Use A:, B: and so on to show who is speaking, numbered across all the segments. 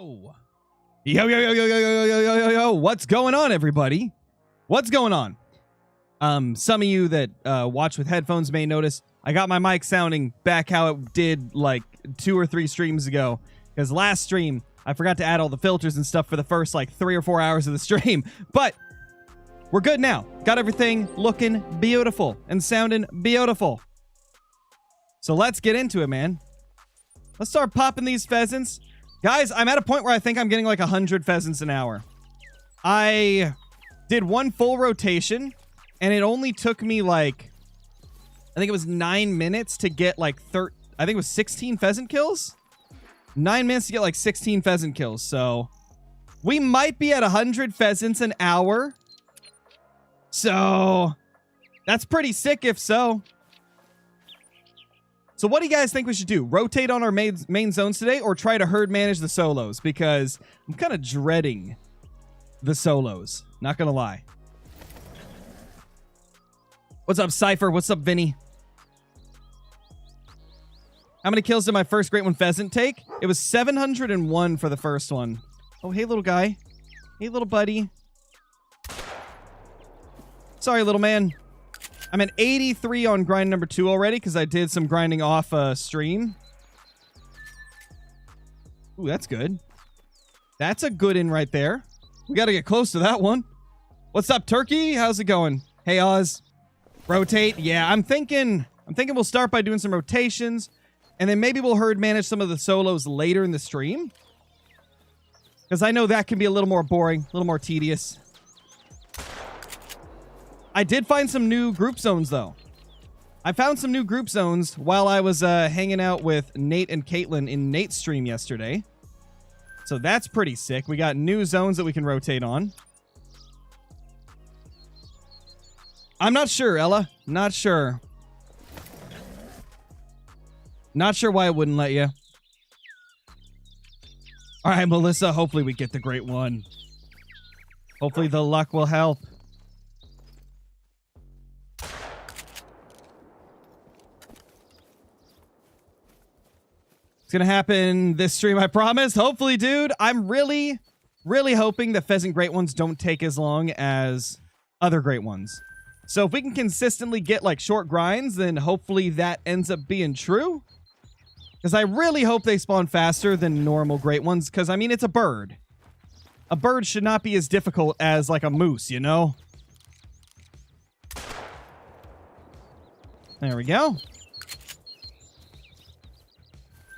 A: Yo, yo, yo, yo, yo, yo, yo, yo, yo, yo, yo. What's going on, everybody? What's going on? Some of you that watch with headphones may notice I got my mic sounding back how it did like 2 or 3 streams ago. Because last stream, I forgot to add all the filters and stuff for the first like 3 or 4 hours of the stream. But we're good now. Got everything looking beautiful and sounding beautiful. So let's get into it, man. Let's start popping these pheasants. Guys, I'm at a point where I think I'm getting like 100 pheasants an hour. I did one full rotation, and it only took me like, I think it was 9 minutes to get like I think it was 16 pheasant kills? 9 minutes to get like 16 pheasant kills, so we might be at 100 pheasants an hour. So that's pretty sick if so. So what do you guys think we should do? Rotate on our main zones today or try to herd manage the solos? Because I'm kind of dreading the solos. Not going to lie. What's up, Cypher? What's up, Vinny? How many kills did my first Great One Pheasant take? It was 701 for the first one. Oh, hey, little guy. Hey, little buddy. Sorry, little man. I'm at 83 on grind number 2 already because I did some grinding off stream. Ooh, that's good. That's a good in right there. We got to get close to that one. What's up, Turkey? How's it going? Hey, Oz. Rotate. Yeah, I'm thinking we'll start by doing some rotations, and then maybe we'll herd manage some of the solos later in the stream. Because I know that can be a little more boring, a little more tedious. I did find some new group zones, though. I found some new group zones while I was hanging out with Nate and Caitlin in Nate's stream yesterday. So that's pretty sick. We got new zones that we can rotate on. I'm not sure, Ella. Not sure. Not sure why it wouldn't let you. All right, Melissa. Hopefully we get the Great One. Hopefully the luck will help. It's going to happen this stream, I promise. Hopefully, dude. I'm really, really hoping that Pheasant Great Ones don't take as long as other Great Ones. So if we can consistently get like short grinds, then hopefully that ends up being true. Because I really hope they spawn faster than normal Great Ones. Because, I mean, it's a bird. A bird should not be as difficult as like a moose, you know? There we go.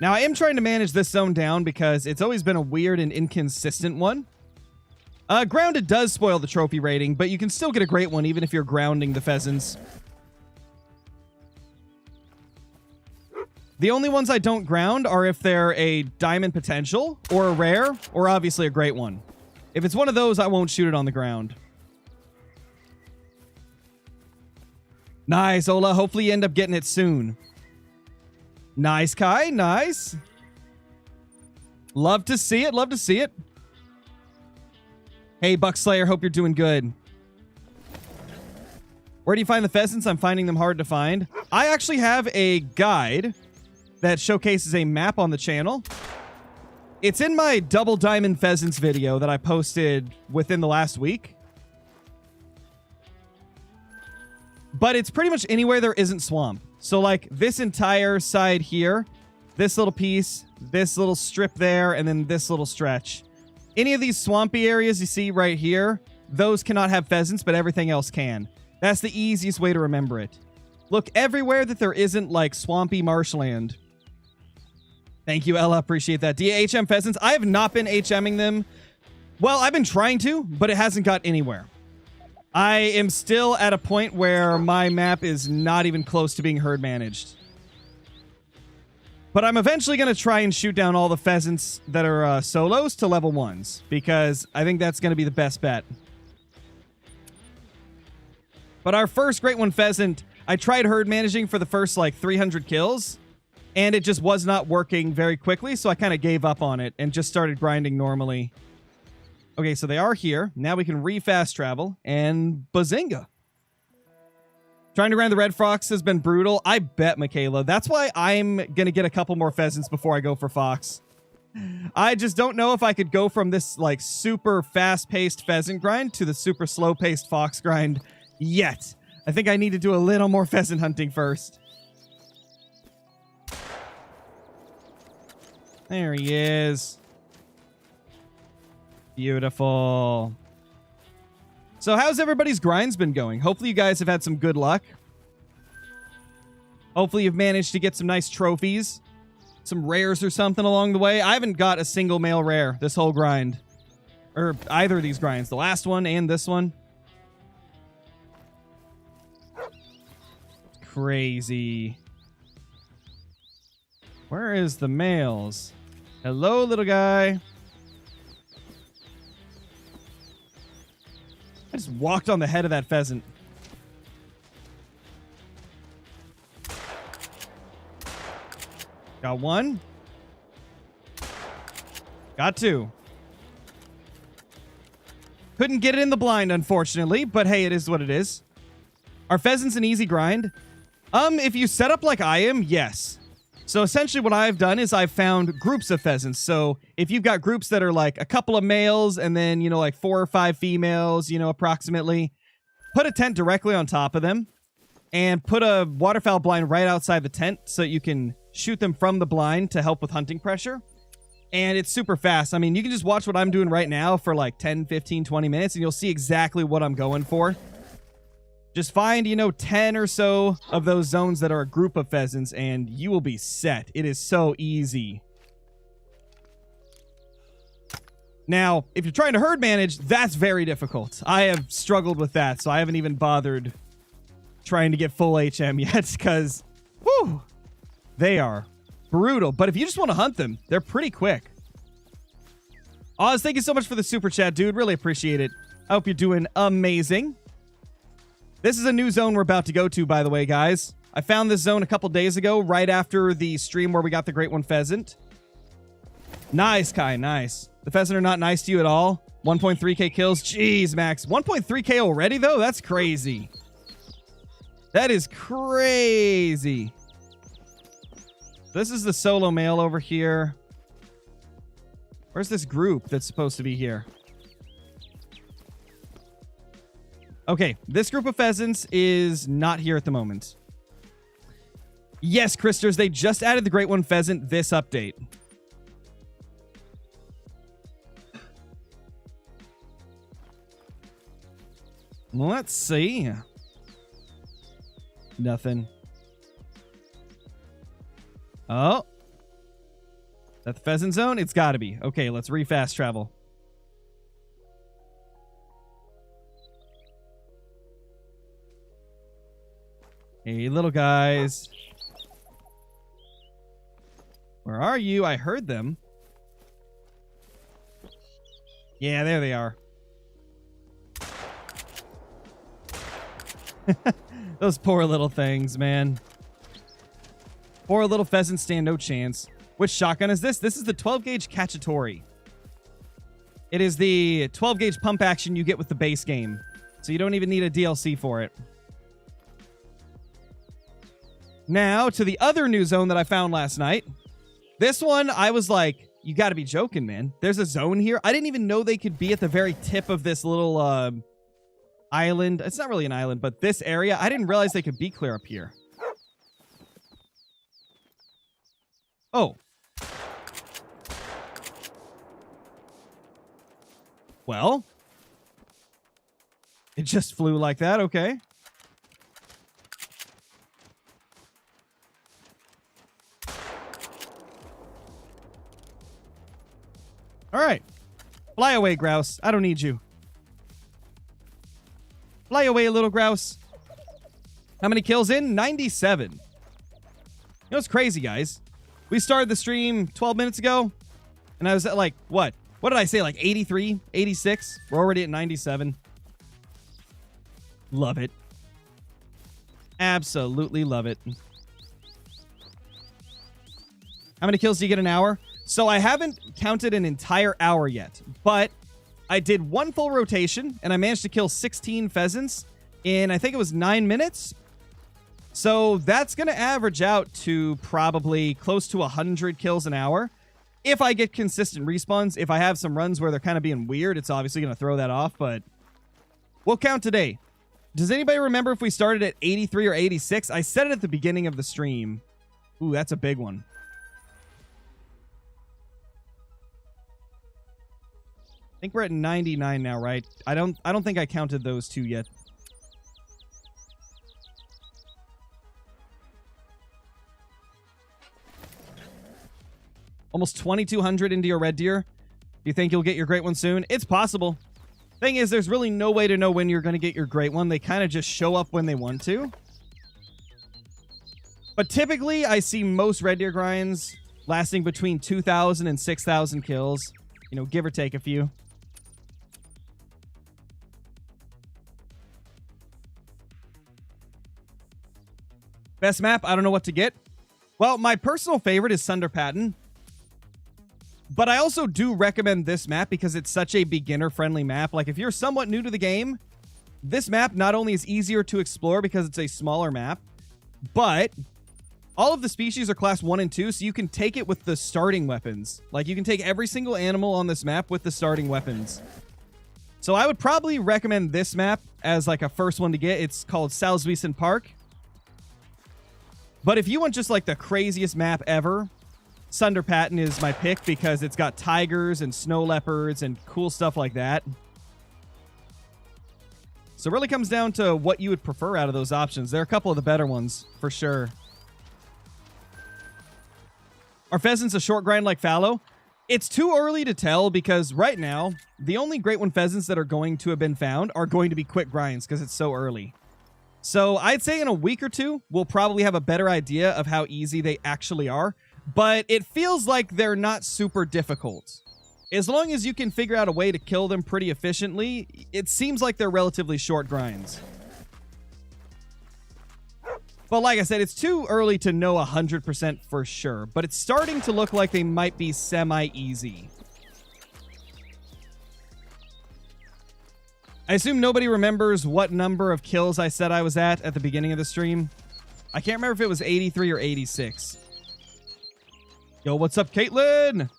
A: Now, I am trying to manage this zone down because it's always been a weird and inconsistent one. Grounded does spoil the trophy rating, but you can still get a Great One even if you're grounding the pheasants. The only ones I don't ground are if they're a diamond potential or a rare or obviously a Great One. If it's one of those, I won't shoot it on the ground. Nice, Ola. Hopefully you end up getting it soon. Nice, Kai. Nice. Love to see it. Love to see it. Hey, Buckslayer. Hope you're doing good. Where do you find the pheasants? I'm finding them hard to find. I actually have a guide that showcases a map on the channel. It's in my double diamond pheasants video that I posted within the last week. But it's pretty much anywhere there isn't swamp. So, like, this entire side here, this little piece, this little strip there, and then this little stretch. Any of these swampy areas you see right here, those cannot have pheasants, but everything else can. That's the easiest way to remember it. Look everywhere that there isn't, like, swampy marshland. Thank you, Ella. Appreciate that. Do you HM pheasants? I have not been HMing them. Well, I've been trying to, but it hasn't got anywhere. I am still at a point where my map is not even close to being herd managed. But I'm eventually going to try and shoot down all the pheasants that are solos to level 1s, because I think that's going to be the best bet. But our first Great One Pheasant, I tried herd managing for the first like 300 kills, and it just was not working very quickly, so I kind of gave up on it and just started grinding normally. Okay, so they are here. Now we can re-fast travel, and bazinga. Trying to grind the red fox has been brutal. I bet, Michaela. That's why I'm going to get a couple more pheasants before I go for fox. I just don't know if I could go from this like super fast-paced pheasant grind to the super slow-paced fox grind yet. I think I need to do a little more pheasant hunting first. There he is. Beautiful. So how's everybody's grinds been going? Hopefully you guys have had some good luck. Hopefully you've managed to get some nice trophies. Some rares or something along the way. I haven't got a single male rare this whole grind. Or either of these grinds. The last one and this one. Crazy. Where is the males? Hello, little guy. I just walked on the head of that pheasant. Got one. Got two. Couldn't get it in the blind, unfortunately, but hey, it is what it is. Are pheasants an easy grind? If you set up like I am, yes. So essentially what I've done is I've found groups of pheasants. So if you've got groups that are like a couple of males and then, you know, like 4 or 5 females, you know, approximately, put a tent directly on top of them and put a waterfowl blind right outside the tent so you can shoot them from the blind to help with hunting pressure. And it's super fast. I mean, you can just watch what I'm doing right now for like 10, 15, 20 minutes and you'll see exactly what I'm going for. Just find, you know, 10 or so of those zones that are a group of pheasants and you will be set. It is so easy. Now, if you're trying to herd manage, that's very difficult. I have struggled with that, so I haven't even bothered trying to get full HM yet because, whew, they are brutal. But if you just want to hunt them, they're pretty quick. Oz, thank you so much for the super chat, dude. Really appreciate it. I hope you're doing amazing. This is a new zone we're about to go to, by the way, guys. I found this zone a couple days ago, right after the stream where we got the Great One Pheasant. Nice, Kai, nice. The pheasant are not nice to you at all. 1.3k kills. Jeez, Max. 1.3k already, though? That's crazy. That is crazy. This is the solo male over here. Where's this group that's supposed to be here? Okay, this group of pheasants is not here at the moment. Yes, Christers, they just added the Great One Pheasant this update. Let's see. Nothing. Oh. That the pheasant zone? It's gotta be. Okay, let's re-fast travel. Hey, little guys. Where are you? I heard them. Yeah, there they are. Those poor little things, man. Poor little pheasants stand no chance. Which shotgun is this? This is the 12-gauge Cacciatore. It is the 12-gauge pump action you get with the base game. So you don't even need a DLC for it. Now, to the other new zone that I found last night. This one, I was like, you gotta be joking, man. There's a zone here. I didn't even know they could be at the very tip of this little island. It's not really an island, but this area. I didn't realize they could be clear up here. Oh. Well. It just flew like that, okay. All right. Fly away, grouse. I don't need you. Fly away, little grouse. How many kills in? 97. You know what's crazy, guys? We started the stream 12 minutes ago, and I was at like, what? What did I say? Like 83, 86? We're already at 97. Love it. Absolutely love it. How many kills do you get an hour? So I haven't counted an entire hour yet, but I did one full rotation and I managed to kill 16 pheasants in, I think it was 9 minutes. So that's going to average out to probably close to 100 kills an hour. If I get consistent respawns, if I have some runs where they're kind of being weird, it's obviously going to throw that off, but we'll count today. Does anybody remember if we started at 83 or 86? I said it at the beginning of the stream. Ooh, that's a big one. I think we're at 99 now, right? I don't think I counted those two yet. Almost 2,200 into your red deer. Do you think you'll get your great one soon? It's possible. Thing is, there's really no way to know when you're going to get your great one. They kind of just show up when they want to. But typically, I see most red deer grinds lasting between 2,000 and 6,000 kills. You know, give or take a few. Best map, I don't know what to get. Well, my personal favorite is Sunder Patton. But I also do recommend this map because it's such a beginner-friendly map. Like, if you're somewhat new to the game, this map not only is easier to explore because it's a smaller map, but all of the species are class 1 and 2, so you can take it with the starting weapons. Like, you can take every single animal on this map with the starting weapons. So I would probably recommend this map as, like, a first one to get. It's called Salzwiesen Park. But if you want just, like, the craziest map ever, Sunder Patton is my pick because it's got tigers and snow leopards and cool stuff like that. So it really comes down to what you would prefer out of those options. There are a couple of the better ones, for sure. Are pheasants a short grind like fallow? It's too early to tell because right now, the only great one pheasants that are going to have been found are going to be quick grinds because it's so early. So I'd say in a week or two, we'll probably have a better idea of how easy they actually are. But it feels like they're not super difficult. As long as you can figure out a way to kill them pretty efficiently, it seems like they're relatively short grinds. But like I said, it's too early to know 100% for sure. But it's starting to look like they might be semi-easy. I assume nobody remembers what number of kills I said I was at the beginning of the stream. I can't remember if it was 83 or 86. Yo, what's up, Caitlin?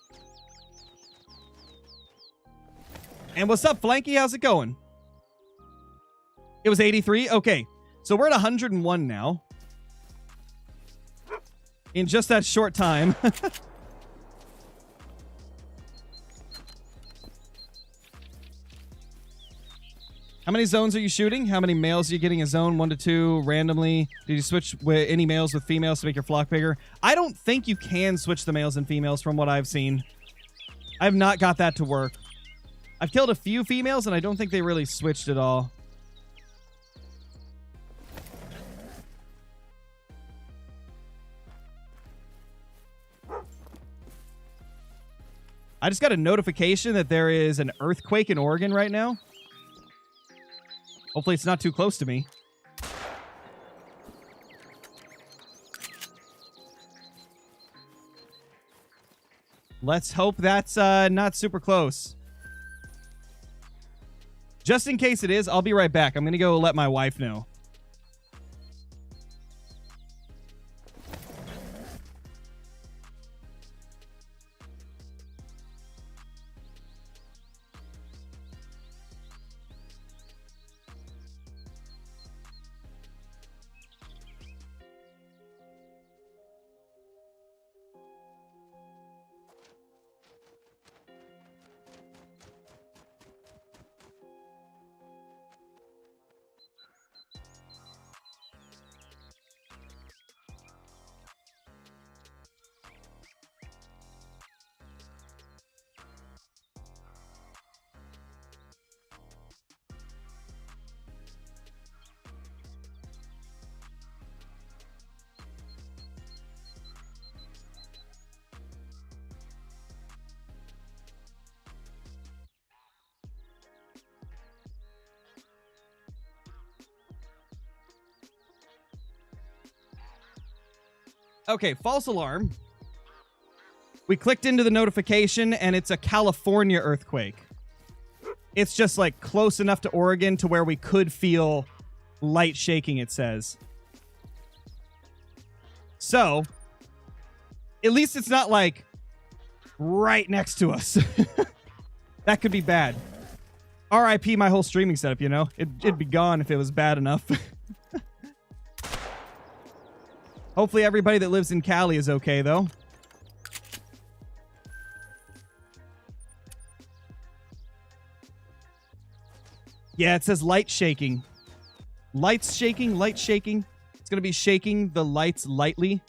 A: And what's up, Flanky? How's it going? It was 83? Okay. So we're at 101 now. In just that short time. How many zones are you shooting? How many males are you getting a zone? 1 to 2 randomly? Did you switch with any males with females to make your flock bigger? I don't think you can switch the males and females from what I've seen. I have not got that to work. I've killed a few females and I don't think they really switched at all. I just got a notification that there is an earthquake in Oregon right now. Hopefully it's not too close to me. Let's hope that's not super close. Just in case it is, I'll be right back. I'm going to go let my wife know. Okay, false alarm. We clicked into the notification, and it's a California earthquake. It's just, like, close enough to Oregon to where we could feel light shaking, it says. So, at least it's not, like, right next to us. That could be bad. RIP my whole streaming setup, you know? It'd be gone if it was bad enough. Hopefully everybody that lives in Cali is okay, though. Yeah, it says light shaking. Lights shaking, light shaking. It's going to be shaking the lights lightly.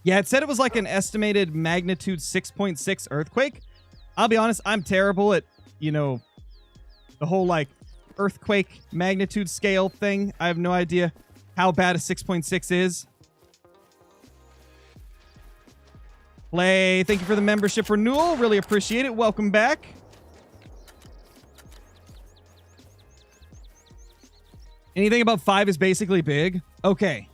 A: Yeah, it said it was like an estimated magnitude 6.6 earthquake. I'll be honest, I'm terrible at, you know, the whole, like, earthquake magnitude scale thing. I have no idea how bad a 6.6 is. Play, thank you for the membership renewal. Really appreciate it. Welcome back. Anything above 5 is basically big. Okay.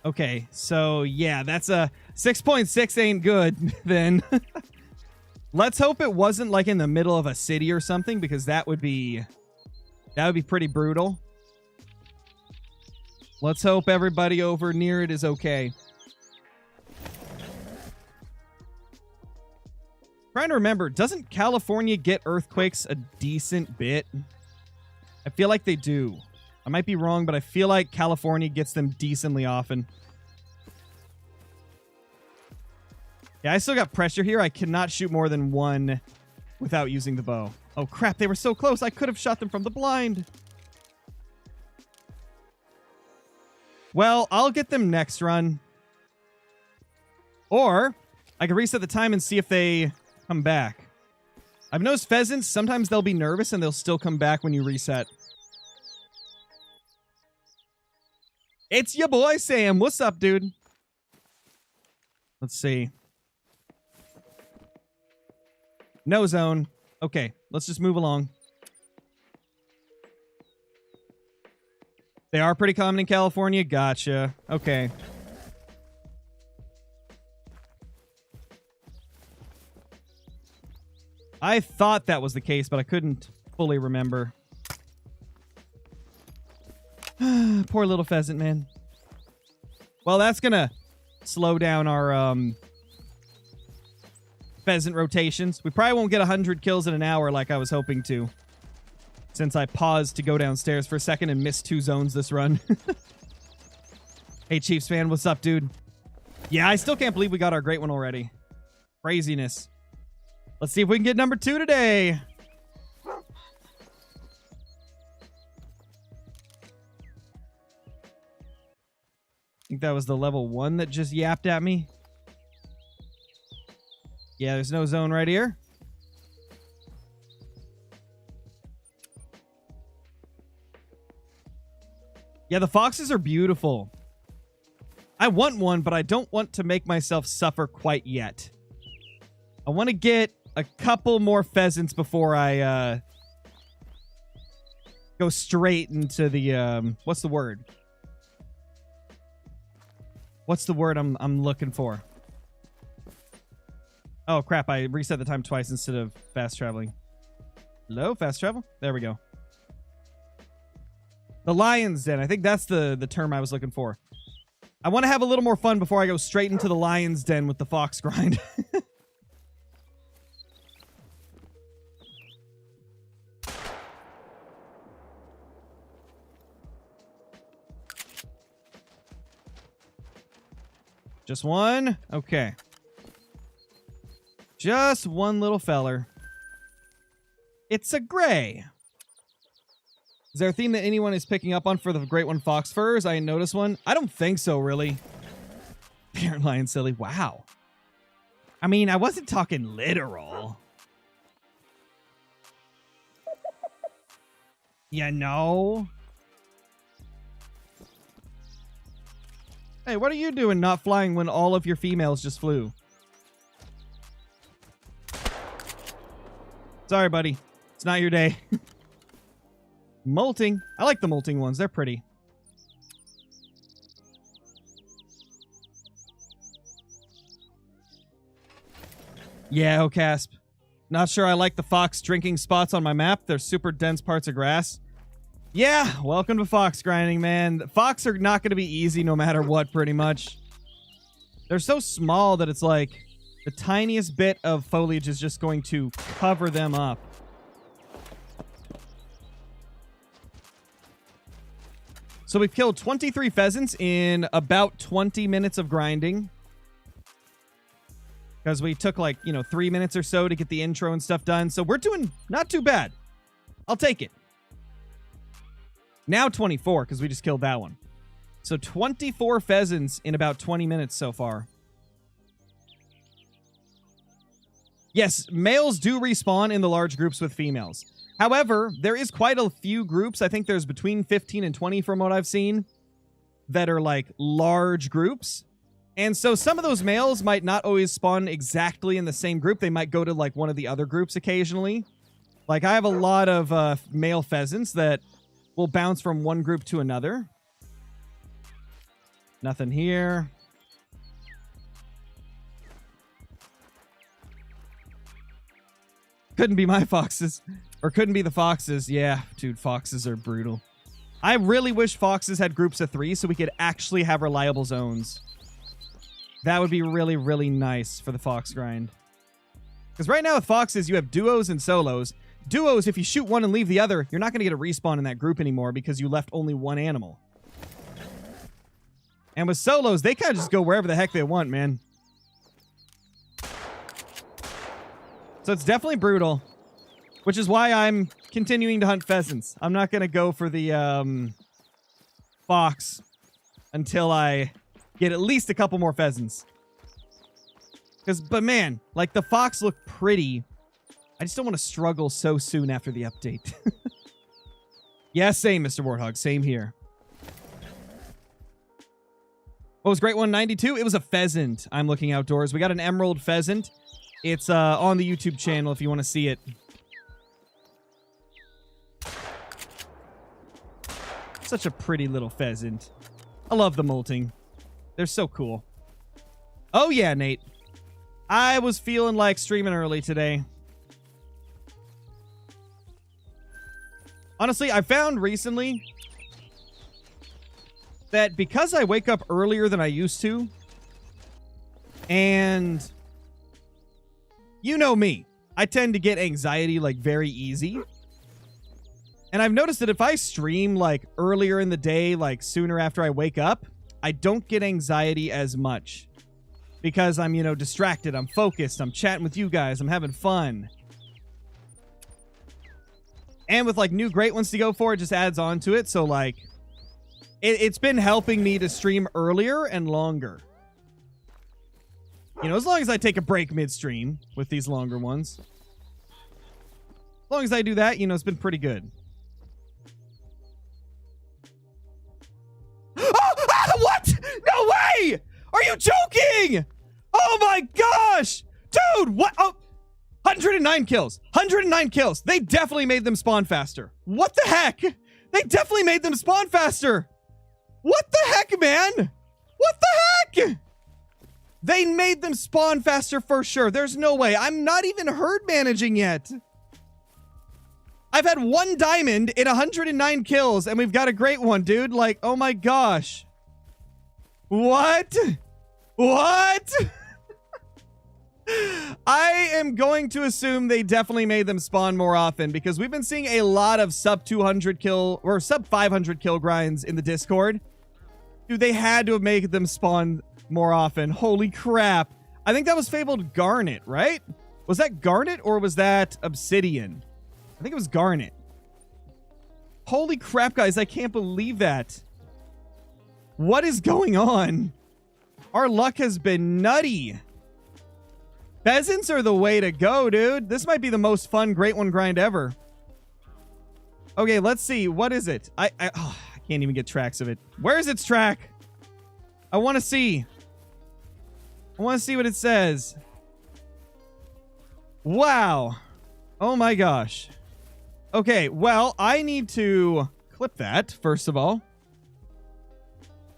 A: Okay, so yeah, that's a 6.6 ain't good then. Let's hope it wasn't like in the middle of a city or something, because that would be pretty brutal. Let's hope everybody over near it is okay. Trying to remember, doesn't California get earthquakes a decent bit? I feel like they do. I might be wrong, but I feel like California gets them decently often. Yeah, I still got pressure here. I cannot shoot more than one without using the bow. Oh, crap. They were so close. I could have shot them from the blind. Well, I'll get them next run. Or I can reset the time and see if they come back. I've noticed pheasants, sometimes they'll be nervous and they'll still come back when you reset. It's your boy, Sam. What's up, dude? Let's see. No zone. Okay, let's just move along. They are pretty common in California? Gotcha. Okay. I thought that was the case, but I couldn't fully remember. Poor little pheasant, man. Well, that's gonna slow down our pheasant rotations. We probably won't get 100 kills in an hour like I was hoping to, since I paused to go downstairs for a second and missed 2 zones this run. Hey, Chiefs fan, what's up, dude? Yeah, I still can't believe we got our great one already. Craziness. Let's see if we can get number 2 today. I think that was the level 1 that just yapped at me. Yeah, there's no zone right here. Yeah, the foxes are beautiful. I want one, but I don't want to make myself suffer quite yet. I want to get a couple more pheasants before I go straight into the what's the word? What's the word I'm looking for? Oh crap, I reset the time twice instead of fast traveling. Hello, fast travel? There we go. The lion's den. I think that's the term I was looking for. I want to have a little more fun before I go straight into the lion's den with the fox grind. Just one? Okay. Just one little feller. It's a gray. Is there a theme that anyone is picking up on for the Great One Fox furs? I noticed one. I don't think so, really. Parent lion silly. Wow. I mean, I wasn't talking literal. You know? Hey, what are you doing not flying when all of your females just flew? Sorry, buddy. It's not your day. Molting. I like the molting ones. They're pretty. Yeah, Ocasp. Not sure I like the fox drinking spots on my map. They're super dense parts of grass. Yeah, welcome to fox grinding, man. Fox are not going to be easy no matter what, pretty much. They're so small that it's like, The tiniest bit of foliage is just going to cover them up. So we've killed 23 pheasants in about 20 minutes of grinding. Because we took like, 3 minutes or so to get the intro and stuff done. So we're doing not too bad. I'll take it. Now 24 because we just killed that one. So 24 pheasants in about 20 minutes so far. Yes, males do respawn in the large groups with females. However, there is quite a few groups. I think there's between 15 and 20 from what I've seen that are like large groups. And so some of those males might not always spawn exactly in the same group. They might go to like one of the other groups occasionally. Like I have a lot of male pheasants that will bounce from one group to another. Nothing here. Couldn't be my foxes. Or couldn't be the foxes. Yeah, dude, foxes are brutal. I really wish foxes had groups of 3 so we could actually have reliable zones. That would be really, really nice for the fox grind. Because right now with foxes, you have duos and solos. Duos, if you shoot one and leave the other, you're not going to get a respawn in that group anymore because you left only one animal. And with solos, they kind of just go wherever the heck they want, man. So it's definitely brutal. Which is why I'm continuing to hunt pheasants. I'm not going to go for the fox until I get at least a couple more pheasants. But man, like the fox look pretty. I just don't want to struggle so soon after the update. Yeah, same, Mr. Warthog. Same here. What was Great 192? It was a pheasant. I'm looking outdoors. We got an emerald pheasant. It's on the YouTube channel if you want to see it. Such a pretty little pheasant. I love the molting. They're so cool. Oh yeah, Nate. I was feeling like streaming early today. Honestly, I found recently that because I wake up earlier than I used to, and you know me, I tend to get anxiety like very easy. And I've noticed that if I stream like earlier in the day, like sooner after I wake up, I don't get anxiety as much because I'm, distracted. I'm focused. I'm chatting with you guys. I'm having fun. And with like new great ones to go for, it just adds on to it. So like it's been helping me to stream earlier and longer. As long as I take a break midstream with these longer ones. As long as I do that, it's been pretty good. What? No way! Are you joking? Oh my gosh! Dude, what? Oh, 109 kills. 109 kills. They definitely made them spawn faster. What the heck? They definitely made them spawn faster. What the heck, man? What the heck? They made them spawn faster for sure. There's no way. I'm not even herd managing yet. I've had 1 diamond in 109 kills, and we've got a great one, dude. Like, oh my gosh. What? What? I am going to assume they definitely made them spawn more often because we've been seeing a lot of sub 200 kill or sub 500 kill grinds in the Discord. Dude, they had to have made them spawn more often. Holy crap. I think that was Fabled Garnet, right? Was that Garnet or was that Obsidian? I think it was Garnet. Holy crap, guys. I can't believe that. What is going on? Our luck has been nutty. Pheasants are the way to go, dude. This might be the most fun Great One grind ever. Okay, let's see. What is it? I can't even get tracks of it. Where is its track? I want to see. I want to see what it says. Wow. Oh my gosh. Okay, well, I need to clip that, first of all.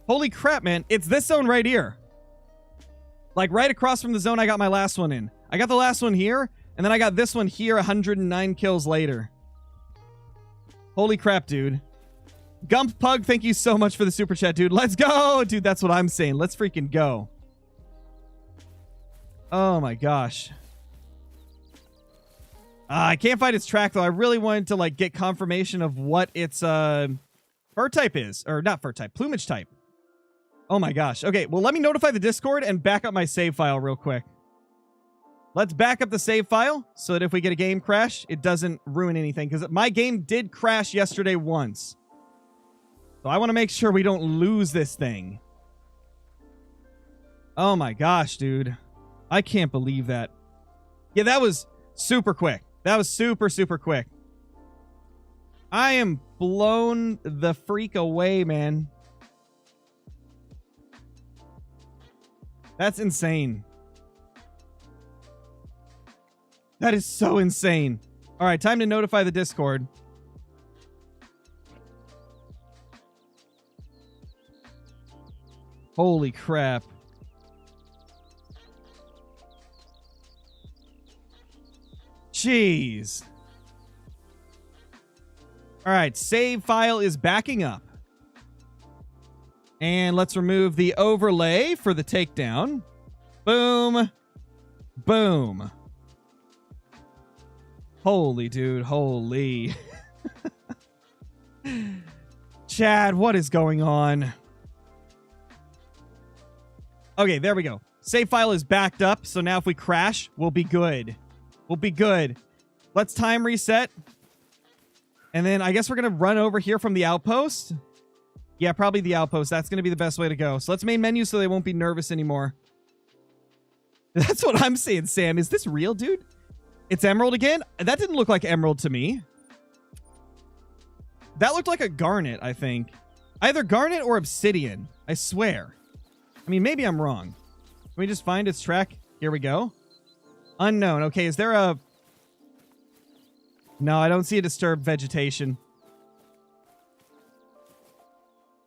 A: Holy crap, man. It's this zone right here. Like right across from the zone I got my last one in. I got the last one here, and then I got this one here 109 kills later. Holy crap, dude. Gump Pug, thank you so much for the super chat, dude. Let's go! Dude, that's what I'm saying. Let's freaking go. Oh my gosh. I can't find its track though. I really wanted to like get confirmation of what its fur type is, or not fur type, plumage type. Oh my gosh. Okay, well let me notify the Discord and back up my save file real quick. Let's back up the save file so that if we get a game crash, it doesn't ruin anything, because my game did crash yesterday once. So I want to make sure we don't lose this thing. Oh my gosh, dude. I can't believe that. Yeah, that was super quick. That was super, super quick. I am blown the freak away, man. That's insane. That is so insane. All right, time to notify the Discord. Holy crap. Jeez. All right, save file is backing up. And let's remove the overlay for the takedown. Boom. Boom. Holy, dude. Holy. Chad, what is going on? Okay, there we go. Save file is backed up, so now if we crash, we'll be good. We'll be good. Let's time reset. And then I guess we're going to run over here from the outpost. Yeah, probably the outpost. That's going to be the best way to go. So let's main menu so they won't be nervous anymore. That's what I'm saying, Sam. Is this real, dude? It's emerald again? That didn't look like emerald to me. That looked like a garnet, I think. Either garnet or obsidian. I swear. I mean, maybe I'm wrong. Can we just find its track? Here we go. Unknown. Okay, is there a... No, I don't see a disturbed vegetation.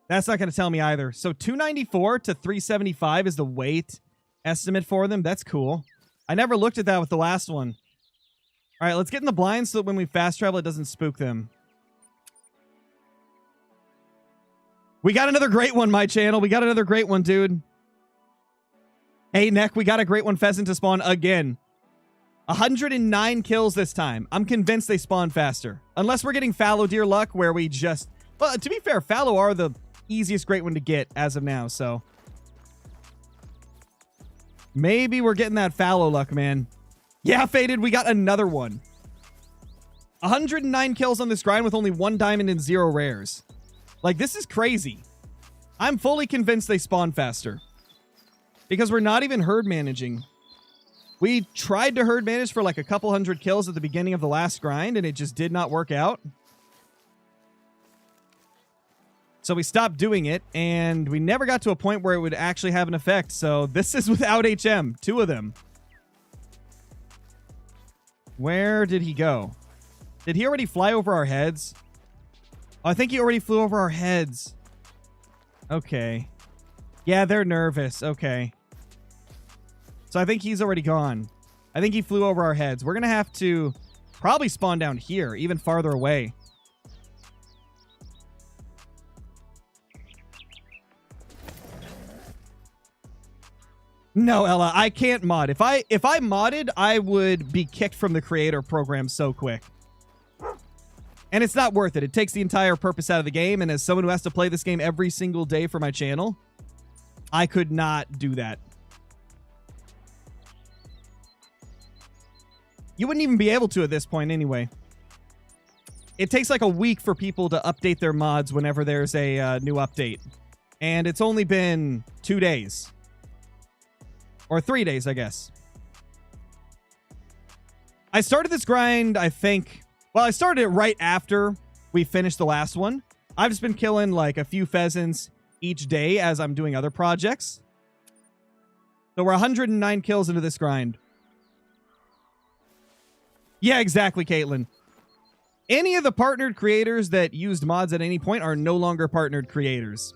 A: That's not going to tell me either. So 294 to 375 is the weight estimate for them. That's cool. I never looked at that with the last one. All right, let's get in the blinds so that when we fast travel, it doesn't spook them. We got another great one, my channel. We got another great one, dude. Hey, Neck, we got a great one pheasant to spawn again. 109 kills this time. I'm convinced they spawn faster. Unless we're getting fallow deer luck where we just... Well, to be fair, fallow are the easiest great one to get as of now, so... Maybe we're getting that fallow luck, man. Yeah, Faded, we got another one. 109 kills on this grind with only 1 diamond and 0 rares. Like, this is crazy. I'm fully convinced they spawn faster. Because we're not even herd managing. We tried to herd manage for like a couple hundred kills at the beginning of the last grind, and it just did not work out. So we stopped doing it, and we never got to a point where it would actually have an effect. So this is without HM. 2 of them. Where did he go? Did he already fly over our heads? Oh, I think he already flew over our heads. Okay. Yeah, they're nervous. Okay. So I think he's already gone. I think he flew over our heads. We're going to have to probably spawn down here, even farther away. No, Ella, I can't mod. If I modded, I would be kicked from the creator program so quick. And it's not worth it. It takes the entire purpose out of the game, and as someone who has to play this game every single day for my channel, I could not do that. You wouldn't even be able to at this point anyway. It takes like a week for people to update their mods whenever there's a new update. And it's only been 2 days. Or 3 days, I guess. I started this grind, I think... Well, I started it right after we finished the last one. I've just been killing like a few pheasants each day as I'm doing other projects. So we're 109 kills into this grind. Yeah, exactly, Caitlin. Any of the partnered creators that used mods at any point are no longer partnered creators.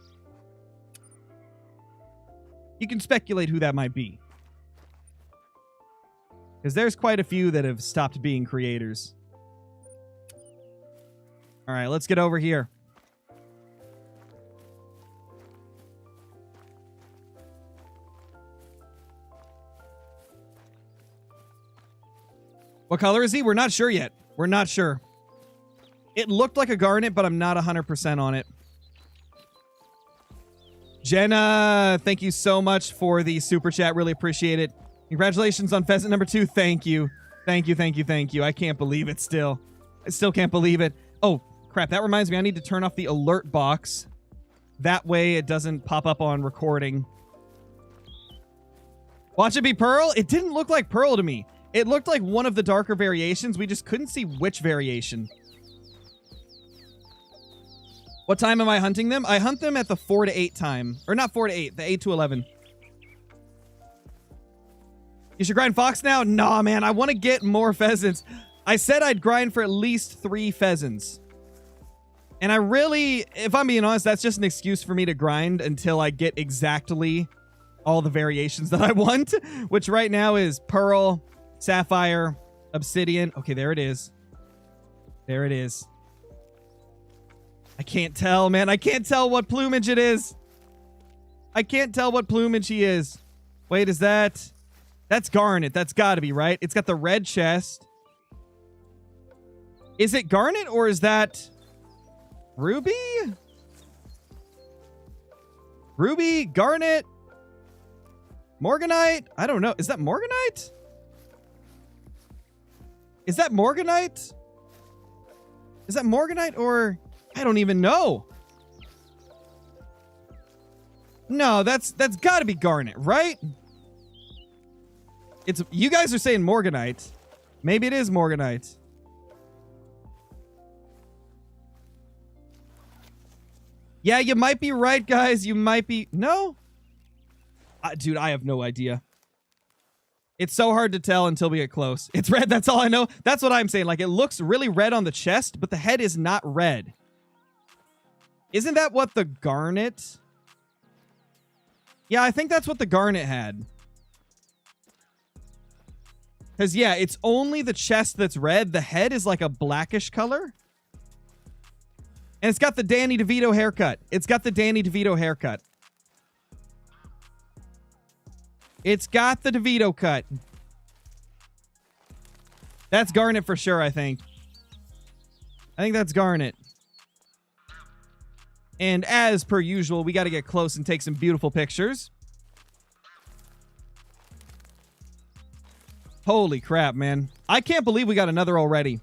A: You can speculate who that might be. Because there's quite a few that have stopped being creators. All right, let's get over here. What color is he? We're not sure yet. We're not sure. It looked like a garnet, but I'm not 100% on it. Jenna, thank you so much for the super chat. Really appreciate it. Congratulations on pheasant number 2. Thank you. Thank you, thank you, thank you. I can't believe it still. I still can't believe it. Oh, crap. That reminds me, I need to turn off the alert box. That way it doesn't pop up on recording. Watch it be Pearl? It didn't look like Pearl to me. It looked like one of the darker variations. We just couldn't see which variation. What time am I hunting them? I hunt them at the 4 to 8 time. Or not 4 to 8, the 8 to 11. You should grind fox now? Nah, man, I want to get more pheasants. I said I'd grind for at least 3 pheasants. And I really, if I'm being honest, that's just an excuse for me to grind until I get exactly all the variations that I want, which right now is Pearl, Sapphire, Obsidian. Okay, there it is. There it is. I can't tell, man. I can't tell what plumage it is. I can't tell what plumage he is. Wait, is that... That's garnet. That's got to be, right? It's got the red chest. Is it garnet or is that ruby? Ruby, garnet, morganite? I don't know. Is that morganite? Is that morganite? Is that morganite or... I don't even know. No, that's got to be garnet, right? It's, you guys are saying morganite. Maybe it is morganite. Yeah, you might be right, guys. You might be... No? Dude, I have no idea. It's so hard to tell until we get close. It's red, that's all I know. That's what I'm saying. Like, it looks really red on the chest, but the head is not red. Isn't that what the garnet... Yeah, I think that's what the garnet had. Because, yeah, it's only the chest that's red. The head is like a blackish color. And it's got the Danny DeVito haircut. It's got the Danny DeVito haircut. It's got the DeVito cut. That's garnet for sure, I think. I think that's garnet. And as per usual, we got to get close and take some beautiful pictures. Holy crap, man. I can't believe we got another already.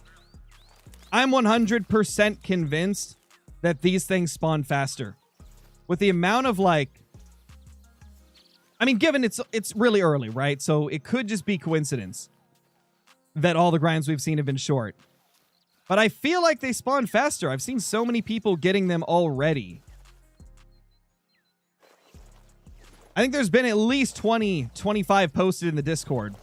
A: I'm 100% convinced that these things spawn faster. With the amount of, like... I mean, given it's really early, right? So it could just be coincidence that all the grinds we've seen have been short. But I feel like they spawn faster. I've seen so many people getting them already. I think there's been at least 20, 25 posted in the Discord.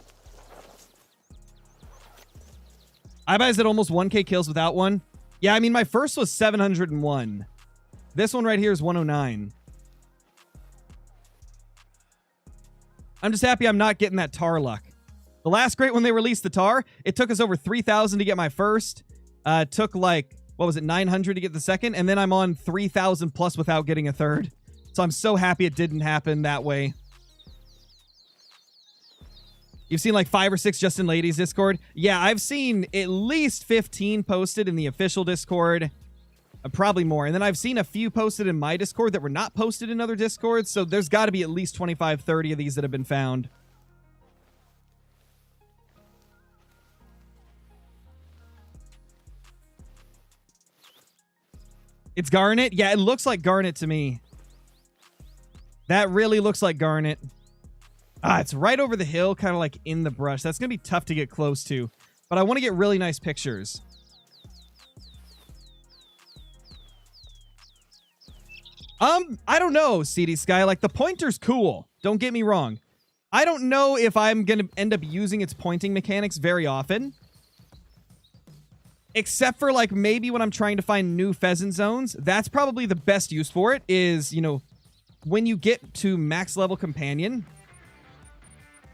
A: iBuy's at almost 1k kills without one. Yeah, I mean, my first was 701. This one right here is 109. I'm just happy I'm not getting that tar luck. The last great when they released the tar, it took us over 3,000 to get my first. Took like, what was it, 900 to get the second, and then I'm on 3,000 plus without getting a third. So I'm so happy it didn't happen that way. You've seen like 5 or 6 just in ladies Discord? Yeah, I've seen at least 15 posted in the official Discord. Probably more. And then I've seen a few posted in my Discord that were not posted in other Discords. So there's got to be at least 25, 30 of these that have been found. It's garnet? Yeah, it looks like garnet to me. That really looks like garnet. It's right over the hill, kind of like in the brush. That's going to be tough to get close to. But I want to get really nice pictures. I don't know, CD Sky. Like, the pointer's cool. Don't get me wrong. I don't know if I'm going to end up using its pointing mechanics very often. Except for, like, maybe when I'm trying to find new pheasant zones. That's probably the best use for it is, you know, when you get to max level companion.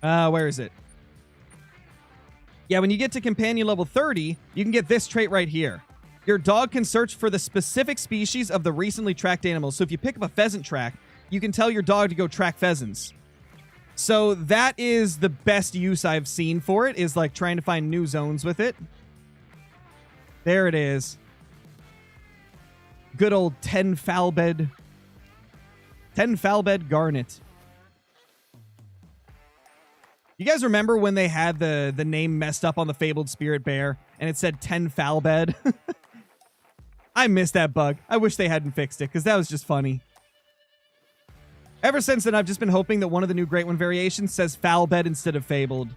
A: Where is it? Yeah, when you get to companion level 30, you can get this trait right here. Your dog can search for the specific species of the recently tracked animals. So if you pick up a pheasant track, you can tell your dog to go track pheasants. So that is the best use I've seen for it, is like trying to find new zones with it. There it is. Good old 10 foul bed. 10 foul bed garnet. You guys remember when they had the name messed up on the Fabled Spirit Bear and it said 10 foul bed? I missed that bug. I wish they hadn't fixed it because that was just funny. Ever since then, I've just been hoping that one of the new Great One variations says foul bed instead of fabled.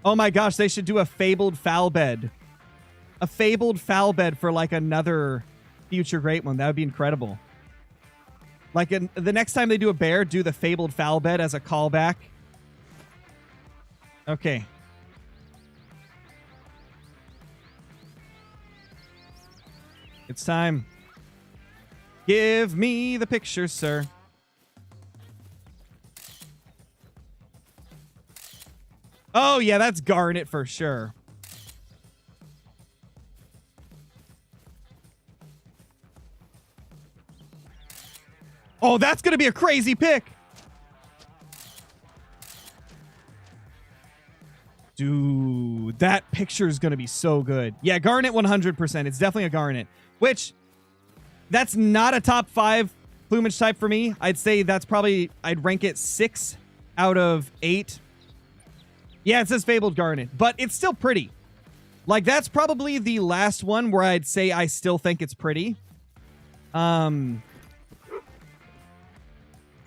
A: Oh my gosh, they should do a fabled foul bed. A fabled foul bed for like another future Great One. That would be incredible. Like the next time they do a bear, do the fabled foul bed as a callback. Okay. It's time. Give me the picture, sir. Oh, yeah, that's garnet for sure. Oh, that's going to be a crazy pick. Dude, that picture is going to be so good. Yeah, garnet 100%. It's definitely a garnet, which that's not a top 5 plumage type for me. I'd say that's probably, I'd rank it 6 out of 8. Yeah, it says fabled garnet, but it's still pretty. Like, that's probably the last one where I'd say I still think it's pretty.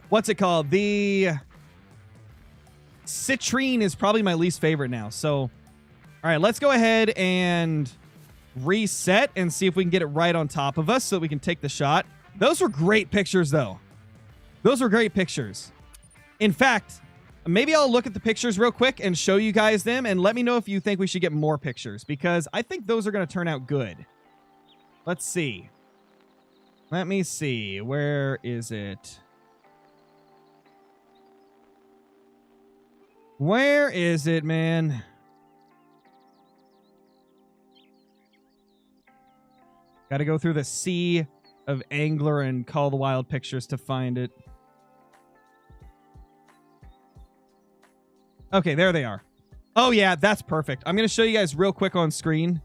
A: What's it called? The citrine is probably my least favorite now. So, all right, let's go ahead and reset and see if we can get it right on top of us so that we can take the shot. Those were great pictures, though. Those were great pictures. In fact, maybe I'll look at the pictures real quick and show you guys them and let me know if you think we should get more pictures because I think those are going to turn out good. Let's see. Let me see. Where is it? Where is it, man? Got to go through the sea of Angler and Call the Wild pictures to find it. Okay, there they are. Oh, yeah, that's perfect. I'm going to show you guys real quick on screen.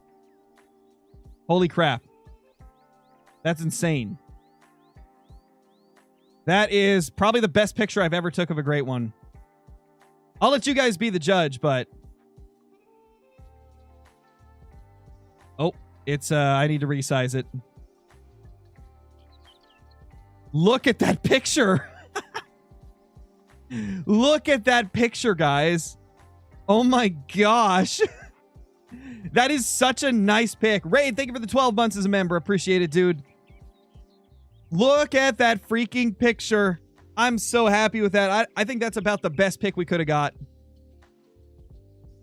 A: Holy crap. That's insane. That is probably the best picture I've ever took of a Great One. I'll let you guys be the judge, but... Oh, it's, I need to resize it. Look at that picture! Look at that picture, guys. Oh my gosh. That is such a nice pick. Raid, thank you for the 12 months as a member. Appreciate it, dude. Look at that freaking picture. I'm so happy with that. I think that's about the best pick we could have got.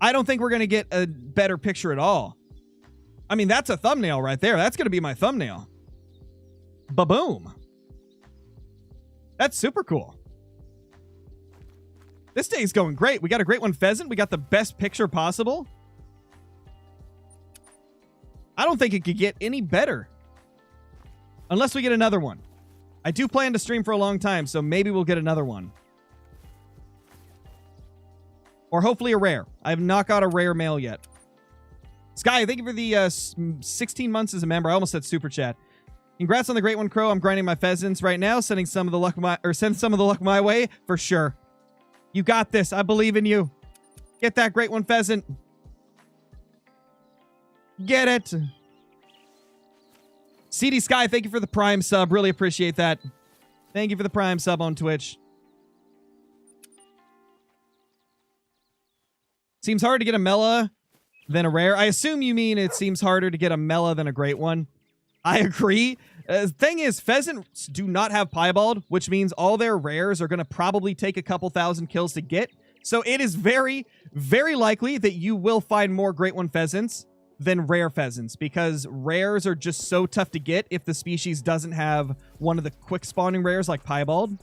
A: I don't think we're going to get a better picture at all. I mean, that's a thumbnail right there. That's going to be my thumbnail. Ba-boom. That's super cool. This day is going great. We got a Great One pheasant. We got the best picture possible. I don't think it could get any better. Unless we get another one. I do plan to stream for a long time, so maybe we'll get another one. Or hopefully a rare. I have not got a rare mail yet. Sky, thank you for the 16 months as a member. I almost said super chat. Congrats on the Great One, Crow. I'm grinding my pheasants right now, send some of the luck my way for sure. You got this. I believe in you. Get that Great One pheasant. Get it. CD Sky, thank you for the Prime sub. Really appreciate that. Thank you for the Prime sub on Twitch. Seems hard to get a Mela than a rare. I assume you mean it seems harder to get a Mela than a Great One. I agree. Thing is, pheasants do not have piebald, which means all their rares are going to probably take a couple thousand kills to get. So it is very, very likely that you will find more Great One pheasants than rare pheasants, because rares are just so tough to get if the species doesn't have one of the quick spawning rares like piebald.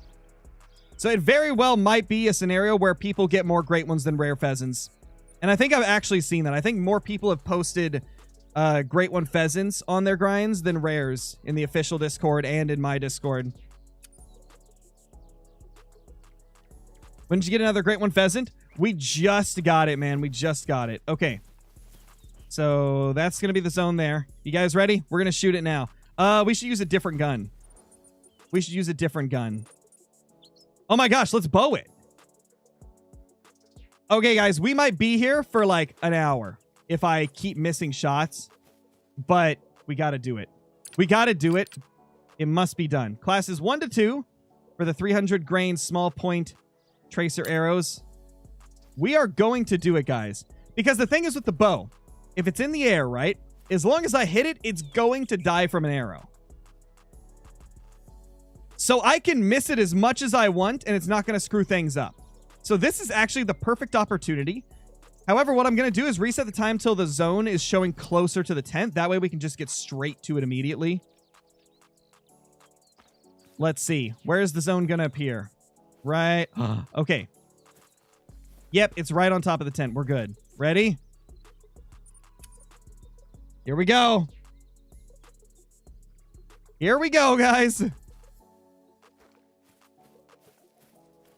A: So it very well might be a scenario where people get more Great Ones than rare pheasants. And I think I've actually seen that. I think more people have posted Great One pheasants on their grinds than rares in the official Discord and in my Discord. When did you get another great one, Pheasant? We just got it, man. We just got it. Okay. So that's going to be the zone there. You guys ready? We're going to shoot it now. We should use a different gun. We should use a different gun. Oh my gosh, let's bow it. Okay, guys, we might be here for like an hour if I keep missing shots, but we got to do it. We got to do it. It must be done. Classes 1 to 2 for the 300 grain small point tracer arrows. We are going to do it, guys, because the thing is with the bow, if it's in the air, right, as long as I hit it, it's going to die from an arrow. So I can miss it as much as I want, and it's not going to screw things up. So this is actually the perfect opportunity. However, what I'm going to do is reset the time till the zone is showing closer to the tent. That way we can just get straight to it immediately. Let's see. Where is the zone going to appear? Right. Okay. Yep, it's right on top of the tent. We're good. Ready? Here we go. Here we go, guys. Hey,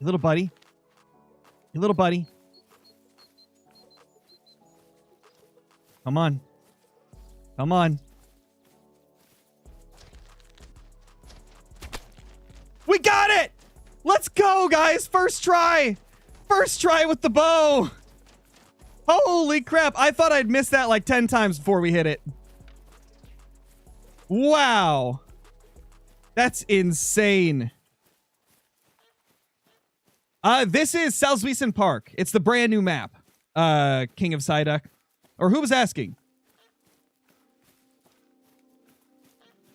A: little buddy. Hey, little buddy. Come on. Come on. We got it! Let's go, guys. First try. First try with the bow. Holy crap. I thought I'd missed that like 10 times before we hit it. Wow. That's insane. This is Salzwiesen Park. It's the brand new map. King of Psyduck. Or who was asking?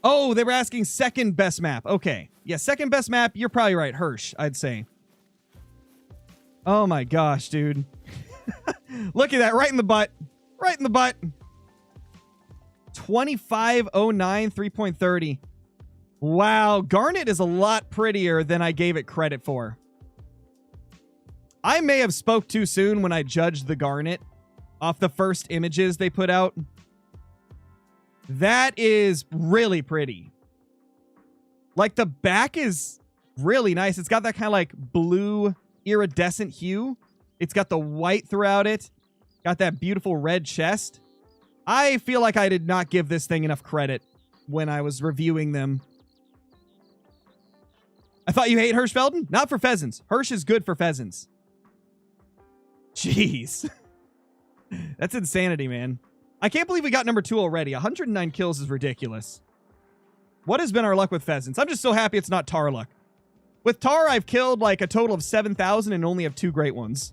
A: Oh, they were asking second best map. Okay. Yeah, second best map. You're probably right. Hirsch, I'd say. Oh my gosh, dude. Look at that. Right in the butt. Right in the butt. 2509, 3.30. Wow. Garnet is a lot prettier than I gave it credit for. I may have spoke too soon when I judged the Garnet off the first images they put out. That is really pretty. Like, the back is really nice. It's got that kind of like blue iridescent hue. It's got the white throughout it. Got that beautiful red chest. I feel like I did not give this thing enough credit when I was reviewing them. I thought you hate Hirschfelden? Not for pheasants. Hirsch is good for pheasants. Jeez. That's insanity, man. I can't believe we got number 2 already. 109 kills is ridiculous. What has been our luck with pheasants? I'm just so happy it's not tar luck. With tar, I've killed like a total of 7,000 and only have 2 great ones.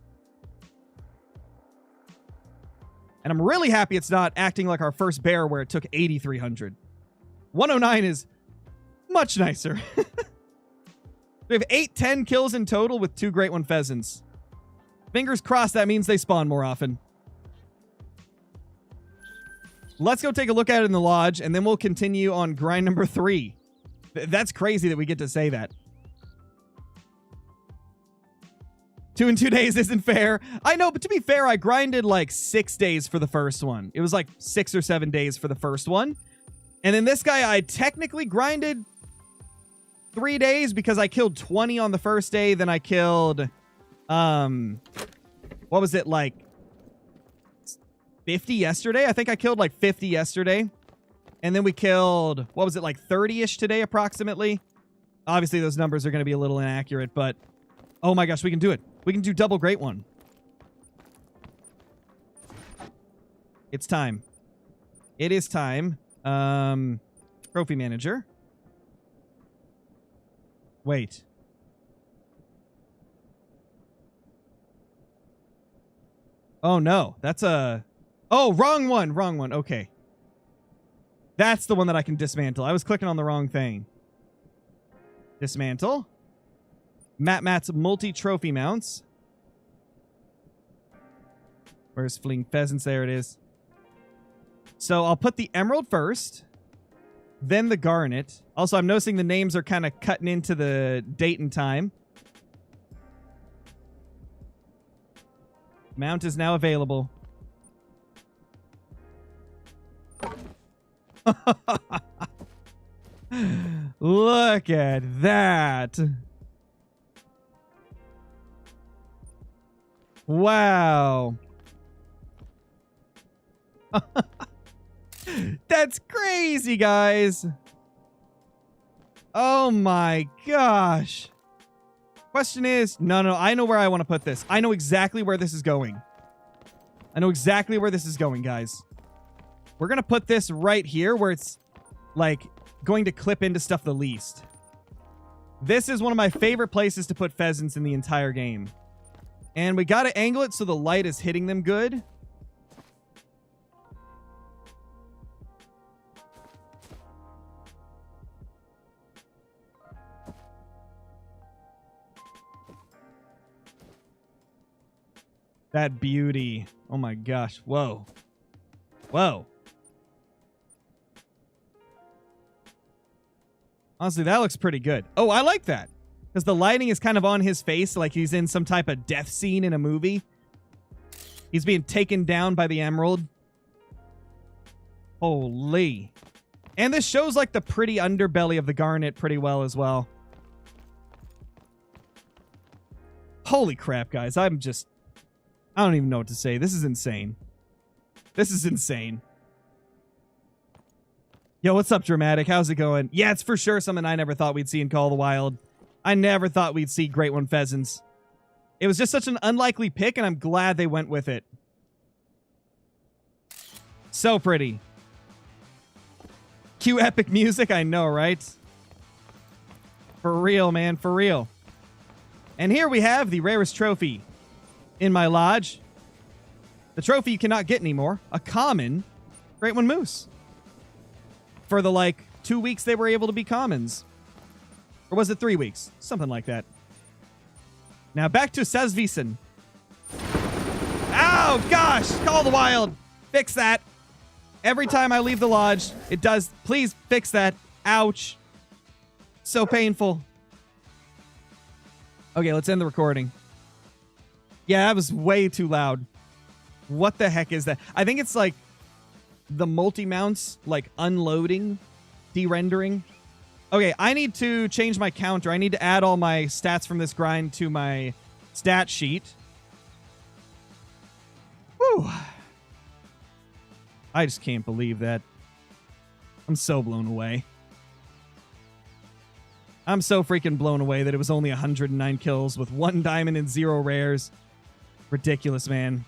A: And I'm really happy it's not acting like our first bear where it took 8,300. 109 is much nicer. We have 10 kills in total with 2 great one pheasants. Fingers crossed that means they spawn more often. Let's go take a look at it in the lodge, and then we'll continue on grind number 3. That's crazy that we get to say that. 2 in 2 days isn't fair. I know, but to be fair, I grinded like 6 days for the first one. It was like 6 or 7 days for the first one. And then this guy, I technically grinded 3 days because I killed 20 on the first day. Then I killed, what was it, like 50 yesterday? I think I killed like 50 yesterday. And then we killed, what was it, like 30-ish today approximately? Obviously, those numbers are going to be a little inaccurate, but oh my gosh, we can do it. We can do double great one. It's time. It is time. Trophy manager. Wait. Oh no, that's a... Oh, wrong one. Wrong one. Okay. That's the one that I can dismantle. I was clicking on the wrong thing. Dismantle. Matt's multi-trophy mounts. Where's Fleeing Pheasants? There it is. So I'll put the emerald first. Then the garnet. Also, I'm noticing the names are kind of cutting into the date and time. Mount is now available. Look at that. Wow. That's crazy, guys. Oh my gosh. Question is, no, I know where I want to put this. I know exactly where this is going. I know exactly where this is going, guys. We're going to put this right here where it's like going to clip into stuff the least. This is one of my favorite places to put pheasants in the entire game. And we got to angle it so the light is hitting them good. That beauty. Oh my gosh. Whoa. Whoa. Honestly, that looks pretty good. Oh, I like that. Because the lighting is kind of on his face like he's in some type of death scene in a movie. He's being taken down by the emerald. Holy. And this shows like the pretty underbelly of the garnet pretty well as well. Holy crap, guys. I don't even know what to say. This is insane. This is insane. Yo, what's up, Dramatic? How's it going? Yeah, it's for sure something I never thought we'd see in Call of the Wild. I never thought we'd see Great One pheasants. It was just such an unlikely pick, and I'm glad they went with it. So pretty. Cue epic music, I know, right? For real, man, for real. And here we have the rarest trophy in my lodge. The trophy you cannot get anymore. A common Great One moose. For the, 2 weeks they were able to be commons. Or was it 3 weeks? Something like that. Now back to Salzwiesen. Oh, gosh! Call the Wild! Fix that! Every time I leave the lodge, it does. Please fix that. Ouch. So painful. Okay, let's end the recording. Yeah, that was way too loud. What the heck is that? I think it's like the multi-mounts, unloading, de-rendering. Okay, I need to change my counter. I need to add all my stats from this grind to my stat sheet. Whew. I just can't believe that. I'm so blown away. I'm so freaking blown away that it was only 109 kills with 1 diamond and 0 rares. Ridiculous, man.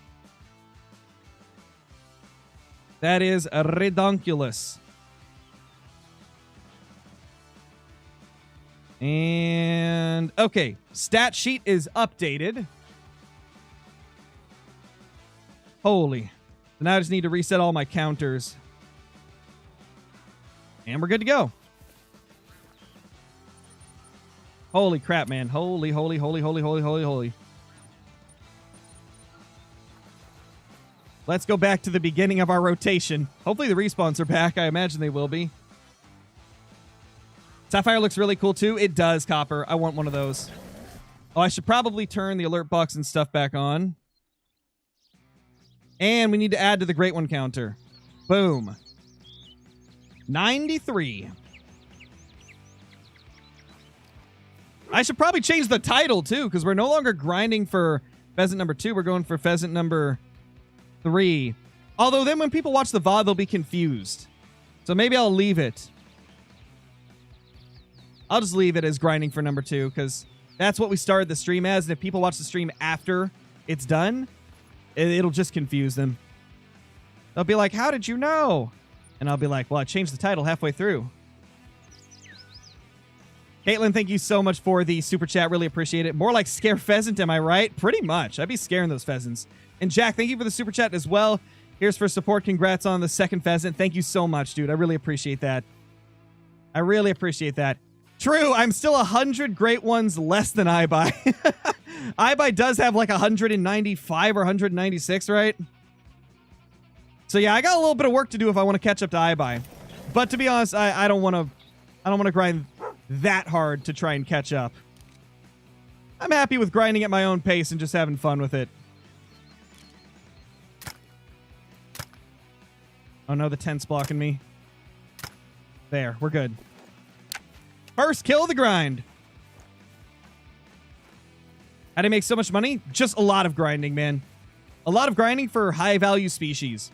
A: That is redonkulous. And, okay. Stat sheet is updated. Holy. So now I just need to reset all my counters. And we're good to go. Holy crap, man. Holy, holy, holy, holy, holy, holy, holy. Let's go back to the beginning of our rotation. Hopefully the respawns are back. I imagine they will be. Sapphire looks really cool too. It does, Copper. I want one of those. Oh, I should probably turn the alert box and stuff back on. And we need to add to the Great One counter. Boom. 93. I should probably change the title too, because we're no longer grinding for pheasant number 2. We're going for pheasant number 3. Although then when people watch the VOD, they'll be confused. So maybe I'll leave it. I'll just leave it as grinding for number 2, because that's what we started the stream as. And if people watch the stream after it's done, it'll just confuse them. They'll be like, how did you know? And I'll be like, well, I changed the title halfway through. Caitlin, thank you so much for the super chat. Really appreciate it. More like scare pheasant, am I right? Pretty much. I'd be scaring those pheasants. And Jack, thank you for the super chat as well. Here's for support. Congrats on the 2nd pheasant. Thank you so much, dude. I really appreciate that. I really appreciate that. True, I'm still 100 Great Ones less than iBuy. iBuy does have 195 or 196, right? So yeah, I got a little bit of work to do if I want to catch up to iBuy. But to be honest, I don't want to grind that hard to try and catch up. I'm happy with grinding at my own pace and just having fun with it. Oh no, the tent's blocking me. There, we're good. First kill of the grind. How do I make so much money? Just a lot of grinding, man. A lot of grinding for high-value species.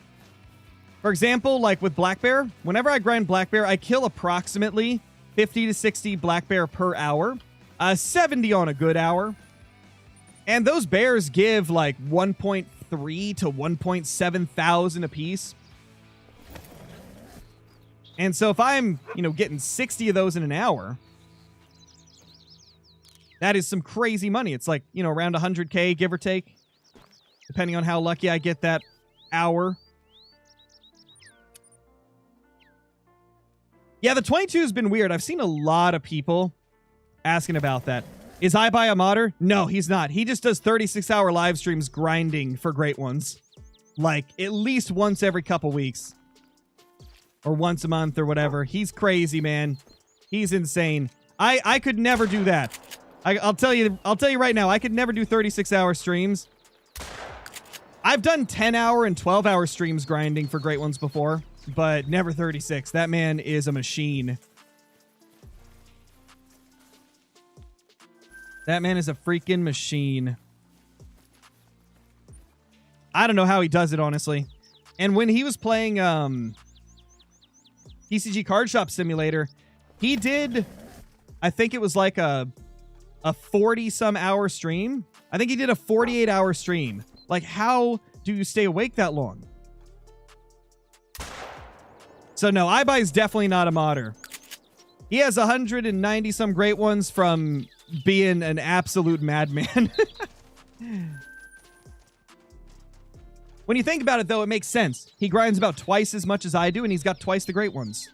A: For example, like with black bear, whenever I grind black bear, I kill approximately 50 to 60 black bear per hour. 70 on a good hour. And those bears give like 1.3 to 1.7 thousand a piece. And so if I'm, getting 60 of those in an hour, that is some crazy money. It's like, around 100K, give or take, depending on how lucky I get that hour. Yeah, the 22 has been weird. I've seen a lot of people asking about that. Is iBuy a modder? No, he's not. He just does 36-hour live streams grinding for great ones. Like, at least once every couple weeks. Or once a month or whatever. He's crazy, man. He's insane. I could never do that. I'll tell you right now, I could never do 36-hour streams. I've done 10-hour and 12-hour streams grinding for great ones before, but never 36. That man is a machine. That man is a freaking machine. I don't know how he does it, honestly. And when he was playing TCG Card Shop Simulator, he did, I think it was like a 40-some hour stream. I think he did a 48-hour stream. Like, how do you stay awake that long? So no, iBuy is definitely not a modder. He has 190-some great ones from being an absolute madman. When you think about it, though, it makes sense. He grinds about twice as much as I do, and he's got twice the great ones.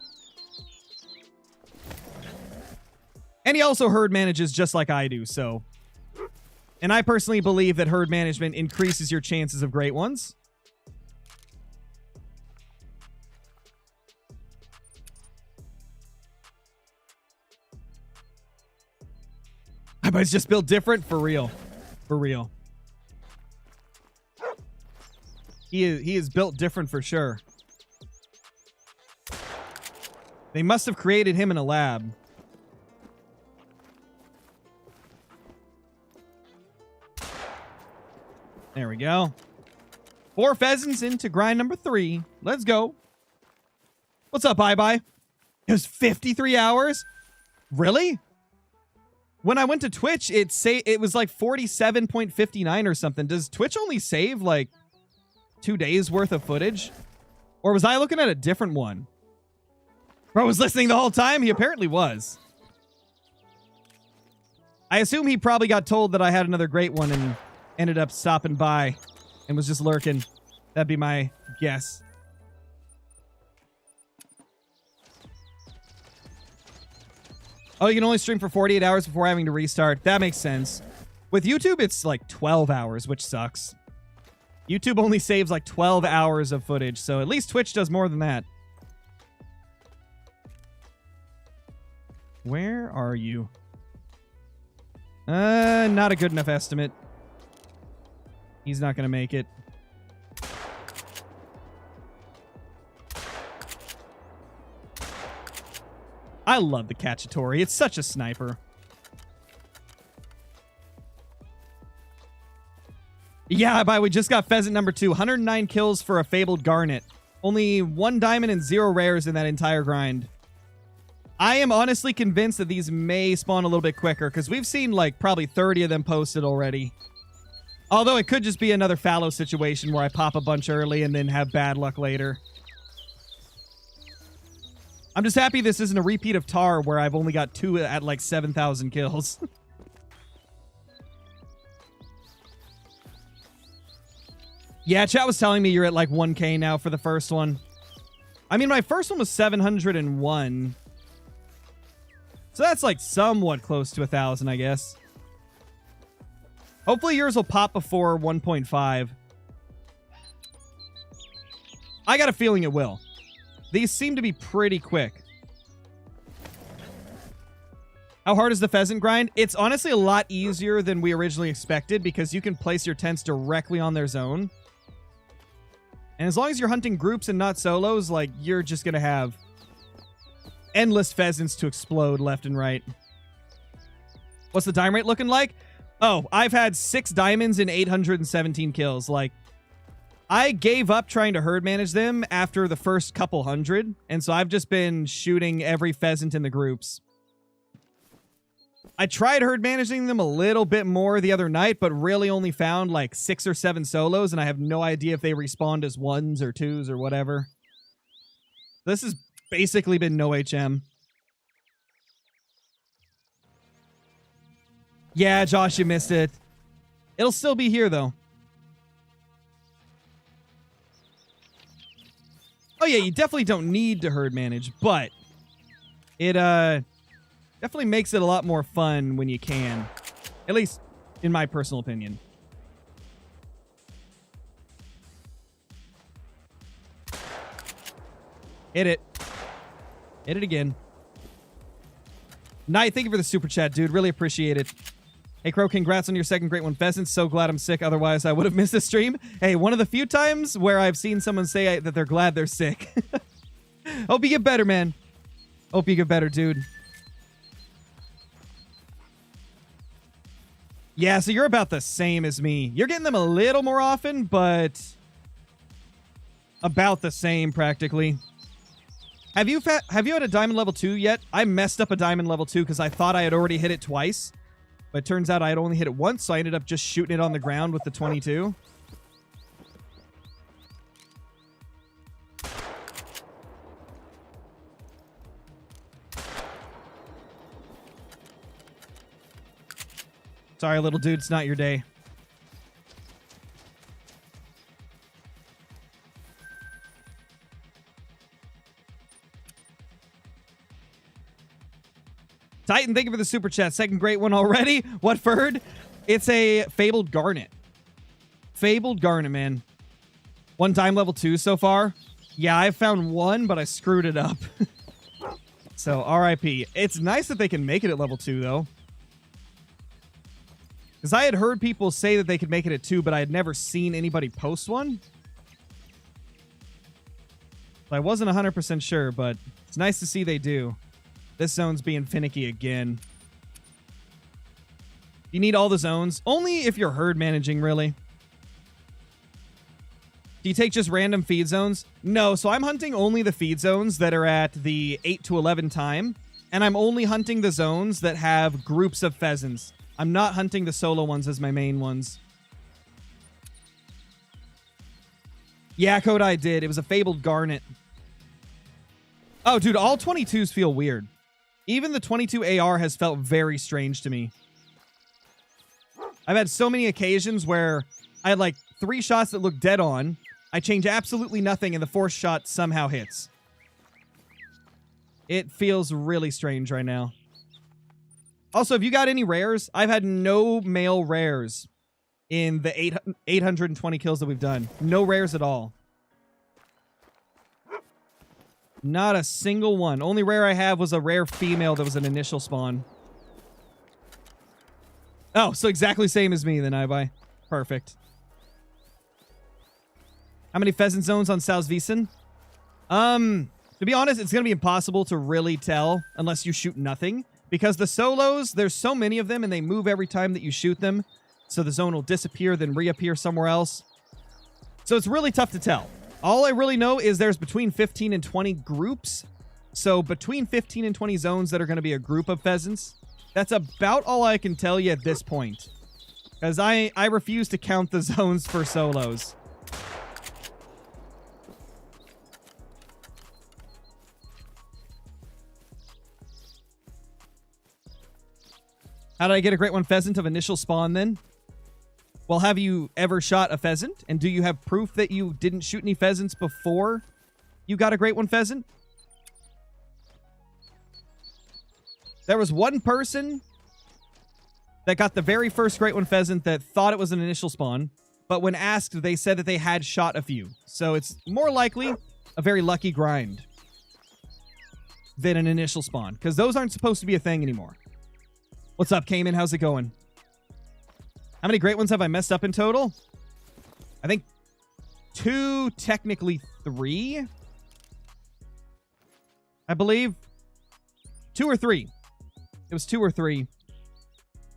A: And he also herd manages just like I do, so... And I personally believe that herd management increases your chances of great ones. But it's just built different, for real. For real. He is built different for sure. They must have created him in a lab. There we go. 4 pheasants into grind number 3. Let's go. What's up, iBuy? It was 53 hours? Really? When I went to Twitch, it was like 47.59 or something. Does Twitch only save like 2 days worth of footage? Or was I looking at a different one? Bro was listening the whole time? He apparently was. I assume he probably got told that I had another great one and ended up stopping by and was just lurking. That'd be my guess. Oh, you can only stream for 48 hours before having to restart. That makes sense. With YouTube, it's like 12 hours, which sucks. YouTube only saves like 12 hours of footage, so at least Twitch does more than that. Where are you? Not a good enough estimate. He's not going to make it. I love the Cacciatore. It's such a sniper. Yeah, we just got pheasant number 2. 109 kills for a fabled garnet. Only 1 diamond and 0 rares in that entire grind. I am honestly convinced that these may spawn a little bit quicker, because we've seen like probably 30 of them posted already. Although it could just be another fallow situation where I pop a bunch early and then have bad luck later. I'm just happy this isn't a repeat of Tar where I've only got 2 at like 7,000 kills. Yeah, chat was telling me you're at like 1K now for the first one. I mean, my first one was 701. So that's like somewhat close to 1,000, I guess. Hopefully yours will pop before 1.5. I got a feeling it will. These seem to be pretty quick. How hard is the pheasant grind? It's honestly a lot easier than we originally expected because you can place your tents directly on their zone. And as long as you're hunting groups and not solos, like, you're just going to have endless pheasants to explode left and right. What's the dime rate looking like? Oh, I've had 6 diamonds and 817 kills. Like, I gave up trying to herd manage them after the first couple hundred, and so I've just been shooting every pheasant in the groups. I tried herd managing them a little bit more the other night, but really only found like 6 or 7 solos, and I have no idea if they respawned as 1s or 2s or whatever. This has basically been no HM. Yeah, Josh, you missed it. It'll still be here, though. Oh, yeah, you definitely don't need to herd manage, but it definitely makes it a lot more fun when you can. At least in my personal opinion. Hit it. Hit it again. Knight, thank you for the super chat, dude. Really appreciate it. Hey, Crow, congrats on your second Great One Pheasant. So glad I'm sick. Otherwise, I would have missed the stream. Hey, one of the few times where I've seen someone say that they're glad they're sick. Hope you get better, man. Hope you get better, dude. Yeah, so you're about the same as me. You're getting them a little more often, but about the same, practically. Have you had a diamond level 2 yet? I messed up a diamond level 2 because I thought I had already hit it twice. But it turns out I had only hit it once, so I ended up just shooting it on the ground with the 22. Sorry, little dude, it's not your day. Titan, thank you for the super chat. Second great one already. What bird? It's a Fabled Garnet. Fabled Garnet, man. 1 time level 2 so far. Yeah, I've found 1, but I screwed it up. So, RIP. It's nice that they can make it at level 2, though. Because I had heard people say that they could make it at 2, but I had never seen anybody post one. So I wasn't 100% sure, but it's nice to see they do. This zone's being finicky again. You need all the zones. Only if you're herd managing, really. Do you take just random feed zones? No, so I'm hunting only the feed zones that are at the 8 to 11 time. And I'm only hunting the zones that have groups of pheasants. I'm not hunting the solo ones as my main ones. Yeah, Code I did. It was a Fabled Garnet. Oh, dude, all 22s feel weird. Even the 22 AR has felt very strange to me. I've had so many occasions where I had like 3 shots that look dead on. I change absolutely nothing and the 4th shot somehow hits. It feels really strange right now. Also, have you got any rares? I've had no male rares in the 820 kills that we've done. No rares at all. Not a single one. Only rare I have was a rare female that was an initial spawn. Oh, so exactly same as me then, Ibai. Perfect. How many pheasant zones on Salzwiesen? To be honest, it's going to be impossible to really tell unless you shoot nothing. Because the solos, there's so many of them and they move every time that you shoot them. So the zone will disappear, then reappear somewhere else. So it's really tough to tell. All I really know is there's between 15 and 20 groups. So between 15 and 20 zones that are going to be a group of pheasants. That's about all I can tell you at this point. Because I refuse to count the zones for solos. How did I get a Great One Pheasant of initial spawn then? Well, have you ever shot a pheasant? And do you have proof that you didn't shoot any pheasants before you got a Great One Pheasant? There was one person that got the very first Great One Pheasant that thought it was an initial spawn. But when asked, they said that they had shot a few. So it's more likely a very lucky grind than an initial spawn. Because those aren't supposed to be a thing anymore. What's up, Cayman? How's it going? How many Great Ones have I messed up in total? I think 2, technically 3. I believe 2 or 3. It was 2 or 3.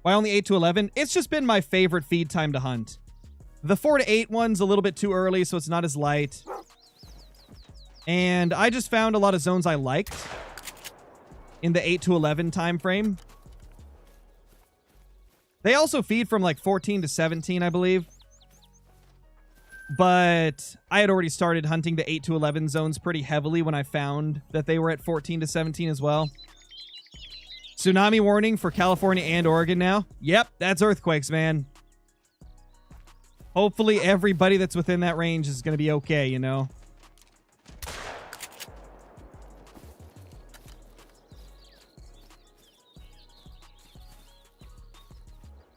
A: Why only 8 to 11? It's just been my favorite feed time to hunt. The 4 to 8 one's a little bit too early, so it's not as light. And I just found a lot of zones I liked in the 8 to 11 time frame. They also feed from like 14 to 17, I believe. But I had already started hunting the 8 to 11 zones pretty heavily when I found that they were at 14 to 17 as well. Tsunami warning for California and Oregon now. Yep, that's earthquakes, man. Hopefully everybody that's within that range is going to be okay, you know?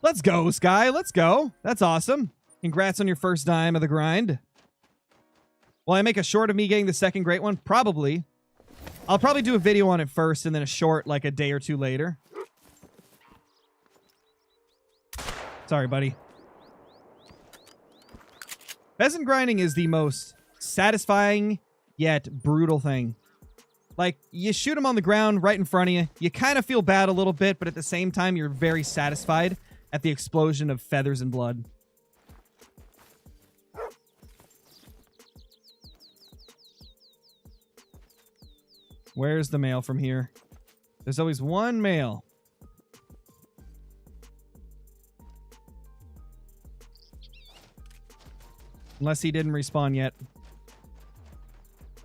A: Let's go, Sky. Let's go. That's awesome. Congrats on your first dime of the grind. Will I make a short of me getting the second great one? Probably. I'll probably do a video on it first and then a short like a day or two later. Sorry, buddy. Pheasant grinding is the most satisfying yet brutal thing. Like, you shoot them on the ground right in front of you. You kind of feel bad a little bit, but at the same time, you're very satisfied at the explosion of feathers and blood. Where's the male from here? There's always one male. Unless he didn't respawn yet.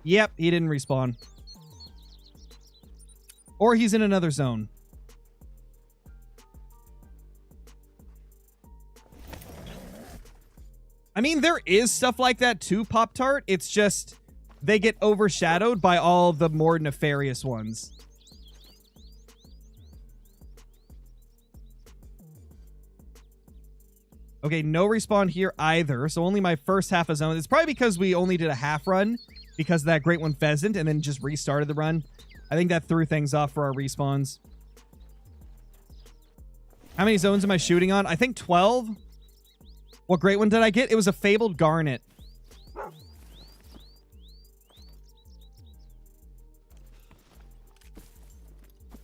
A: Yep, he didn't respawn. Or he's in another zone. I mean, there is stuff like that too, Pop-Tart. It's just they get overshadowed by all the more nefarious ones. Okay, no respawn here either, so only my first half of zone. It's probably because we only did a half run because of that great one pheasant and then just restarted the run. I think that threw things off for our respawns. How many zones am I shooting on? I think 12. What great one did I get? It was a fabled garnet.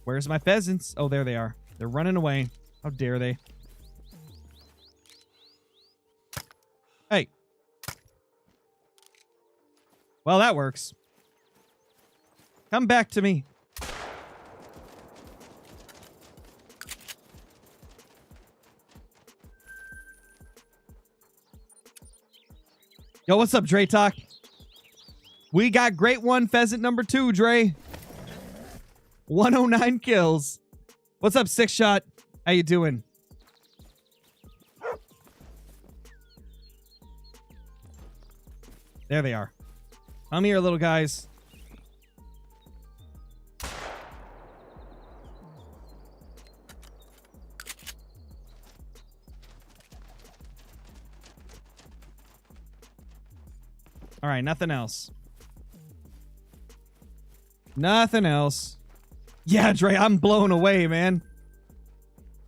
A: Where's my pheasants? Oh, there they are. They're running away. How dare they? Hey. Well, that works. Come back to me. Yo, what's up, Dre Talk? We got great one pheasant number 2, Dre. 109 kills. What's up, Six Shot? How you doing? There they are. Come here, little guys. All right, nothing else. Nothing else. Yeah, Dre, I'm blown away, man.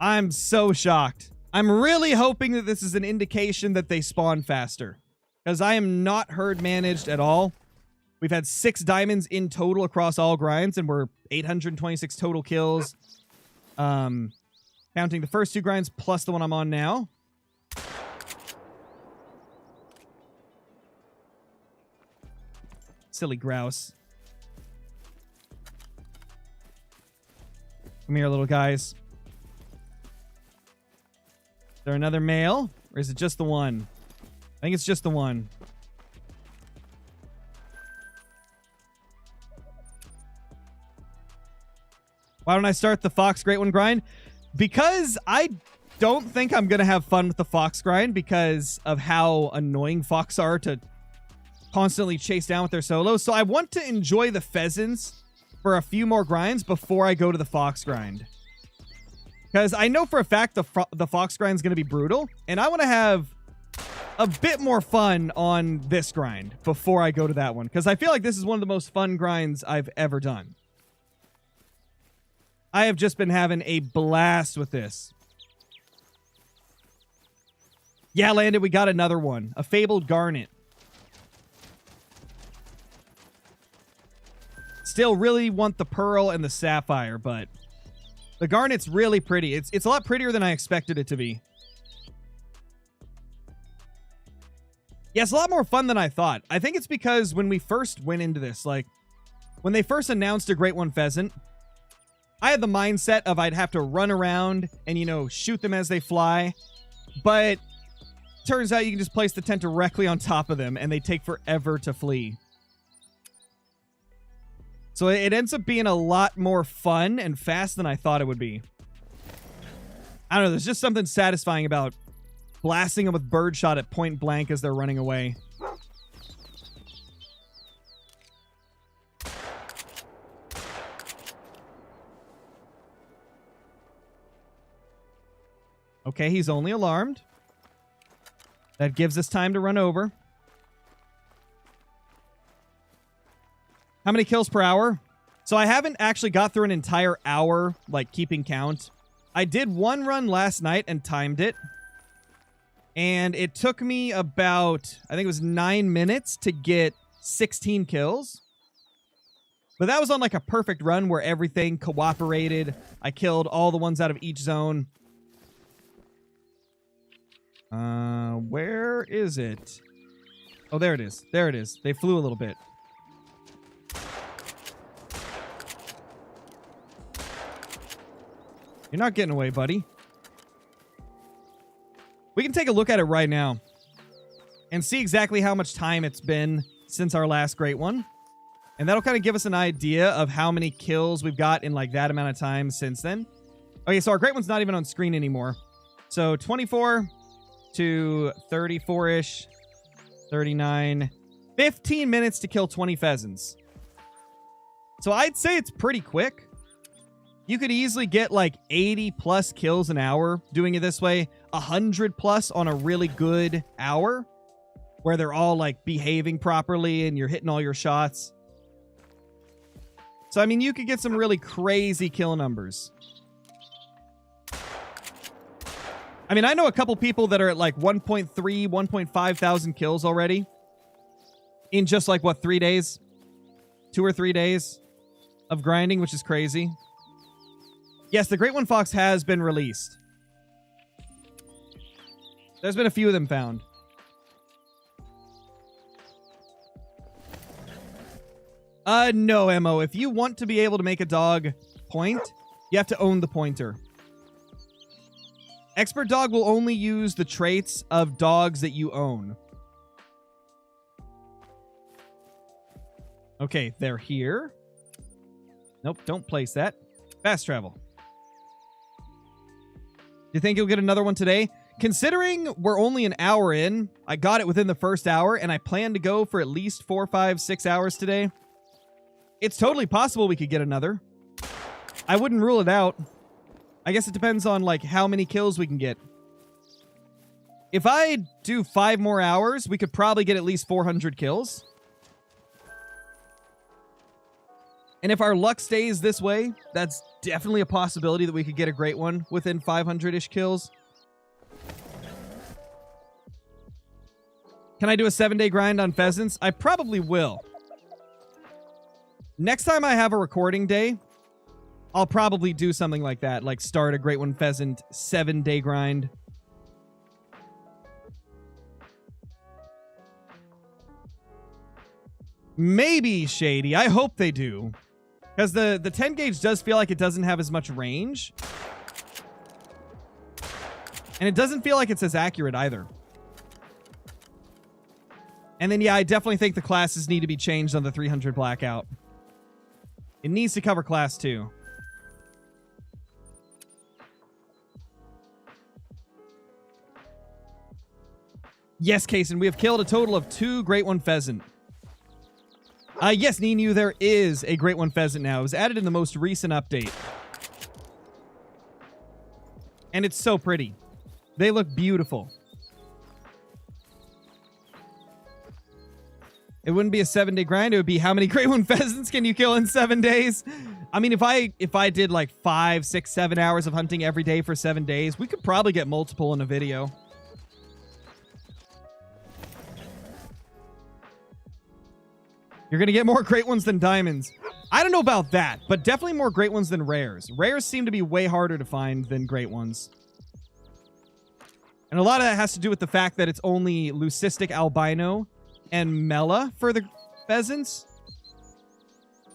A: I'm so shocked. I'm really hoping that this is an indication that they spawn faster, because I am not herd managed at all. We've had 6 diamonds in total across all grinds, and we're 826 total kills. Counting the first 2 grinds plus the one I'm on now. Silly grouse. Come here, little guys. Is there another male? Or is it just the one? I think it's just the one. Why don't I start the Fox Great One grind? Because I don't think I'm going to have fun with the Fox grind because of how annoying Fox are to constantly chase down with their solos. So I want to enjoy the pheasants for a few more grinds before I go to the Fox grind. Because I know for a fact the Fox grind is going to be brutal, and I want to have a bit more fun on this grind before I go to that one. Because I feel like this is one of the most fun grinds I've ever done. I have just been having a blast with this. Yeah, Landon, we got another one. A fabled garnet. Still really want the pearl and the sapphire, but The garnet's really pretty. It's a lot prettier than I expected it to be. Yeah, it's a lot more fun than I thought. I think it's because when we first went into this, like, when they first announced a Great One Pheasant, I had the mindset of I'd have to run around and, you know, shoot them as they fly. But turns out you can just place the tent directly on top of them and they take forever to flee. So it ends up being a lot more fun and fast than I thought it would be. I don't know, there's just something satisfying about blasting them with birdshot at point blank as they're running away. Okay, he's only alarmed. That gives us time to run over. How many kills per hour? So I haven't actually got through an entire hour, like, keeping count. I did one run last night and timed it. And it took me about, I think it was 9 minutes to get 16 kills. But that was on, like, a perfect run where everything cooperated. I killed all the ones out of each zone. Where is it? Oh, there it is. There it is. They flew a little bit. You're not getting away, buddy. We can take a look at it right now and see exactly how much time it's been since our last great one. And that'll kind of give us an idea of how many kills we've got in, like, that amount of time since then. Okay, so our great one's not even on screen anymore. So 24 to 34-ish, 39, 15 minutes to kill 20 pheasants. So I'd say it's pretty quick. You could easily get like 80 plus kills an hour doing it this way, 100 plus on a really good hour where they're all like behaving properly and you're hitting all your shots. So, I mean, you could get some really crazy kill numbers. I mean, I know a couple people that are at like 1.3, 1.5 thousand kills already in just like, what, 3 days? 2 or 3 days of grinding, which is crazy. Yes, the Great One Fox has been released. There's been a few of them found. No, Mo. If you want to be able to make a dog point, you have to own the pointer. Expert Dog will only use the traits of dogs that you own. Okay, they're here. Nope, don't place that. Fast travel. Do you think you'll get another one today? Considering we're only an hour in, I got it within the first hour, and I plan to go for at least 4, 5, 6 hours today. It's totally possible we could get another. I wouldn't rule it out. I guess it depends on, like, how many kills we can get. If I do 5 more hours, we could probably get at least 400 kills. And if our luck stays this way, that's definitely a possibility that we could get a great one within 500-ish kills. Can I do a 7-day grind on pheasants? I probably will. Next time I have a recording day, I'll probably do something like that, like start a Great One Pheasant 7-day grind. Maybe, Shady. I hope they do. Because the 10 gauge does feel like it doesn't have as much range. And it doesn't feel like it's as accurate either. And then, yeah, I definitely think the classes need to be changed on the 300 Blackout. It needs to cover Class 2. Yes, Kaysen, we have killed a total of 2 Great One Pheasant. Yes, Ninu, there is a Great One Pheasant now. It was added in the most recent update. And it's so pretty. They look beautiful. It wouldn't be a 7-day grind. It would be how many Great One Pheasants can you kill in 7 days? I mean, if I did like 5, 6, 7 hours of hunting every day for 7 days, we could probably get multiple in a video. You're going to get more Great Ones than diamonds. I don't know about that, but definitely more great ones than rares. Rares seem to be way harder to find than great ones. And a lot of that has to do with the fact that it's only leucistic albino and mela for the pheasants.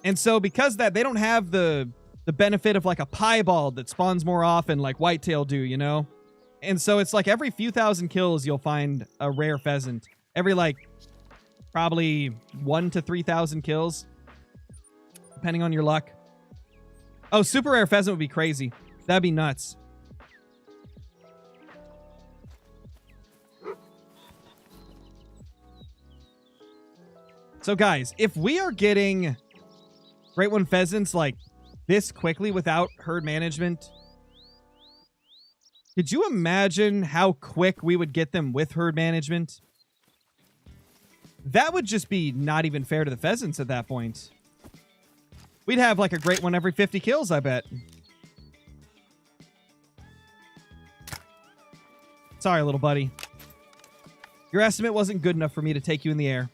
A: And so because of that, they don't have the benefit of like a piebald that spawns more often like whitetail do, you know? And so it's like every few thousand kills, you'll find a rare pheasant. Every like probably 1,000 to 3,000 kills, depending on your luck. Oh, super rare pheasant would be crazy. That'd be nuts. So guys, if we are getting great one pheasants like this quickly without herd management, could you imagine how quick we would get them with herd management? That would just be not even fair to the pheasants at that point. We'd have like a great one every 50 kills, I bet. Sorry, little buddy. Your estimate wasn't good enough for me to take you in the air.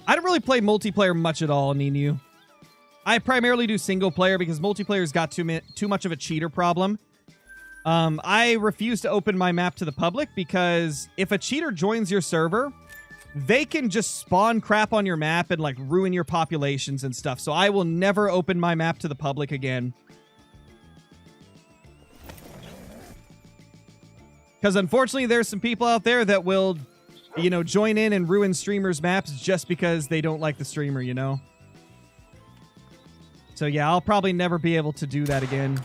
A: I don't really play multiplayer much at all, Ninu. I primarily do single player because multiplayer's got too much of a cheater problem. I refuse to open my map to the public because if a cheater joins your server, they can just spawn crap on your map and like ruin your populations and stuff. So I will never open my map to the public again. Because unfortunately, there's some people out there that will, you know, join in and ruin streamers' maps just because they don't like the streamer, you know? So yeah, I'll probably never be able to do that again.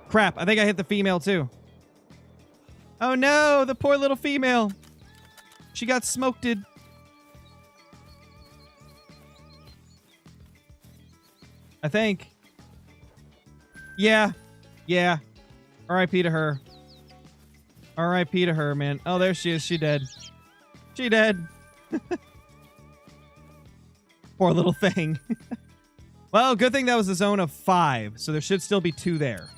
A: Crap, I think I hit the female too. Oh no, the poor little female. She got smoked. I think. Yeah. R.I.P. to her. R.I.P. to her, man. Oh, there she is. She dead. She dead. Poor little thing. Well, good thing that was a zone of 5, so there should still be 2 there.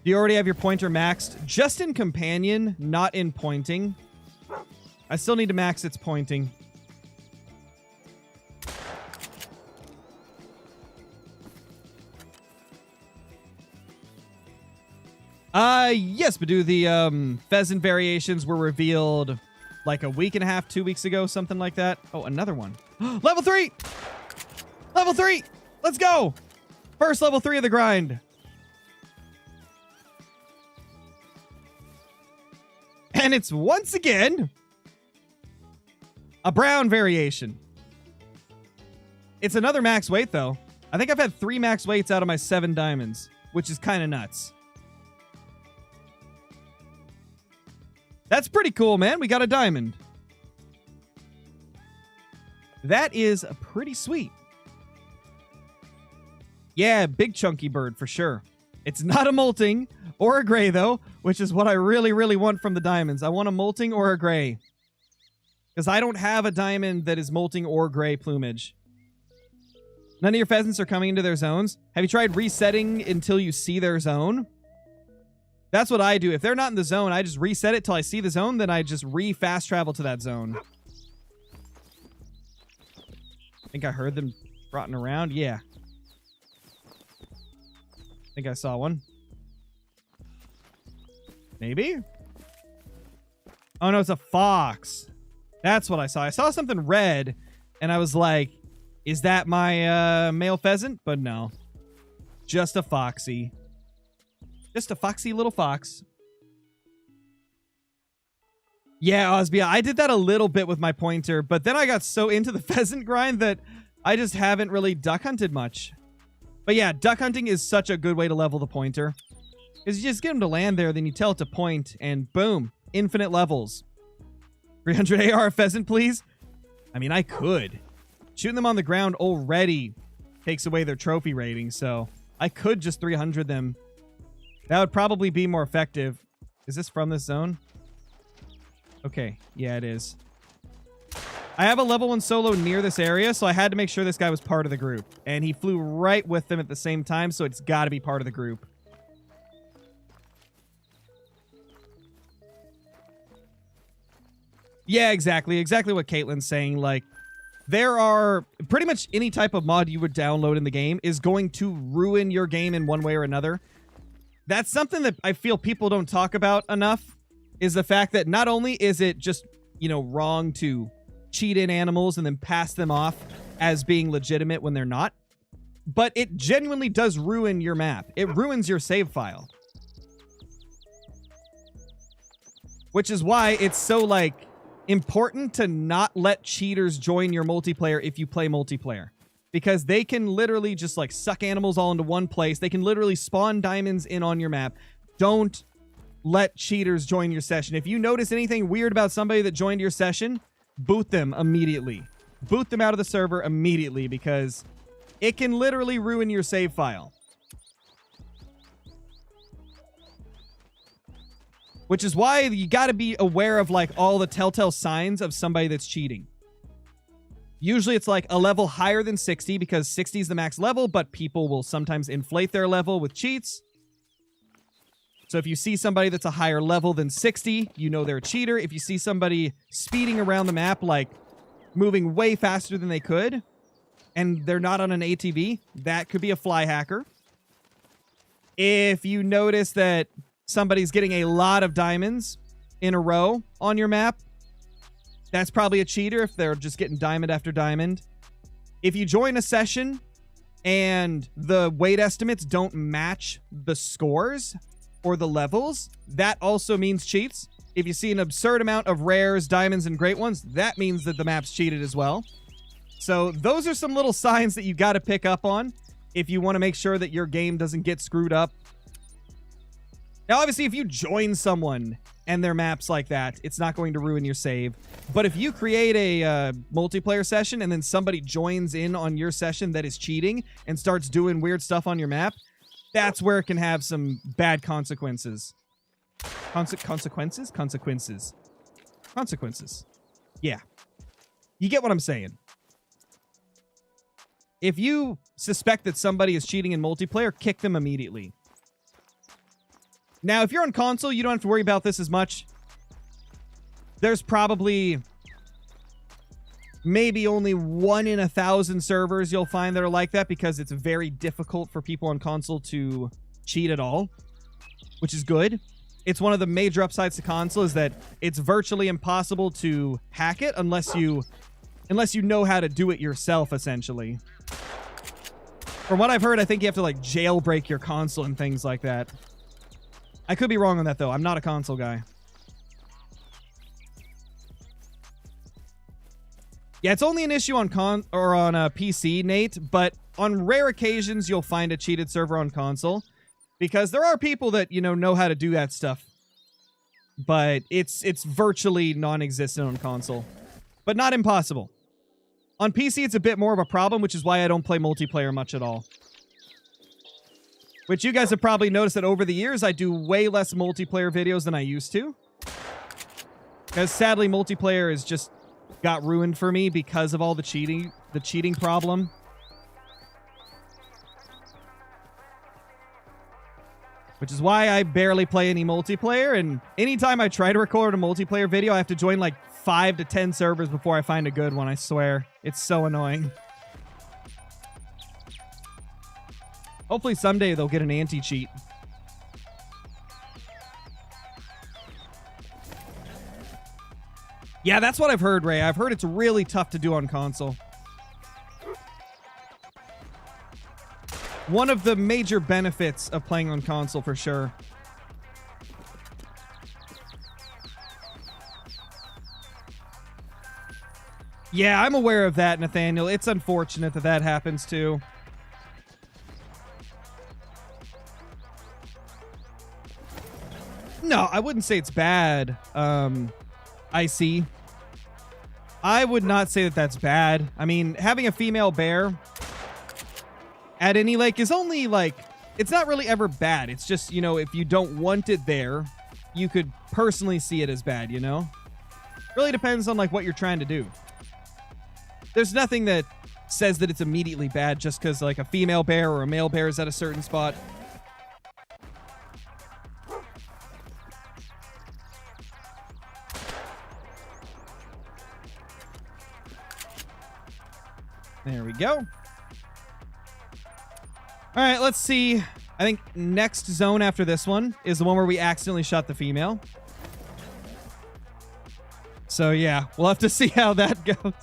A: Do you already have your pointer maxed? Just in companion, not in pointing. I still need to max its pointing. Yes, Badu, the pheasant variations were revealed like a week and a half, 2 weeks ago, something like that. Oh, another one. Level 3! Level 3! Let's go! First level 3 of the grind. And it's once again a brown variation. It's another max weight, though. I think I've had 3 max weights out of my 7 diamonds, which is kind of nuts. That's pretty cool, man. We got a diamond. That is pretty sweet. Yeah, big chunky bird for sure. It's not a molting or a gray, though, which is what I really, really want from the diamonds. I want a molting or a gray. Because I don't have a diamond that is molting or gray plumage. None of your pheasants are coming into their zones. Have you tried resetting until you see their zone? That's what I do. If they're not in the zone, I just reset it till I see the zone, then I just fast travel to that zone. I think I heard them trotting around. Yeah. I think I saw one. Maybe? Oh, no, it's a fox. That's what I saw. I saw something red, and I was like, is that my male pheasant? But no. Just a foxy. Just a foxy little fox. Yeah, Osbia, I did that a little bit with my pointer, but then I got so into the pheasant grind that I just haven't really duck hunted much. But yeah, duck hunting is such a good way to level the pointer. Because you just get them to land there, then you tell it to point, and boom, infinite levels. 300 AR pheasant, please? I mean, I could. Shooting them on the ground already takes away their trophy rating, so I could just 300 them. That would probably be more effective. Is this from this zone? Okay. Yeah, it is. I have a level 1 solo near this area, so I had to make sure this guy was part of the group. And he flew right with them at the same time, so it's got to be part of the group. Yeah, exactly. Exactly what Caitlin's saying. Like, there are pretty much any type of mod you would download in the game is going to ruin your game in one way or another. That's something that I feel people don't talk about enough, is the fact that not only is it just, you know, wrong to cheat in animals and then pass them off as being legitimate when they're not, but it genuinely does ruin your map. It ruins your save file. Which is why it's so, like, important to not let cheaters join your multiplayer if you play multiplayer. Because they can literally just, like, suck animals all into one place. They can literally spawn diamonds in on your map. Don't let cheaters join your session. If you notice anything weird about somebody that joined your session, boot them immediately. Boot them out of the server immediately, because it can literally ruin your save file. Which is why you got to be aware of, like, all the telltale signs of somebody that's cheating. Usually it's like a level higher than 60, because 60 is the max level, but people will sometimes inflate their level with cheats. So if you see somebody that's a higher level than 60, you know they're a cheater. If you see somebody speeding around the map, like moving way faster than they could, and they're not on an ATV, that could be a fly hacker. If you notice that somebody's getting a lot of diamonds in a row on your map, that's probably a cheater if they're just getting diamond after diamond. If you join a session and the weight estimates don't match the scores or the levels, that also means cheats. If you see an absurd amount of rares, diamonds, and great ones, that means that the map's cheated as well. So those are some little signs that you got to pick up on if you want to make sure that your game doesn't get screwed up. Now, obviously, if you join someone and their map's like that, it's not going to ruin your save. But if you create a multiplayer session and then somebody joins in on your session that is cheating and starts doing weird stuff on your map, that's where it can have some bad consequences. Consequences? Yeah. You get what I'm saying. If you suspect that somebody is cheating in multiplayer, kick them immediately. Now, if you're on console, you don't have to worry about this as much. There's probably maybe only 1 in 1,000 servers you'll find that are like that, because it's very difficult for people on console to cheat at all, which is good. It's one of the major upsides to console, is that it's virtually impossible to hack it unless you know how to do it yourself, essentially. From what I've heard, I think you have to, like, jailbreak your console and things like that. I could be wrong on that, though. I'm not a console guy. Yeah, it's only an issue on PC, Nate, but on rare occasions you'll find a cheated server on console, because there are people that, you know how to do that stuff. But it's virtually non-existent on console. But not impossible. On PC, it's a bit more of a problem, which is why I don't play multiplayer much at all. Which you guys have probably noticed that over the years, I do way less multiplayer videos than I used to. Because sadly, multiplayer has just got ruined for me because of all the cheating problem. Which is why I barely play any multiplayer, and anytime I try to record a multiplayer video, I have to join like 5 to 10 servers before I find a good one, I swear. It's so annoying. Hopefully someday they'll get an anti-cheat. Yeah, that's what I've heard, Ray. I've heard it's really tough to do on console. One of the major benefits of playing on console, for sure. Yeah, I'm aware of that, Nathaniel. It's unfortunate that that happens, too. No, I wouldn't say it's bad. I see. I would not say that that's bad. I mean, having a female bear at any lake is only, like, it's not really ever bad. It's just, you know, if you don't want it there, you could personally see it as bad, you know? Really depends on, like, what you're trying to do. There's nothing that says that it's immediately bad just because like a female bear or a male bear is at a certain spot. There we go. All right, let's see. I think next zone after this one is the one where we accidentally shot the female. So yeah, we'll have to see how that goes.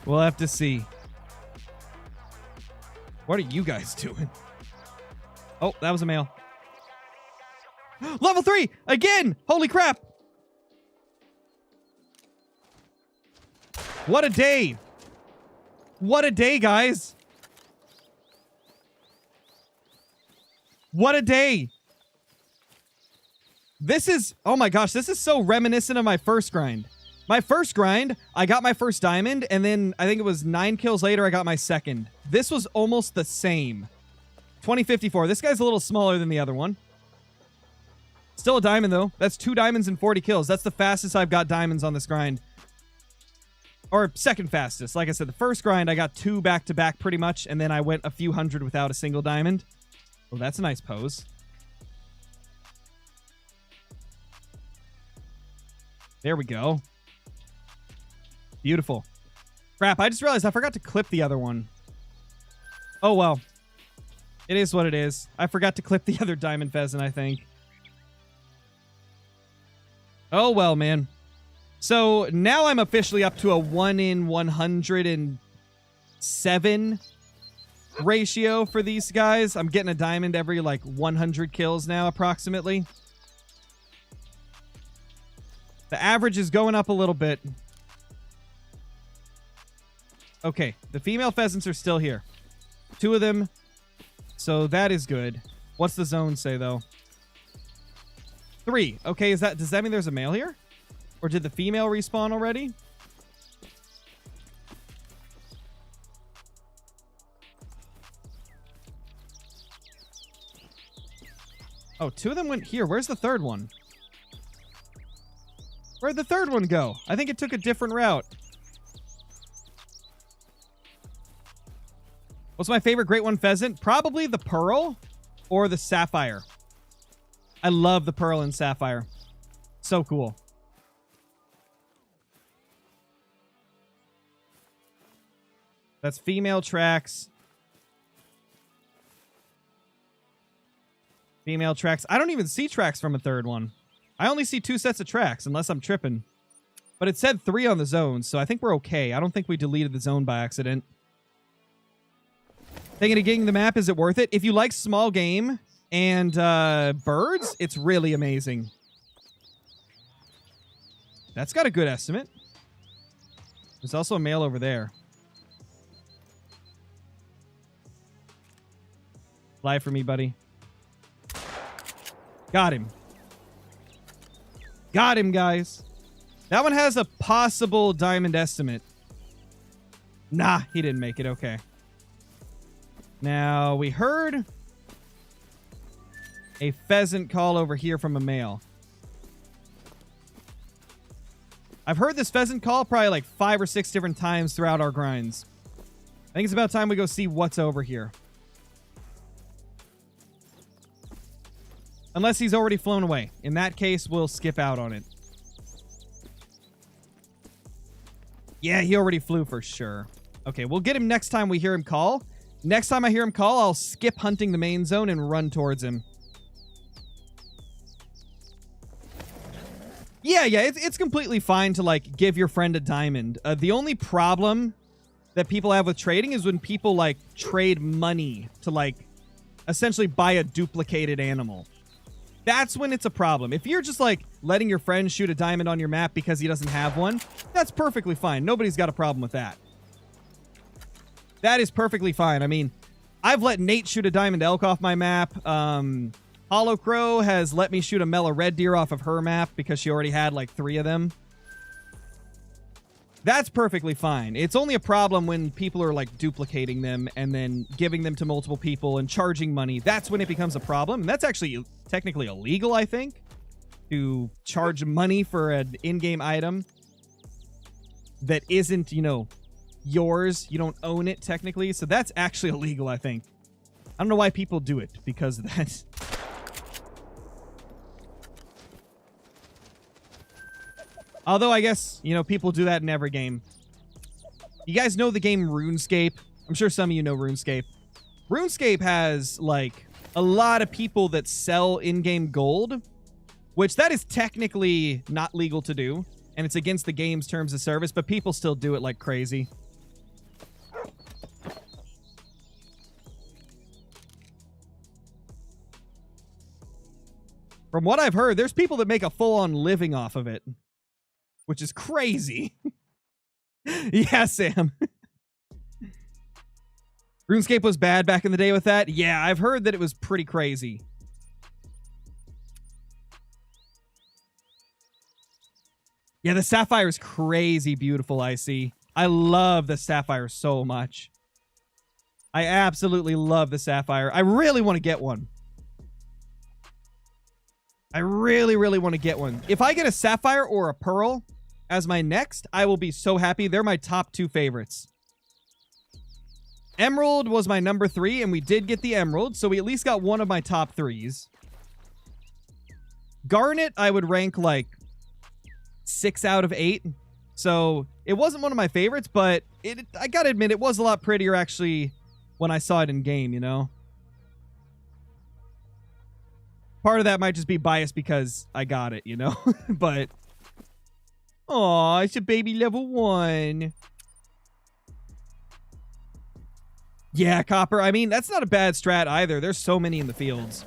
A: We'll have to see. What are you guys doing? Oh, that was a male. Level 3! Again! Holy crap! What a day! What a day, guys! What a day! This is... Oh my gosh, this is so reminiscent of my first grind. My first grind, I got my first diamond, and then I think it was 9 kills later, I got my second. This was almost the same. 2054. This guy's a little smaller than the other one. Still a diamond, though. That's 2 diamonds and 40 kills. That's the fastest I've got diamonds on this grind. Or second fastest. Like I said, the first grind, I got 2 back-to-back pretty much, and then I went a few hundred without a single diamond. Oh, that's a nice pose. There we go. Beautiful. Crap, I just realized I forgot to clip the other one. Oh, well. It is what it is. I forgot to clip the other diamond pheasant, I think. Oh, well, man. So, now I'm officially up to a 1 in 107 ratio for these guys. I'm getting a diamond every, like, 100 kills now, approximately. The average is going up a little bit. Okay, the female pheasants are still here. 2 of them. So that is good. What's the zone say, though? 3. Okay, does that mean there's a male here? Or did the female respawn already? Oh, 2 of them went here. Where's the third one? Where'd the third one go? I think it took a different route. What's my favorite Great One pheasant? Probably the pearl or the sapphire. I love the pearl and sapphire. So cool. That's female tracks. Female tracks. I don't even see tracks from a third one. I only see 2 sets of tracks, unless I'm tripping. But it said 3 on the zone, so I think we're okay. I don't think we deleted the zone by accident. Thinking of getting the map, is it worth it? If you like small game and birds, it's really amazing. That's got a good estimate. There's also a male over there. Fly for me, buddy. Got him. Got him, guys. That one has a possible diamond estimate. Nah, he didn't make it. Okay. Now, we heard a pheasant call over here from a male. I've heard this pheasant call probably like 5 or 6 different times throughout our grinds. I think it's about time we go see what's over here. Unless he's already flown away. In that case, we'll skip out on it. Yeah, he already flew for sure. Okay, we'll get him next time we hear him call. Next time I hear him call, I'll skip hunting the main zone and run towards him. Yeah, it's completely fine to, like, give your friend a diamond. The only problem that people have with trading is when people, like, trade money to, like, essentially buy a duplicated animal. That's when it's a problem. If you're just, like, letting your friend shoot a diamond on your map because he doesn't have one, that's perfectly fine. Nobody's got a problem with that. That is perfectly fine. I mean, I've let Nate shoot a diamond elk off my map. Hollow Crow has let me shoot a Mela red deer off of her map because she already had like 3 of them. That's perfectly fine. It's only a problem when people are like duplicating them and then giving them to multiple people and charging money. That's when it becomes a problem. And that's actually technically illegal, I think, to charge money for an in-game item. that isn't, you know, yours. You don't own it technically. So that's actually illegal, I think. I don't know why people do it because of that. Although I guess, you know, people do that in every game. You guys know the game RuneScape? I'm sure some of you know RuneScape. RuneScape has, like, a lot of people that sell in-game gold, which that is technically not legal to do, and it's against the game's terms of service, but people still do it like crazy. From what I've heard, there's people that make a full-on living off of it, which is crazy. Yeah, Sam. RuneScape was bad back in the day with that? Yeah, I've heard that it was pretty crazy. Yeah, the Sapphire is crazy beautiful, I see. I love the Sapphire so much. I absolutely love the Sapphire. I really want to get one. I really, really want to get one. If I get a Sapphire or a Pearl as my next, I will be so happy. They're my top 2 favorites. Emerald was my number 3, and we did get the Emerald, so we at least got one of my top 3s. Garnet, I would rank like 6 out of 8. So it wasn't one of my favorites, but I gotta admit, it was a lot prettier actually when I saw it in game, you know? Part of that might just be biased because I got it, you know? But, aw, it's a baby level 1. Yeah, Copper. I mean, that's not a bad strat either. There's so many in the fields.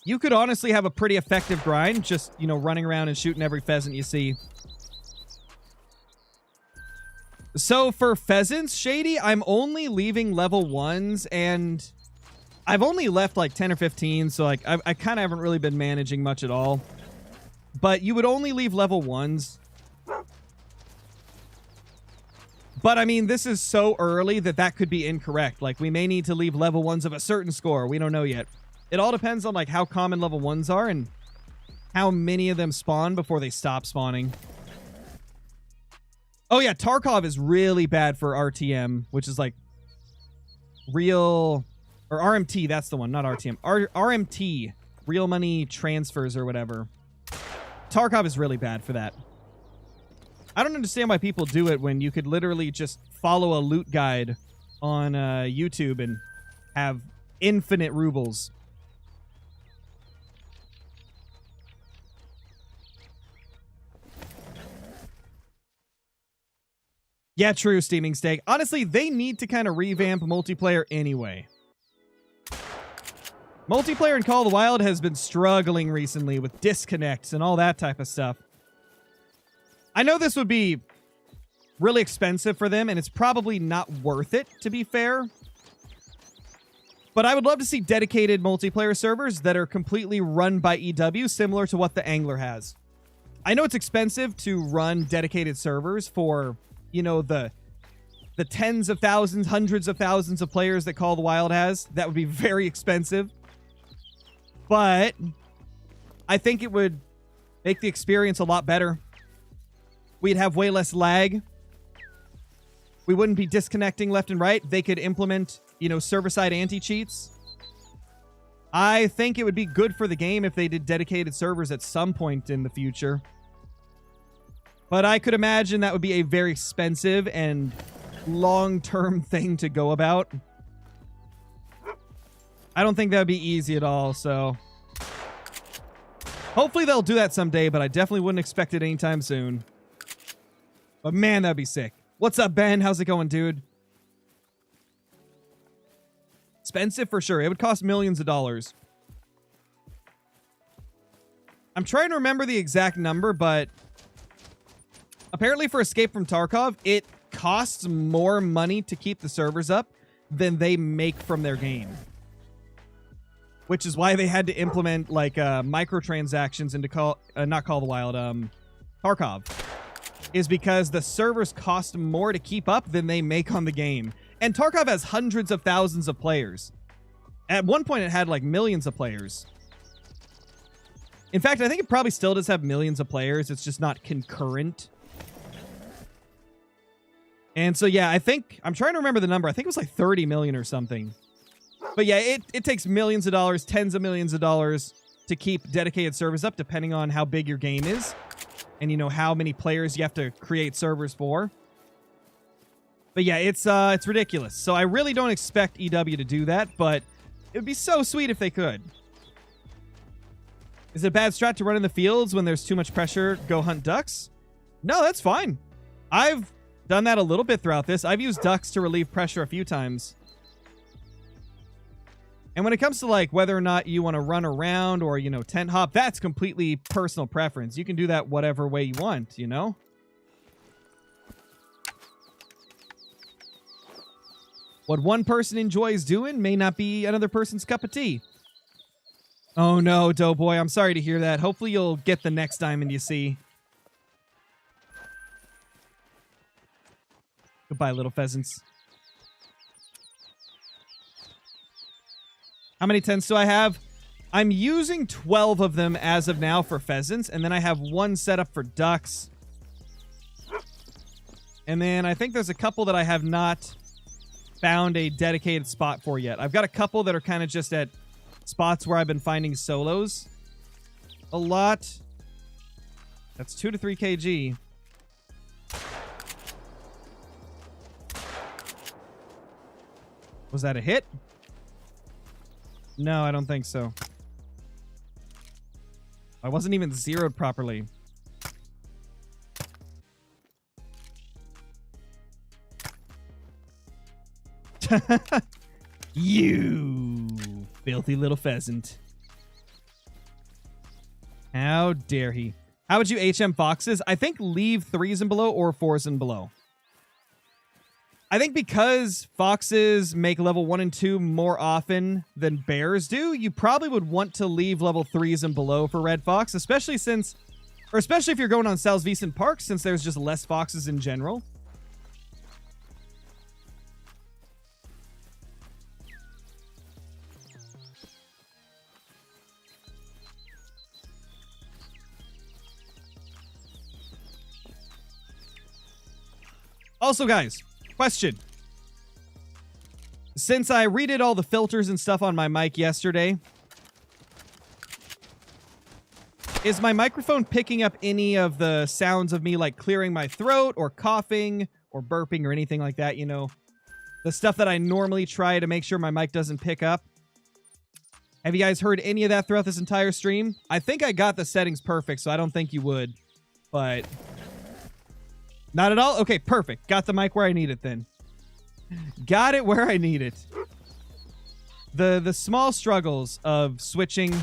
A: You could honestly have a pretty effective grind, just, you know, running around and shooting every pheasant you see. So for pheasants, Shady, I'm only leaving level 1s, and I've only left like 10 or 15, so like I kind of haven't really been managing much at all. But you would only leave level 1s. But, I mean, this is so early that that could be incorrect. Like, we may need to leave level 1s of a certain score. We don't know yet. It all depends on, like, how common level 1s are and how many of them spawn before they stop spawning. Oh, yeah, Tarkov is really bad for RTM, which is, like, real... Or RMT, that's the one, not RTM. RMT, real money transfers or whatever. Tarkov is really bad for that. I don't understand why people do it when you could literally just follow a loot guide on YouTube and have infinite rubles. Yeah, true, Steaming Steak. Honestly, they need to kind of revamp multiplayer anyway. Multiplayer in Call of the Wild has been struggling recently with disconnects and all that type of stuff. I know this would be really expensive for them, and it's probably not worth it, to be fair. But I would love to see dedicated multiplayer servers that are completely run by EW, similar to what the Angler has. I know it's expensive to run dedicated servers for, you know, the tens of thousands, hundreds of thousands of players that Call of the Wild has. That would be very expensive. But I think it would make the experience a lot better. We'd have way less lag. We wouldn't be disconnecting left and right. They could implement, you know, server-side anti-cheats. I think it would be good for the game if they did dedicated servers at some point in the future. But I could imagine that would be a very expensive and long-term thing to go about. I don't think that would be easy at all, so... Hopefully they'll do that someday, but I definitely wouldn't expect it anytime soon. But man, that'd be sick. What's up, Ben? How's it going, dude? Expensive for sure. It would cost millions of dollars. I'm trying to remember the exact number, but apparently for Escape from Tarkov, it costs more money to keep the servers up than they make from their game. Which is why they had to implement like microtransactions into not Call of the Wild, Tarkov. Is because the servers cost more to keep up than they make on the game. And Tarkov has hundreds of thousands of players. At one point, it had like millions of players. In fact, I think it probably still does have millions of players. It's just not concurrent. And so, yeah, I think... I'm trying to remember the number. I think it was like 30 million or something. But yeah, it takes millions of dollars, tens of millions of dollars to keep dedicated servers up, depending on how big your game is. And, you know, how many players you have to create servers for. But yeah, it's ridiculous. So I really don't expect EW to do that, but it would be so sweet if they could. Is it a bad strat to run in the fields when there's too much pressure, go hunt ducks? No, that's fine. I've done that a little bit throughout this. I've used ducks to relieve pressure a few times. And when it comes to, like, whether or not you want to run around or, you know, tent hop, that's completely personal preference. You can do that whatever way you want, you know? What one person enjoys doing may not be another person's cup of tea. Oh no, Doughboy, I'm sorry to hear that. Hopefully you'll get the next diamond you see. Goodbye, little pheasants. How many tents do I have? I'm using 12 of them as of now for pheasants, and then I have one set up for ducks. And then I think there's a couple that I have not found a dedicated spot for yet. I've got a couple that are kind of just at spots where I've been finding solos a lot. That's 2 to 3 kg. Was that a hit? No, I don't think so. I wasn't even zeroed properly. You filthy little pheasant. How dare he? How would you HM foxes? I think leave 3s and below or 4s and below. I think because foxes make level 1 and 2 more often than bears do, you probably would want to leave level 3s and below for red fox, especially if you're going on Salzwiesen Park, since there's just less foxes in general. Also, guys, question. Since I redid all the filters and stuff on my mic yesterday, is my microphone picking up any of the sounds of me, like clearing my throat or coughing or burping or anything like that, you know? The stuff that I normally try to make sure my mic doesn't pick up. Have you guys heard any of that throughout this entire stream? I think I got the settings perfect, so I don't think you would. But... not at all? Okay, perfect. Got the mic where I need it then. Got it where I need it. The small struggles of switching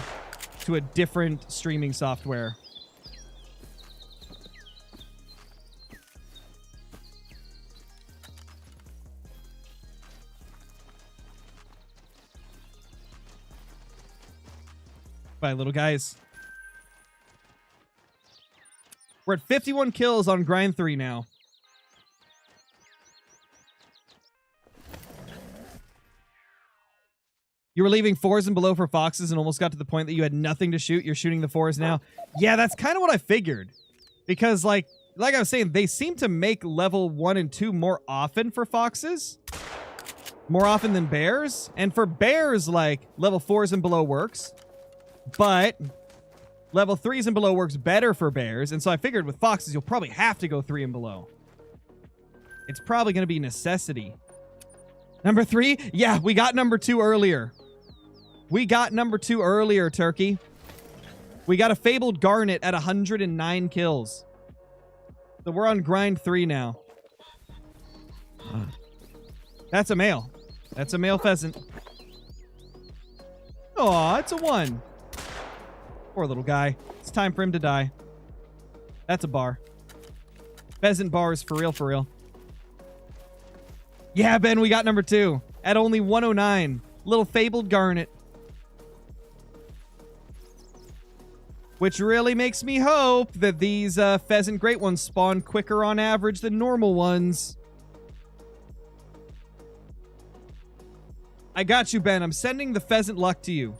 A: to a different streaming software. Bye, little guys. We're at 51 kills on grind 3 now. You were leaving 4s and below for foxes and almost got to the point that you had nothing to shoot. You're shooting the 4s now. Yeah, that's kind of what I figured. Because, like I was saying, they seem to make level 1 and 2 more often for foxes. More often than bears. And for bears, like, level 4s and below works. But... level 3s and below works better for bears, and so I figured with foxes, you'll probably have to go 3 and below. It's probably going to be a necessity. Number 3? Yeah, we got number 2 earlier. We got number 2 earlier, Turkey. We got a fabled garnet at 109 kills. So we're on grind 3 now. That's a male. That's a male pheasant. Aw, it's a 1. Poor little guy. It's time for him to die. That's a bar. Pheasant bars for real, for real. Yeah, Ben, we got number 2 at only 109. Little fabled garnet. Which really makes me hope that these pheasant great ones spawn quicker on average than normal ones. I got you, Ben. I'm sending the pheasant luck to you.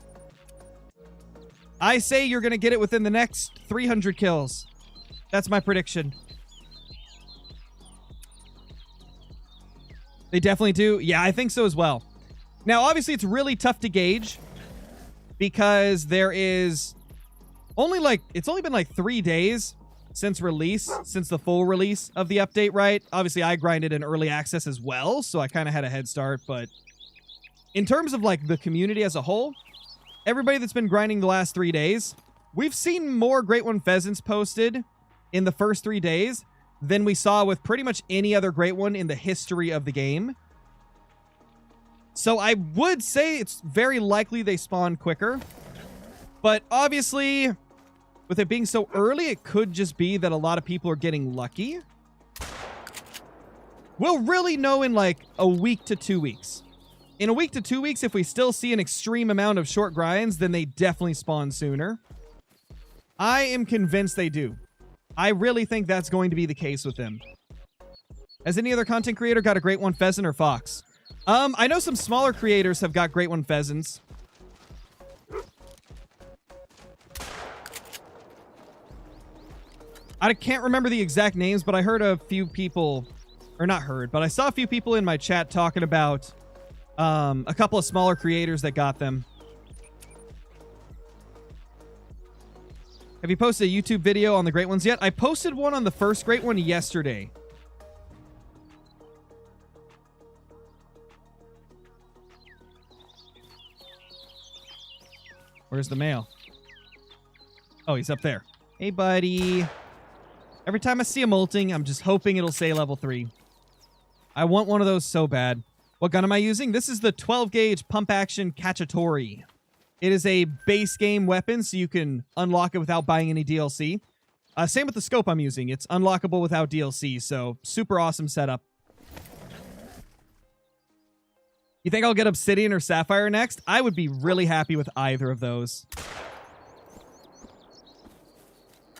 A: I say you're going to get it within the next 300 kills. That's my prediction. They definitely do. Yeah, I think so as well. Now, obviously, it's really tough to gauge because there is only it's only been like 3 days since release, since the full release of the update, right? Obviously, I grinded in early access as well, so I kind of had a head start. But in terms of like the community as a whole, everybody that's been grinding the last 3 days, we've seen more Great One Pheasants posted in the first 3 days than we saw with pretty much any other Great One in the history of the game. So I would say it's very likely they spawn quicker. But obviously, with it being so early, it could just be that a lot of people are getting lucky. We'll really know in like a week to 2 weeks. In a week to 2 weeks, if we still see an extreme amount of short grinds, then they definitely spawn sooner. I am convinced they do. I really think that's going to be the case with them. Has any other content creator got a Great One Pheasant or Fox? I know some smaller creators have got Great One Pheasants. I can't remember the exact names, but I heard a few people, or not heard, but I saw a few people in my chat talking about a couple of smaller creators that got them. Have you posted a YouTube video on the Great Ones yet? I posted one on the first Great One yesterday. Where's the male? Oh, he's up there. Hey, buddy. Every time I see a molting, I'm just hoping it'll say level 3. I want one of those so bad. What gun am I using? This is the 12-gauge pump-action Cacciatore. It is a base game weapon, so you can unlock it without buying any DLC. Same with the scope I'm using. It's unlockable without DLC, so super awesome setup. You think I'll get Obsidian or Sapphire next? I would be really happy with either of those.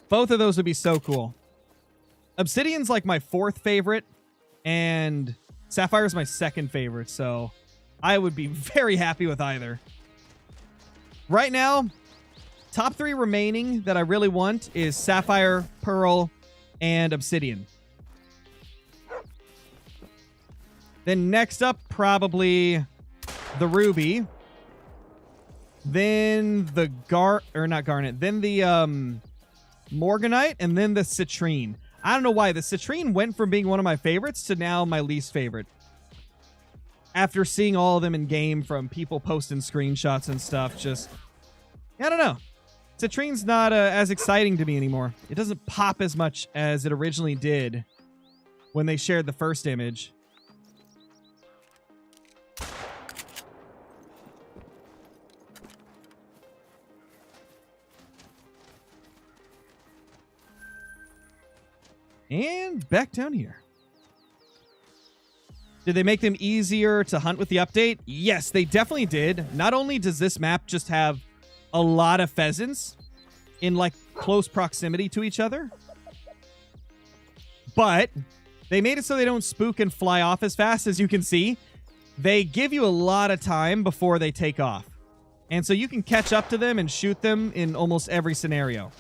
A: Both of those would be so cool. Obsidian's like my 4th favorite, and Sapphire's my 2nd favorite, so I would be very happy with either. Right now, top 3 remaining that I really want is Sapphire, Pearl, and Obsidian. Then next up, probably the Ruby. Then the Then the Morganite, and then the Citrine. I don't know why. The Citrine went from being one of my favorites to now my least favorite. After seeing all of them in game from people posting screenshots and stuff, just, I don't know. Citrine's not as exciting to me anymore. It doesn't pop as much as it originally did when they shared the first image. And back down here. Did they make them easier to hunt with the update? Yes, they definitely did. Not only does this map just have a lot of pheasants in like close proximity to each other, but they made it so they don't spook and fly off as fast. As you can see, they give you a lot of time before they take off. And so you can catch up to them and shoot them in almost every scenario.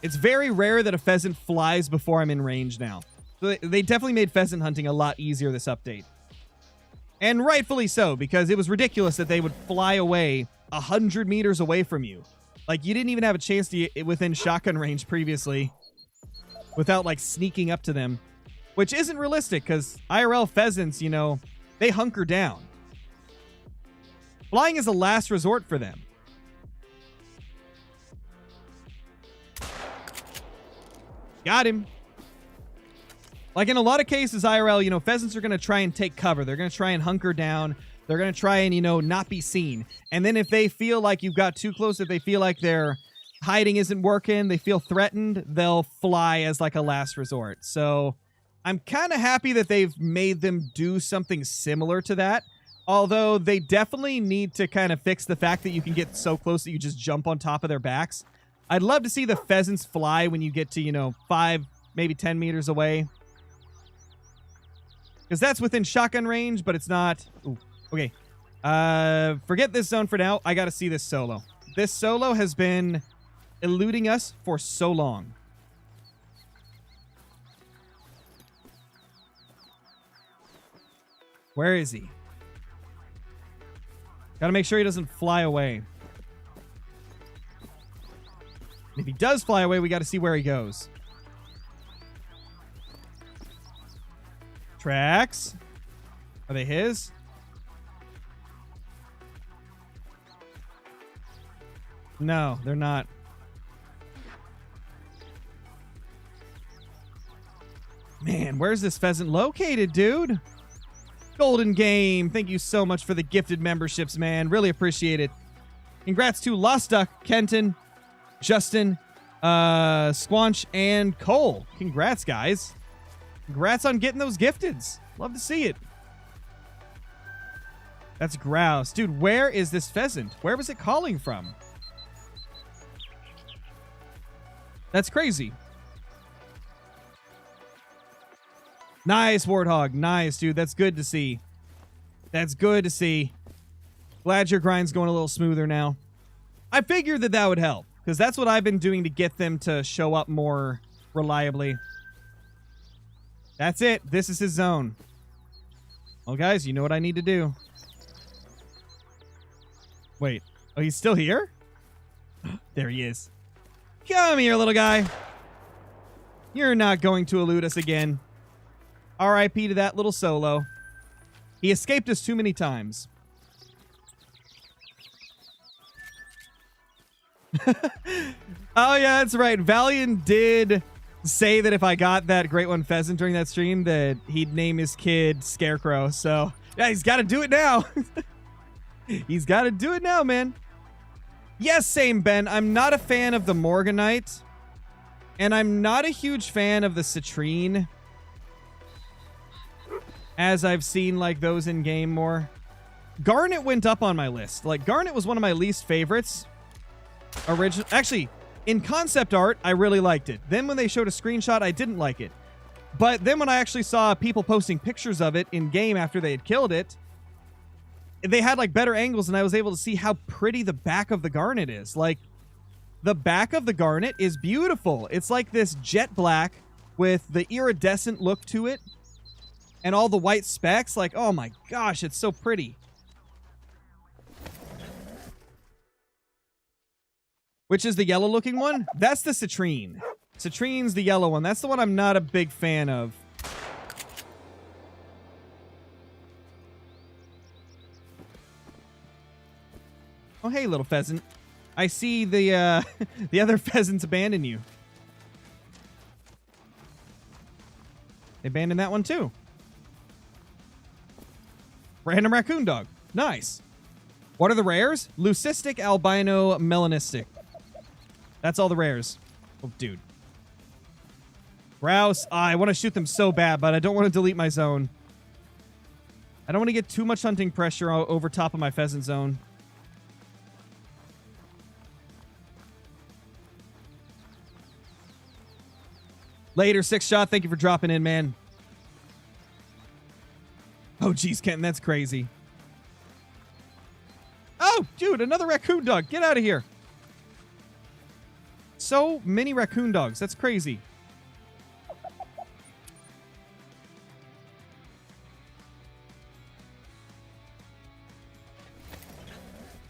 A: It's very rare that a pheasant flies before I'm in range now. So they definitely made pheasant hunting a lot easier this update. And rightfully so, because it was ridiculous that they would fly away 100 meters away from you. Like, you didn't even have a chance to get within shotgun range previously without, like, sneaking up to them. Which isn't realistic, because IRL pheasants, you know, they hunker down. Flying is a last resort for them. Got him. Like in a lot of cases, IRL, you know, pheasants are going to try and take cover. They're going to try and hunker down. They're going to try and, you know, not be seen. And then if they feel like you've got too close, if they feel like their hiding isn't working, they feel threatened, they'll fly as like a last resort. So I'm kind of happy that they've made them do something similar to that. Although they definitely need to kind of fix the fact that you can get so close that you just jump on top of their backs. I'd love to see the pheasants fly when you get to, you know, 5, maybe 10 meters away. Because that's within shotgun range, but it's not. Ooh, okay. Forget this zone for now. I got to see this solo. This solo has been eluding us for so long. Where is he? Gotta make sure he doesn't fly away. If he does fly away, we gotta see where he goes. Tracks. Are they his? No, they're not. Man, where's this pheasant located, dude? Golden Game, thank you so much for the gifted memberships, man. Really appreciate it. Congrats to Lost Duck, Kenton, Justin, Squanch, and Cole. Congrats, guys. Congrats on getting those gifteds. Love to see it. That's grouse. Dude, where is this pheasant? Where was it calling from? That's crazy. Nice, Warthog. Nice, dude. That's good to see. That's good to see. Glad your grind's going a little smoother now. I figured that would help, because that's what I've been doing to get them to show up more reliably. That's it. This is his zone. Well, guys, you know what I need to do. Wait. Oh, he's still here? There he is. Come here, little guy. You're not going to elude us again. R.I.P. to that little solo. He escaped us too many times. Oh, yeah, that's right. Valiant did say that if I got that Great One Pheasant during that stream, that he'd name his kid Scarecrow. So, yeah, he's got to do it now. He's got to do it now, man. Yes, same, Ben. I'm not a fan of the Morganite. And I'm not a huge fan of the Citrine. As I've seen, like, those in game more. Garnet went up on my list. Like, Garnet was one of my least favorites. Actually, in concept art, I really liked it. Then when they showed a screenshot, I didn't like it. But then when I actually saw people posting pictures of it in game after they had killed it, they had, like, better angles, and I was able to see how pretty the back of the Garnet is. Like, the back of the Garnet is beautiful. It's like this jet black with the iridescent look to it. And all the white specks, like, oh my gosh, it's so pretty. Which is the yellow-looking one? That's the Citrine. Citrine's the yellow one. That's the one I'm not a big fan of. Oh, hey, little pheasant. I see the, the other pheasants abandon you. They abandoned that one, too. Random raccoon dog. Nice. What are the rares? Leucistic, albino, melanistic. That's all the rares. Oh, dude. Grouse. I want to shoot them so bad, but I don't want to delete my zone. I don't want to get too much hunting pressure over top of my pheasant zone. Later, Six Shot. Thank you for dropping in, man. Oh, geez, Kenton, that's crazy. Oh, dude, another raccoon dog. Get out of here. So many raccoon dogs. That's crazy.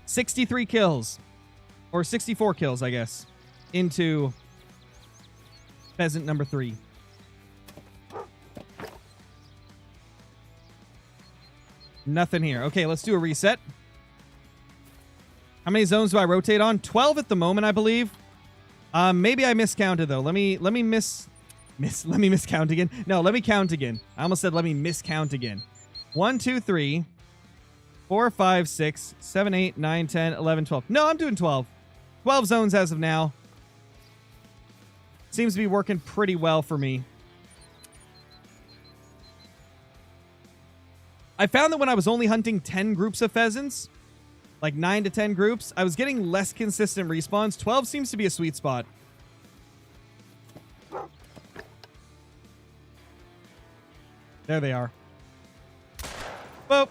A: $63 kills. Or 64 kills, I guess. Into pheasant number 3. Nothing here. Okay, let's do a reset. How many zones do I rotate on? 12 at the moment, I believe. Maybe I miscounted though. Let me miscount again. No, let me count again. I almost said let me miscount again. 1, 2, 3, 4, 5, 6, 7, 8, 9, 10, 11, 12. No, I'm doing 12. 12 zones as of now. Seems to be working pretty well for me. I found that when I was only hunting 10 groups of pheasants, like 9 to 10 groups, I was getting less consistent respawns. 12 seems to be a sweet spot. There they are. Boop.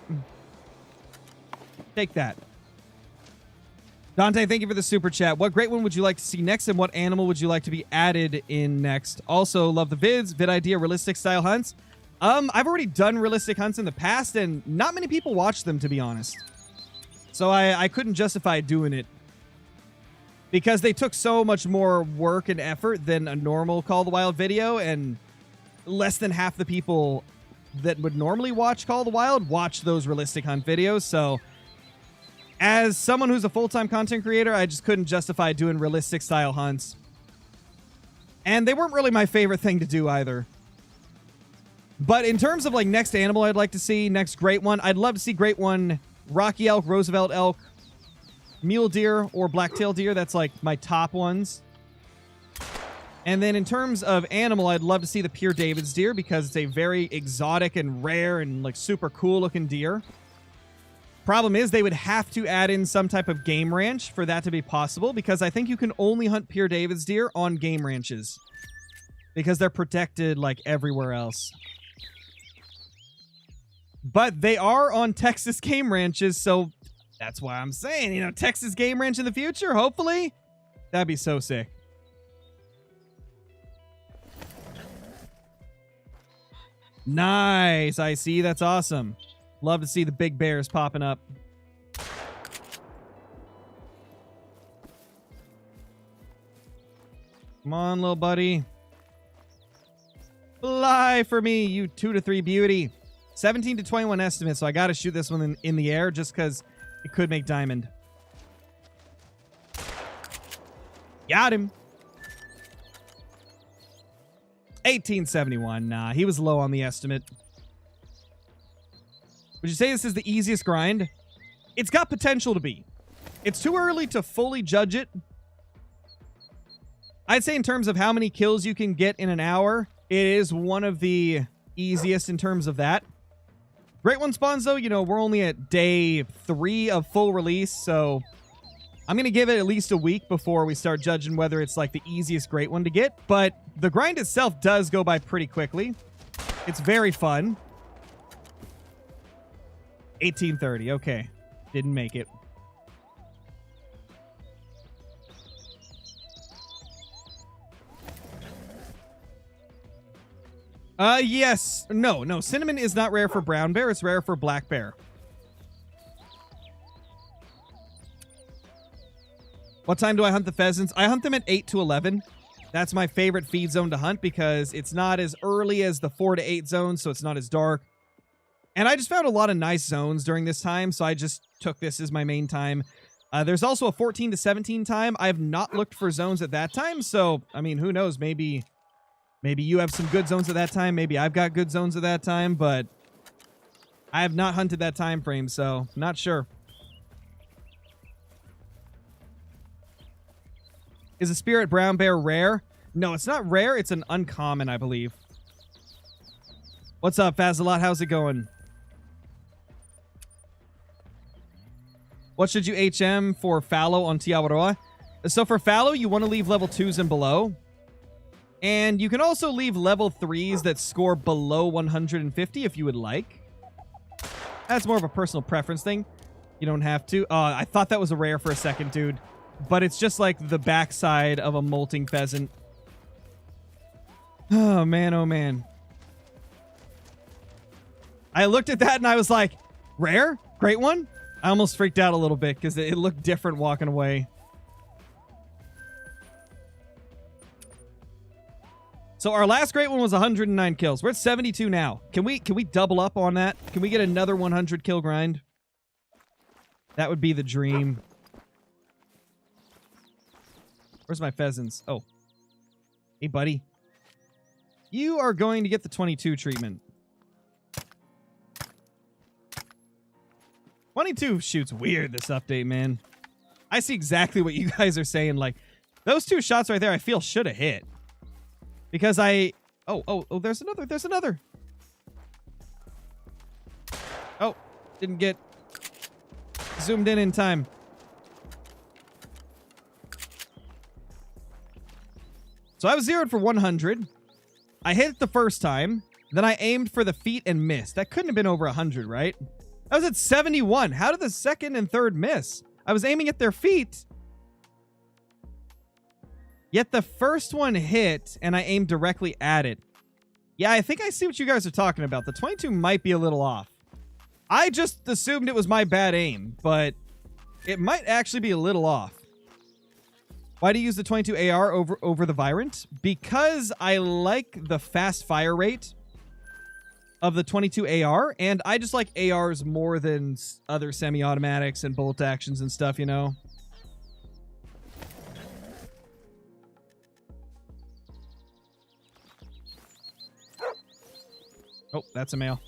A: Take that. Dante, thank you for the super chat. What great one would you like to see next, and what animal would you like to be added in next? Also, love the vids. Vid idea, realistic style hunts. I've already done realistic hunts in the past, and not many people watch them, to be honest. So I couldn't justify doing it, because they took so much more work and effort than a normal Call of the Wild video, and less than half the people that would normally watch Call of the Wild watch those realistic hunt videos. So as someone who's a full-time content creator, I just couldn't justify doing realistic style hunts. And they weren't really my favorite thing to do either. But in terms of like next animal I'd like to see, next great one, I'd love to see great one, Rocky elk, Roosevelt elk, mule deer, or black-tailed deer. That's like my top ones. And then in terms of animal, I'd love to see the Pure David's deer, because it's a very exotic and rare and like super cool looking deer. Problem is, they would have to add in some type of game ranch for that to be possible, because I think you can only hunt Pure David's deer on game ranches, because they're protected like everywhere else. But they are on Texas game ranches, so that's why I'm saying, you know, Texas game ranch in the future, hopefully. That'd be so sick. Nice. I see. That's awesome. Love to see the big bears popping up. Come on, little buddy. Fly for me, you 2 to 3 beauty. 17 to 21 estimate, so I got to shoot this one in the air just because it could make diamond. Got him. 1871. Nah, he was low on the estimate. Would you say this is the easiest grind? It's got potential to be. It's too early to fully judge it. I'd say in terms of how many kills you can get in an hour, it is one of the easiest in terms of that. Great one spawns, though, you know, we're only at day 3 of full release, so I'm going to give it at least a week before we start judging whether it's like the easiest great one to get. But the grind itself does go by pretty quickly. It's very fun. 1830. Okay. Didn't make it. Yes. No. Cinnamon is not rare for brown bear. It's rare for black bear. What time do I hunt the pheasants? I hunt them at 8 to 11. That's my favorite feed zone to hunt because it's not as early as the 4 to 8 zone, so it's not as dark. And I just found a lot of nice zones during this time, so I just took this as my main time. There's also a 14 to 17 time. I have not looked for zones at that time, so, I mean, who knows? Maybe you have some good zones at that time. Maybe I've got good zones at that time, but I have not hunted that time frame, so not sure. Is a spirit brown bear rare? No, it's not rare. It's an uncommon, I believe. What's up, Fazalot? How's it going? What should you HM for fallow on Tiawaroa? So for fallow, you want to leave level 2s and below. And you can also leave level 3s that score below 150 if you would like. That's more of a personal preference thing. You don't have to. I thought that was a rare for a second, dude. But it's just like the backside of a molting pheasant. Oh, man, oh, man. I looked at that and I was like, rare? Great one? I almost freaked out a little bit because it looked different walking away. So our last great one was 109 kills. We're at 72 now. Can we double up on that? Can we get another 100 kill grind? That would be the dream. Where's my pheasants? Oh. Hey, buddy. You are going to get the 22 treatment. 22 shoots weird this update, man. I see exactly what you guys are saying. Like, those 2 shots right there, I feel should have hit. Because I... Oh, there's another. There's another. Oh, didn't get zoomed in time. So I was zeroed for 100. I hit it the first time. Then I aimed for the feet and missed. That couldn't have been over 100, right? I was at 71. How did the second and third miss? I was aiming at their feet, Yet the first one hit, and I aimed directly at it. Yeah, I think I see what you guys are talking about. The 22 might be a little off. I just assumed it was my bad aim, but it might actually be a little off. Why do you use the 22 AR over the Virant? Because I like the fast fire rate of the 22 AR, and I just like ARs more than other semi-automatics and bolt actions and stuff, you know? Oh, that's a male.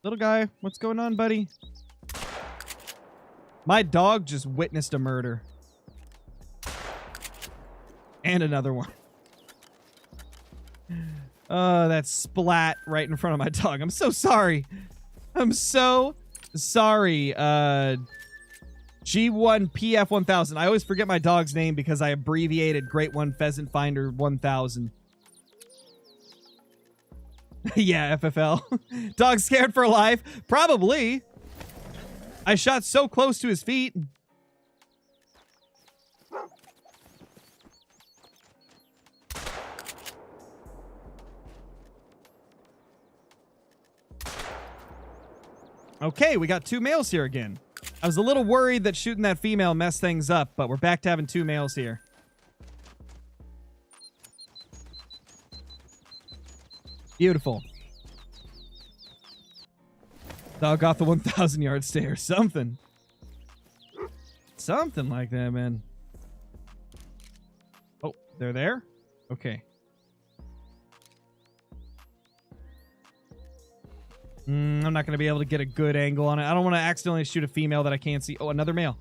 A: Little guy, what's going on, buddy? My dog just witnessed a murder. And another one. Oh, that splat right in front of my dog. I'm so sorry. I'm so sorry. G1PF1000. I always forget my dog's name because I abbreviated Great One Pheasant Finder 1000. Yeah, FFL. Dog scared for life? Probably. I shot so close to his feet. Okay, we got 2 males here again. I was a little worried that shooting that female messed things up, but we're back to having 2 males here. Beautiful. Dog off the 1,000-yard stare. Something. Something like that, man. Oh, they're there? Okay. I'm not going to be able to get a good angle on it. I don't want to accidentally shoot a female that I can't see. Oh, another male.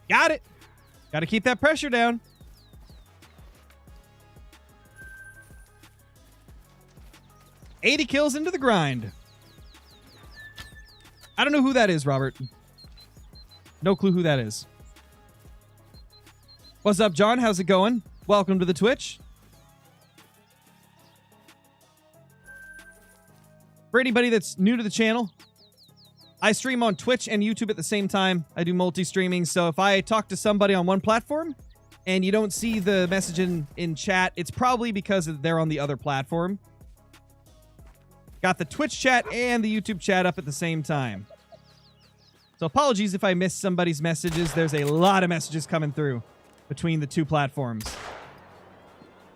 A: Got it. Got to keep that pressure down. $80 kills into the grind. I don't know who that is, Robert. No clue who that is. What's up, John? How's it going? Welcome to the Twitch. For anybody that's new to the channel, I stream on Twitch and YouTube at the same time. I do multi-streaming, so if I talk to somebody on one platform and you don't see the message in chat, it's probably because they're on the other platform. Got the Twitch chat and the YouTube chat up at the same time. So apologies if I missed somebody's messages. There's a lot of messages coming through between the 2 platforms.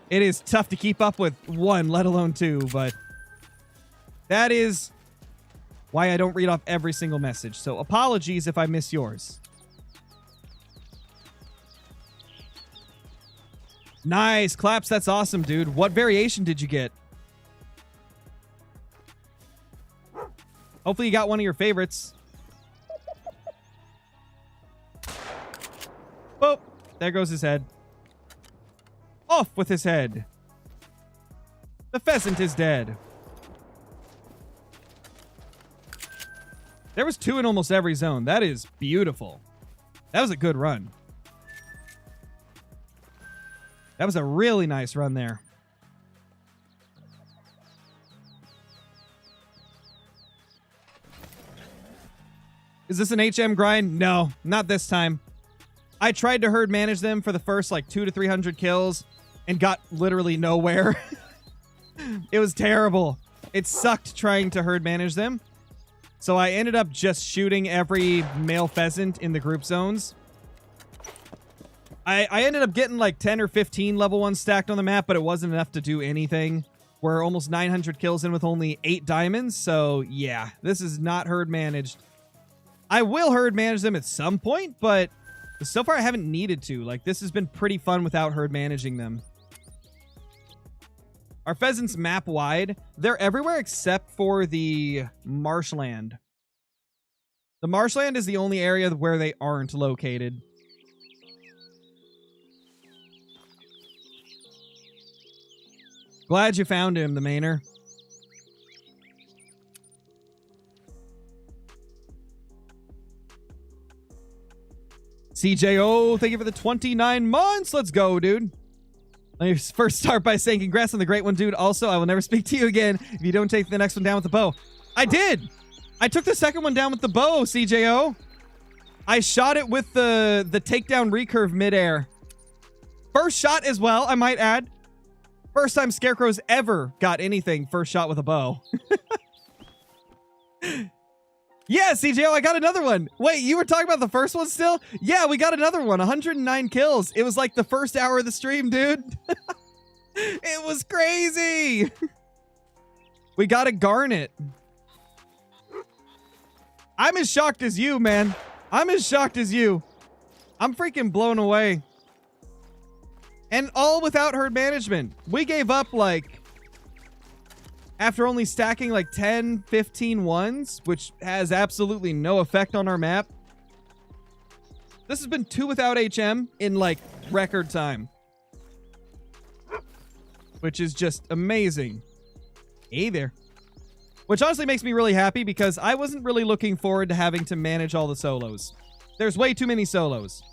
A: It is tough to keep up with 1, let alone 2, but that is why I don't read off every single message. So apologies if I miss yours. Nice. Claps, that's awesome, dude. What variation did you get? Hopefully you got one of your favorites. Oh, there goes his head. Off with his head. The pheasant is dead. There was 2 in almost every zone. That is beautiful. That was a good run. That was a really nice run there. Is this an HM grind? No, not this time. I tried to herd manage them for the first like 200 to 300 kills and got literally nowhere. It was terrible. It sucked trying to herd manage them. So I ended up just shooting every male pheasant in the group zones. I ended up getting like 10 or 15 level 1 stacked on the map, but it wasn't enough to do anything. We're almost 900 kills in with only 8 diamonds. So yeah, this is not herd managed. I will herd manage them at some point, but so far I haven't needed to. Like, this has been pretty fun without herd managing them. Our pheasants map wide. They're everywhere except for the marshland. The marshland is the only area where they aren't located. Glad you found him, the mainer. CJO, thank you for the 29 months. Let's go, dude. Let me first start by saying congrats on the great one, dude. Also, I will never speak to you again if you don't take the next one down with the bow. I did. I took the second one down with the bow, CJO. I shot it with the takedown recurve midair. First shot as well, I might add. First time Scarecrow's ever got anything first shot with a bow. Yeah, CJO, I got another one. Wait, you were talking about the first one still? Yeah, we got another one. 109 kills. It was like the first hour of the stream, dude. It was crazy. We got a garnet. I'm as shocked as you, man. I'm as shocked as you. I'm freaking blown away. And all without herd management. We gave up like... after only stacking like 10, 15 ones, which has absolutely no effect on our map. This has been 2 without HM in like record time. Which is just amazing. Hey there. Which honestly makes me really happy because I wasn't really looking forward to having to manage all the solos. There's way too many solos.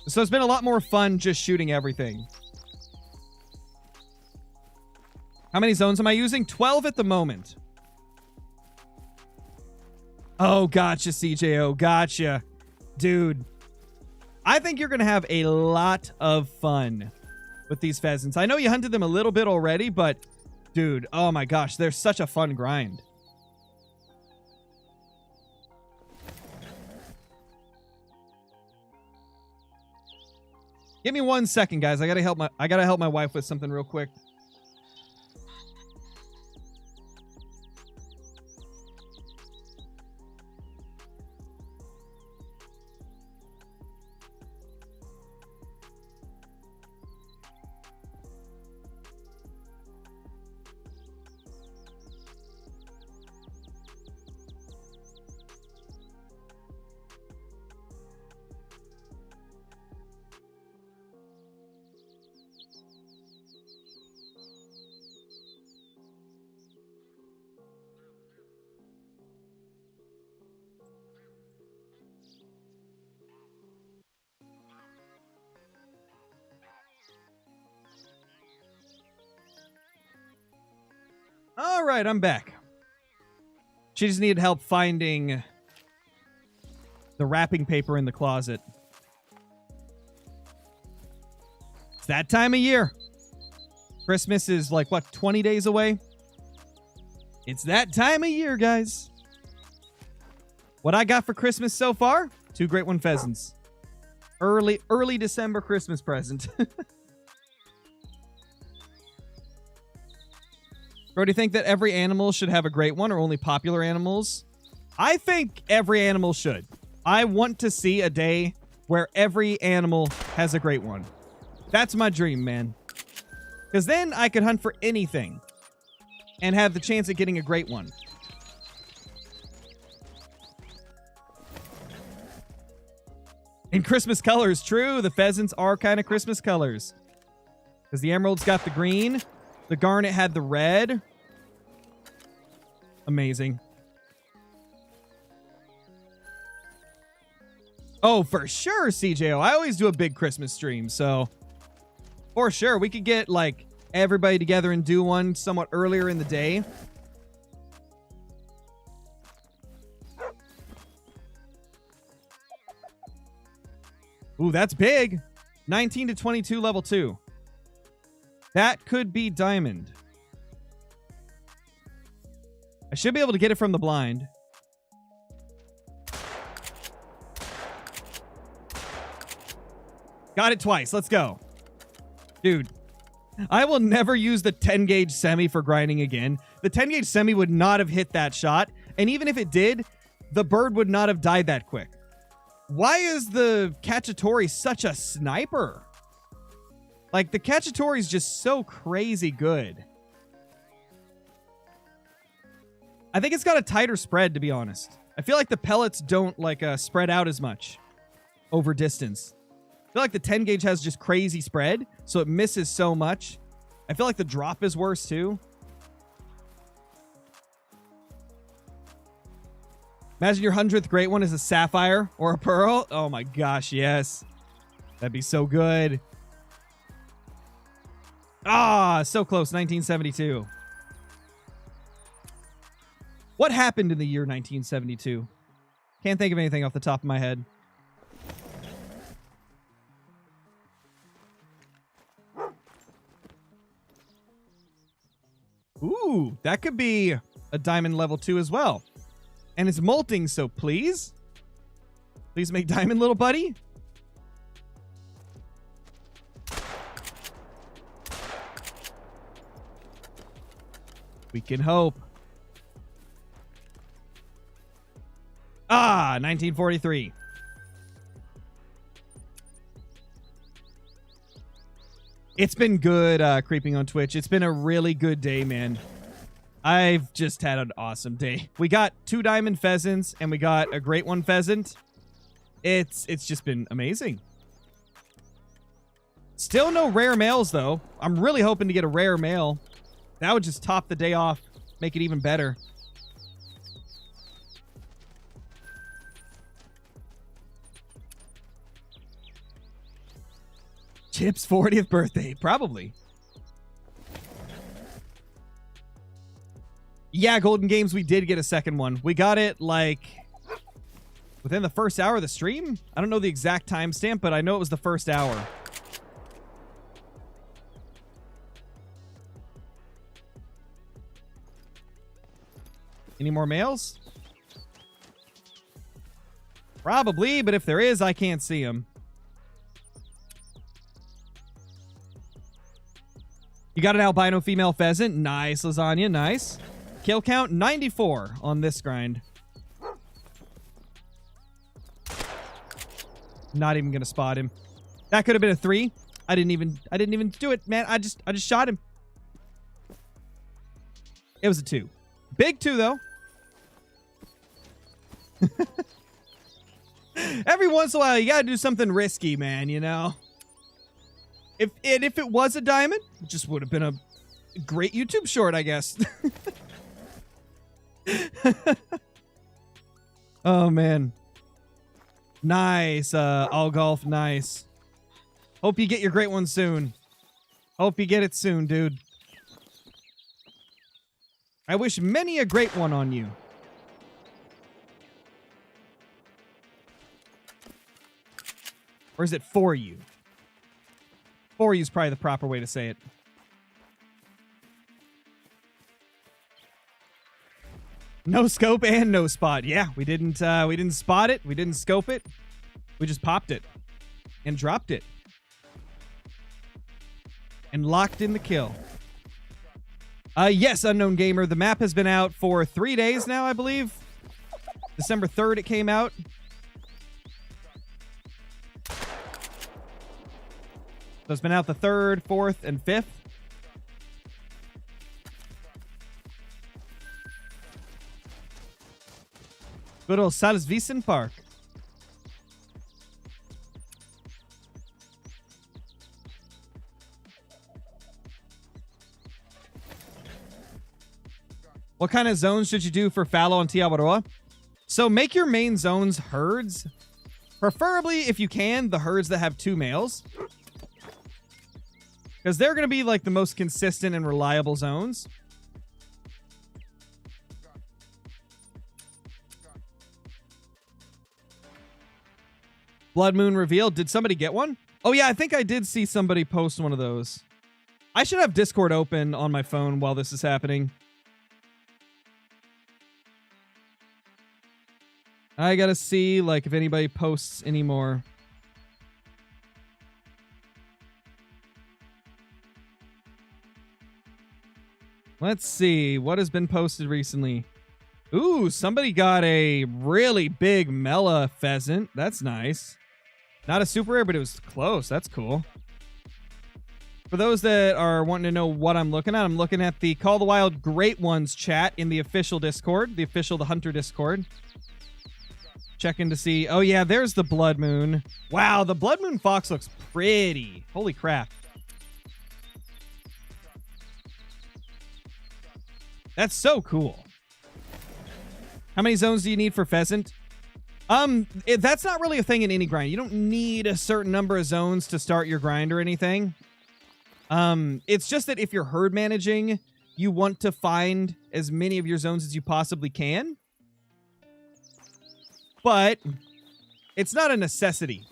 A: So it's been a lot more fun just shooting everything. How many zones am I using? 12 at the moment. Oh, gotcha, CJO. Gotcha. Dude. I think you're going to have a lot of fun with these pheasants. I know you hunted them a little bit already, but dude, oh my gosh, they're such a fun grind. Give me 1 second, guys. I gotta help my wife with something real quick. All right, I'm back. She just needed help finding the wrapping paper in the closet. It's that time of year. Christmas is like, what, 20 days away? It's that time of year, guys. What I got for Christmas so far? 2 great one pheasants. Early December Christmas present. Bro, do you think that every animal should have a great one or only popular animals? I think every animal should. I want to see a day where every animal has a great one. That's my dream, man. Because then I could hunt for anything and have the chance of getting a great one. In Christmas colors, true. The pheasants are kind of Christmas colors. Because the emerald's got the green. The garnet had the red. Amazing. Oh, for sure, CJO. I always do a big Christmas stream, so... for sure, we could get, like, everybody together and do one somewhat earlier in the day. Ooh, that's big. 19 to 22, level 2. That could be diamond. I should be able to get it from the blind. Got it twice. Let's go. Dude, I will never use the 10 gauge semi for grinding again. The 10 gauge semi would not have hit that shot. And even if it did, the bird would not have died that quick. Why is the Cacciatore such a sniper? Like, the Cacciatore is just so crazy good. I think it's got a tighter spread, to be honest. I feel like the pellets don't, like, spread out as much over distance. I feel like the 10 gauge has just crazy spread, so it misses so much. I feel like the drop is worse, too. Imagine your 100th great one is a sapphire or a pearl. Oh my gosh, yes. That'd be so good. Ah, so close. 1972. What happened in the year 1972? Can't think of anything off the top of my head. Ooh, that could be a diamond level 2 as well. And it's molting, so please. Please make diamond, little buddy. We can hope. Ah, 1943. It's been good creeping on Twitch. It's been a really good day, man. I've just had an awesome day. We got 2 diamond pheasants, and we got a great one pheasant. It's just been amazing. Still no rare males, though. I'm really hoping to get a rare male. That would just top the day off, make it even better. Chip's 40th birthday, probably. Yeah, Golden Games, we did get a second one. We got it, like, within the first hour of the stream? I don't know the exact timestamp, but I know it was the first hour. Any more males? Probably, but if there is, I can't see them. You got an albino female pheasant. Nice, Lasagna. Nice. Kill count 94 on this grind. Not even gonna spot him. That could have been a 3. I didn't even do it, man. I just shot him. It was a 2. Big 2 though. Every once in a while you gotta do something risky, man, you know. If it was a diamond, it just would have been a great YouTube short, I guess. Oh man. Nice, all golf, nice. Hope you get your great one soon. Hope you get it soon, dude. I wish many a great one on you. Or is it for you? For you is probably the proper way to say it. No scope and no spot. Yeah, we didn't spot it. We didn't scope it. We just popped it and dropped it and locked in the kill. Yes, Unknown Gamer. The map has been out for 3 days now, I believe. December 3rd it came out. So it's been out the 3rd, 4th, and 5th. Good old Salzwiesen Park. What kind of zones should you do for fallow and Tiawaroa? So make your main zones herds. Preferably, if you can, the herds that have 2 males. Because they're going to be like the most consistent and reliable zones. Blood Moon revealed. Did somebody get one? Oh yeah, I think I did see somebody post one of those. I should have Discord open on my phone while this is happening. I gotta see like if anybody posts anymore. Let's see what has been posted recently. Ooh, somebody got a really big Mela pheasant. That's nice. Not a super rare, but it was close. That's cool. For those that are wanting to know what I'm looking at the Call the Wild Great Ones chat in the official Discord, the Hunter Discord. Checking to see. Oh yeah, there's the Blood Moon. Wow, the Blood Moon Fox looks pretty. Holy crap. That's so cool. How many zones do you need for pheasant? That's not really a thing in any grind. You don't need a certain number of zones to start your grind or anything. It's just that if you're herd managing, you want to find as many of your zones as you possibly can. But it's not a necessity.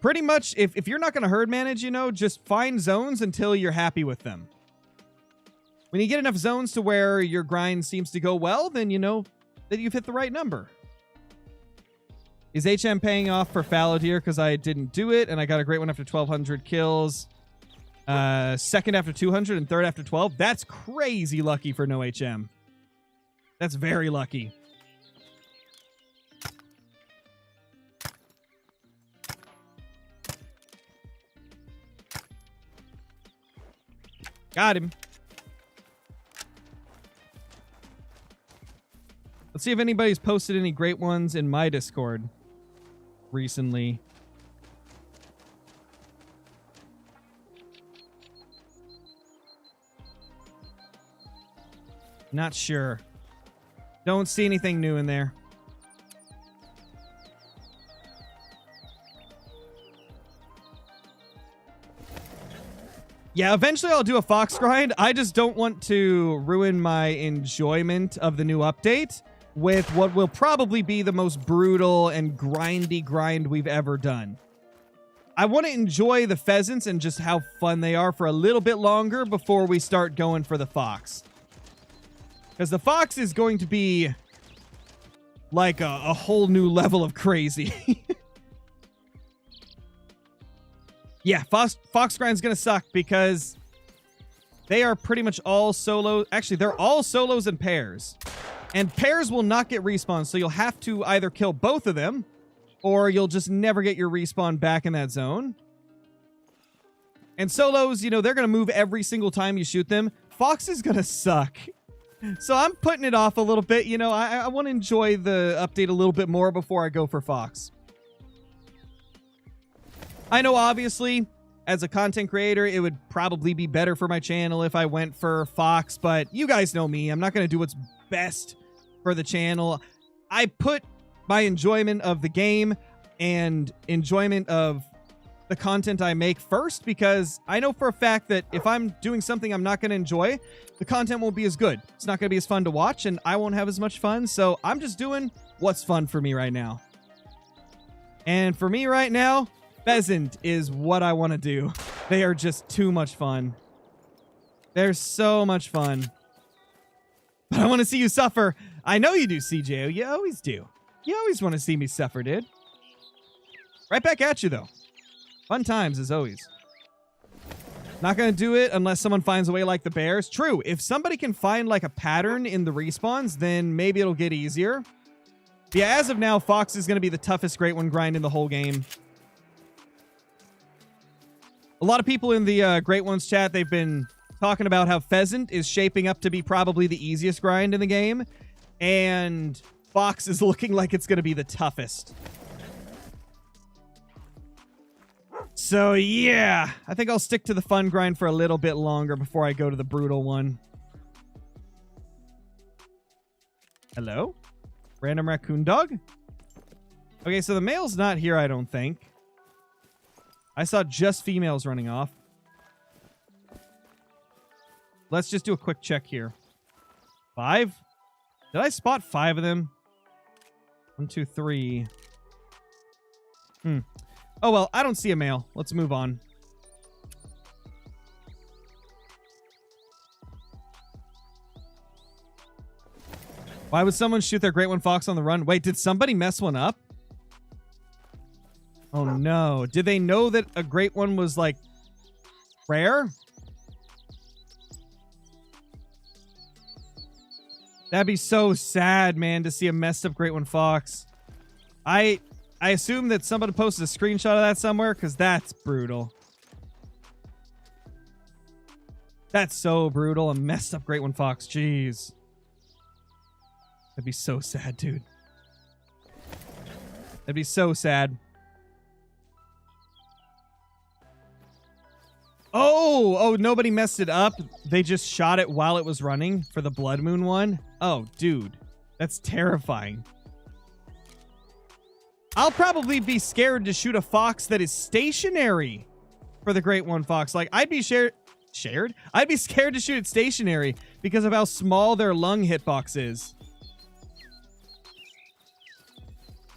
A: Pretty much, if you're not going to herd manage, you know, just find zones until you're happy with them. When you get enough zones to where your grind seems to go well, then you know that you've hit the right number. Is HM paying off for fallow deer because I didn't do it and I got a great one after 1,200 kills? Second after 200 and third after 12? That's crazy lucky for no HM. That's very lucky. Got him. Let's see if anybody's posted any great ones in my Discord recently. Not sure. Don't see anything new in there. Yeah, eventually I'll do a fox grind. I just don't want to ruin my enjoyment of the new update with what will probably be the most brutal and grindy grind we've ever done. I want to enjoy the pheasants and just how fun they are for a little bit longer before we start going for the fox. Because the fox is going to be like a whole new level of crazy. Yeah, fox grind's going to suck because they are pretty much all solo. Actually, they're all solos and pairs. And pairs will not get respawned, so you'll have to either kill both of them or you'll just never get your respawn back in that zone. And solos, you know, they're going to move every single time you shoot them. Fox is going to suck. So I'm putting it off a little bit. You know, I want to enjoy the update a little bit more before I go for fox. I know, obviously, as a content creator, it would probably be better for my channel if I went for fox, but you guys know me. I'm not going to do what's best for the channel. I put my enjoyment of the game and enjoyment of the content I make first, because I know for a fact that if I'm doing something I'm not going to enjoy, the content won't be as good. It's not going to be as fun to watch, and I won't have as much fun, so I'm just doing what's fun for me right now. And for me right now, pheasant is what I want to do. They are just too much fun. They're so much fun. But I want to see you suffer. I know you do, CJO. You always do. You always want to see me suffer, dude. Right back at you, though. Fun times, as always. Not going to do it unless someone finds a way like the bears. True. If somebody can find, like, a pattern in the respawns, then maybe it'll get easier. Yeah, as of now, fox is going to be the toughest great one grind in the whole game. A lot of people in the Great Ones chat, they've been talking about how pheasant is shaping up to be probably the easiest grind in the game, and fox is looking like it's going to be the toughest. So, yeah, I think I'll stick to the fun grind for a little bit longer before I go to the brutal one. Hello? Random raccoon dog? Okay, so the male's not here, I don't think. I saw just females running off. Let's just do a quick check here. 5? Did I spot 5 of them? 1, 2, 3. Oh, well, I don't see a male. Let's move on. Why would someone shoot their great one fox on the run? Wait, did somebody mess one up? Oh, no. Did they know that a great one was, like, rare? That'd be so sad, man, to see a messed up great one fox. I assume that somebody posted a screenshot of that somewhere, because that's brutal. That's so brutal. A messed up great one fox. Jeez. That'd be so sad, dude. That'd be so sad. Oh, nobody messed it up. They just shot it while it was running for the Blood Moon one. Oh, dude. That's terrifying. I'll probably be scared to shoot a fox that is stationary for the Great One Fox. Like, I'd be shared? I'd be scared to shoot it stationary because of how small their lung hitbox is.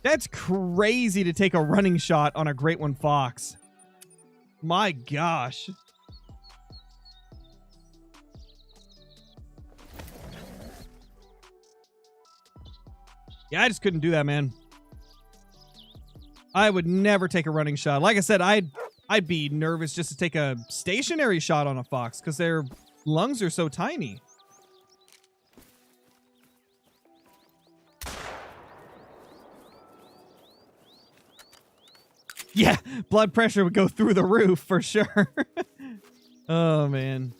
A: That's crazy to take a running shot on a Great One Fox. My gosh. Yeah, I just couldn't do that, man. I would never take a running shot. Like I said, I'd be nervous just to take a stationary shot on a fox because their lungs are so tiny. Yeah, blood pressure would go through the roof for sure. Oh, man.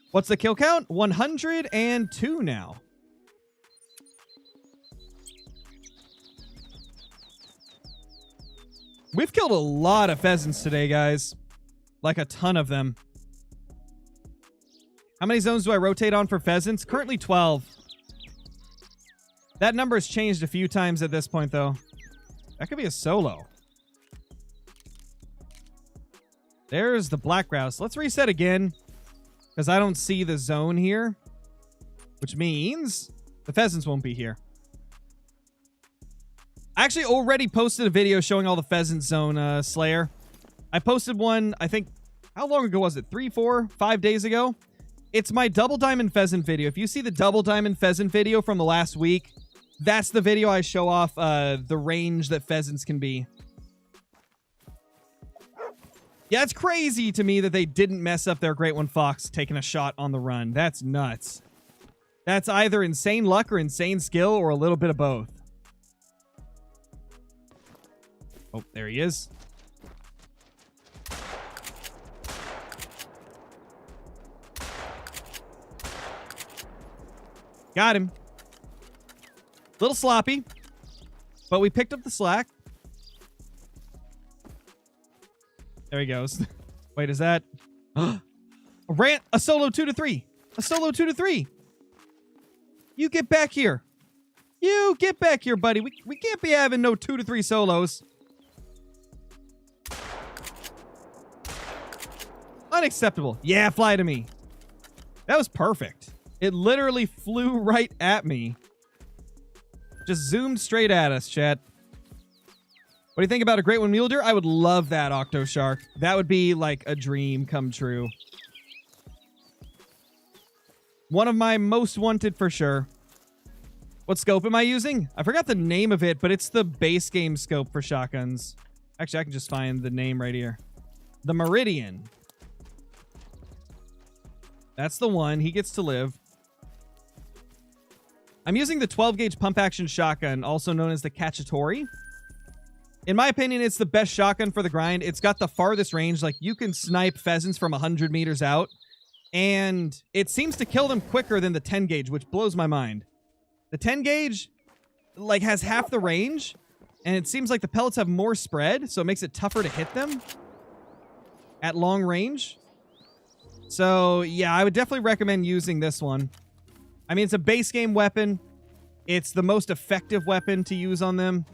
A: What's the kill count? 102 now. We've killed a lot of pheasants today, guys. Like a ton of them. How many zones do I rotate on for pheasants? Currently 12. That number has changed a few times at this point, though. That could be a solo. There's the black grouse. Let's reset again, because I don't see the zone here, which means the pheasants won't be here. I actually already posted a video showing all the pheasant zone, Slayer. I posted one, I think, how long ago was it? 3, 4, 5 days ago? It's my double diamond pheasant video. If you see the double diamond pheasant video from the last week, that's the video I show off the range that pheasants can be. Yeah, it's crazy to me that they didn't mess up their Great One Fox taking a shot on the run. That's nuts. That's either insane luck or insane skill or a little bit of both. Oh, there he is. Got him. Little sloppy, but we picked up the slack. There he goes. Wait, is that a solo 2 to 3? A solo 2 to 3. You get back here. You get back here, buddy. We can't be having no 2 to 3 solos. Unacceptable. Yeah, fly to me. That was perfect. It literally flew right at me. Just zoomed straight at us, chat. What do you think about a Great One Mule Deer? I would love that, Octoshark. That would be like a dream come true. One of my most wanted for sure. What scope am I using? I forgot the name of it, but it's the base game scope for shotguns. Actually, I can just find the name right here. The Meridian. That's the one. He gets to live. I'm using the 12-gauge pump-action shotgun, also known as the Cacciatore. In my opinion, it's the best shotgun for the grind. It's got the farthest range. Like, you can snipe pheasants from 100 meters out, and it seems to kill them quicker than the 10-gauge, which blows my mind. The 10-gauge, like, has half the range, and it seems like the pellets have more spread, so it makes it tougher to hit them at long range. So, yeah, I would definitely recommend using this one. I mean, it's a base game weapon. It's the most effective weapon to use on them.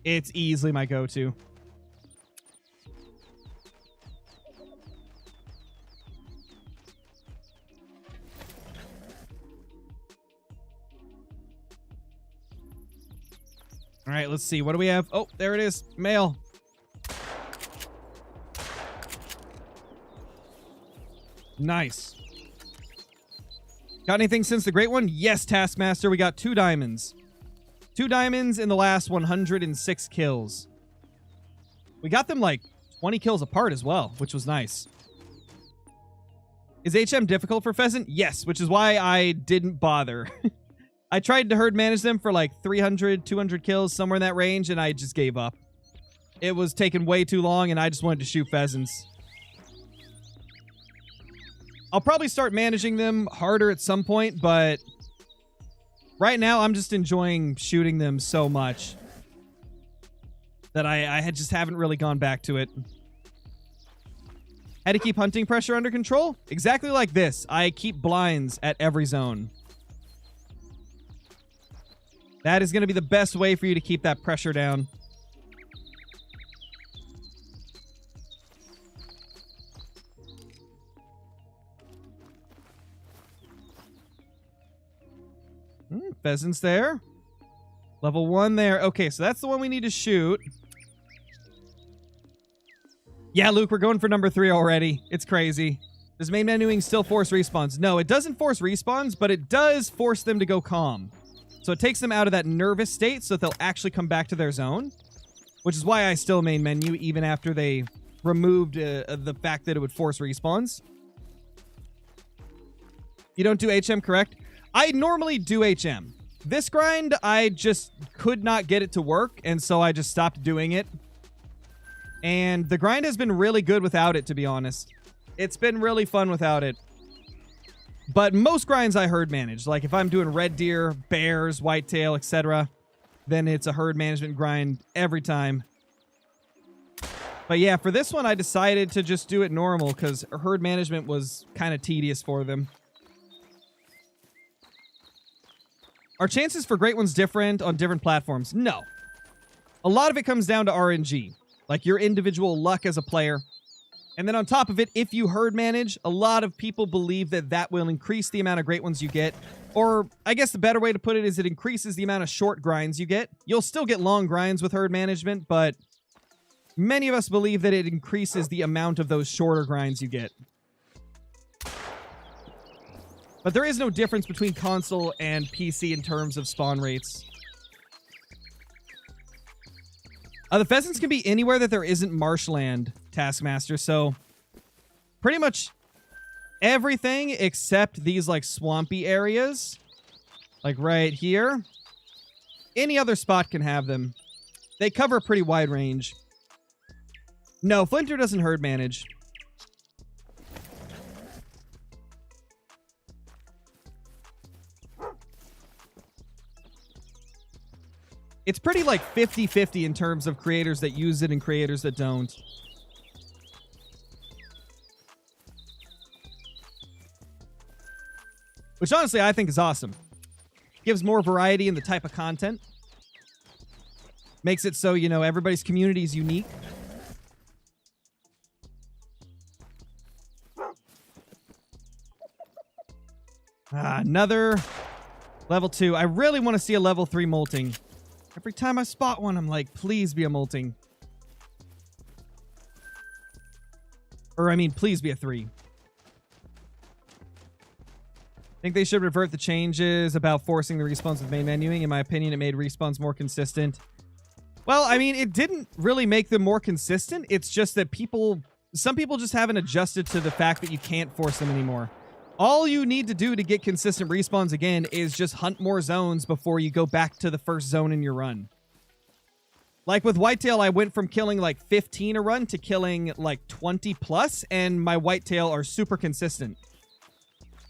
A: It's easily my go-to. All right, let's see. What do we have? Oh, there it is. Male. Nice. Got anything since the Great One? Yes, Taskmaster. We got 2 diamonds. 2 diamonds in the last 106 kills. We got them like 20 kills apart as well, which was nice. Is HM difficult for pheasant? Yes, which is why I didn't bother. I tried to herd manage them for like 300, 200 kills, somewhere in that range, and I just gave up. It was taking way too long, and I just wanted to shoot pheasants. I'll probably start managing them harder at some point, but right now I'm just enjoying shooting them so much that I just haven't really gone back to it. How to keep hunting pressure under control? Exactly like this. I keep blinds at every zone. That is going to be the best way for you to keep that pressure down. Pheasant's there. Level 1 there. Okay, so that's the one we need to shoot. Yeah, Luke, we're going for number 3 already. It's crazy. Does main menuing still force respawns? No, it doesn't force respawns, but it does force them to go calm. So it takes them out of that nervous state so that they'll actually come back to their zone, which is why I still main menu even after they removed the fact that it would force respawns. You don't do HM, correct? I normally do HM. This grind, I just could not get it to work, and so I just stopped doing it. And the grind has been really good without it, to be honest. It's been really fun without it. But most grinds I herd manage. Like if I'm doing red deer, bears, whitetail, etc., then it's a herd management grind every time. But yeah, for this one, I decided to just do it normal because herd management was kind of tedious for them. Are chances for great ones different on different platforms? No. A lot of it comes down to RNG, like your individual luck as a player. And then on top of it, if you herd manage, a lot of people believe that that will increase the amount of great ones you get. Or I guess the better way to put it is it increases the amount of short grinds you get. You'll still get long grinds with herd management, but many of us believe that it increases the amount of those shorter grinds you get. But there is no difference between console and PC in terms of spawn rates. The pheasants can be anywhere that there isn't marshland, Taskmaster, so pretty much everything except these like swampy areas, like right here. Any other spot can have them. They cover a pretty wide range. No, Flinter doesn't herd manage. It's pretty like 50-50 in terms of creators that use it and creators that don't. Which honestly I think is awesome. Gives more variety in the type of content. Makes it so, you know, everybody's community is unique. Another level 2. I really want to see a level 3 molting. Every time I spot one, I'm like, please be a molting. Or, I mean, please be a 3. I think they should revert the changes about forcing the respawns with main menuing. In my opinion, it made respawns more consistent. Well, I mean, it didn't really make them more consistent. It's just that some people just haven't adjusted to the fact that you can't force them anymore. All you need to do to get consistent respawns again is just hunt more zones before you go back to the first zone in your run. Like with whitetail, I went from killing like 15 a run to killing like 20 plus, and my whitetail are super consistent.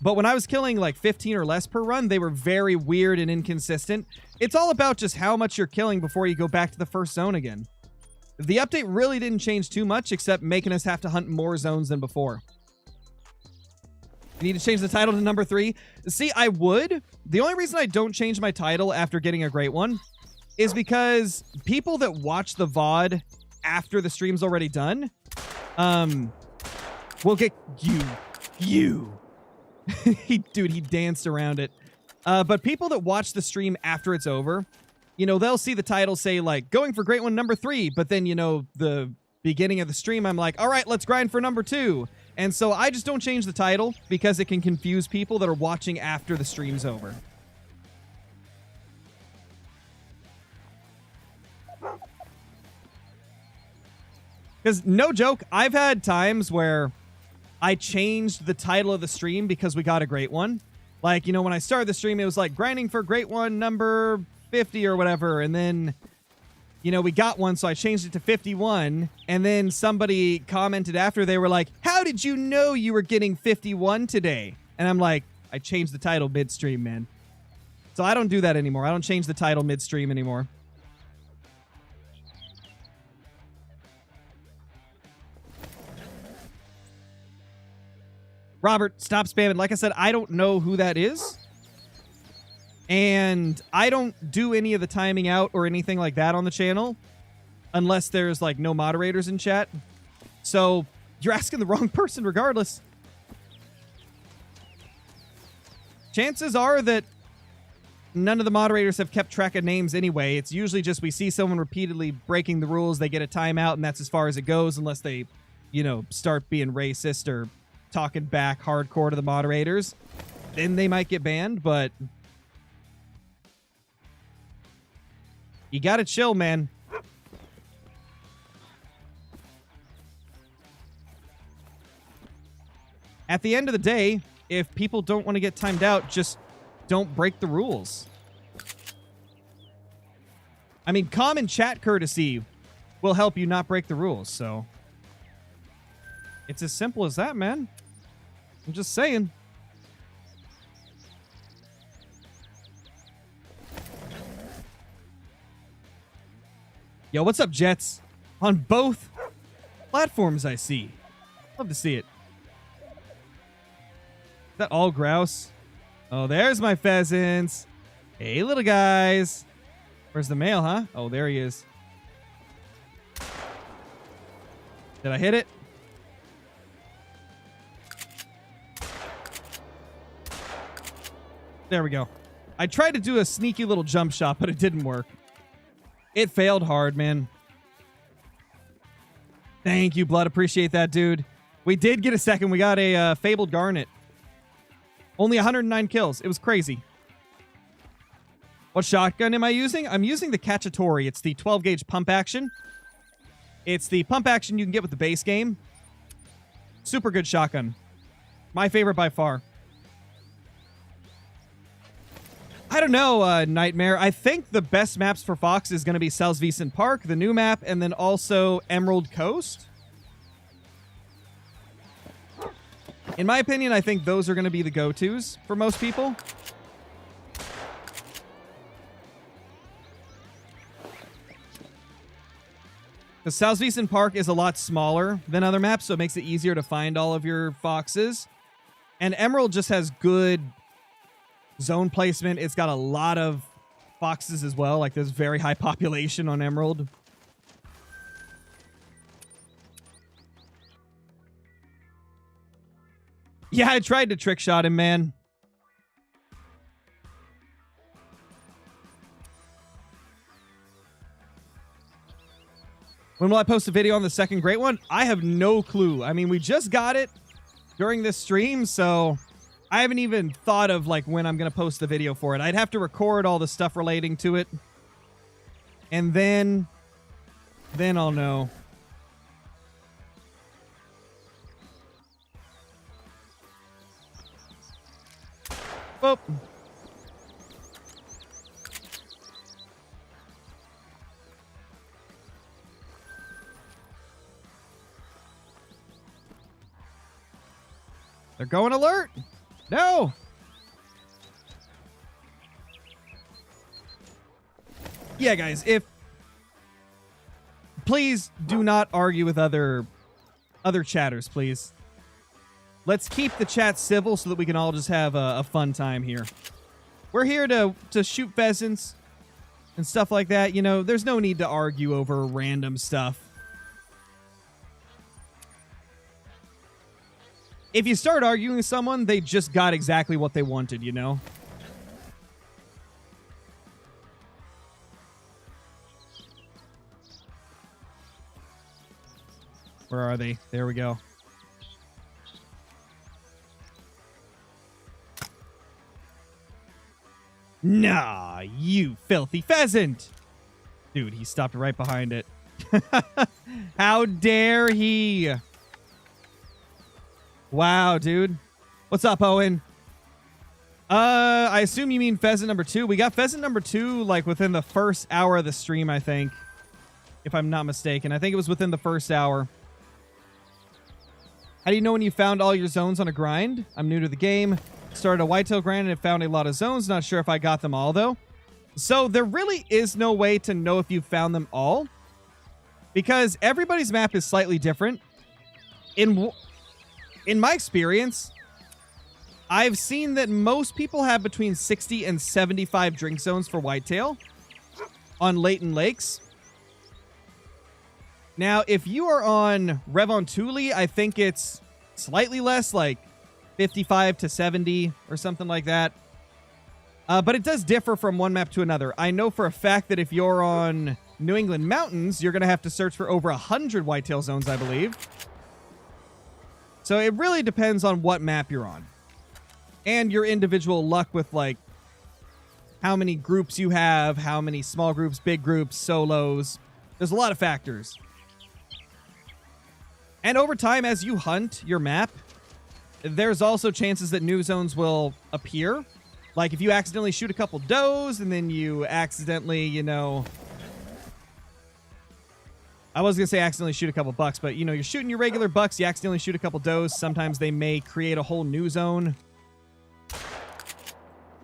A: But when I was killing like 15 or less per run, they were very weird and inconsistent. It's all about just how much you're killing before you go back to the first zone again. The update really didn't change too much, except making us have to hunt more zones than before. You need to change the title to number 3. See, I would. The only reason I don't change my title after getting a great one is because people that watch the VOD after the stream's already done, will get you. Dude, he danced around it. But people that watch the stream after it's over, you know, they'll see the title say like going for great one number 3, but then, you know, the beginning of the stream, I'm like, all right, let's grind for number 2. And so I just don't change the title because it can confuse people that are watching after the stream's over. Because no joke, I've had times where I changed the title of the stream because we got a great one. Like, you know, when I started the stream, it was like grinding for great one number 50 or whatever. And then, you know, we got one, so I changed it to 51. And then somebody commented after, they were like, how did you know you were getting 51 today? And I'm like, I changed the title midstream, man. So I don't do that anymore. I don't change the title midstream anymore. Robert, stop spamming. Like I said, I don't know who that is. And I don't do any of the timing out or anything like that on the channel unless there's like no moderators in chat. So you're asking the wrong person regardless. Chances are that none of the moderators have kept track of names anyway. It's usually just we see someone repeatedly breaking the rules, they get a timeout, and that's as far as it goes unless they, you know, start being racist or talking back hardcore to the moderators. Then they might get banned, but you gotta chill, man. At the end of the day, if people don't want to get timed out, just don't break the rules. I mean, common chat courtesy will help you not break the rules, so it's as simple as that, man. I'm just saying. Yo, what's up, Jets? On both platforms, I see. Love to see it. Is that all grouse? Oh, there's my pheasants. Hey, little guys. Where's the male, huh? Oh, there he is. Did I hit it? There we go. I tried to do a sneaky little jump shot, but it didn't work. It failed hard, man. Thank you, Blood. Appreciate that, dude. We did get a second. We got a Fabled Garnet. Only 109 kills. It was crazy. What shotgun am I using? I'm using the Cacciatore. It's the 12-gauge pump action. It's the pump action you can get with the base game. Super good shotgun. My favorite by far. I don't know, Nightmare. I think the best maps for Fox is going to be Salzwiesen Park, the new map, and then also Emerald Coast. In my opinion, I think those are going to be the go-tos for most people. The Salzwiesen Park is a lot smaller than other maps, so it makes it easier to find all of your foxes. And Emerald just has good zone placement. It's got a lot of foxes as well. Like, there's very high population on Emerald. Yeah, I tried to trick shot him, man. When will I post a video on the second great one? I have no clue. I mean, we just got it during this stream, so I haven't even thought of like when I'm going to post the video for it. I'd have to record all the stuff relating to it. And then I'll know. Boop. They're going alert. No. Yeah, guys, please do not argue with other chatters, please. Let's keep the chat civil so that we can all just have a fun time here. We're here to shoot pheasants and stuff like that. You know, there's no need to argue over random stuff. If you start arguing with someone, they just got exactly what they wanted, you know? Where are they? There we go. Nah, you filthy pheasant! Dude, he stopped right behind it. How dare he? Wow, dude. What's up, Owen? I assume you mean pheasant number 2. We got pheasant number 2, like, within the first hour of the stream, I think. If I'm not mistaken. I think it was within the first hour. How do you know when you found all your zones on a grind? I'm new to the game. Started a whitetail grind and found a lot of zones. Not sure if I got them all, though. So there really is no way to know if you found them all. Because everybody's map is slightly different. In my experience, I've seen that most people have between 60 and 75 drink zones for whitetail on Leighton Lakes. Now, if you are on Revontuli, I think it's slightly less, like 55 to 70 or something like that. But it does differ from one map to another. I know for a fact that if you're on New England mountains, you're going to have to search for over 100 whitetail zones, I believe. So it really depends on what map you're on. And your individual luck with, like, how many groups you have, how many small groups, big groups, solos. There's a lot of factors. And over time, as you hunt your map, there's also chances that new zones will appear. Like if you accidentally shoot a couple does and then you accidentally, you know... I was going to say accidentally shoot a couple bucks, but, you know, you're shooting your regular bucks, you accidentally shoot a couple does. Sometimes they may create a whole new zone.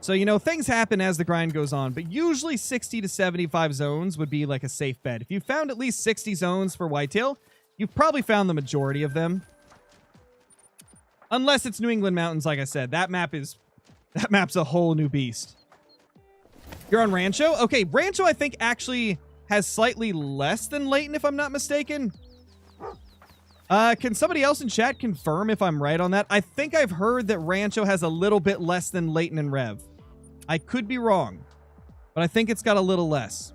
A: So, you know, things happen as the grind goes on, but usually 60 to 75 zones would be like a safe bet. If you found at least 60 zones for whitetail, you've probably found the majority of them. Unless it's New England mountains, like I said. That map's a whole new beast. You're on Rancho? Okay, Rancho I think actually has slightly less than Layton, if I'm not mistaken. Can somebody else in chat confirm if I'm right on that? I think I've heard that Rancho has a little bit less than Layton and Rev. I could be wrong, but I think it's got a little less.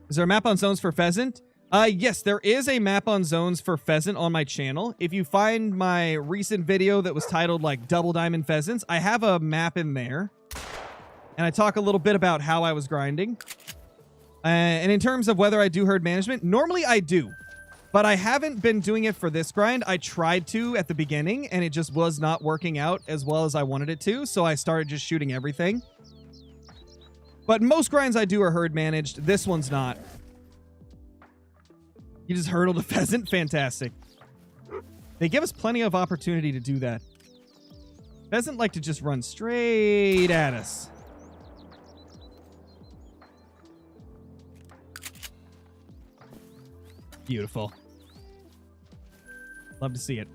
A: Is there a map on zones for pheasant? Yes, there is a map on zones for pheasant on my channel. If you find my recent video that was titled like Double Diamond Pheasants, I have a map in there. And I talk a little bit about how I was grinding. And in terms of whether I do herd management, normally I do. But I haven't been doing it for this grind. I tried to at the beginning, and it just was not working out as well as I wanted it to. So I started just shooting everything. But most grinds I do are herd managed. This one's not. You just hurdled a pheasant? Fantastic. They give us plenty of opportunity to do that. Pheasant like to just run straight at us. Beautiful. Love to see it.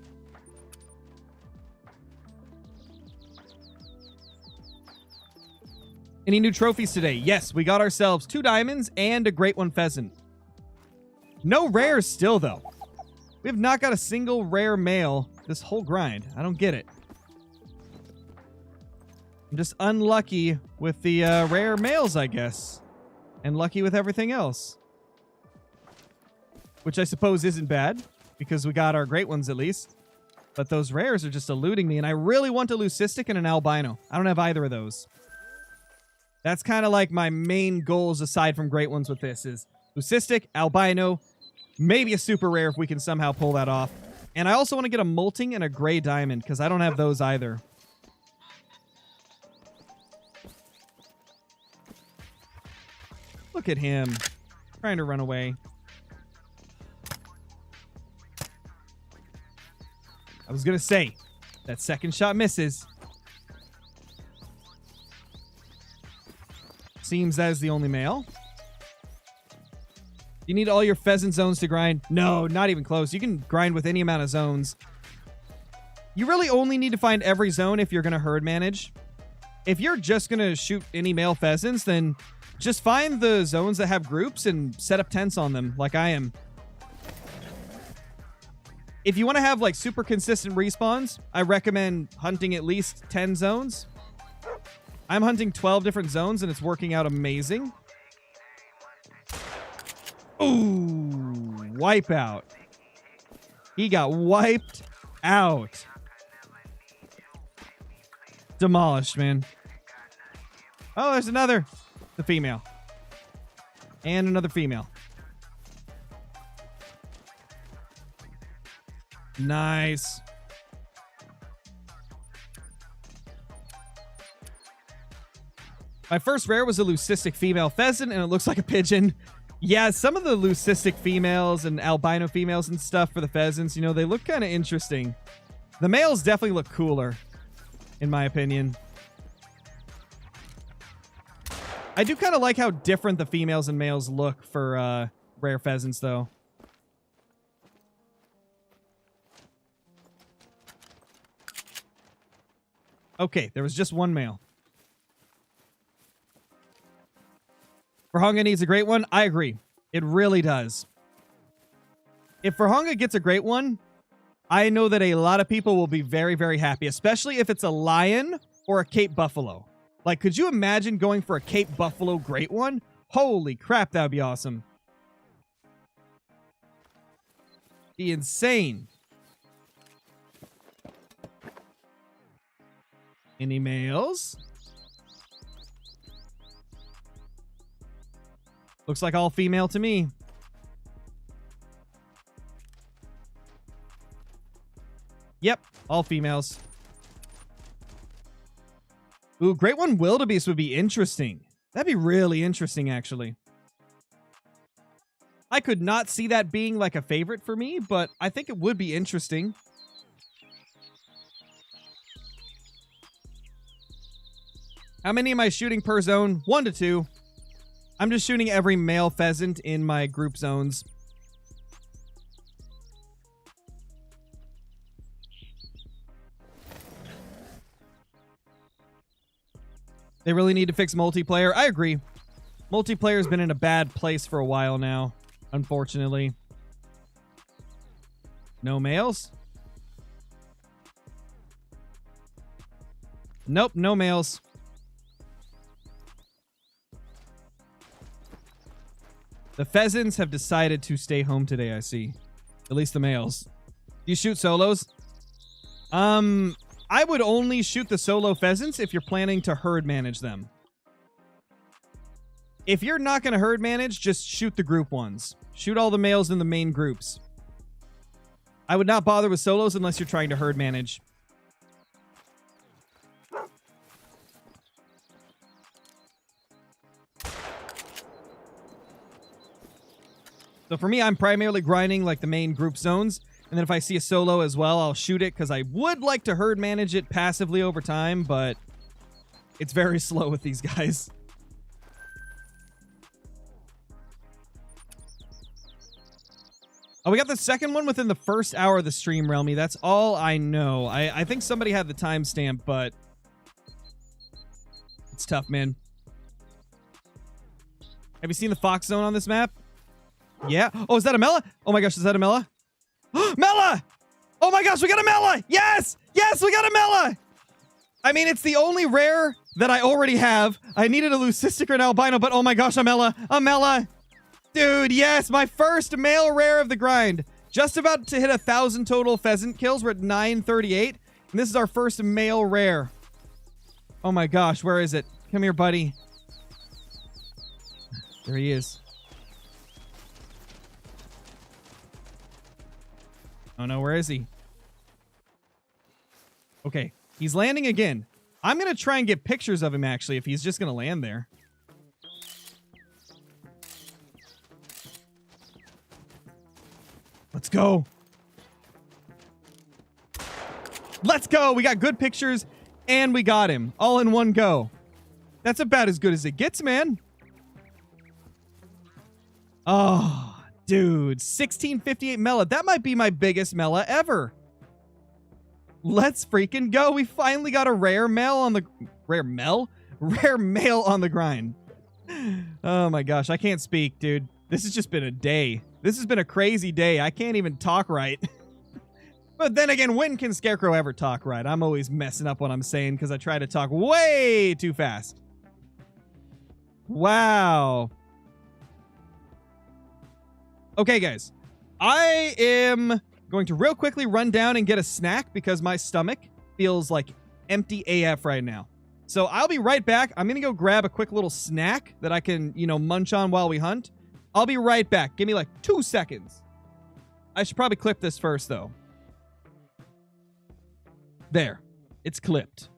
A: Any new trophies today? Yes, we got ourselves 2 diamonds and a great one pheasant. No rares still, though. We have not got a single rare male this whole grind. I don't get it. I'm just unlucky with the rare males, I guess. And lucky with everything else. Which I suppose isn't bad, because we got our great ones at least. But those rares are just eluding me, and I really want a leucistic and an albino. I don't have either of those. That's kind of like my main goals aside from great ones with this is leucistic, albino, maybe a super rare if we can somehow pull that off. And I also want to get a molting and a gray diamond, because I don't have those either. Look at him. Trying to run away. I was going to say, that second shot misses. Seems that is the only male. You need all your pheasant zones to grind? No, not even close. You can grind with any amount of zones. You really only need to find every zone if you're going to herd manage. If you're just going to shoot any male pheasants, then just find the zones that have groups and set up tents on them like I am. If you want to have like super consistent respawns, I recommend hunting at least 10 zones. I'm hunting 12 different zones and it's working out amazing. Ooh, wipeout. He got wiped out. Demolished, man. Oh, there's another. The female. And another female. Nice. My first rare was a leucistic female pheasant, and it looks like a pigeon. Yeah, some of the leucistic females and albino females and stuff for the pheasants, you know, they look kind of interesting. The males definitely look cooler, in my opinion. I do kind of like how different the females and males look for rare pheasants, though. Okay, there was just one male. Farhanga needs a great one. I agree. It really does. If Farhanga gets a great one, I know that a lot of people will be very, very happy, especially if it's a lion or a Cape Buffalo. Like, could you imagine going for a Cape Buffalo Great One? Holy crap, that would be awesome. Be insane. Any males? Looks like all female to me. Yep, all females. Ooh, Great One Wildebeest would be interesting. That'd be really interesting, actually. I could not see that being like a favorite for me, but I think it would be interesting. How many am I shooting per zone? 1 to 2. I'm just shooting every male pheasant in my group zones. They really need to fix multiplayer. I agree. Multiplayer's been in a bad place for a while now, unfortunately. No males? Nope, no males. The pheasants have decided to stay home today, I see. At least the males. Do you shoot solos? I would only shoot the solo pheasants if you're planning to herd manage them. If you're not going to herd manage, just shoot the group ones. Shoot all the males in the main groups. I would not bother with solos unless you're trying to herd manage. So for me, I'm primarily grinding like the main group zones. And then if I see a solo as well, I'll shoot it because I would like to herd manage it passively over time, but it's very slow with these guys. Oh, we got the second one within the first hour of the stream, Realmy. That's all I know. I think somebody had the timestamp, but it's tough, man. Have you seen the Fox Zone on this map? Yeah. Oh, is that a Mela? Oh my gosh, is that a Mela? Mela! Oh my gosh, we got a Mela! Yes! Yes, we got a Mela! I mean, it's the only rare that I already have. I needed a Leucistic or an Albino, but oh my gosh, a Mela! A Mela! Dude, yes, my first male rare of the grind. Just about to hit 1,000 total pheasant kills. We're at 938. And this is our first male rare. Oh my gosh, where is it? Come here, buddy. There he is. Oh no, where is he? Okay, he's landing again. I'm going to try and get pictures of him, actually, if he's just going to land there. Let's go. Let's go. We got good pictures, and we got him all in one go. That's about as good as it gets, man. Oh, dude. 1658 Mela. That might be my biggest Mela ever. Let's freaking go. We finally got a rare male on the... Rare male on the grind. Oh my gosh. I can't speak, dude. This has just been a day. This has been a crazy day. I can't even talk right. But then again, when can Scarecrow ever talk right? I'm always messing up what I'm saying because I try to talk way too fast. Wow. Okay, guys. I am going to real quickly run down and get a snack because my stomach feels like empty AF right now. So I'll be right back. I'm going to go grab a quick little snack that I can, you know, munch on while we hunt. I'll be right back. Give me like 2 seconds. I should probably clip this first, though. There. It's clipped.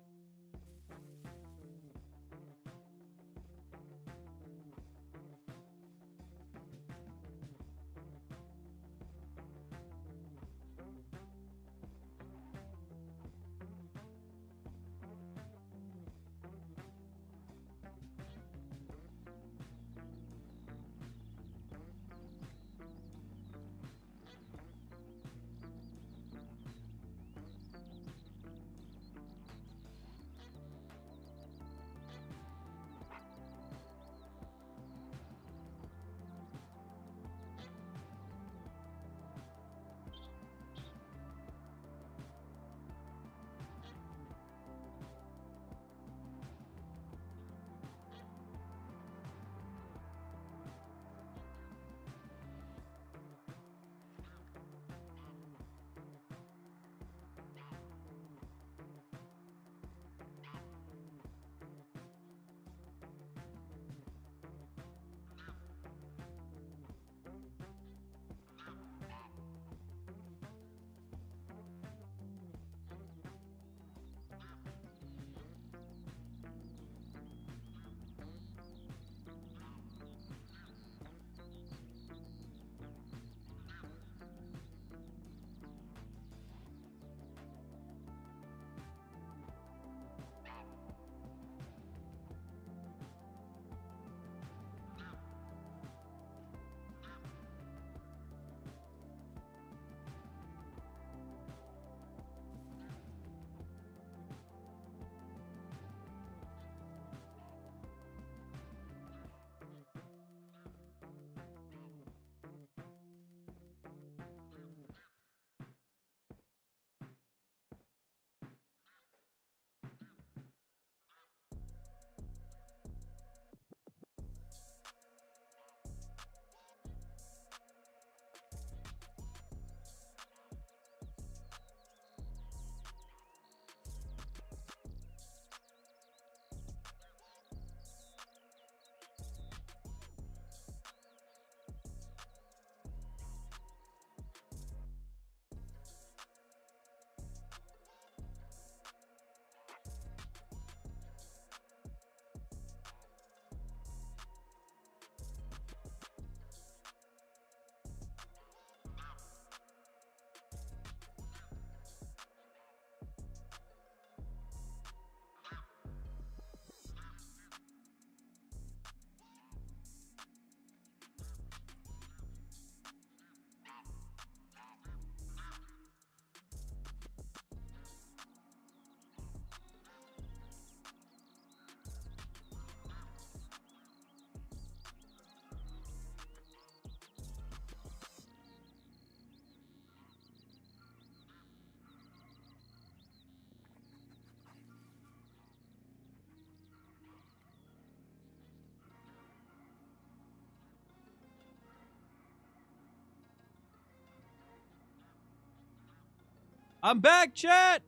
A: I'm back, chat.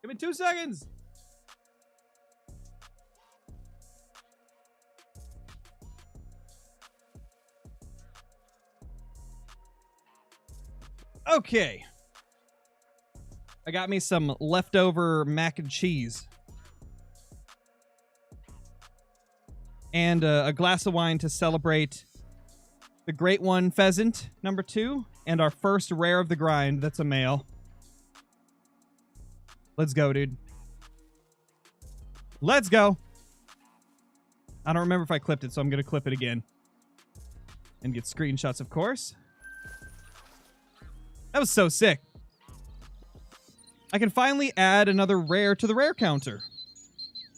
A: Give me 2 seconds. Okay. I got me some leftover mac and cheese. And a glass of wine to celebrate the Great One Pheasant, number 2, and our first rare of the grind that's a male. Let's go, dude. Let's go. I don't remember if I clipped it, so I'm going to clip it again. And get screenshots, of course. That was so sick. I can finally add another rare to the rare counter.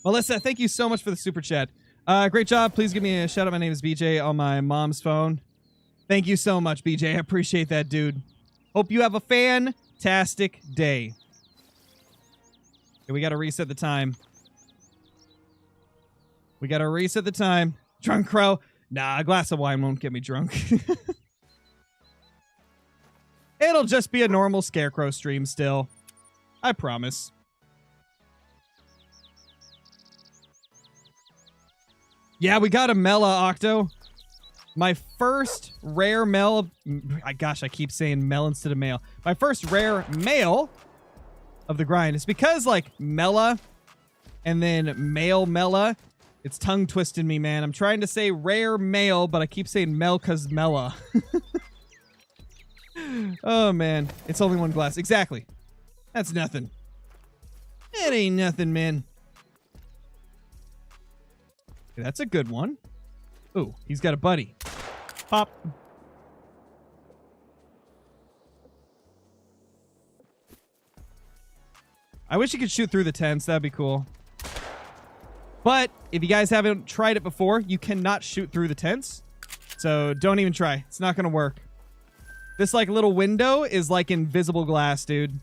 A: Melissa, thank you so much for the super chat. Great job. Please give me a shout out. My name is BJ on my mom's phone. Thank you so much, BJ. I appreciate that, dude. Hope you have a fantastic day. Okay, we got to reset the time. We got to reset the time. Drunk Crow. Nah, a glass of wine won't get me drunk. It'll just be a normal Scarecrow stream still. I promise. Yeah, we got a Mela, Octo. My first rare male... Gosh, I keep saying mel instead of male. My first rare male of the grind. It's because, like, Mela and then male Mela. It's tongue twisting me, man. I'm trying to say rare male, but I keep saying mel because Mela. Oh, man. It's only one glass. Exactly. That's nothing. It ain't nothing, man. Okay, that's a good one. Ooh, he's got a buddy. Pop. I wish you could shoot through the tents. That'd be cool. But if you guys haven't tried it before, you cannot shoot through the tents. So don't even try. It's not going to work. This like little window is like invisible glass, dude.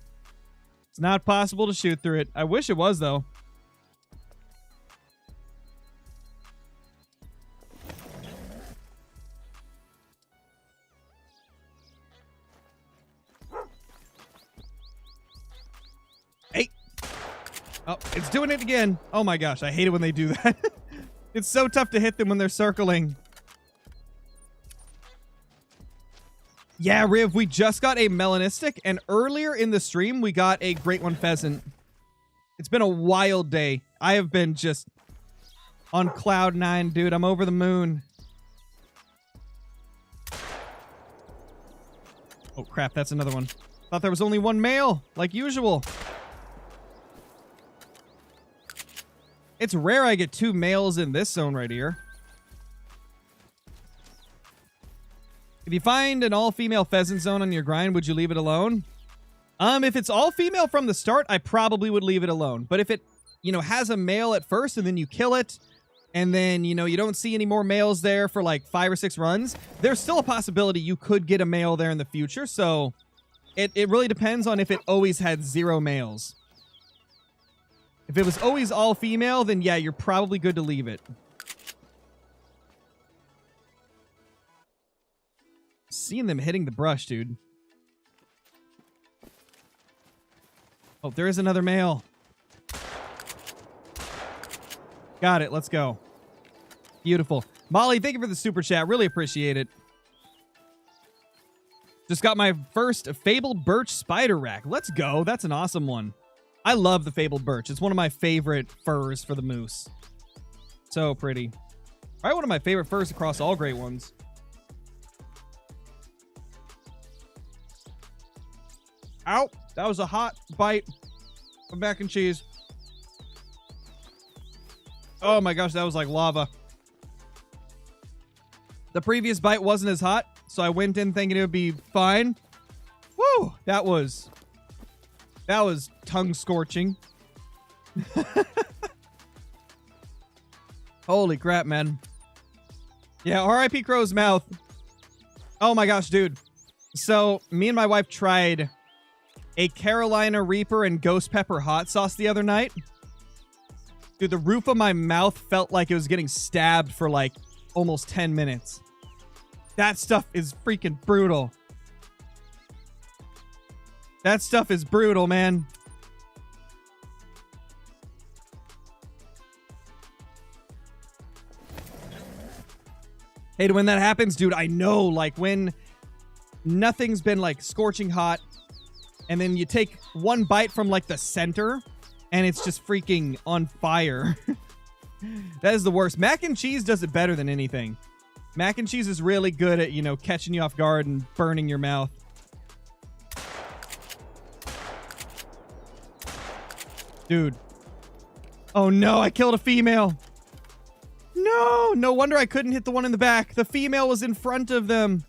A: It's not possible to shoot through it. I wish it was, though. Hey. Oh, it's doing it again. Oh my gosh, I hate it when they do that. It's so tough to hit them when they're circling. Yeah, Riv, we just got a melanistic, and earlier in the stream, we got a Great One Pheasant. It's been a wild day. I have been just on cloud 9, dude. I'm over the moon. Oh, crap, that's another one. Thought there was only one male, like usual. It's rare I get 2 males in this zone right here. If you find an all-female pheasant zone on your grind, would you leave it alone? If it's all-female from the start, I probably would leave it alone. But if it, you know, has a male at first and then you kill it, and then, you know, you don't see any more males there for like 5 or 6 runs, there's still a possibility you could get a male there in the future. So it really depends on if it always had 0 males. If it was always all-female, then yeah, you're probably good to leave it. Seeing them hitting the brush, dude. Oh, there is another male. Got it. Let's go. Beautiful. Molly, thank you for the super chat. Really appreciate it. Just got my first Fabled Birch Spider Rack. Let's go. That's an awesome one. I love the Fabled Birch. It's one of my favorite furs for the moose. So pretty. Probably one of my favorite furs across all Great Ones. Ow! That was a hot bite of mac and cheese. Oh my gosh, that was like lava. The previous bite wasn't as hot, so I went in thinking it would be fine. Woo! That was tongue scorching. Holy crap, man. Yeah, R.I.P. Crow's mouth. Oh my gosh, dude. So, me and my wife tried a Carolina Reaper and Ghost Pepper hot sauce the other night. Dude, the roof of my mouth felt like it was getting stabbed for like almost 10 minutes. That stuff is freaking brutal. That stuff is brutal, man. Hey, when that happens, dude, I know, like, when nothing's been, like, scorching hot, and then you take one bite from, like, the center, and it's just freaking on fire. That is the worst. Mac and cheese does it better than anything. Mac and cheese is really good at, you know, catching you off guard and burning your mouth. Dude. Oh, no, I killed a female. No, no wonder I couldn't hit the one in the back. The female was in front of them.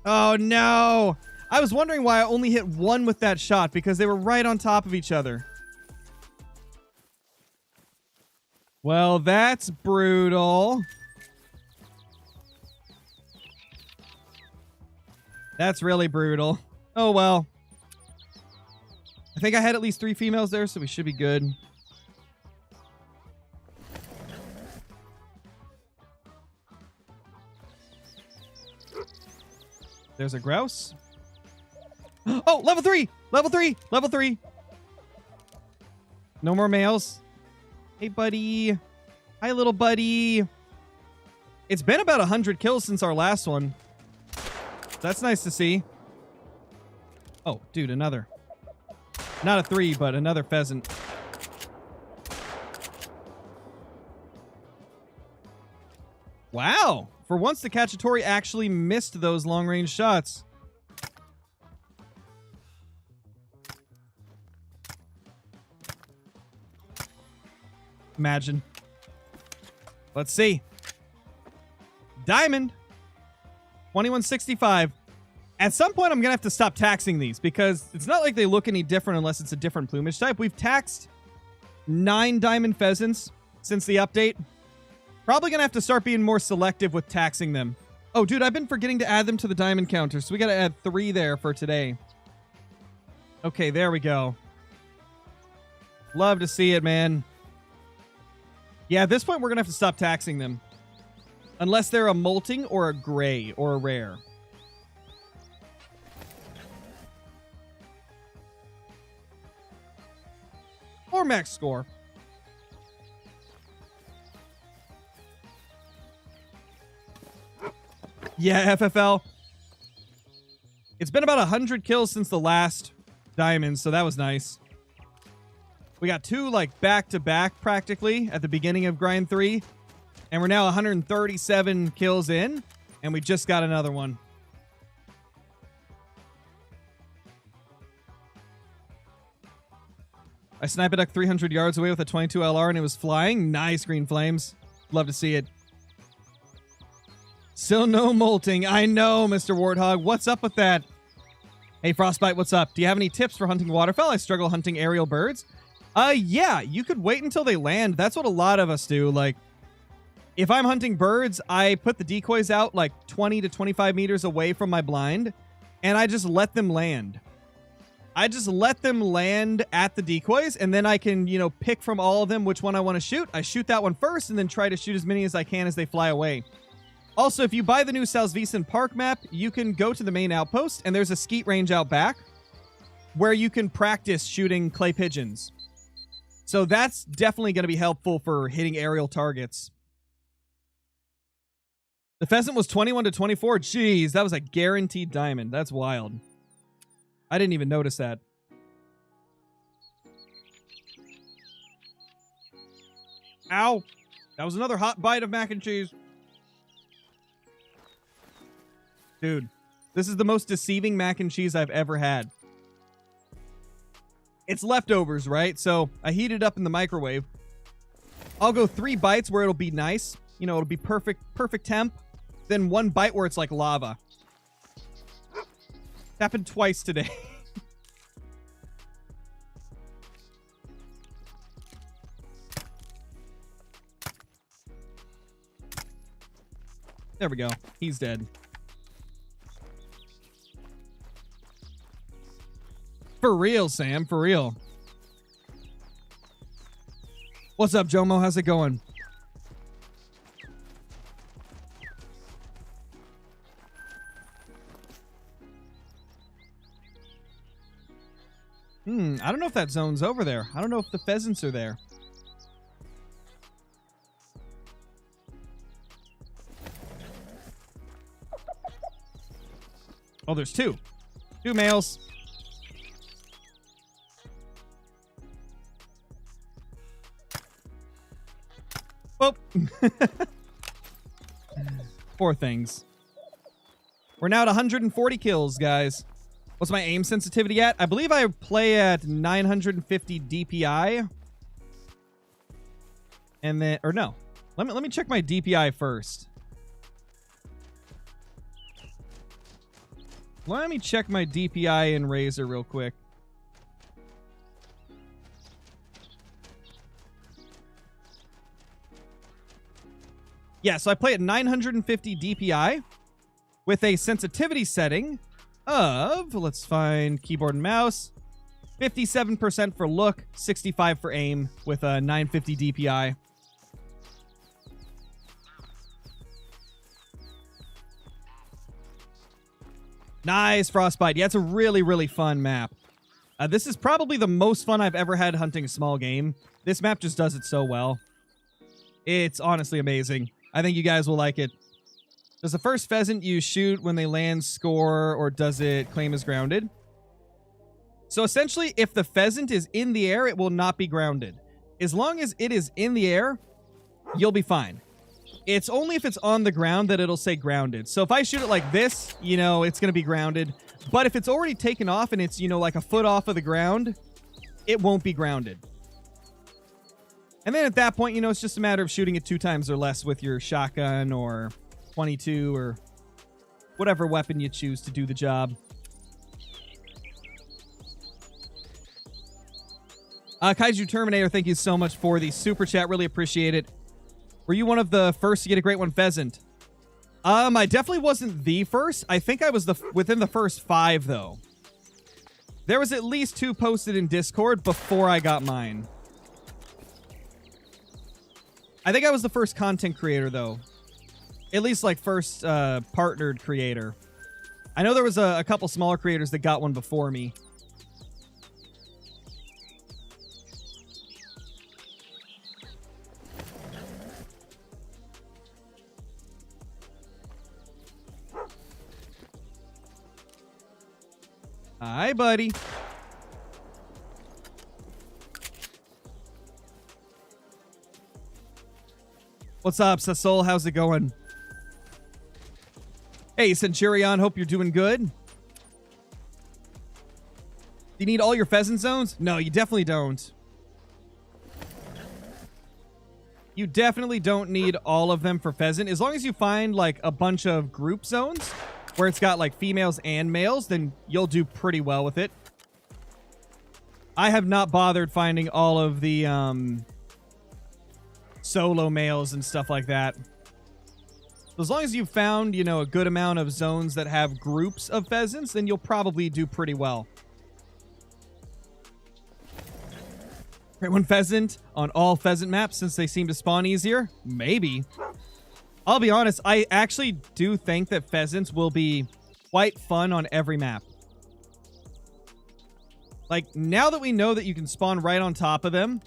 A: Oh, no. I was wondering why I only hit one with that shot, because they were right on top of each other. Well, that's brutal. That's really brutal. Oh, well. I think I had at least 3 females there, so we should be good. There's a grouse. Oh, level 3! Level 3! Level 3! No more males. Hey, buddy. Hi, little buddy. It's been about 100 kills since our last one. That's nice to see. Oh, dude, another. Not a 3, but another pheasant. Wow. For once, the Cacciatore actually missed those long-range shots. Imagine. Let's see. Diamond. 2165. At some point, I'm going to have to stop taxing these because it's not like they look any different unless it's a different plumage type. We've taxed 9 diamond pheasants since the update. Probably going to have to start being more selective with taxing them. Oh, dude, I've been forgetting to add them to the diamond counter, so we got to add 3 there for today. Okay, there we go. Love to see it, man. Yeah, at this point, we're going to have to stop taxing them. Unless they're a molting or a gray or a rare. Or max score. Yeah, FFL. It's been about 100 kills since the last diamond, so that was nice. We got 2, like, back-to-back, practically, at the beginning of Grind 3. And we're now 137 kills in, and we just got another one. I snipe a duck 300 yards away with a 22 LR, and it was flying. Nice, Green Flames. Love to see it. Still no molting. I know, Mr. Warthog. What's up with that? Hey, Frostbite, what's up? Do you have any tips for hunting waterfowl? I struggle hunting aerial birds. Yeah, you could wait until they land. That's what a lot of us do. Like, if I'm hunting birds, I put the decoys out like 20 to 25 meters away from my blind, and I just let them land. I just let them land at the decoys, and then I can, you know, pick from all of them which one I want to shoot. I shoot that one first, and then try to shoot as many as I can as they fly away. Also, if you buy the new Salzwiesen park map, you can go to the main outpost, and there's a skeet range out back where you can practice shooting clay pigeons. So that's definitely going to be helpful for hitting aerial targets. The pheasant was 21 to 24. Jeez, that was a guaranteed diamond. That's wild. I didn't even notice that. Ow. That was another hot bite of mac and cheese. Dude, this is the most deceiving mac and cheese I've ever had. It's leftovers, right? So I heat it up in the microwave. I'll go 3 bites where it'll be nice. You know, it'll be perfect temp. Then 1 bite where it's like lava. Happened twice today. There we go. He's dead. For real, Sam. For real. What's up, Jomo? How's it going? I don't know if that zone's over there. I don't know if the pheasants are there. Oh, there's two. Two males. Oh. Poor things. We're now at 140 kills, guys. What's my aim sensitivity at? I believe I play at 950 DPI. And then, or no. Let me check my DPI first. Let me check my DPI in Razer real quick. Yeah, so I play at 950 DPI with a sensitivity setting of, let's find keyboard and mouse, 57% for look, 65 for aim with a 950 DPI. Nice, Frostbite. Yeah, it's a really, really fun map. This is probably the most fun I've ever had hunting a small game. This map just does it so well. It's honestly amazing. I think you guys will like it. Does the first pheasant you shoot when they land score, or does it claim as grounded? So essentially, if the pheasant is in the air, it will not be grounded. As long as it is in the air, you'll be fine. It's only if it's on the ground that it'll say grounded. So if I shoot it like this, you know, it's going to be grounded. But if it's already taken off and it's, you know, like a foot off of the ground, it won't be grounded. And then at that point, you know, it's just a matter of shooting it 2 times or less with your shotgun or 22 or whatever weapon you choose to do the job. Kaiju Terminator, thank you so much for the super chat. Really appreciate it. Were you one of the first to get a Great One Pheasant? I definitely wasn't the first. I think I was within the first 5, though. There was at least 2 posted in Discord before I got mine. I think I was the first content creator, though. At least, like, first partnered creator. I know there was a couple smaller creators that got one before me. Hi, buddy. What's up, Sasol? How's it going? Hey, Centurion. Hope you're doing good. Do you need all your pheasant zones? No, you definitely don't. You definitely don't need all of them for pheasant. As long as you find, like, a bunch of group zones where it's got, like, females and males, then you'll do pretty well with it. I have not bothered finding all of the solo males and stuff like that. As long as you've found, you know, a good amount of zones that have groups of pheasants, then you'll probably do pretty well. Great One Pheasant on all pheasant maps since they seem to spawn easier? Maybe. I'll be honest, I actually do think that pheasants will be quite fun on every map. Like, now that we know that you can spawn right on top of them,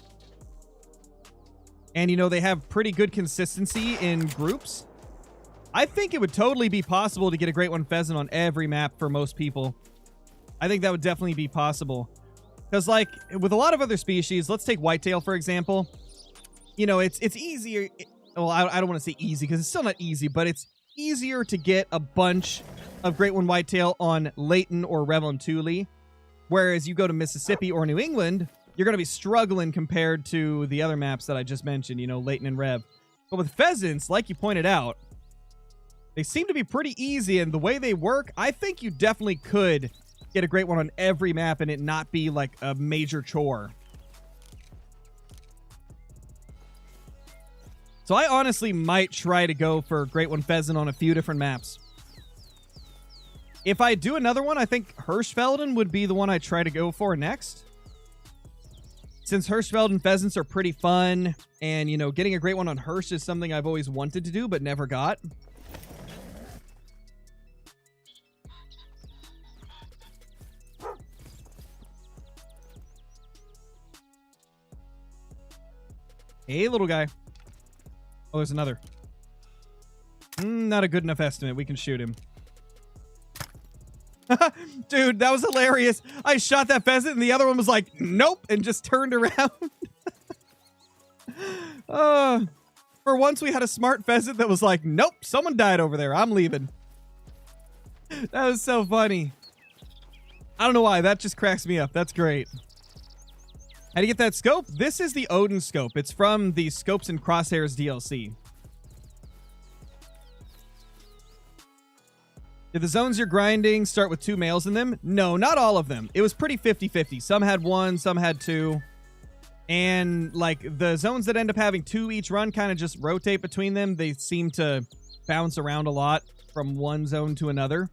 A: and, you know, they have pretty good consistency in groups, I think it would totally be possible to get a Great One Pheasant on every map for most people. I think that would definitely be possible. Because, like, with a lot of other species, let's take whitetail, for example. You know, it's easier... Well, I don't want to say easy, because it's still not easy, but it's easier to get a bunch of Great One Whitetail on Layton or Revontuli. Whereas you go to Mississippi or New England, you're going to be struggling compared to the other maps that I just mentioned, you know, Layton and Rev. But with pheasants, like you pointed out, they seem to be pretty easy, and the way they work, I think you definitely could get a Great One on every map and it not be like a major chore. So I honestly might try to go for Great One Pheasant on a few different maps. If I do another one, I think Hirschfelden would be the one I try to go for next. Since Hirschfelden pheasants are pretty fun, and, you know, getting a Great One on Hirsch is something I've always wanted to do, but never got. Hey, little guy. Oh, there's another. Not a good enough estimate. We can shoot him. Dude, that was hilarious. I shot that pheasant and the other one was like, nope, and just turned around. For once we had a smart pheasant that was like, nope, someone died over there. I'm leaving. That was so funny. I don't know why. That just cracks me up. That's great. How do you get that scope? This is the Odin scope. It's from the Scopes and Crosshairs DLC. Did the zones you're grinding start with 2 males in them? No, not all of them. It was pretty 50-50. Some had 1, some had 2. And like the zones that end up having 2 each run kind of just rotate between them. They seem to bounce around a lot from one zone to another.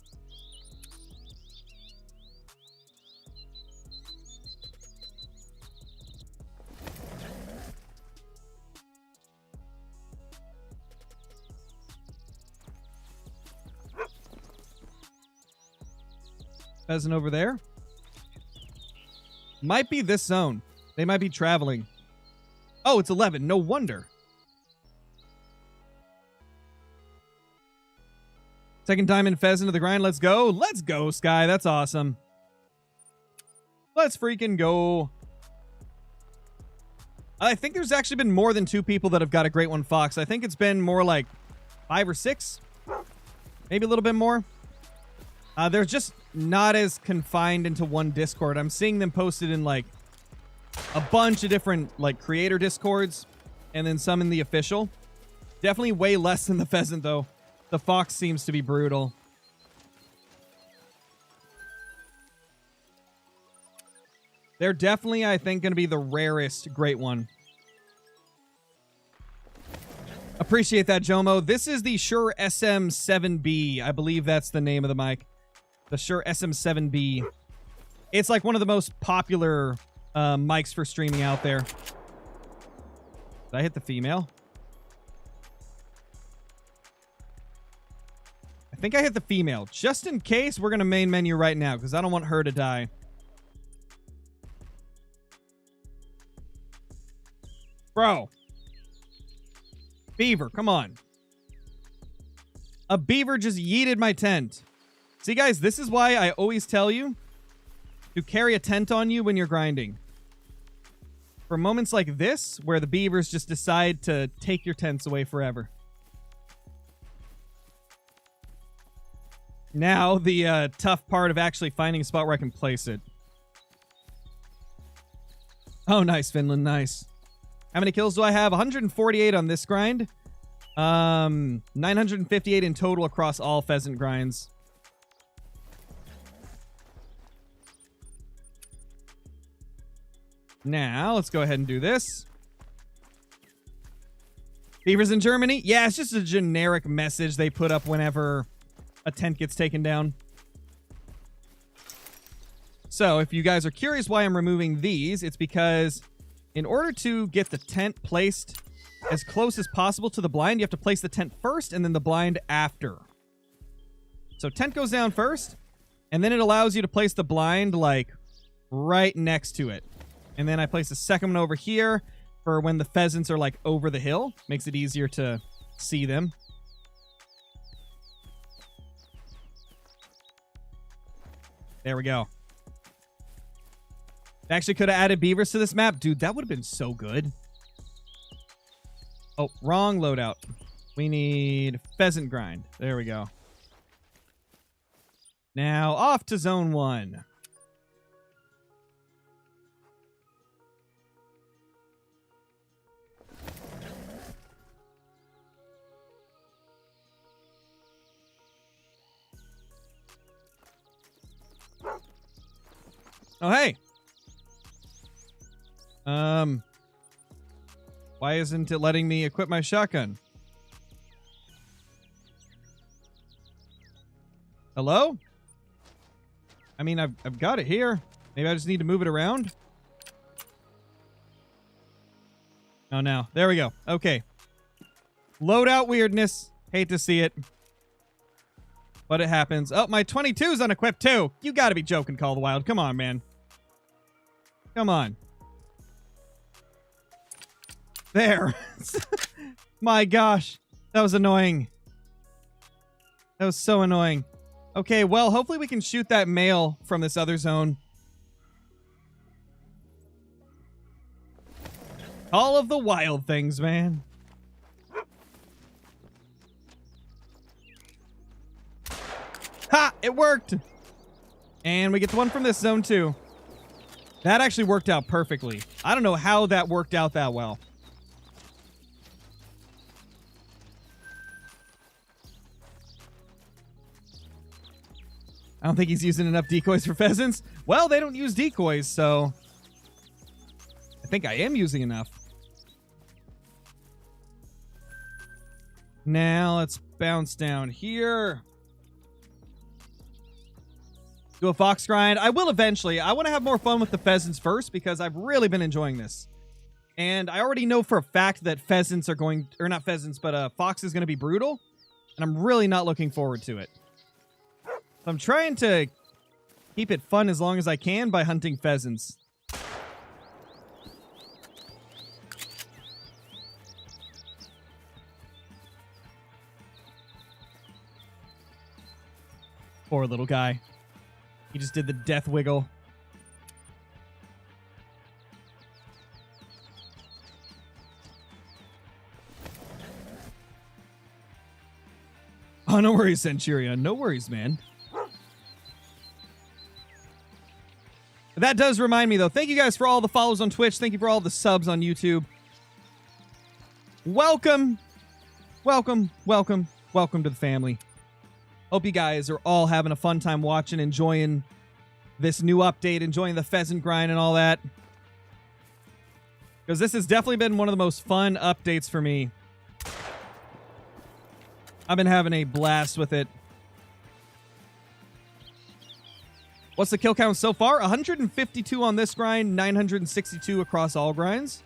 A: Pheasant over there. Might be this zone. They might be traveling. Oh, it's 11. No wonder. Second diamond pheasant of the grind. Let's go. Let's go, Sky. That's awesome. Let's freaking go. I think there's actually been more than 2 people that have got a great one, Fox. I think it's been more like 5 or 6. Maybe a little bit more. They're just not as confined into one Discord. I'm seeing them posted in like a bunch of different like creator Discords and then some in the official. Definitely way less than the pheasant though. The fox seems to be brutal. They're definitely, I think, going to be the rarest great one. Appreciate that, Jomo. This is the Shure SM7B. I believe that's the name of the mic. The Shure SM7B. It's like one of the most popular mics for streaming out there. Did I hit the female? I think I hit the female. Just in case, we're going to main menu right now because I don't want her to die. Bro. Beaver, come on. A beaver just yeeted my tent. See, guys, this is why I always tell you to carry a tent on you when you're grinding. For moments like this, where the beavers just decide to take your tents away forever. Now, the tough part of actually finding a spot where I can place it. Oh, nice, Finland, nice. How many kills do I have? 148 on this grind. 958 in total across all pheasant grinds. Now, let's go ahead and do this. Beavers in Germany? Yeah, it's just a generic message they put up whenever a tent gets taken down. So, if you guys are curious why I'm removing these, it's because in order to get the tent placed as close as possible to the blind, you have to place the tent first and then the blind after. So tent goes down first, and then it allows you to place the blind like right next to it. And then I place the second one over here for when the pheasants are like over the hill. Makes it easier to see them. There we go. Actually could have added beavers to this map. Dude, that would have been so good. Oh, wrong loadout. We need pheasant grind. There we go. Now, off to zone 1. Oh, hey. Why isn't it letting me equip my shotgun? Hello? I mean, I've got it here. Maybe I just need to move it around. Oh, no. There we go. Okay. Loadout weirdness. Hate to see it. But it happens. Oh, my 22's unequipped too. You gotta be joking, Call of the Wild. Come on, man. Come on. There. My gosh. That was annoying. That was so annoying. Okay, well, hopefully we can shoot that male from this other zone. All of the wild things, man. Ha! It worked! And we get the one from this zone, too. That actually worked out perfectly. I don't know how that worked out that well. I don't think he's using enough decoys for pheasants. Well, they don't use decoys, so I think I am using enough. Now let's bounce down here. Do a fox grind. I will eventually. I want to have more fun with the pheasants first because I've really been enjoying this. And I already know for a fact that pheasants are going, or not pheasants, but fox is going to be brutal. And I'm really not looking forward to it. So I'm trying to keep it fun as long as I can by hunting pheasants. Poor little guy. He just did the death wiggle. Oh, no worries, Centurion. No worries, man. That does remind me, though. Thank you guys for all the follows on Twitch. Thank you for all the subs on YouTube. Welcome. Welcome, welcome, welcome to the family. Hope you guys are all having a fun time watching, enjoying this new update, enjoying the pheasant grind and all that. Because this has definitely been one of the most fun updates for me. I've been having a blast with it. What's the kill count so far? 152 on this grind, 962 across all grinds.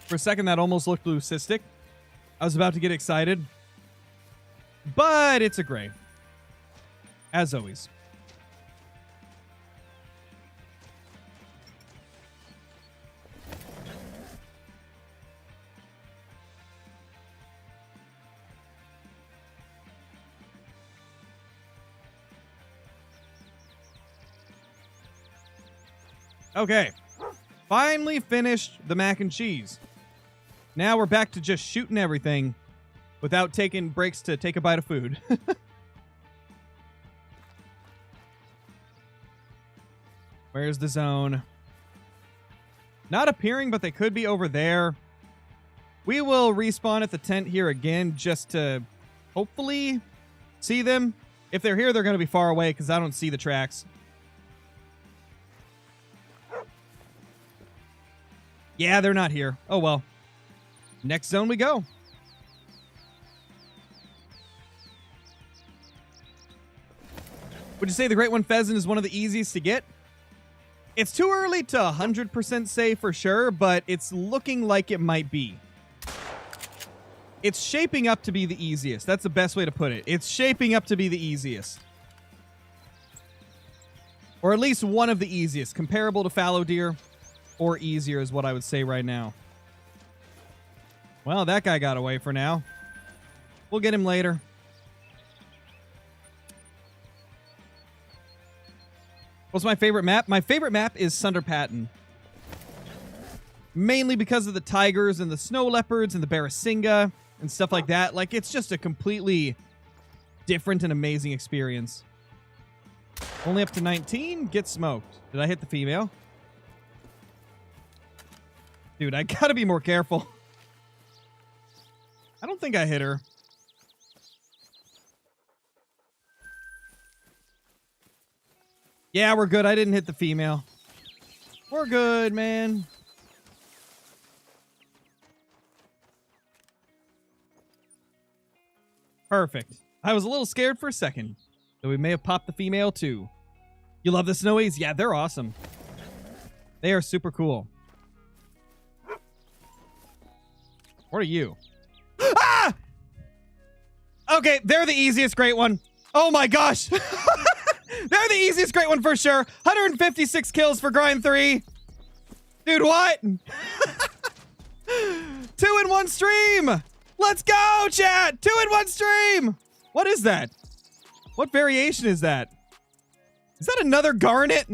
A: For a second, that almost looked leucistic. I was about to get excited. But it's a gray. As always. Okay. Finally finished the mac and cheese. Now we're back to just shooting everything without taking breaks to take a bite of food. Where's the zone? Not appearing, but they could be over there. We will respawn at the tent here again just to hopefully see them. If they're here, they're going to be far away because I don't see the tracks. Yeah, they're not here. Oh, well. Next zone we go. Would you say the Great One Pheasant is one of the easiest to get? It's too early to 100% say for sure, but it's looking like it might be. It's shaping up to be the easiest. That's the best way to put it. It's shaping up to be the easiest. Or at least one of the easiest. Comparable to fallow deer, or easier is what I would say right now. Well, that guy got away for now. We'll get him later. What's my favorite map? My favorite map is Sunder Patton. Mainly because of the tigers and the snow leopards and the Barasinga and stuff like that. Like, it's just a completely different and amazing experience. Only up to 19. Get smoked. Did I hit the female? Dude, I gotta be more careful. I don't think I hit her. Yeah, we're good. I didn't hit the female. We're good, man. Perfect. I was a little scared for a second, so we may have popped the female too. You love the snowies? Yeah, they're awesome. They are super cool. What are you? Ah! Okay, they're the easiest great one. Oh my gosh. They're the easiest great one for sure. 156 kills for grind 3. Dude, what? 2 in 1 stream. Let's go, chat. 2 in 1 stream. What is that? What variation is that? Is that another garnet?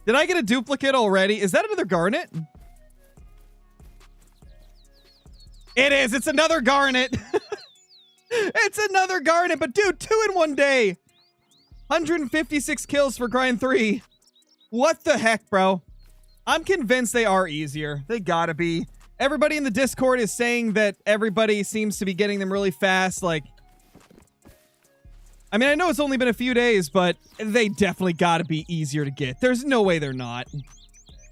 A: Did I get a duplicate already? Is that another garnet? It is. It's another garnet. It's another garnet. But dude, 2 in 1 day. 156 kills for grind 3. What the heck, bro? I'm convinced they are easier. They gotta be. Everybody in the Discord is saying that everybody seems to be getting them really fast. Like, I mean, I know it's only been a few days, but they definitely gotta be easier to get. There's no way they're not.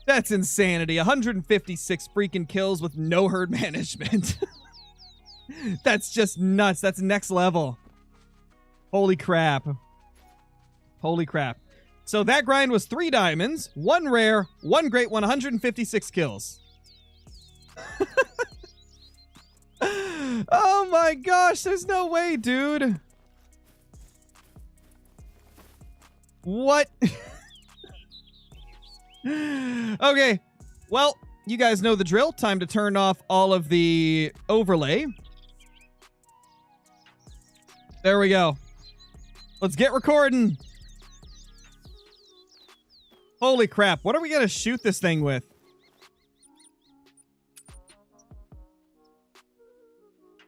A: That's insanity. 156 freaking kills with no herd management. That's just nuts. That's next level. Holy crap. Holy crap. So that grind was 3 diamonds, 1 rare, 1 great one, 156 kills. Oh my gosh, there's no way, dude. What? Okay, well, you guys know the drill. Time to turn off all of the overlay. There we go. Let's get recording. Holy crap, what are we gonna shoot this thing with?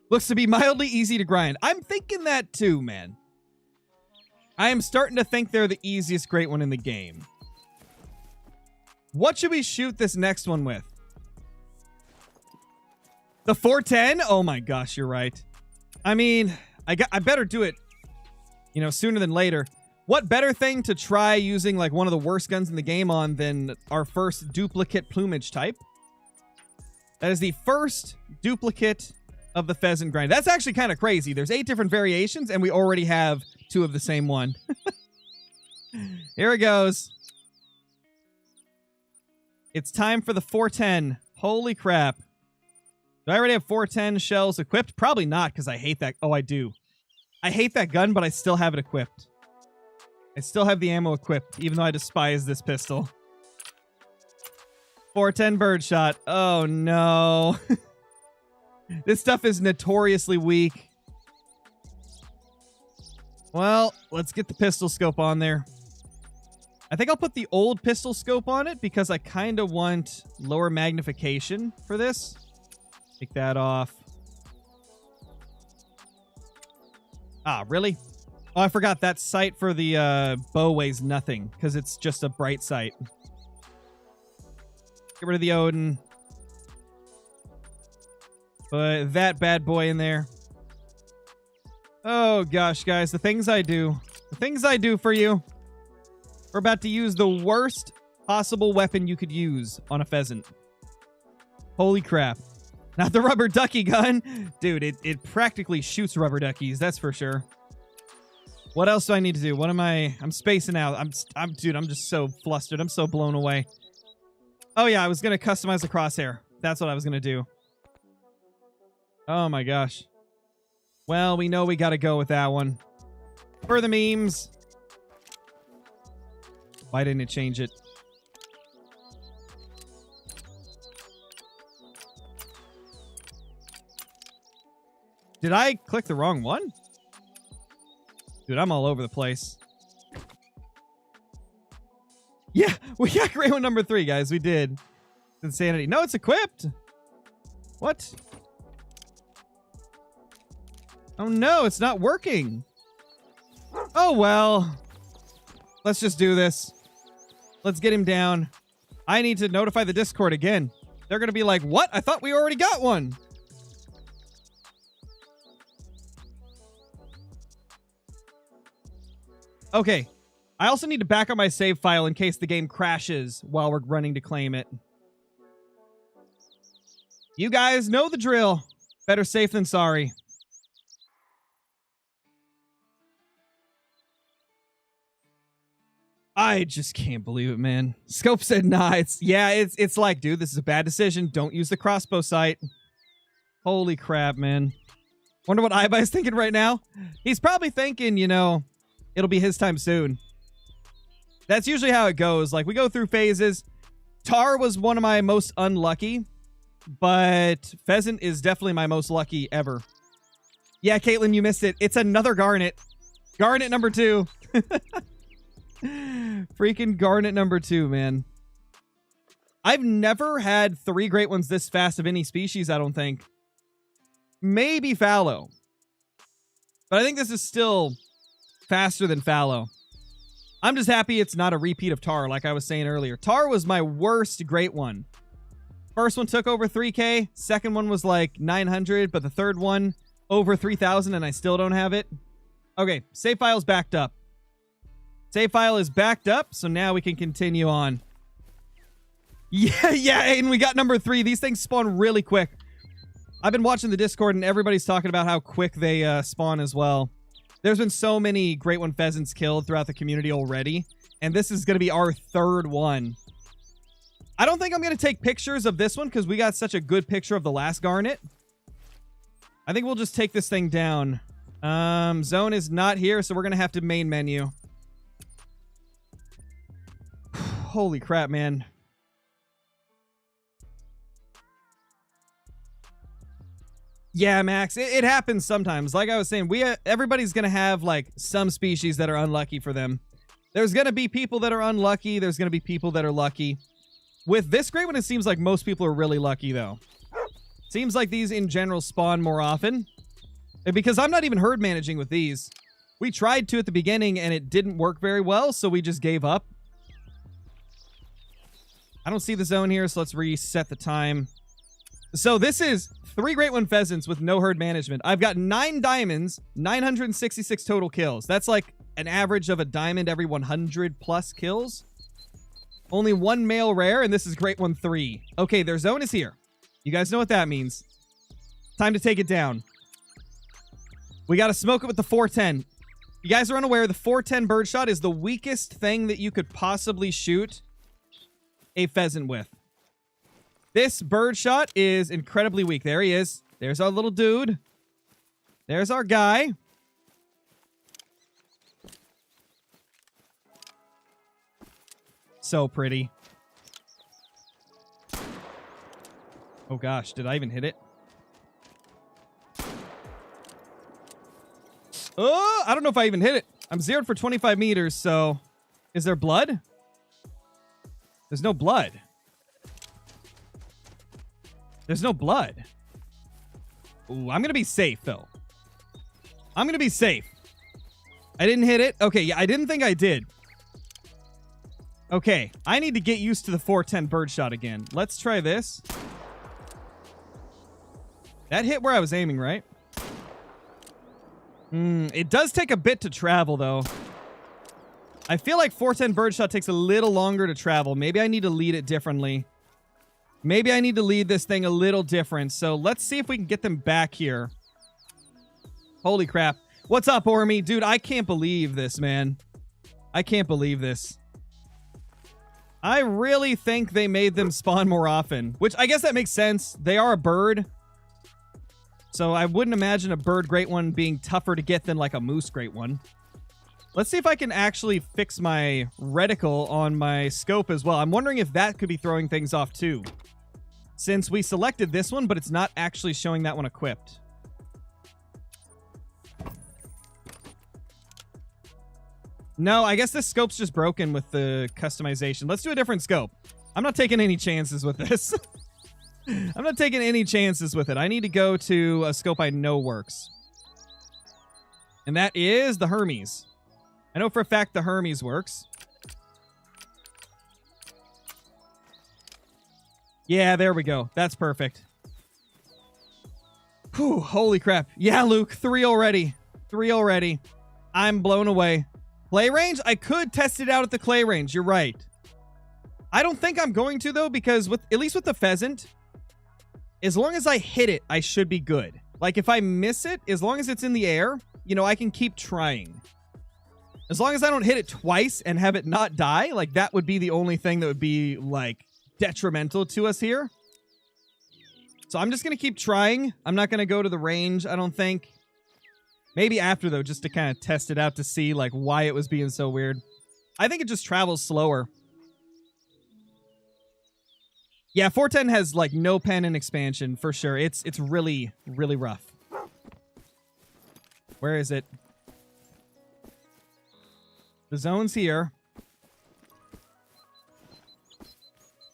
A: Looks to be mildly easy to grind. I'm thinking that too, man. I am starting to think they're the easiest great one in the game. What should we shoot this next one with? The 410? Oh my gosh, you're right. I mean, I better do it, you know, sooner than later. What better thing to try using like one of the worst guns in the game on than our first duplicate plumage type? That is the first duplicate of the pheasant grind. That's actually kind of crazy. There's 8 different variations and we already have 2 of the same one. Here it goes. It's time for the 410. Holy crap. Do I already have 410 shells equipped? Probably not, because I hate that. Oh, I do. I hate that gun, but I still have it equipped. I still have the ammo equipped, even though I despise this pistol. 410 birdshot. Oh, no. This stuff is notoriously weak. Well, let's get the pistol scope on there. I think I'll put the old pistol scope on it because I kind of want lower magnification for this. Take that off. Ah, really? Oh, I forgot that sight for the bow weighs nothing because it's just a bright sight. Get rid of the Odin. Put that bad boy in there. Oh gosh, guys, the things I do. The things I do for you. We're about to use the worst possible weapon you could use on a pheasant. Holy crap. Not the rubber ducky gun. Dude, it practically shoots rubber duckies, that's for sure. What else do I need to do? What am I? I'm spacing out. Dude, I'm just so flustered. I'm so blown away. Oh yeah, I was going to customize the crosshair. That's what I was going to do. Oh my gosh. Well, we know we got to go with that one. For the memes. Why didn't it change it? Did I click the wrong one? Dude, I'm all over the place. Yeah, we got great one number 3, guys. We did. Insanity. No, it's equipped. What? Oh no, it's not working. Oh well. Let's just do this. Let's get him down. I need to notify the Discord again. They're going to be like, what? I thought we already got one. Okay. I also need to back up my save file in case the game crashes while we're running to claim it. You guys know the drill. Better safe than sorry. I just can't believe it, man. Scope said, nah, it's like, dude, this is a bad decision. Don't use the crossbow sight. Holy crap, man. Wonder what iBuy's thinking right now. He's probably thinking, you know, it'll be his time soon. That's usually how it goes. Like, we go through phases. Tar was one of my most unlucky, but Pheasant is definitely my most lucky ever. Yeah, Caitlin, you missed it. It's another Garnet. Garnet number 2. Freaking Garnet number 2, man. I've never had 3 great ones this fast of any species, I don't think. Maybe fallow. But I think this is still faster than fallow. I'm just happy it's not a repeat of Tar, like I was saying earlier. Tar was my worst great one. First one took over 3K. Second one was like 900, but the third one over 3,000, and I still don't have it. Okay, save file's backed up. Save file is backed up, so now we can continue on. Yeah, and we got number 3. These things spawn really quick. I've been watching the Discord, and everybody's talking about how quick they spawn as well. There's been so many great one pheasants killed throughout the community already, and this is going to be our 3rd one. I don't think I'm going to take pictures of this one because we got such a good picture of the last Garnet. I think we'll just take this thing down. Zone is not here, so we're going to have to main menu. Holy crap, man. Yeah, Max, it happens sometimes. Like I was saying, everybody's going to have like some species that are unlucky for them. There's going to be people that are unlucky. There's going to be people that are lucky. With this great one, it seems like most people are really lucky, though. Seems like these in general spawn more often. Because I'm not even herd managing with these. We tried to at the beginning, and it didn't work very well, so we just gave up. I don't see the zone here, so let's reset the time. So this is 3 great one pheasants with no herd management. I've got 9 diamonds, 966 total kills. That's like an average of a diamond every 100 plus kills. Only 1 male rare, and this is great one 3. Okay, their zone is here. You guys know what that means. Time to take it down. We got to smoke it with the 410. You guys are unaware, the 410 birdshot is the weakest thing that you could possibly shoot a pheasant with. This birdshot is incredibly weak. There he is. There's our little dude. There's our guy. So pretty. Oh gosh, did I even hit it? Oh, I don't know if I even hit it. I'm zeroed for 25 meters, so... Is there blood? There's no blood. There's no blood. Ooh, I'm gonna be safe, though. I'm gonna be safe. I didn't hit it. Okay, yeah, I didn't think I did. Okay, I need to get used to the 410 birdshot again. Let's try this. That hit where I was aiming, right? It does take a bit to travel, though. I feel like 410 birdshot takes a little longer to travel. Maybe I need to lead it differently. Maybe I need to lead this thing a little different. So let's see if we can get them back here. Holy crap. What's up, Ormy? Dude, I can't believe this, man. I can't believe this. I really think they made them spawn more often, which I guess that makes sense. They are a bird. So I wouldn't imagine a bird great one being tougher to get than like a moose great one. Let's see if I can actually fix my reticle on my scope as well. I'm wondering if that could be throwing things off too. Since we selected this one, but it's not actually showing that one equipped. No, I guess this scope's just broken with the customization. Let's do a different scope. I'm not taking any chances with this. I'm not taking any chances with it. I need to go to a scope I know works. And that is the Hermes. I know for a fact the Hermes works. Yeah, there we go. That's perfect. Whew, holy crap. Yeah, Luke, 3 already. 3 already. I'm blown away. Clay range? I could test it out at the clay range. You're right. I don't think I'm going to, though, because at least with the pheasant, as long as I hit it, I should be good. Like, if I miss it, as long as it's in the air, you know, I can keep trying. As long as I don't hit it twice and have it not die, like, that would be the only thing that would be, like, detrimental to us here. So I'm just going to keep trying. I'm not going to go to the range, I don't think. Maybe after, though, just to kind of test it out to see, like, why it was being so weird. I think it just travels slower. Yeah, 410 has, like, no pen in expansion, for sure. It's really, really rough. Where is it? The zone's here.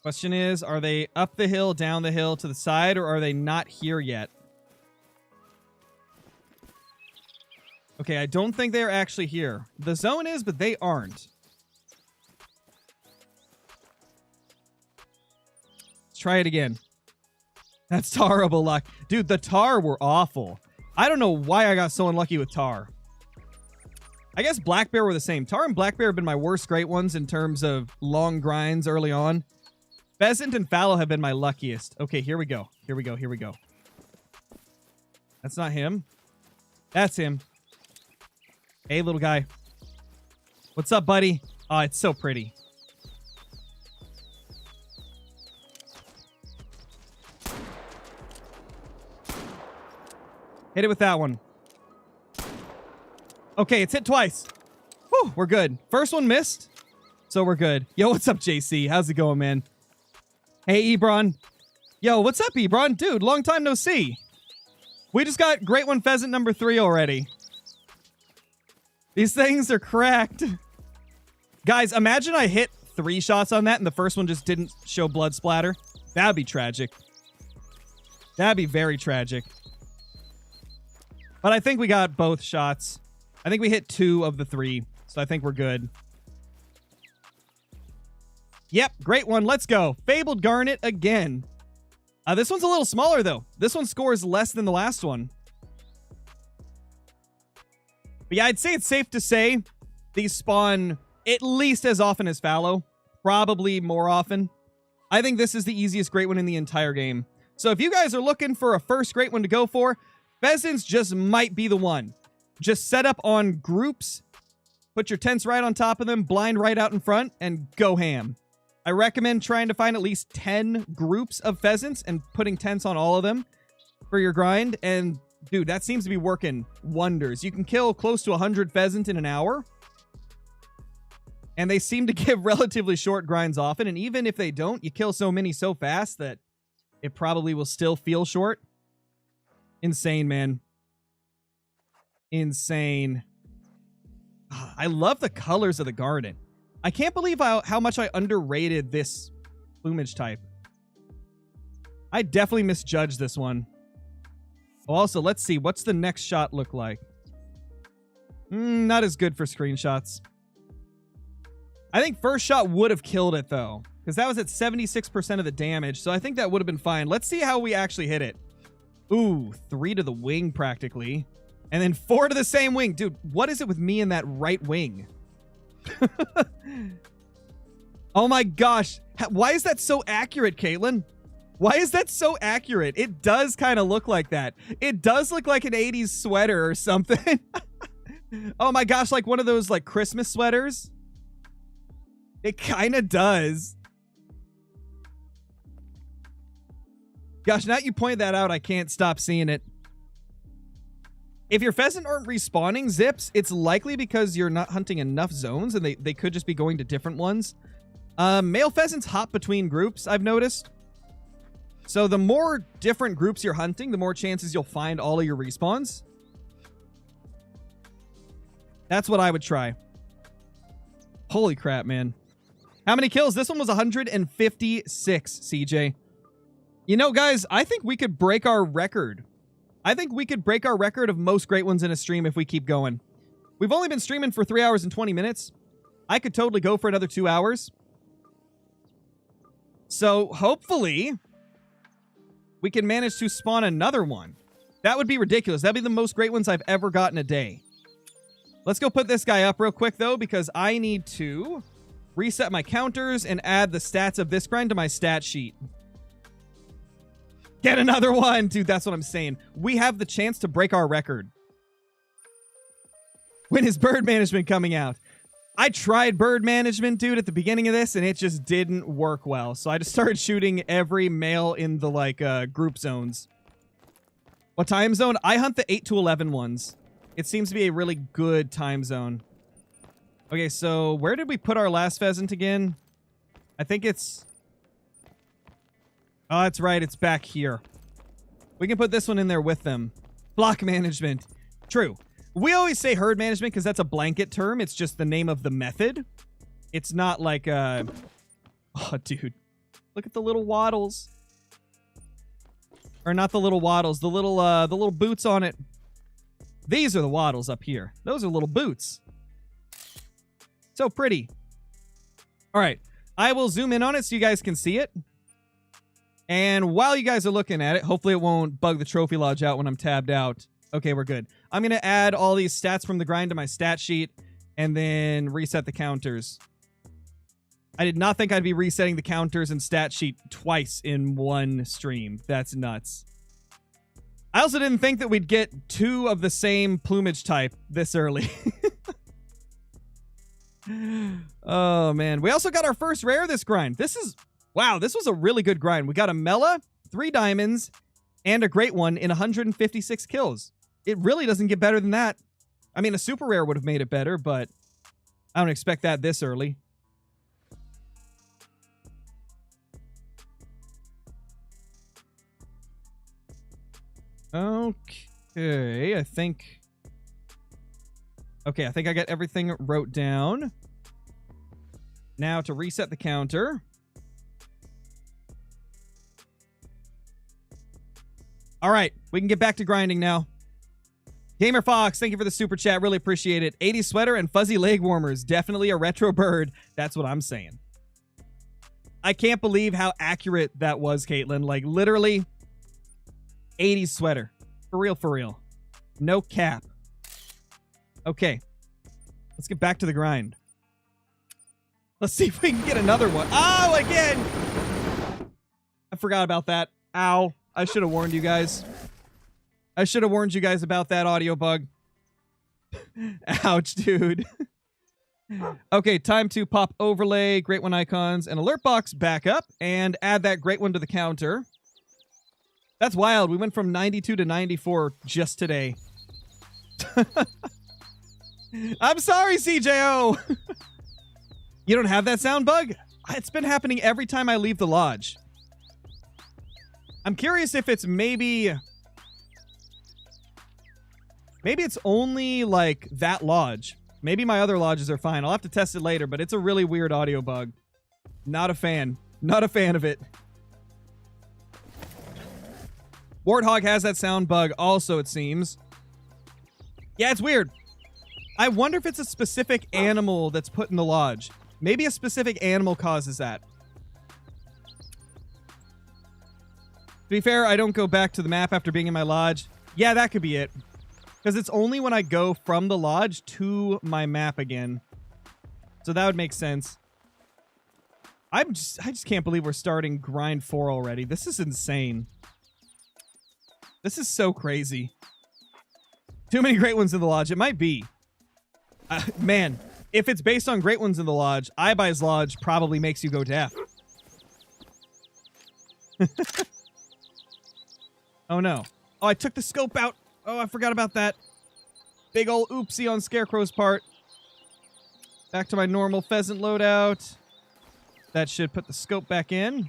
A: Question is, are they up the hill, down the hill, to the side, or are they not here yet? Okay, I don't think they're actually here. The zone is, but they aren't. Let's try it again. That's terrible luck. Dude, the tar were awful. I don't know why I got so unlucky with tar. I guess black bear were the same. Tar and black bear have been my worst great ones in terms of long grinds early on. Pheasant and fallow have been my luckiest. Okay, here we go. Here we go. Here we go. That's not him. That's him. Hey, little guy. What's up, buddy? Oh, it's so pretty. Hit it with that one. Okay, it's hit twice. Whew, we're good. First one missed, so we're good. Yo, what's up, JC? How's it going, man? Hey, Ebron. Yo, what's up, Ebron? Dude, long time no see. We just got Great One Pheasant number 3 already. These things are cracked. Guys, imagine I hit 3 shots on that and the first one just didn't show blood splatter. That'd be tragic. That'd be very tragic. But I think we got both shots. I think we hit 2 of the 3, so I think we're good. Yep, great one. Let's go. Fabled Garnet again. This one's a little smaller, though. This one scores less than the last one. But yeah, I'd say it's safe to say these spawn at least as often as fallow. Probably more often. I think this is the easiest great one in the entire game. So if you guys are looking for a first great one to go for, Pheasants just might be the one. Just set up on groups, put your tents right on top of them, blind right out in front, and go ham. I recommend trying to find at least 10 groups of pheasants and putting tents on all of them for your grind. And dude, that seems to be working wonders. You can kill close to 100 pheasant in an hour. And they seem to give relatively short grinds often. And even if they don't, you kill so many so fast that it probably will still feel short. Insane, man. Insane. I love the colors of the garden. I can't believe how much I underrated this plumage type. I definitely misjudged this one. Also, let's see. What's the next shot look like? Not as good for screenshots. I think first shot would have killed it, though. Because that was at 76% of the damage. So I think that would have been fine. Let's see how we actually hit it. Ooh, 3 to the wing, practically. And then 4 to the same wing. Dude, what is it with me in that right wing? Oh my gosh. Why is that so accurate, Caitlin? Why is that so accurate? It does kind of look like that. It does look like an 80s sweater or something. Oh my gosh, like one of those like Christmas sweaters. It kind of does. Gosh, now that you point that out, I can't stop seeing it. If your pheasant aren't respawning zips, it's likely because you're not hunting enough zones and they could just be going to different ones. Male pheasants hop between groups, I've noticed. So the more different groups you're hunting, the more chances you'll find all of your respawns. That's what I would try. Holy crap, man. How many kills? This one was 156, CJ. You know, guys, I think we could break our record. I think we could break our record of most great ones in a stream if we keep going. We've only been streaming for 3 hours and 20 minutes. I could totally go for another 2 hours. So, hopefully, we can manage to spawn another one. That would be ridiculous. That'd be the most great ones I've ever gotten a day. Let's go put this guy up real quick, though, because I need to reset my counters and add the stats of this grind to my stat sheet. Get another one! Dude, that's what I'm saying. We have the chance to break our record. When is bird management coming out? I tried bird management, dude, at the beginning of this, and it just didn't work well. So I just started shooting every male in the, like, group zones. What time zone? I hunt the 8 to 11 ones. It seems to be a really good time zone. Okay, so where did we put our last pheasant again? I think it's... Oh, that's right. It's back here. We can put this one in there with them. Flock management. True. We always say herd management because that's a blanket term. It's just the name of the method. It's not like Oh, dude. Look at the little waddles. Or not the little waddles. The little boots on it. These are the waddles up here. Those are little boots. So pretty. All right. I will zoom in on it so you guys can see it. And while you guys are looking at it, hopefully it won't bug the trophy lodge out when I'm tabbed out. Okay, we're good. I'm going to add all these stats from the grind to my stat sheet and then reset the counters. I did not think I'd be resetting the counters and stat sheet twice in one stream. That's nuts. I also didn't think that we'd get 2 of the same plumage type this early. Oh, man. We also got our first rare this grind. This is... Wow, this was a really good grind. We got a Mela, 3 diamonds, and a great one in 156 kills. It really doesn't get better than that. I mean, a super rare would have made it better, but I don't expect that this early. Okay, I think I got everything wrote down. Now to reset the counter. All right, we can get back to grinding now. Gamer Fox, thank you for the super chat. Really appreciate it. 80s sweater and fuzzy leg warmers. Definitely a retro bird. That's what I'm saying. I can't believe how accurate that was, Caitlin. Like, literally, 80s sweater. For real, for real. No cap. Okay. Let's get back to the grind. Let's see if we can get another one. Oh, again! I forgot about that. Ow. I should have warned you guys. I should have warned you guys about that audio bug. Ouch, dude. Okay, time to pop overlay, great one icons, and alert box back up, and add that great one to the counter. That's wild. We went from 92 to 94 just today. I'm sorry, CJO. You don't have that sound bug? It's been happening every time I leave the lodge. I'm curious if it's maybe it's only like that lodge. Maybe my other lodges are fine. I'll have to test it later, but it's a really weird audio bug. Not a fan. Not a fan of it. Warthog has that sound bug also, it seems. Yeah, it's weird. I wonder if it's a specific animal that's put in the lodge. Maybe a specific animal causes that. To be fair, I don't go back to the map after being in my lodge. Yeah, that could be it. Because it's only when I go from the lodge to my map again. So that would make sense. I just can't believe we're starting grind 4 already. This is insane. This is so crazy. Too many great ones in the lodge. It might be. Man, if it's based on great ones in the lodge, iBuy's lodge probably makes you go deaf. Oh no. Oh, I took the scope out. Oh, I forgot about that. Big ol' oopsie on Scarecrow's part. Back to my normal pheasant loadout. That should put the scope back in.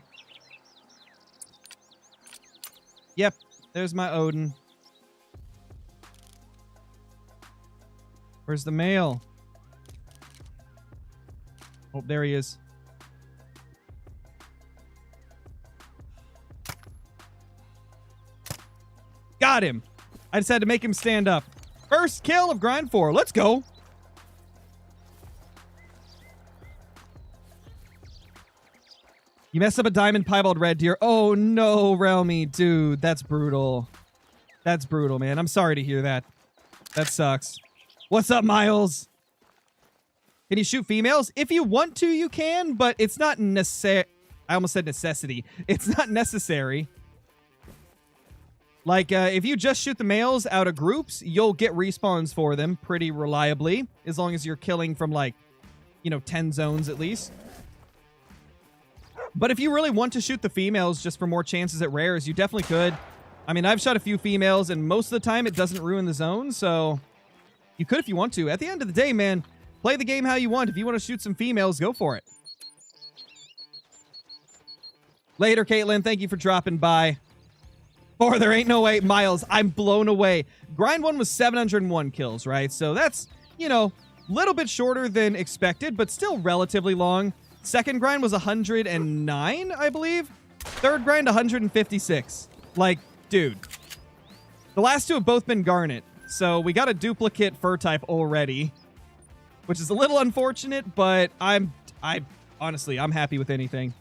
A: Yep, there's my Odin. Where's the male? Oh, there he is. Got him. I just had to make him stand up. First kill of grind 4. Let's go. You messed up a diamond piebald red deer. Oh no, Realmy. Dude, that's brutal. That's brutal, man. I'm sorry to hear that. That sucks. What's up, Miles? Can you shoot females? If you want to, you can, but it's not necessary. I almost said necessity. It's not necessary. Like, if you just shoot the males out of groups, you'll get respawns for them pretty reliably, as long as you're killing from, like, 10 zones at least. But if you really want to shoot the females just for more chances at rares, you definitely could. I mean, I've shot a few females, and most of the time it doesn't ruin the zone, so you could if you want to. At the end of the day, man, play the game how you want. If you want to shoot some females, go for it. Later, Caitlin. Thank you for dropping by. Or there ain't no way. Miles, I'm blown away. Grind 1 was 701 kills, right? So that's, little bit shorter than expected, but still relatively long. Second grind was 109, I believe. Third grind, 156. Like, dude. The last two have both been Garnet. So we got a duplicate fur type already, which is a little unfortunate, but honestly, I'm happy with anything.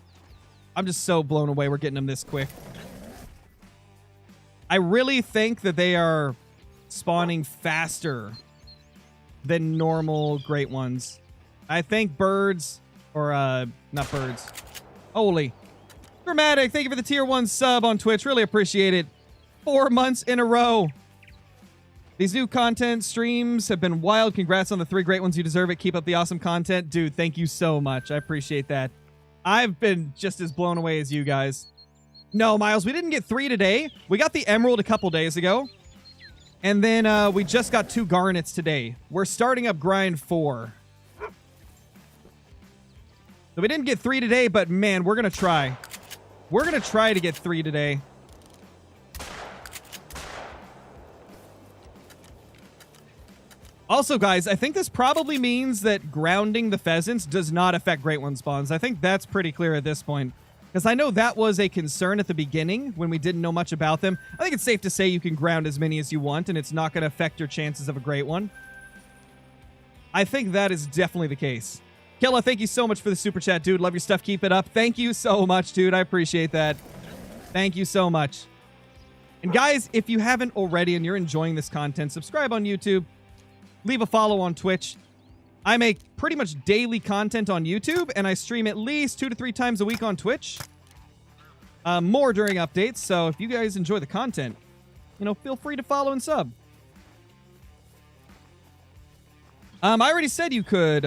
A: I'm just so blown away we're getting them this quick. I really think that they are spawning faster than normal great ones. I think birds, or not birds. Holy. Dramatic, thank you for the tier 1 sub on Twitch. Really appreciate it. 4 months in a row. These new content streams have been wild. Congrats on the 3 great ones. You deserve it. Keep up the awesome content. Dude, thank you so much. I appreciate that. I've been just as blown away as you guys. No, Miles, we didn't get 3 today. We got the Emerald a couple days ago. And then we just got 2 Garnets today. We're starting up grind 4. So we didn't get 3 today, but man, we're going to try. We're going to try to get 3 today. Also, guys, I think this probably means that grounding the pheasants does not affect Great One spawns. I think that's pretty clear at this point. Because I know that was a concern at the beginning when we didn't know much about them. I think it's safe to say you can ground as many as you want, and it's not going to affect your chances of a Great One. I think that is definitely the case. Killa, thank you so much for the super chat, dude. Love your stuff. Keep it up. Thank you so much, dude. I appreciate that. Thank you so much. And guys, if you haven't already and you're enjoying this content, subscribe on YouTube. Leave a follow on Twitch. I make pretty much daily content on YouTube, and I stream at least 2 to 3 times a week on Twitch. More during updates, so if you guys enjoy the content, feel free to follow and sub. I already said you could,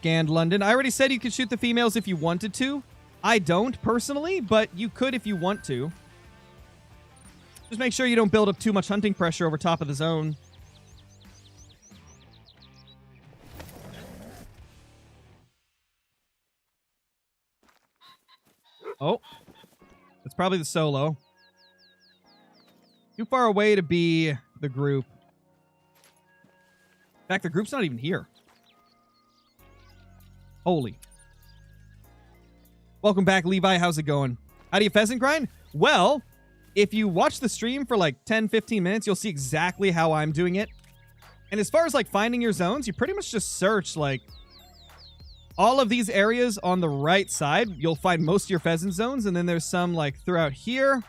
A: Gand London. I already said you could shoot the females if you wanted to. I don't, personally, but you could if you want to. Just make sure you don't build up too much hunting pressure over top of the zone. Oh, that's probably the solo. Too far away to be the group. In fact, the group's not even here. Holy. Welcome back, Levi. How's it going? How do you pheasant grind? Well, if you watch the stream for like 10, 15 minutes, you'll see exactly how I'm doing it. And as far as like finding your zones, you pretty much just search like all of these areas on the right side. You'll find most of your pheasant zones, and then there's some like throughout here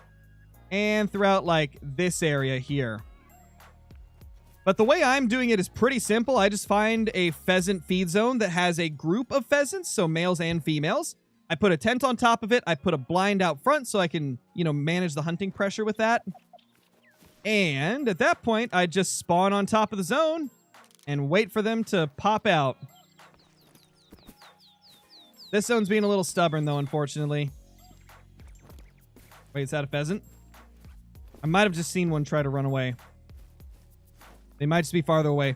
A: and throughout like this area here. But the way I'm doing it is pretty simple. I just find a pheasant feed zone that has a group of pheasants, so males and females. I put a tent on top of it. I put a blind out front so I can, manage the hunting pressure with that. And at that point, I just spawn on top of the zone and wait for them to pop out. This zone's being a little stubborn, though, unfortunately. Wait, is that a pheasant? I might have just seen one try to run away. They might just be farther away.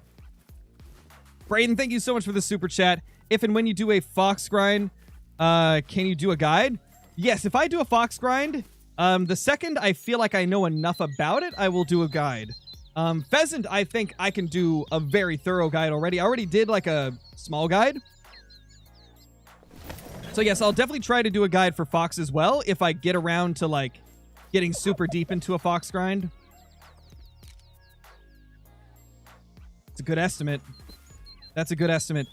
A: Brayden, thank you so much for the super chat. If and when you do a fox grind, can you do a guide? Yes, if I do a fox grind, the second I feel like I know enough about it, I will do a guide. Pheasant, I think I can do a very thorough guide already. I already did like a small guide. So yes, I'll definitely try to do a guide for fox as well if I get around to like getting super deep into a fox grind. It's a good estimate. That's a good estimate.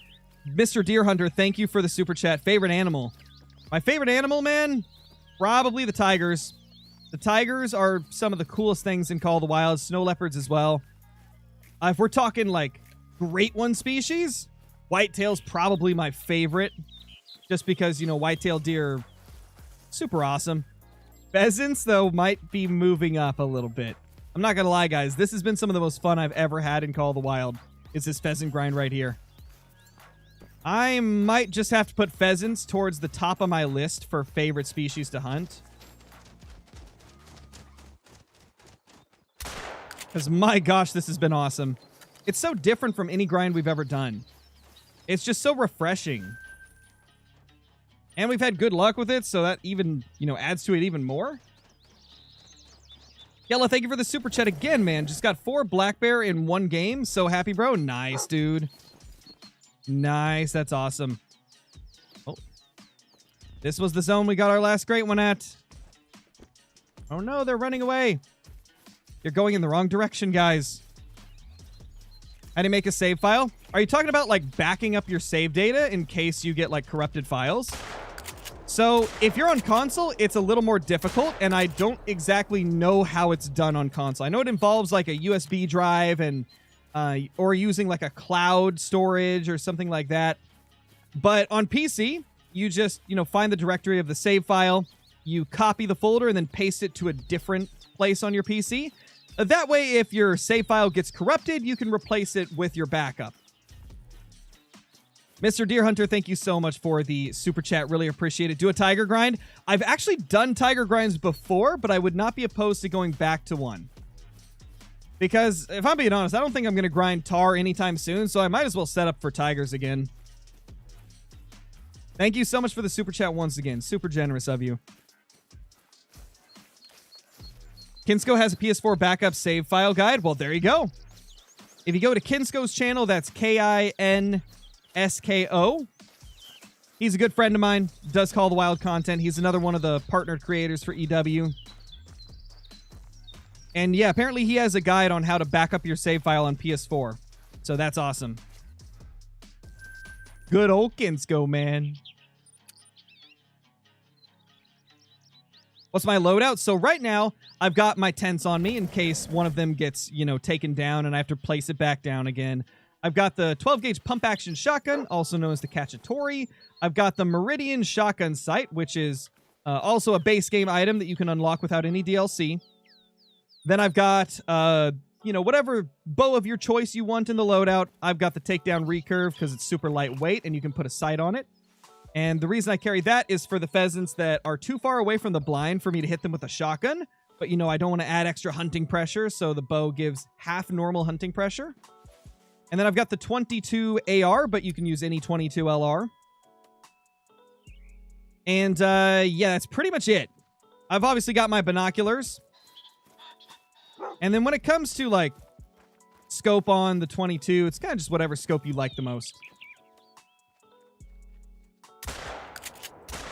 A: Mr. Deer Hunter, thank you for the super chat. Favorite animal? My favorite animal, man? Probably the tigers. The tigers are some of the coolest things in Call of the Wild. Snow leopards as well. If we're talking like great one species, whitetail's probably my favorite. Just because, whitetail deer, super awesome. Pheasants, though, might be moving up a little bit. I'm not going to lie, guys. This has been some of the most fun I've ever had in Call of the Wild. Is this pheasant grind right here. I might just have to put pheasants towards the top of my list for favorite species to hunt. Because my gosh, this has been awesome. It's so different from any grind we've ever done. It's just so refreshing. And we've had good luck with it, so that even, adds to it even more. Yellow, thank you for the super chat again, man. Just got 4 black bear in 1 game. So happy, bro. Nice, dude. Nice. That's awesome. Oh. This was the zone we got our last great one at. Oh, no. They're running away. You're going in the wrong direction, guys. How do you make a save file? Are you talking about, like, backing up your save data in case you get, like, corrupted files? So, if you're on console, it's a little more difficult, and I don't exactly know how it's done on console. I know it involves, like, a USB drive and or using, like, a cloud storage or something like that. But on PC, you just, find the directory of the save file, you copy the folder, and then paste it to a different place on your PC. That way, if your save file gets corrupted, you can replace it with your backup. Mr. Deer Hunter, thank you so much for the super chat. Really appreciate it. Do a tiger grind. I've actually done tiger grinds before, but I would not be opposed to going back to one. Because, if I'm being honest, I don't think I'm going to grind tar anytime soon, so I might as well set up for tigers again. Thank you so much for the super chat once again. Super generous of you. Kinsko has a PS4 backup save file guide. Well, there you go. If you go to Kinsko's channel, that's Kinsko. He's a good friend of mine. Does Call the Wild content. He's another one of the partnered creators for EW. And yeah, apparently he has a guide on how to back up your save file on PS4. So that's awesome. Good old Kinsko, man. What's my loadout? So right now, I've got my tents on me in case one of them gets, taken down and I have to place it back down again. I've got the 12-gauge pump-action shotgun, also known as the Cacciatore. I've got the Meridian shotgun sight, which is also a base game item that you can unlock without any DLC. Then I've got, whatever bow of your choice you want in the loadout. I've got the takedown recurve because it's super lightweight and you can put a sight on it. And the reason I carry that is for the pheasants that are too far away from the blind for me to hit them with a shotgun. But, I don't want to add extra hunting pressure, so the bow gives half normal hunting pressure. And then I've got the 22 AR, but you can use any 22 LR. And, yeah, that's pretty much it. I've obviously got my binoculars. And then when it comes to, like, scope on the 22, it's kind of just whatever scope you like the most.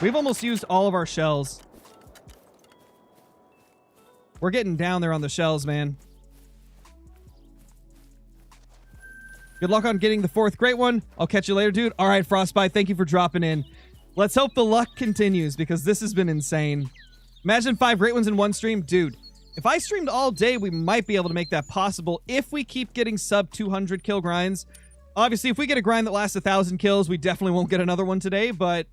A: We've almost used all of our shells. We're getting down there on the shells, man. Good luck on getting the 4th great one. I'll catch you later, dude. All right, Frostbite, thank you for dropping in. Let's hope the luck continues because this has been insane. Imagine 5 great ones in one stream. Dude, if I streamed all day, we might be able to make that possible if we keep getting sub 200 kill grinds. Obviously, if we get a grind that lasts 1,000 kills, we definitely won't get another one today, but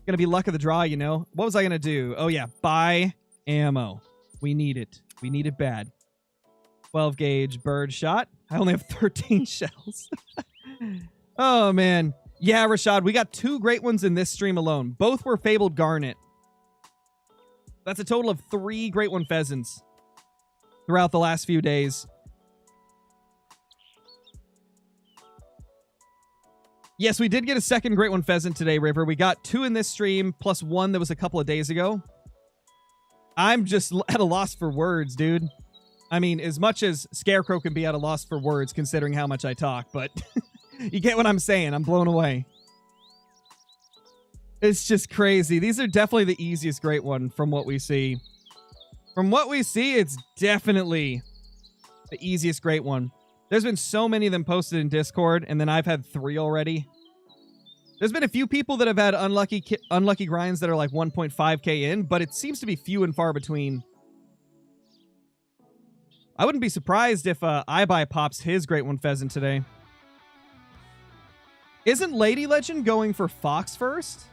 A: gonna be luck of the draw, What was I gonna do? Oh, yeah, buy ammo. We need it. We need it bad. 12-gauge bird shot. I only have 13 shells. Oh, man. Yeah, Rashad, we got 2 great ones in this stream alone. Both were Fabled Garnet. That's a total of 3 great one pheasants throughout the last few days. Yes, we did get a 2nd great one pheasant today, River. We got 2 in this stream, plus 1 that was a couple of days ago. I'm just at a loss for words, dude. I mean, as much as Scarecrow can be at a loss for words, considering how much I talk, but you get what I'm saying. I'm blown away. It's just crazy. These are definitely the easiest great one from what we see. From what we see, it's definitely the easiest great one. There's been so many of them posted in Discord, and then I've had 3 already. There's been a few people that have had unlucky grinds that are like 1.5k in, but it seems to be few and far between. I wouldn't be surprised if iBuy pops his great one pheasant today. Isn't Lady Legend going for Fox first?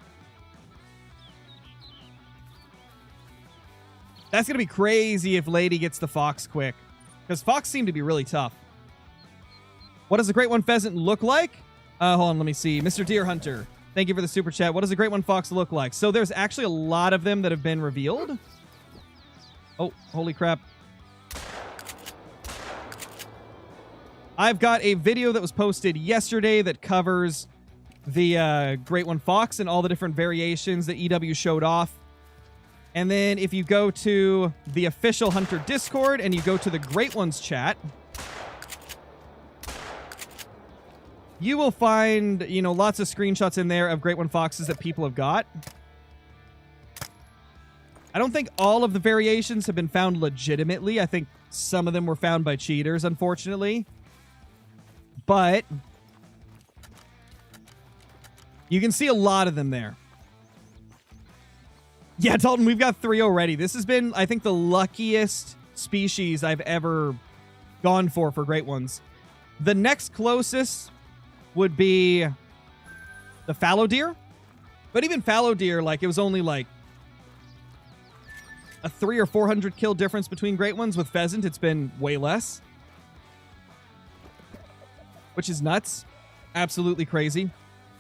A: That's going to be crazy if Lady gets the Fox quick, because Fox seemed to be really tough. What does a great one pheasant look like? Hold on, let me see. Mr. Deer Hunter, thank you for the super chat. What does a great one fox look like? So there's actually a lot of them that have been revealed. Oh, holy crap. I've got a video that was posted yesterday that covers the great one fox and all the different variations that EW showed off. And then if you go to the official Hunter Discord and you go to the Great Ones chat, you will find, you know, lots of screenshots in there of Great One foxes that people have got. I don't think all of the variations have been found legitimately. I think some of them were found by cheaters, unfortunately. But you can see a lot of them there. Yeah, Dalton, we've got 3 already. This has been, I think, the luckiest species I've ever gone for Great Ones. The next closest would be the fallow deer. But even fallow deer, like, it was only like a 300 or 400 kill difference between Great Ones. With pheasant, it's been way less. Which is nuts. Absolutely crazy.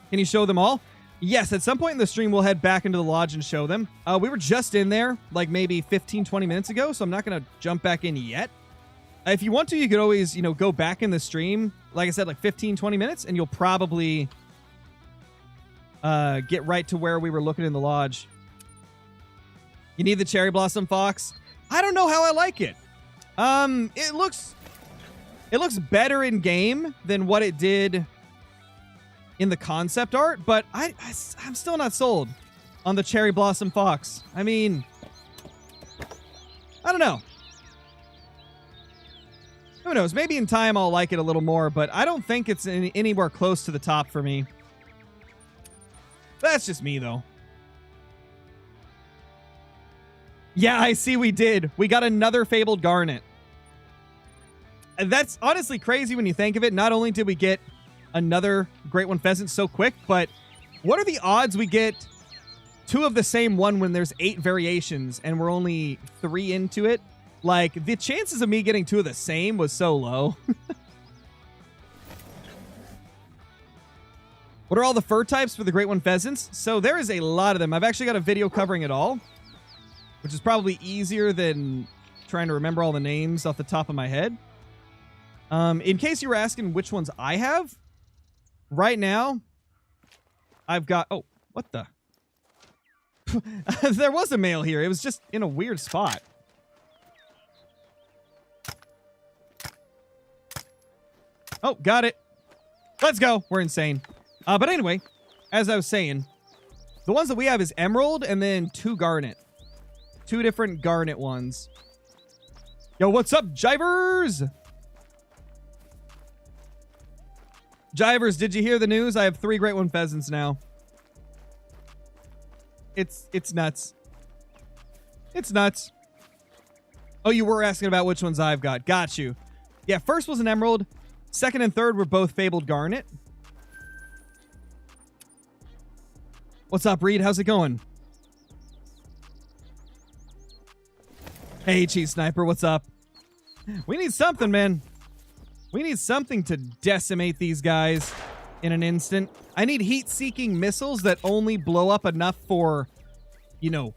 A: Can you show them all? Yes, at some point in the stream, we'll head back into the lodge and show them. We were just in there, like maybe 15, 20 minutes ago, so I'm not going to jump back in yet. If you want to, you could always, you know, go back in the stream, like I said, like 15, 20 minutes, and you'll probably get right to where we were looking in the lodge. You need the cherry blossom fox? I don't know how I like it. It looks better in game than what it did in the concept art, but I'm still not sold on the cherry blossom fox. I mean, I don't know. Who knows? Maybe in time I'll like it a little more, but I don't think it's anywhere close to the top for me. That's just me, though. Yeah, I see we did. We got another fabled garnet. And that's honestly crazy when you think of it. Not only did we get another Great One pheasant so quick, but what are the odds we get 2 of the same one when there's 8 variations and we're only 3 into it? Like, the chances of me getting 2 of the same was so low. What are all the fur types for the Great One pheasants? So there is a lot of them. I've actually got a video covering it all, which is probably easier than trying to remember all the names off the top of my head. In case you were asking which ones I have, right now, I've got... Oh, what the? There was a male here. It was just in a weird spot. Oh, got it. Let's go. We're insane. But anyway, as I was saying, the ones that we have is emerald and then 2 garnet. 2 different garnet ones. Yo, what's up, Jivers? Jivers, did you hear the news? I have 3 Great One pheasants now. It's nuts. It's nuts. Oh, you were asking about which ones I've got. Got you. Yeah, first was an emerald. Second and third were both fabled garnet. What's up, Reed? How's it going? Hey, Cheese Sniper, what's up? We need something, man. We need something to decimate these guys in an instant. I need heat-seeking missiles that only blow up enough for, you know,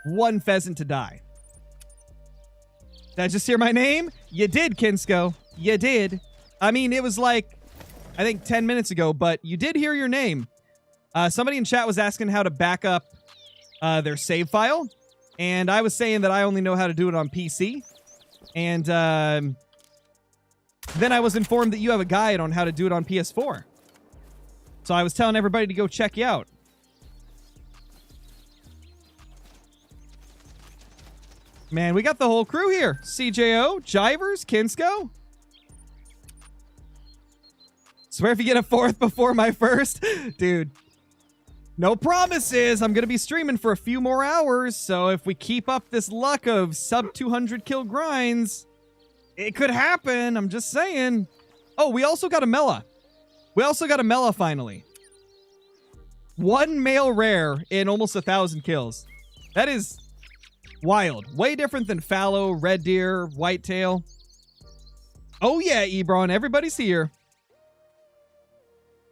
A: 1 pheasant to die. Did I just hear my name? You did, Kinsko. You did. I mean, it was like, I think 10 minutes ago, but you did hear your name. Somebody in chat was asking how to back up their save file, and I was saying that I only know how to do it on PC. And then I was informed that you have a guide on how to do it on PS4. So I was telling everybody to go check you out. Man, we got the whole crew here. CJO, Jivers, Kinsko. Swear if you get a 4th before my first. Dude, no promises. I'm going to be streaming for a few more hours. So if we keep up this luck of sub 200 kill grinds, it could happen. I'm just saying. Oh, we also got a Mela. We also got a Mela finally. 1 male rare in almost 1,000 kills. That is wild. Way different than fallow, red deer, whitetail. Oh yeah, Ebron, everybody's here.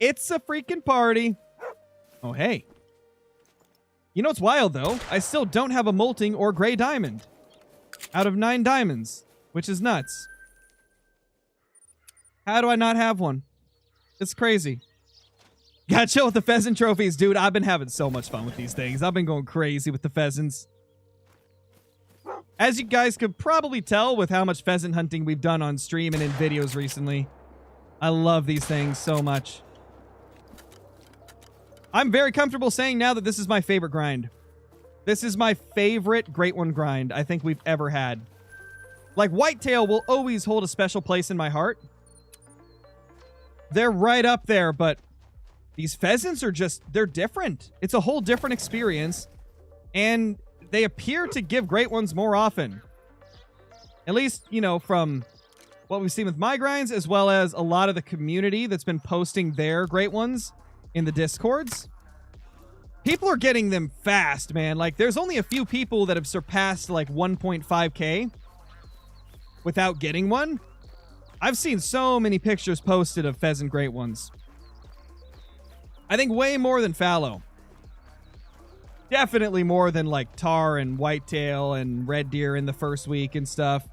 A: It's a freaking party. Oh, hey. You know what's wild, though? I still don't have a molting or gray diamond out of 9 diamonds, which is nuts. How do I not have one? It's crazy. Gotta chill with the pheasant trophies, dude. I've been having so much fun with these things. I've been going crazy with the pheasants. As you guys could probably tell with how much pheasant hunting we've done on stream and in videos recently, I love these things so much. I'm very comfortable saying now that this is my favorite grind. This is my favorite Great One grind I think we've ever had. Like, whitetail will always hold a special place in my heart. They're right up there, but these pheasants are just, they're different. It's a whole different experience, and they appear to give Great Ones more often. At least, you know, from what we've seen with my grinds, as well as a lot of the community that's been posting their Great Ones in the Discords. People are getting them fast, man. Like, there's only a few people that have surpassed, like, 1.5K without getting one. I've seen so many pictures posted of pheasant Great Ones. I think way more than fallow. Definitely more than, like, tar and whitetail and red deer in the first week and stuff.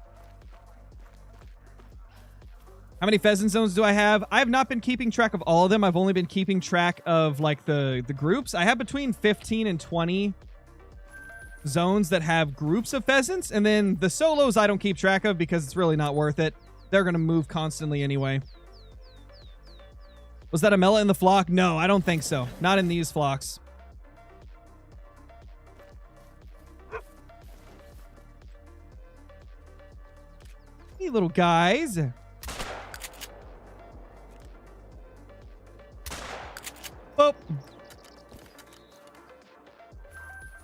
A: How many pheasant zones do I have? I have not been keeping track of all of them. I've only been keeping track of, like, the groups. I have between 15 and 20 zones that have groups of pheasants. And then the solos I don't keep track of because it's really not worth it. They're going to move constantly anyway. Was that a mela in the flock? No, I don't think so. Not in these flocks. Hey, little guys. Oh.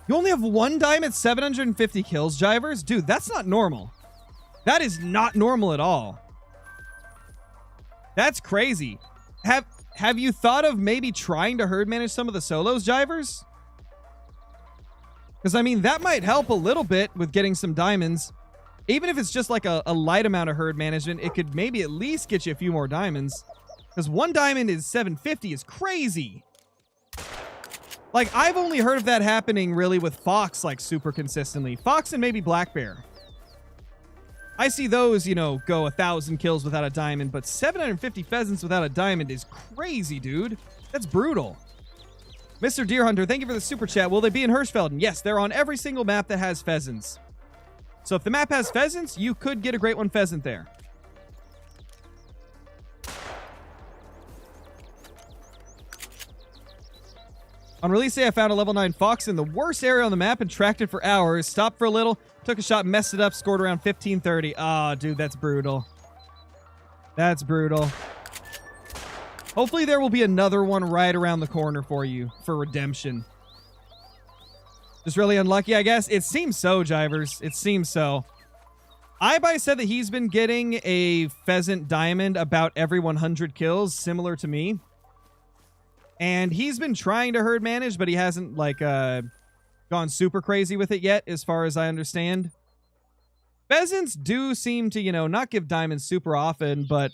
A: You only have 1 diamond, 750 kills, Jivers? Dude, that's not normal. That is not normal at all. That's crazy. Have you thought of maybe trying to herd manage some of the solos, Jivers? Because, I mean, that might help a little bit with getting some diamonds. Even if it's just like a light amount of herd management, it could maybe at least get you a few more diamonds. Because 1 diamond is 750 is crazy. Like, I've only heard of that happening really with fox, like, super consistently. Fox and maybe black bear. I see those, you know, go 1,000 kills without a diamond, but 750 pheasants without a diamond is crazy, dude. That's brutal. Mr. Deer Hunter, thank you for the super chat. Will they be in Hirschfelden? Yes, they're on every single map that has pheasants. So if the map has pheasants, you could get a Great One pheasant there. On release day, I found a level 9 fox in the worst area on the map and tracked it for hours. Stopped for a little, took a shot, messed it up, scored around 1530. Oh, dude, that's brutal. That's brutal. Hopefully there will be another one right around the corner for you for redemption. Just really unlucky, I guess. It seems so, Jivers. It seems so. iBuy said that he's been getting a pheasant diamond about every 100 kills, similar to me. And he's been trying to herd manage, but he hasn't, like, gone super crazy with it yet, as far as I understand. Pheasants do seem to, you know, not give diamonds super often, but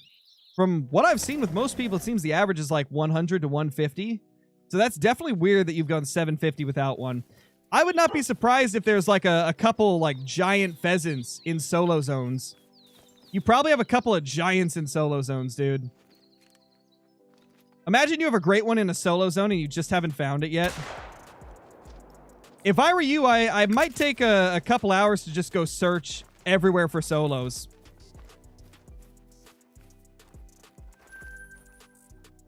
A: from what I've seen with most people, it seems the average is like 100 to 150. So that's definitely weird that you've gone 750 without one. I would not be surprised if there's, like, a couple, like, giant pheasants in solo zones. You probably have a couple of giants in solo zones, dude. Imagine you have a Great One in a solo zone and you just haven't found it yet. If I were you, I might take a couple hours to just go search everywhere for solos.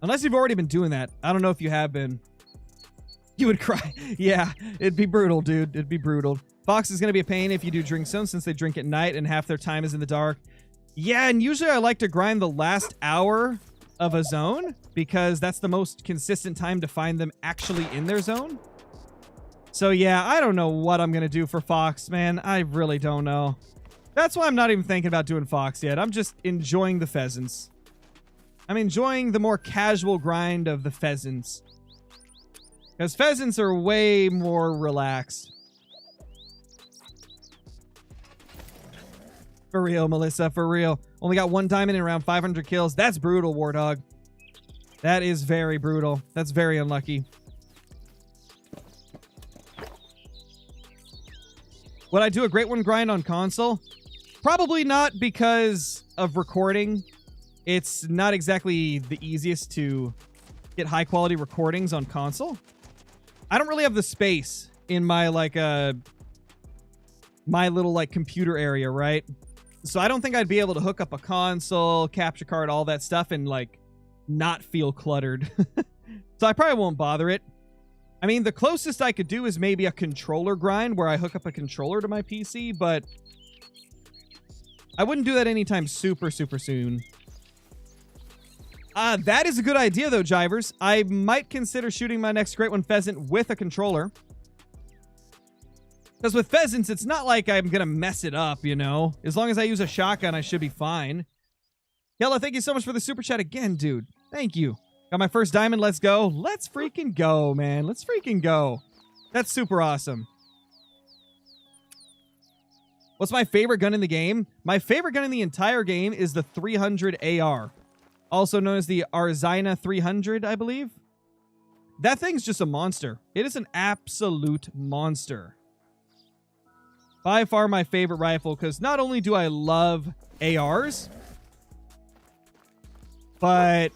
A: Unless you've already been doing that. I don't know if you have been. You would cry. Yeah, it'd be brutal, dude. It'd be brutal. Fox is going to be a pain if you do drink zone since they drink at night and half their time is in the dark. Yeah, and usually I like to grind the last hour of a zone because that's the most consistent time to find them actually in their zone. So yeah, I don't know what I'm gonna do for fox, man. I really don't know. That's why I'm not even thinking about doing fox yet. I'm just enjoying the pheasants. I'm enjoying the more casual grind of the pheasants, because pheasants are way more relaxed. For real, Melissa, for real. Only got 1 diamond and around 500 kills. That's brutal, War Dog. That is very brutal. That's very unlucky. Would I do a Great One grind on console? Probably not, because of recording. It's not exactly the easiest to get high quality recordings on console. I don't really have the space in my my little like computer area, right? So I don't think I'd be able to hook up a console, capture card, all that stuff, and like not feel cluttered. So I probably won't bother it. I mean, the closest I could do is maybe a controller grind where I hook up a controller to my PC, but I wouldn't do that anytime super soon. That is a good idea, though, Jivers. I might consider shooting my next Great One Pheasant with a controller. Because with Pheasants, it's not like I'm going to mess it up, you know? As long as I use a shotgun, I should be fine. Yellow, thank you so much for the super chat again, dude. Thank you. Got my first diamond. Let's go. Let's freaking go, man. Let's freaking go. That's super awesome. What's my favorite gun in the game? My favorite gun in the entire game is the 300 AR. Also known as the Arzina 300, I believe. That thing's just a monster. It is an absolute monster. By far my favorite rifle, because not only do I love ARs, but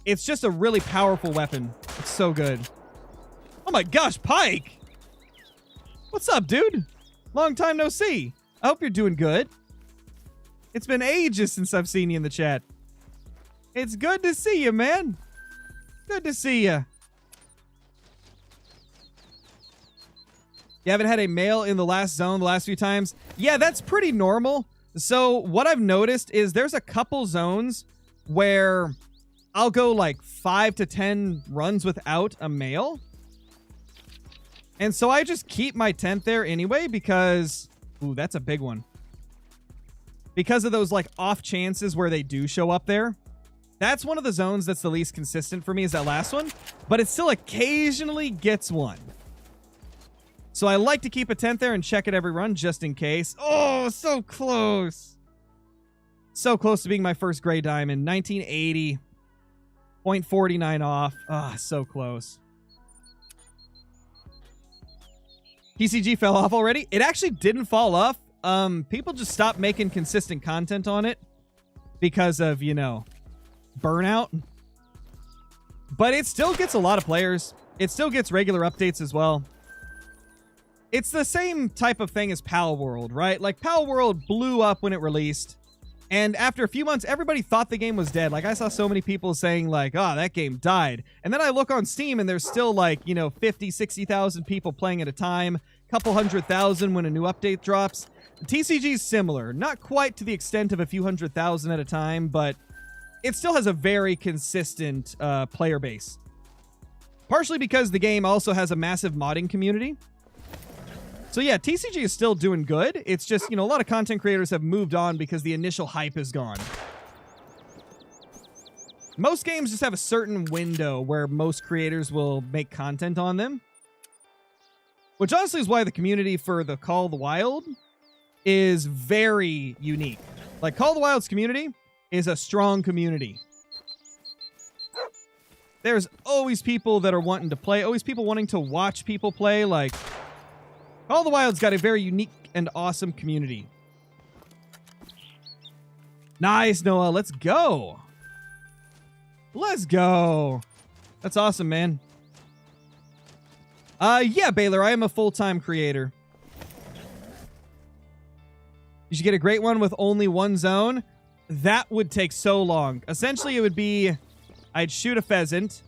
A: it's just a really powerful weapon. It's so good. Oh my gosh, Pike! What's up, dude? Long time no see. I hope you're doing good. It's been ages since I've seen you in the chat. It's good to see you, man. Good to see you. You haven't had a male in the last zone the last few times? Yeah, that's pretty normal. So what I've noticed is there's a couple zones where I'll go like 5 to 10 runs without a male. And so I just keep my tent there anyway because... Ooh, that's a big one. Because of those like off chances where they do show up there. That's one of the zones that's the least consistent for me, is that last one. But it still occasionally gets one. So I like to keep a tent there and check it every run just in case. Oh, so close. So close to being my first gray diamond. 1980. 0.49 off. Ah, so close. PCG fell off already? It actually didn't fall off. People just stopped making consistent content on it because of, you know, burnout. But it still gets a lot of players. It still gets regular updates as well. It's the same type of thing as Pal World, right? Like, Pal World blew up when it released. And after a few months, everybody thought the game was dead. Like, I saw so many people saying, like, oh, that game died. And then I look on Steam, and there's still, like, you know, 50, 60,000 people playing at a time. Couple 100,000 when a new update drops. TCG is similar. Not quite to the extent of a few 100,000 at a time, but it still has a very consistent player base. Partially because the game also has a massive modding community. So yeah, TCG is still doing good. It's just, you know, a lot of content creators have moved on because the initial hype is gone. Most games just have a certain window where most creators will make content on them. Which honestly is why the community for the Call of the Wild is very unique. Like, Call of the Wild's community is a strong community. There's always people that are wanting to play, always people wanting to watch people play. Like, Call of the Wild's got a very unique and awesome community. Nice, Noah. Let's go. Let's go. That's awesome, man. Yeah, Baylor, I am a full-time creator. You should get a great one with only one zone. That would take so long. Essentially, it would be, I'd shoot a pheasant,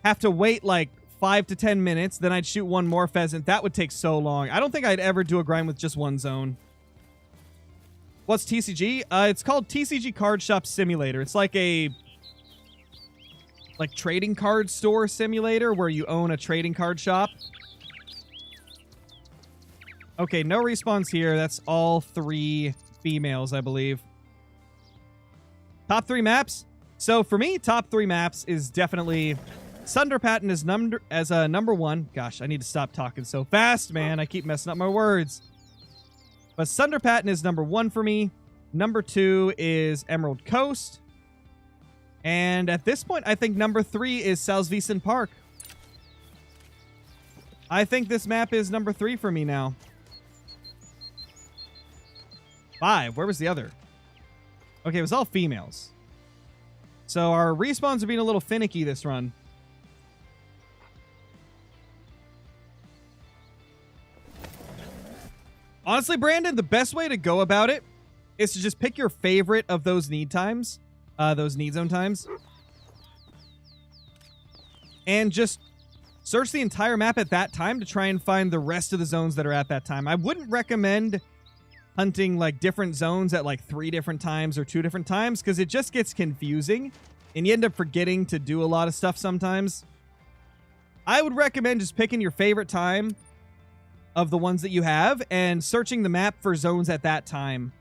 A: have to wait like 5 to 10 minutes, then I'd shoot one more pheasant. That would take so long. I don't think I'd ever do a grind with just one zone. What's TCG? It's called TCG Card Shop Simulator. It's like a trading card store simulator where you own a trading card shop. Okay, no respawns here. That's all 3 females, I believe. Top 3 maps? So for me, top 3 maps is definitely Sunder Patent is number 1. Gosh, I need to stop talking so fast, man. I keep messing up my words. But Sunder Patent is number 1 for me. Number 2 is Emerald Coast. And at this point, I think number 3 is Salzwiesen Park. I think this map is number 3 for me now. 5. Where was the other? Okay, it was all females. So our respawns are being a little finicky this run. Honestly, Brandon, the best way to go about it is to just pick your favorite of those need times. Those need zone times. And just search the entire map at that time to try and find the rest of the zones that are at that time. I wouldn't recommend hunting like different zones at like 3 different times or 2 different times because it just gets confusing and you end up forgetting to do a lot of stuff sometimes. I would recommend just picking your favorite time of the ones that you have and searching the map for zones at that time.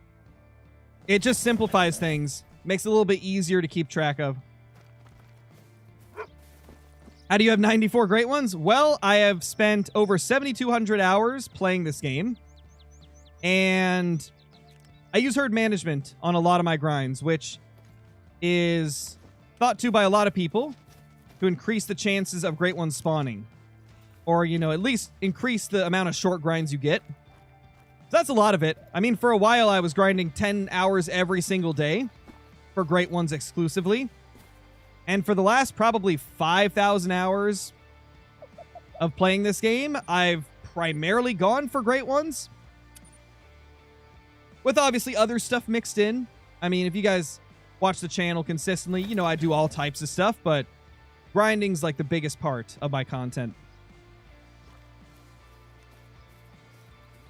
A: It just simplifies things, makes it a little bit easier to keep track of. How do you have 94 great ones? Well, I have spent over 7,200 hours playing this game. And I use herd management on a lot of my grinds, which is thought to by a lot of people to increase the chances of great ones spawning. Or, you know, at least increase the amount of short grinds you get. So that's a lot of it. I mean, for a while I was grinding 10 hours every single day for great ones exclusively. And for the last probably 5,000 hours of playing this game, I've primarily gone for great ones. With obviously other stuff mixed in. I mean, if you guys watch the channel consistently, you know I do all types of stuff, but grinding's like the biggest part of my content.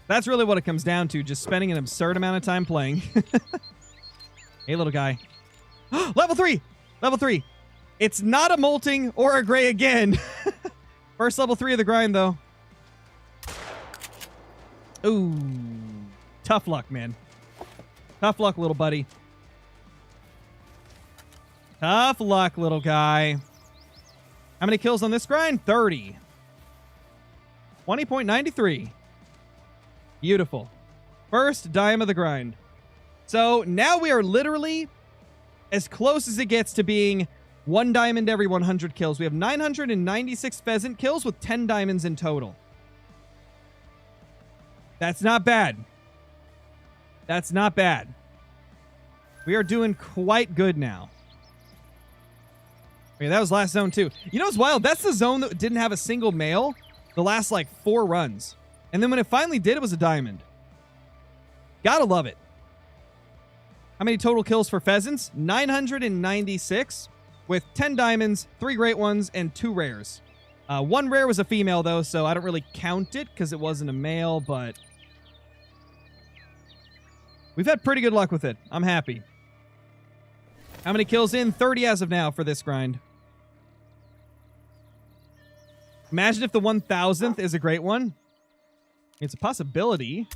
A: That's really what it comes down to, just spending an absurd amount of time playing. Hey, little guy. Level 3! Level 3! It's not a molting or a gray again. First level 3 of the grind, though. Ooh. Tough luck, man. Tough luck, little buddy. Tough luck, little guy. How many kills on this grind? 30. 20.93. Beautiful. First dime of the grind. So now we are literally as close as it gets to being 1 diamond every 100 kills. We have 996 pheasant kills with 10 diamonds in total. That's not bad. That's not bad. We are doing quite good now. Okay, that was last zone too. You know what's wild? That's the zone that didn't have a single male the last like 4 runs. And then when it finally did, it was a diamond. Gotta love it. How many total kills for pheasants? 996 with 10 diamonds, 3 great ones, and 2 rares. 1 rare was a female though, so I don't really count it because it wasn't a male, but we've had pretty good luck with it. I'm happy. How many kills in? 30 as of now for this grind. Imagine if the 1,000th is a great one. It's a possibility.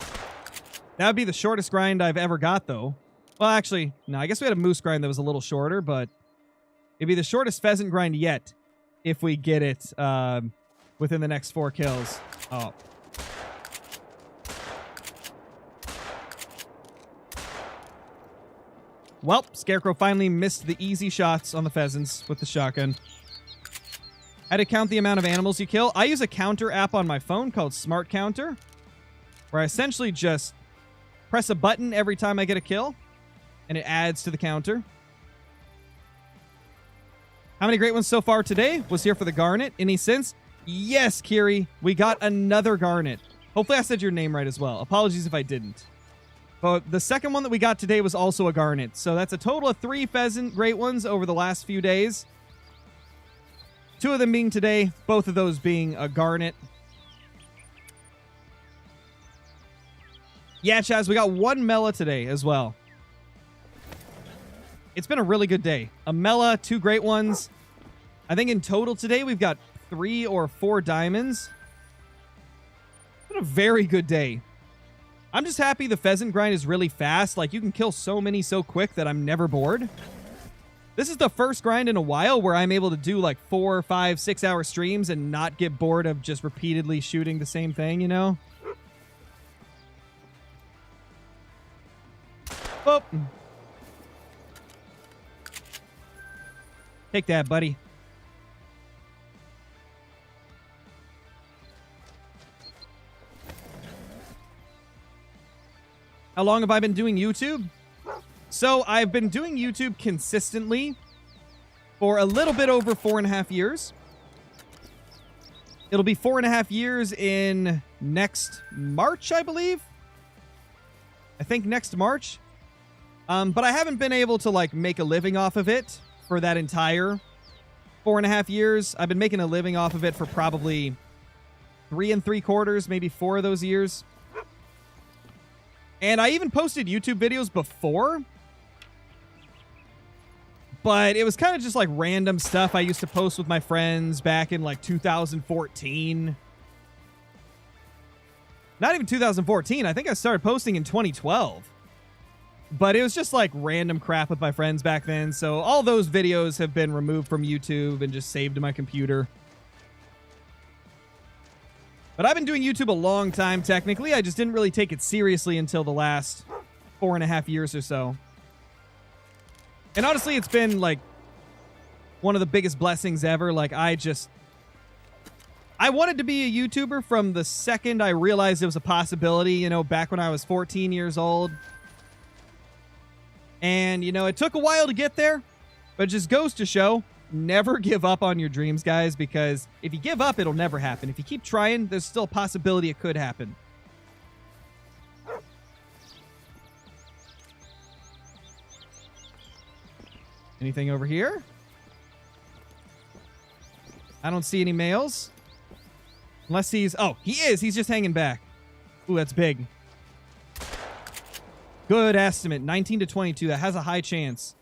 A: That would be the shortest grind I've ever got, though. Well, actually, no, I guess we had a moose grind that was a little shorter, but it'd be the shortest pheasant grind yet if we get it within the next 4 kills. Oh. Well, Scarecrow finally missed the easy shots on the pheasants with the shotgun. How to count the amount of animals you kill? I use a counter app on my phone called Smart Counter, where I essentially just press a button every time I get a kill, and it adds to the counter. How many great ones so far today? Was here for the garnet. Any sense? Yes, Kiri. We got another garnet. Hopefully I said your name right as well. Apologies if I didn't. But the second one that we got today was also a garnet. So that's a total of 3 pheasant great ones over the last few days. 2 of them being today, both of those being a garnet. Yeah, Chaz, we got 1 Mela today as well. It's been a really good day. A Mela, 2 great ones. I think in total today we've got 3 or 4 diamonds. It's been a very good day. I'm just happy the pheasant grind is really fast. Like, you can kill so many so quick that I'm never bored. This is the first grind in a while where I'm able to do like 4, 5, 6 hour streams and not get bored of just repeatedly shooting the same thing, you know? Oh. Take that, buddy. How long have I been doing YouTube? So I've been doing YouTube consistently for a little bit over 4.5 years. It'll be 4.5 years in next March, I believe. I think next March. But I haven't been able to like make a living off of it for that entire 4.5 years. I've been making a living off of it for probably 3 3/4, maybe 4 of those years. And I even posted YouTube videos before, but it was kind of just like random stuff I used to post with my friends back in like 2014. Not even 2014. I think I started posting in 2012. But it was just like random crap with my friends back then. So all those videos have been removed from YouTube and just saved to my computer. But I've been doing YouTube a long time, technically. I just didn't really take it seriously until the last 4.5 years or so. And honestly, it's been like one of the biggest blessings ever. Like I wanted to be a YouTuber from the second I realized it was a possibility, you know, back when I was 14 years old. And, you know, it took a while to get there, but it just goes to show, never give up on your dreams, guys, because if you give up, it'll never happen. If you keep trying, there's still a possibility it could happen. Anything over here? I don't see any males. Unless he's... Oh, he is. He's just hanging back. Ooh, that's big. Good estimate. 19 to 22. That has a high chance.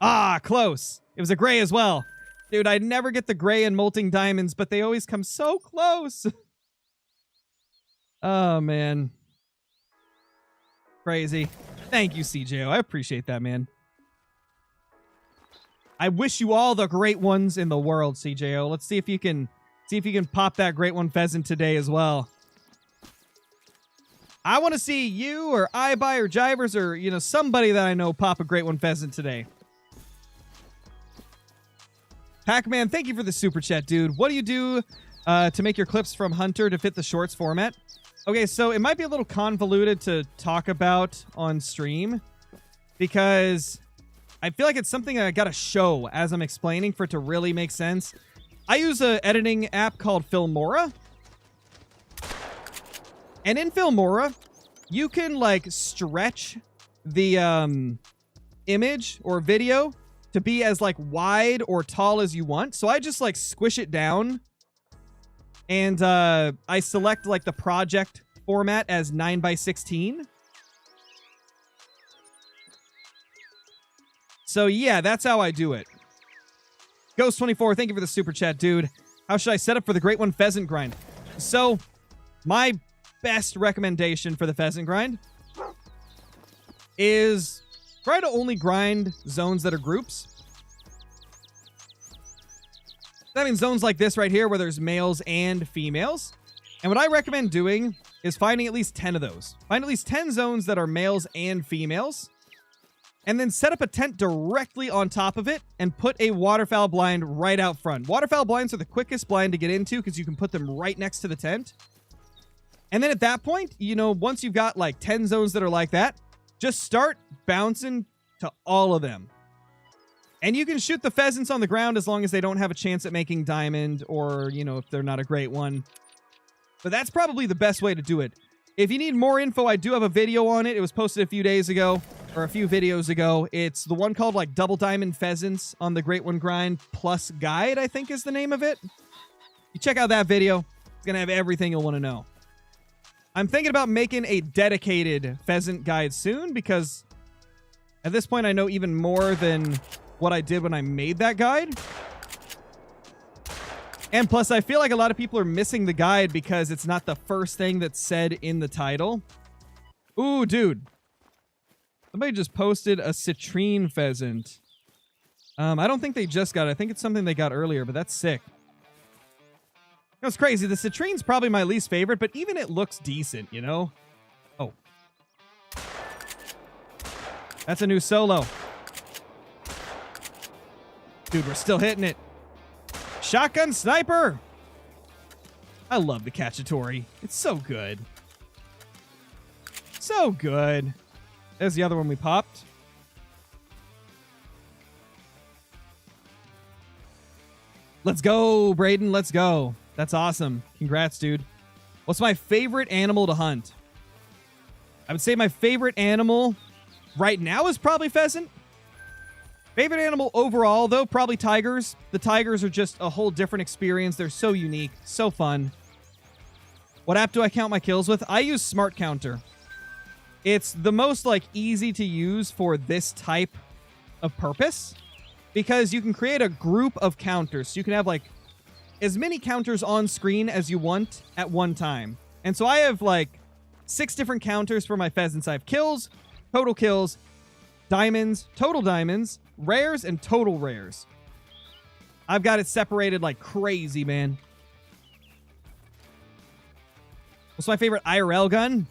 A: Ah, close. It was a gray as well. Dude, I never get the gray and molting diamonds, but they always come so close. Oh, man. Crazy. Thank you, CJO. I appreciate that, man. I wish you all the great ones in the world, CJO. Let's see if you can pop that great one pheasant today as well. I want to see you or iBuy or Jivers or, you know, somebody that I know pop a great one pheasant today. Pac-Man, thank you for the super chat, dude. What do you do to make your clips from Hunter to fit the shorts format? Okay, so it might be a little convoluted to talk about on stream because I feel like it's something I gotta show as I'm explaining for it to really make sense. I use an editing app called Filmora. And in Filmora, you can like stretch the image or video to be as like wide or tall as you want. So I just like squish it down and I select like the project format as 9:16. So yeah, that's how I do it. Ghost24, thank you for the super chat, dude. How should I set up for the Great One Pheasant grind? So my best recommendation for the pheasant grind is try to only grind zones that are groups. That means zones like this right here where there's males and females. And what I recommend doing is finding at least 10 of those. Find at least 10 zones that are males and females. And then set up a tent directly on top of it and put a waterfowl blind right out front. Waterfowl blinds are the quickest blind to get into because you can put them right next to the tent. And then at that point, you know, once you've got like 10 zones that are like that, just start bouncing to all of them. And you can shoot the pheasants on the ground as long as they don't have a chance at making diamond or, you know, if they're not a great one. But that's probably the best way to do it. If you need more info, I do have a video on it. It was posted a few days ago or a few videos ago. It's the one called like Double Diamond Pheasants on the Great One Grind Plus Guide, I think is the name of it. You check out that video. It's going to have everything you'll want to know. I'm thinking about making a dedicated pheasant guide soon because at this point I know even more than what I did when I made that guide. And plus I feel like a lot of people are missing the guide because it's not the first thing that's said in the title. Ooh, dude. Somebody just posted a citrine pheasant. I don't think they just got it. I think it's something they got earlier, but that's sick. That's crazy. The citrine's probably my least favorite, but even it looks decent, you know? Oh. That's a new solo. Dude, we're still hitting it. Shotgun sniper. I love the Cacciatore. It's so good. So good. There's the other one we popped. Let's go, Braden. Let's go. That's awesome. Congrats, dude. What's my favorite animal to hunt? I would say my favorite animal right now is probably pheasant. Favorite animal overall, though, probably tigers. The tigers are just a whole different experience. They're so unique, so fun. What app do I count my kills with? I use Smart Counter. It's the most like easy to use for this type of purpose because you can create a group of counters. So you can have like as many counters on screen as you want at one time. And so I have like 6 different counters for my pheasants. I have kills, diamonds, total diamonds, rares, and total rares. I've got it separated like crazy, man. What's my favorite IRL gun?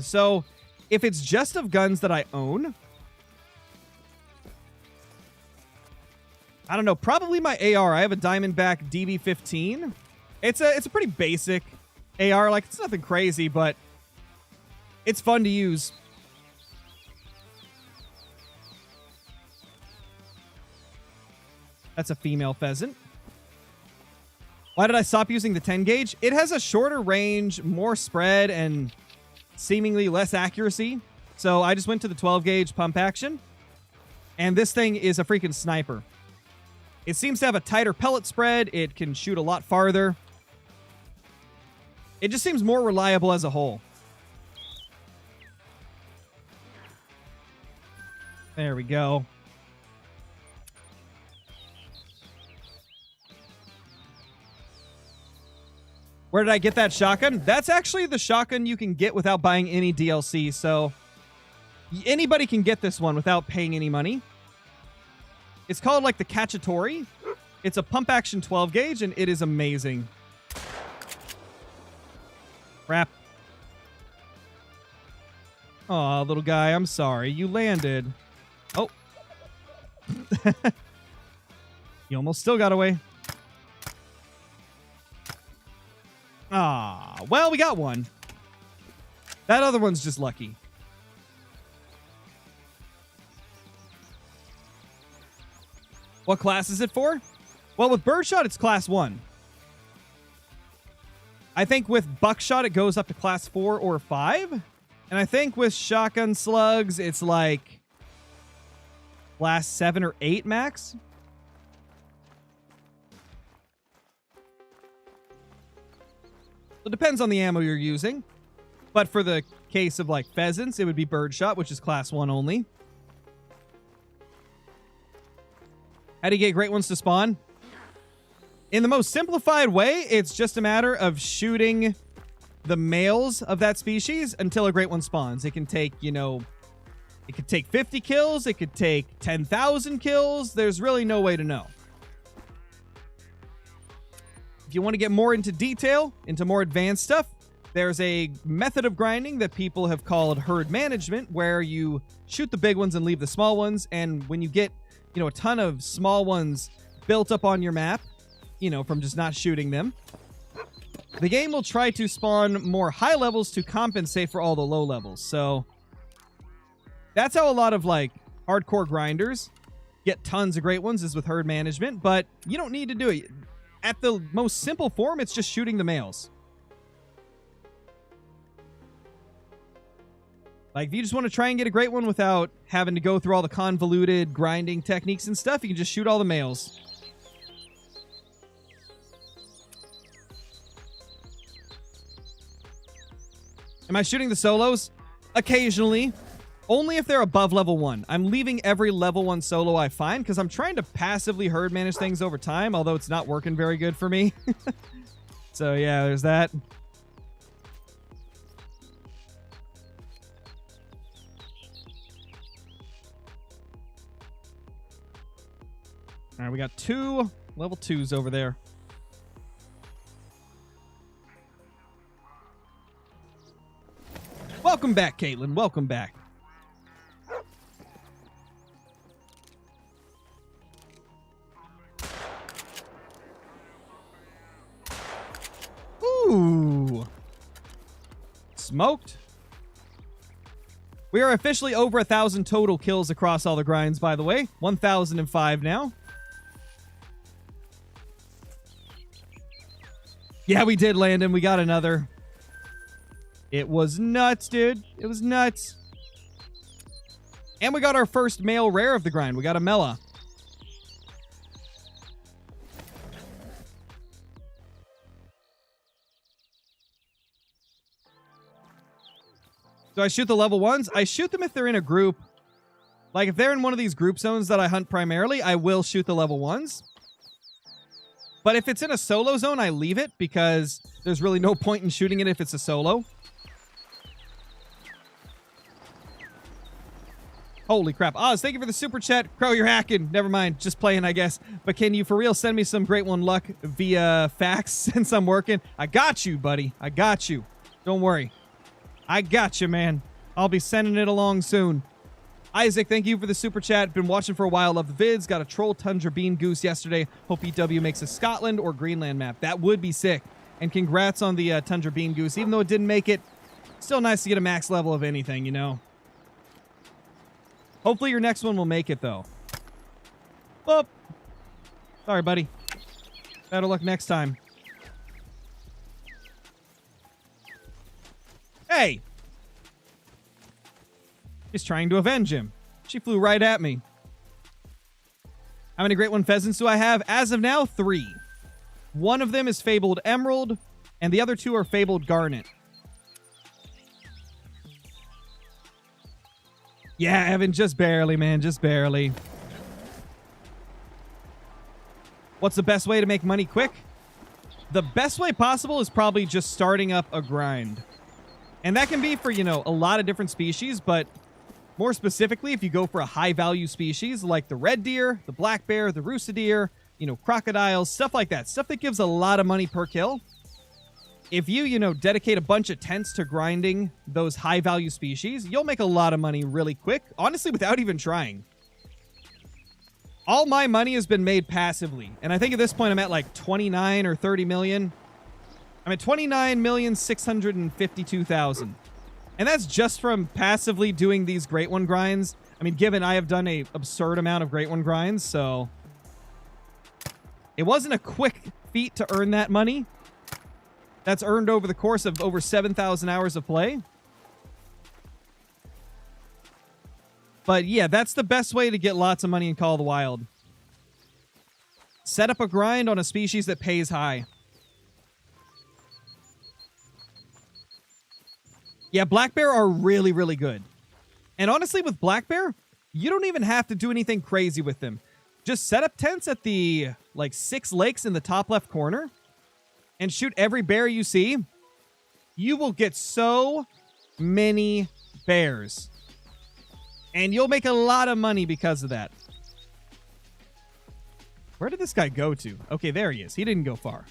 A: So if it's just of guns that I own, I don't know, probably my AR. I have a Diamondback DV15. It's a pretty basic AR. Like, it's nothing crazy, but it's fun to use. That's a female pheasant. Why did I stop using the 10 gauge? It has a shorter range, more spread, and seemingly less accuracy. So I just went to the 12 gauge pump action. And this thing is a freaking sniper. It seems to have a tighter pellet spread. It can shoot a lot farther. It just seems more reliable as a whole. There we go. Where did I get that shotgun? That's actually the shotgun you can get without buying any DLC, so anybody can get this one without paying any money. It's called like the Cacciatore. It's a pump action 12 gauge, and it is amazing. Crap. Aw, little guy, I'm sorry. You landed. Oh. You almost still got away. Ah, well, we got one. That other one's just lucky. What class is it for? Well, with birdshot, it's class 1. I think with buckshot, it goes up to class 4 or 5. And I think with shotgun slugs, it's like class 7 or 8 max. It depends on the ammo you're using. But for the case of like pheasants, it would be birdshot, which is class 1 only. How do you get great ones to spawn? In the most simplified way, it's just a matter of shooting the males of that species until a great one spawns. It can take, you know, it could take 50 kills. It could take 10,000 kills. There's really no way to know. If you want to get more into detail, into more advanced stuff, there's a method of grinding that people have called herd management, where you shoot the big ones and leave the small ones. And when you get, you know, a ton of small ones built up on your map, you know, from just not shooting them, the game will try to spawn more high levels to compensate for all the low levels. So that's how a lot of like hardcore grinders get tons of great ones, is with herd management, but you don't need to do it. At the most simple form, it's just shooting the males. Like, if you just want to try and get a great one without having to go through all the convoluted grinding techniques and stuff, you can just shoot all the males. Am I shooting the solos? Occasionally. Only if they're above level 1. I'm leaving every level 1 solo I find because I'm trying to passively herd manage things over time, although it's not working very good for me. So yeah, there's that. All right, we got 2 level 2s over there. Welcome back, Caitlin. Welcome back. smoked. We are officially over 1,000 total kills across all the grinds, by the way. 1,005 now. Yeah, we did, Landon. We got another. It was nuts, dude. It was nuts. And we got our first male rare of the grind. We got a Mela. So I shoot the level 1s. I shoot them if they're in a group. Like, if they're in one of these group zones that I hunt primarily, I will shoot the level 1s. But if it's in a solo zone, I leave it because there's really no point in shooting it if it's a solo. Holy crap. Oz, thank you for the super chat. Crow, you're hacking. Never mind. Just playing, I guess. But can you for real send me some Great One luck via fax since I'm working? I got you, buddy. I got you. Don't worry. I got you, man. I'll be sending it along soon. Isaac, thank you for the super chat. Been watching for a while. Love the vids. Got a Troll Tundra Bean Goose yesterday. Hope EW makes a Scotland or Greenland map. That would be sick. And congrats on the Tundra Bean Goose. Even though it didn't make it, still nice to get a max level of anything, you know? Hopefully your next one will make it, though. Whoop. Sorry, buddy. Better luck next time. Hey! She's trying to avenge him. She flew right at me. How many Great One pheasants do I have? As of now, 3. One of them is Fabled Emerald, and the other 2 are Fabled Garnet. Yeah, Evan, just barely, man. Just barely. What's the best way to make money quick? The best way possible is probably just starting up a grind. And that can be for, you know, a lot of different species, but more specifically, if you go for a high-value species like the red deer, the black bear, the rooster deer, you know, crocodiles, stuff like that. Stuff that gives a lot of money per kill. If you, you know, dedicate a bunch of tents to grinding those high-value species, you'll make a lot of money really quick, honestly, without even trying. All my money has been made passively, and I think at this point I'm at like 29 or 30 million. I'm at 29,652,000. And that's just from passively doing these Great One grinds. I mean, given I have done a absurd amount of Great One grinds, so it wasn't a quick feat to earn that money. That's earned over the course of over 7,000 hours of play. But yeah, that's the best way to get lots of money in Call of the Wild. Set up a grind on a species that pays high. Yeah, black bear are really, really good. And honestly, with black bear, you don't even have to do anything crazy with them. Just set up tents at the, like, 6 lakes in the top left corner and shoot every bear you see. You will get so many bears. And you'll make a lot of money because of that. Where did this guy go to? Okay, there he is. He didn't go far.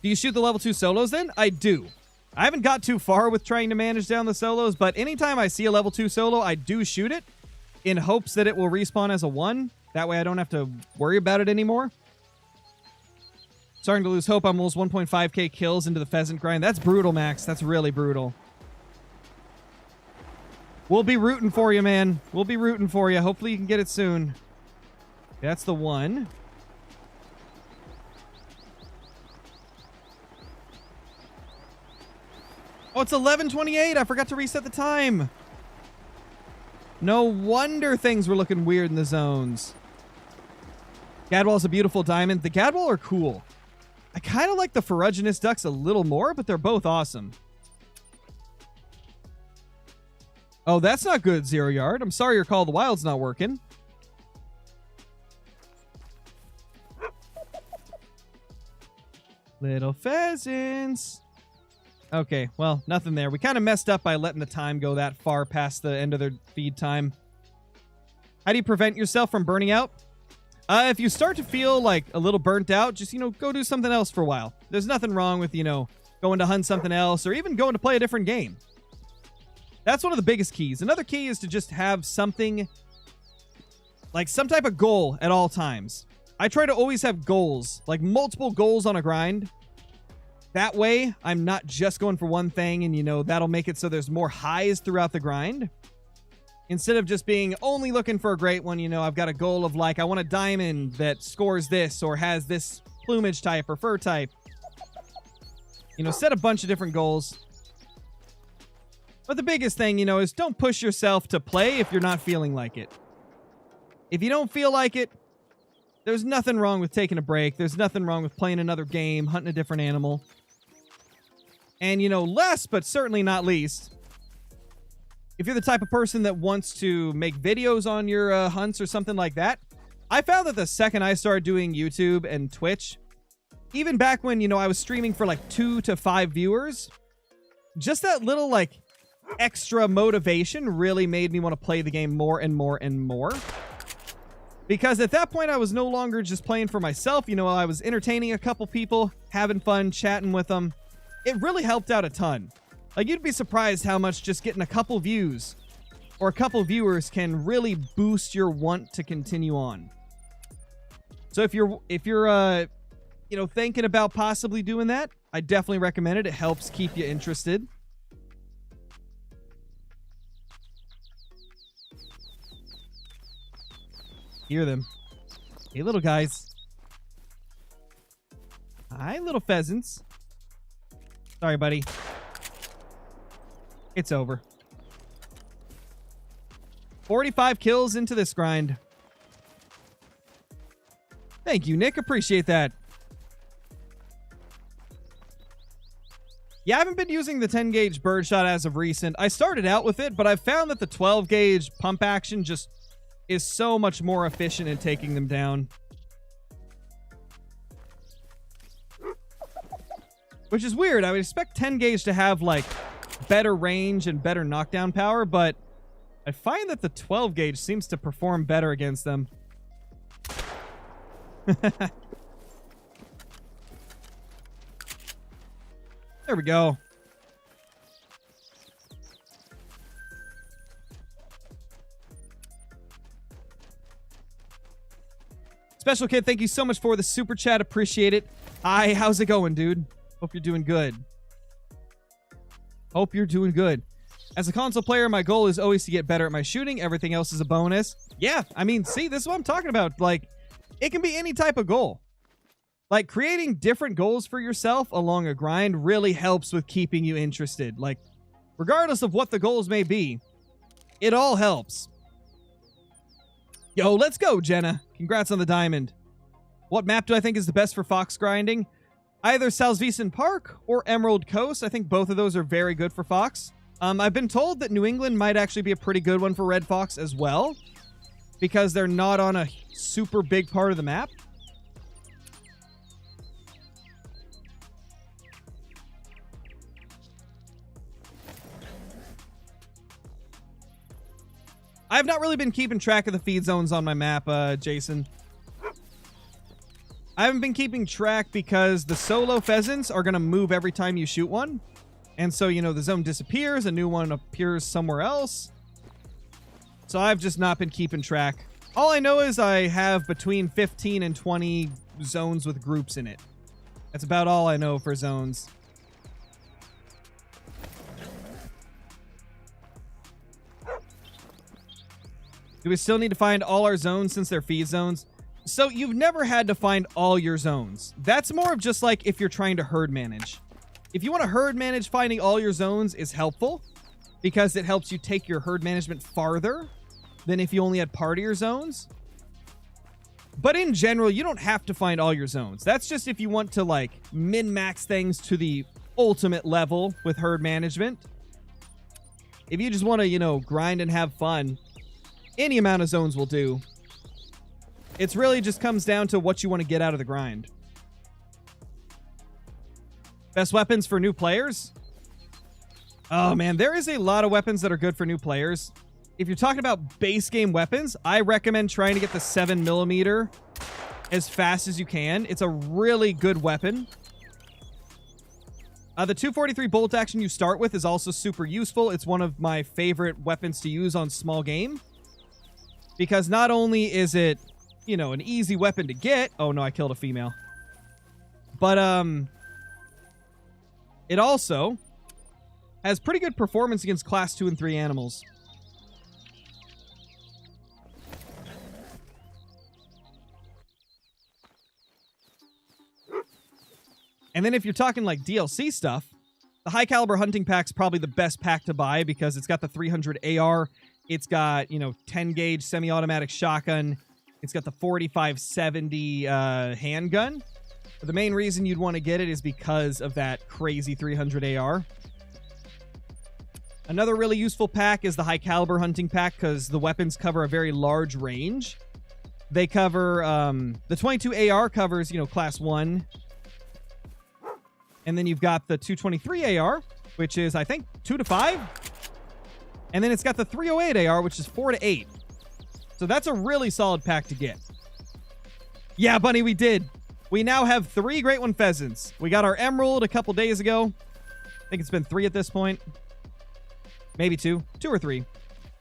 A: Do you shoot the level 2 solos then? I do. I haven't got too far with trying to manage down the solos, but anytime I see a level 2 solo, I do shoot it in hopes that it will respawn as a 1. That way I don't have to worry about it anymore. Starting to lose hope. I'm almost 1.5k kills into the pheasant grind. That's brutal, Max. That's really brutal. We'll be rooting for you, man. We'll be rooting for you. Hopefully you can get it soon. That's the 1. Oh, it's 11:28. I forgot to reset the time. No wonder things were looking weird in the zones. Gadwall's a beautiful diamond. The Gadwall are cool. I kind of like the ferruginous ducks a little more, but they're both awesome. Oh, that's not good, Zero Yard. I'm sorry your Call of the Wild's not working. Little pheasants. Okay, well, nothing there. We kind of messed up by letting the time go that far past the end of their feed time. How do you prevent yourself from burning out? If you start to feel like a little burnt out, just, you know, go do something else for a while. There's nothing wrong with, you know, going to hunt something else or even going to play a different game. That's one of the biggest keys. Another key is to just have something, like some type of goal at all times. I try to always have goals, like multiple goals on a grind. That way, I'm not just going for one thing, and, you know, that'll make it so there's more highs throughout the grind. Instead of just being only looking for a great one, you know, I've got a goal of, like, I want a diamond that scores this or has this plumage type or fur type. You know, set a bunch of different goals. But the biggest thing, you know, is don't push yourself to play if you're not feeling like it. If you don't feel like it, there's nothing wrong with taking a break. There's nothing wrong with playing another game, hunting a different animal. And, you know, last but certainly not least, if you're the type of person that wants to make videos on your hunts or something like that, I found that the second I started doing YouTube and Twitch, even back when, you know, I was streaming for like 2 to 5 viewers, just that little, like, extra motivation really made me want to play the game more and more and more. Because at that point, I was no longer just playing for myself. You know, I was entertaining a couple people, having fun, chatting with them. It really helped out a ton. Like, you'd be surprised how much just getting a couple views or a couple viewers can really boost your want to continue on. So if you're you know, thinking about possibly doing that, I definitely recommend it. It helps keep you interested. Hear them. Hey, little guys. Hi, little pheasants. Sorry, buddy. It's over. 45 kills into this grind. Thank you, Nick. Appreciate that. Yeah, I haven't been using the 10 gauge birdshot as of recent. I started out with it, but I've found that the 12 gauge pump action just is so much more efficient in taking them down. Which is weird. I would expect 10 gauge to have, like, better range and better knockdown power, but I find that the 12 gauge seems to perform better against them. There we go. Special Kid, thank you so much for the super chat. Appreciate it. Hi, how's it going, dude? Hope you're doing good. Hope you're doing good. As a console player, my goal is always to get better at my shooting. Everything else is a bonus. Yeah, I mean, see, this is what I'm talking about. Like, it can be any type of goal. Like, creating different goals for yourself along a grind really helps with keeping you interested. Like, regardless of what the goals may be, it all helps. Yo, let's go, Jenna. Congrats on the diamond. What map do I think is the best for fox grinding? Either Salzwiesen Park or Emerald Coast. I think both of those are very good for fox. I've been told that New England might actually be a pretty good one for red fox as well, because they're not on a super big part of the map. I've not really been keeping track of the feed zones on my map, Jason. I haven't been keeping track because the solo pheasants are going to move every time you shoot one. And so, you know, the zone disappears, a new one appears somewhere else. So I've just not been keeping track. All I know is I have between 15 and 20 zones with groups in it. That's about all I know for zones. Do we still need to find all our zones since they're feed zones? So you've never had to find all your zones. That's more of just like if you're trying to herd manage. If you want to herd manage, finding all your zones is helpful because it helps you take your herd management farther than if you only had part of your zones. But in general, you don't have to find all your zones. That's just if you want to, like, min-max things to the ultimate level with herd management. If you just want to, you know, grind and have fun, any amount of zones will do. It's really just comes down to what you want to get out of the grind. Best weapons for new players? Oh, man, there is a lot of weapons that are good for new players. If you're talking about base game weapons, I recommend trying to get the 7mm as fast as you can. It's a really good weapon. The 243 bolt action you start with is also super useful. It's one of my favorite weapons to use on small game. Because not only is it, you know, an easy weapon to get. Oh, no, I killed a female. But, It also has pretty good performance against class 2 and 3 animals. And then if you're talking like DLC stuff, the high caliber hunting pack's probably the best pack to buy because it's got the 300 AR, it's got, 10 gauge semi-automatic shotgun, it's got the 4570 handgun. But the main reason you'd want to get it is because of that crazy 300 AR. Another really useful pack is the high caliber hunting pack because the weapons cover a very large range. They cover, the 22 AR covers, class 1. And then you've got the 223 AR, which is, I think, 2 to 5. And then it's got the 308 AR, which is 4 to 8. So that's a really solid pack to get. Yeah, Bunny, we did. We now have 3 Great One Pheasants. We got our Emerald a couple days ago. I think it's been 3 at this point. Maybe 2. 2 or 3.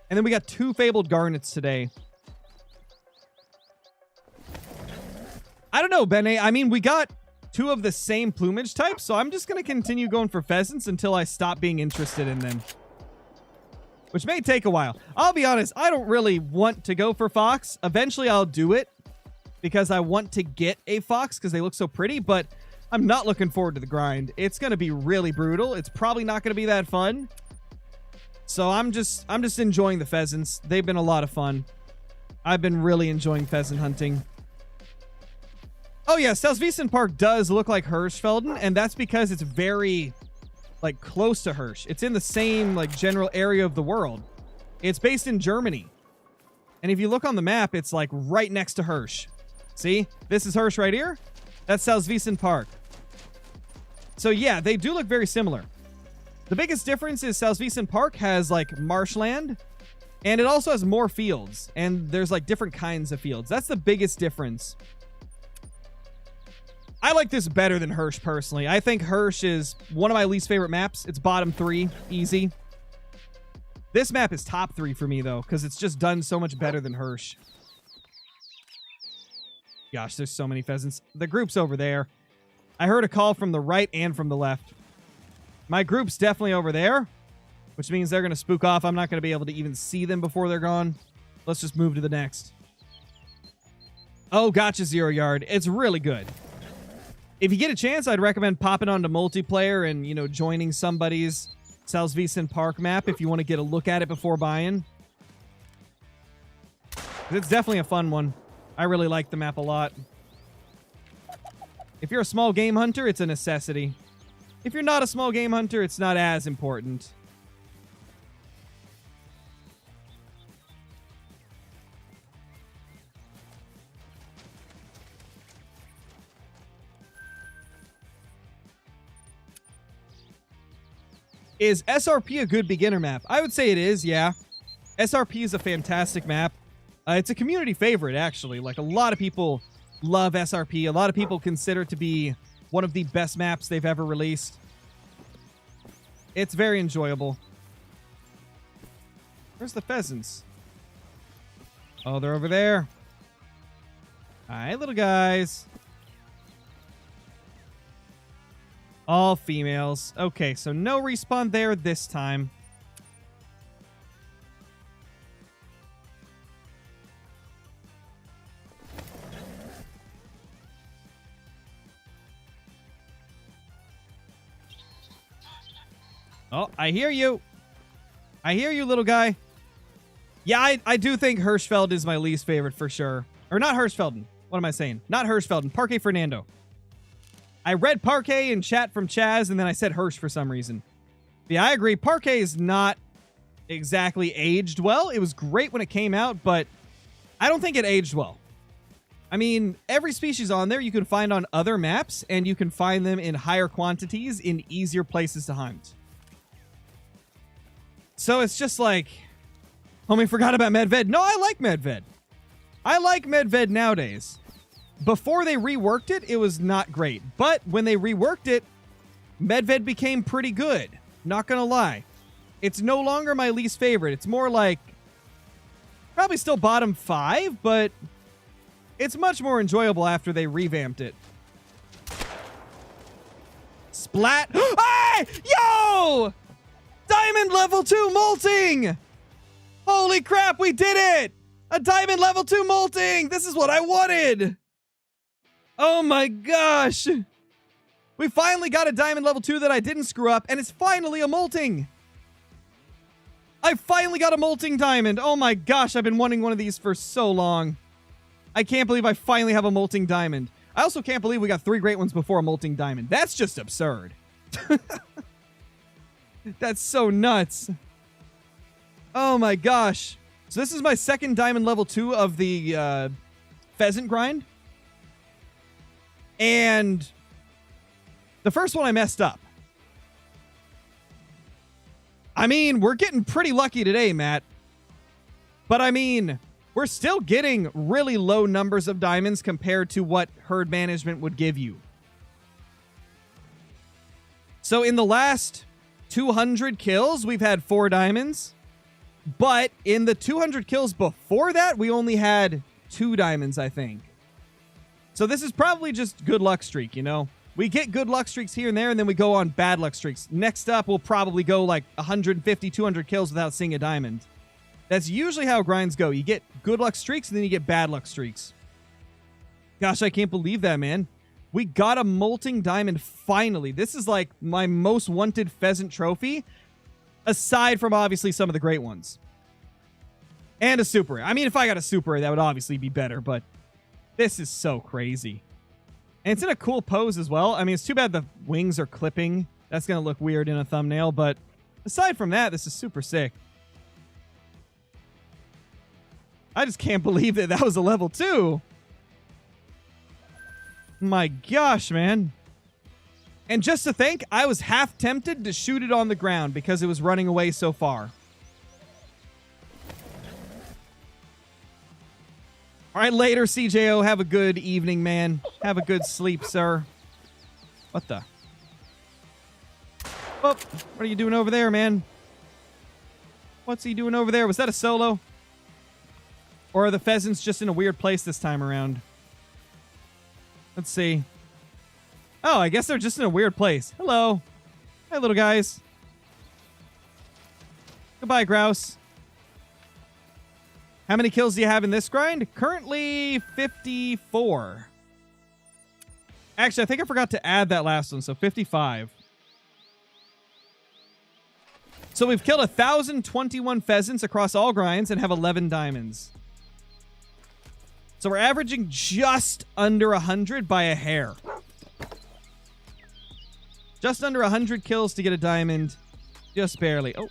A: And then we got 2 Fabled Garnets today. I don't know, Bene. I mean, we got 2 of the same plumage type, so I'm just going to continue going for pheasants until I stop being interested in them. Which may take a while. I'll be honest, I don't really want to go for fox. Eventually I'll do it because I want to get a fox because they look so pretty, but I'm not looking forward to the grind. It's going to be really brutal. It's probably not going to be that fun. So I'm just enjoying the pheasants. They've been a lot of fun. I've been really enjoying pheasant hunting. Oh yeah, Salzwiesen Park does look like Hirschfelden, and that's because it's very, close to Hirsch. It's in the same, general area of the world. It's based in Germany. And if you look on the map, it's, right next to Hirsch. See? This is Hirsch right here. That's Salzwiesen Park. So yeah, they do look very similar. The biggest difference is Salzwiesen Park has, marshland, and it also has more fields, and there's, different kinds of fields. That's the biggest difference. I like this better than Hirsch, personally. I think Hirsch is one of my least favorite maps. It's bottom 3, easy. This map is top 3 for me, though, because it's just done so much better than Hirsch. Gosh, there's so many pheasants. The group's over there. I heard a call from the right and from the left. My group's definitely over there, which means they're going to spook off. I'm not going to be able to even see them before they're gone. Let's just move to the next. Oh, gotcha, 0 Yard. It's really good. If you get a chance, I'd recommend popping onto multiplayer and, joining somebody's Salzwiesen Park map if you want to get a look at it before buying. It's definitely a fun one. I really like the map a lot. If you're a small game hunter, it's a necessity. If you're not a small game hunter, it's not as important. Is SRP a good beginner map? I would say it is, yeah. SRP is a fantastic map. It's a community favorite, actually. A lot of people love SRP. A lot of people consider it to be one of the best maps they've ever released. It's very enjoyable. Where's the pheasants? Oh, they're over there. Hi, little guys. All females. Okay, so no respawn there this time. Oh, I hear you. I hear you, little guy. Yeah, I do think Hirschfeld is my least favorite for sure. Or not Hirschfelden. What am I saying? Not Hirschfelden. Parquet Fernando. I read Parquet in chat from Chaz, and then I said Hirsch for some reason. But yeah, I agree. Parquet is not exactly aged well. It was great when it came out, but I don't think it aged well. I mean, every species on there you can find on other maps, and you can find them in higher quantities in easier places to hunt. So it's just like, homie forgot about Medved. No, I like Medved. I like Medved nowadays. Before they reworked it, it was not great. But when they reworked it, Medved became pretty good. Not gonna lie. It's no longer my least favorite. It's more like, probably still bottom 5, but it's much more enjoyable after they revamped it. Splat. Hey! Yo! Diamond level 2 molting! Holy crap, we did it! A diamond level 2 molting! This is what I wanted! Oh my gosh! We finally got a diamond level 2 that I didn't screw up, and it's finally a molting! I finally got a molting diamond! Oh my gosh, I've been wanting one of these for so long. I can't believe I finally have a molting diamond. I also can't believe we got 3 great ones before a molting diamond. That's just absurd. That's so nuts. Oh my gosh. So this is my second diamond level 2 of the pheasant grind. And the first one I messed up. I mean, we're getting pretty lucky today, Matt. But I mean, we're still getting really low numbers of diamonds compared to what herd management would give you. So in the last 200 kills, we've had 4 diamonds. But in the 200 kills before that, we only had 2 diamonds, I think. So this is probably just good luck streak, you know? We get good luck streaks here and there, and then we go on bad luck streaks. Next up, we'll probably go like 150, 200 kills without seeing a diamond. That's usually how grinds go. You get good luck streaks, and then you get bad luck streaks. Gosh, I can't believe that, man. We got a molting diamond finally. This is like my most wanted pheasant trophy, aside from obviously some of the great ones. And a super rare. I mean, if I got a super rare, that would obviously be better, but this is so crazy. And it's in a cool pose as well. I mean, it's too bad the wings are clipping. That's going to look weird in a thumbnail, but aside from that, this is super sick. I just can't believe that that was a level 2. My gosh, man. And just to think, I was half tempted to shoot it on the ground because it was running away so far. All right, later, CJO. Have a good evening, man. Have a good sleep, sir. What the? Oh, what are you doing over there, man? What's he doing over there? Was that a solo? Or are the pheasants just in a weird place this time around? Let's see. Oh, I guess they're just in a weird place. Hello. Hi, little guys. Goodbye, grouse. How many kills do you have in this grind? Currently 54. Actually, I think I forgot to add that last one, so 55. So we've killed 1,021 pheasants across all grinds and have 11 diamonds. So we're averaging just under 100 by a hair. Just under 100 kills to get a diamond. Just barely. Oh.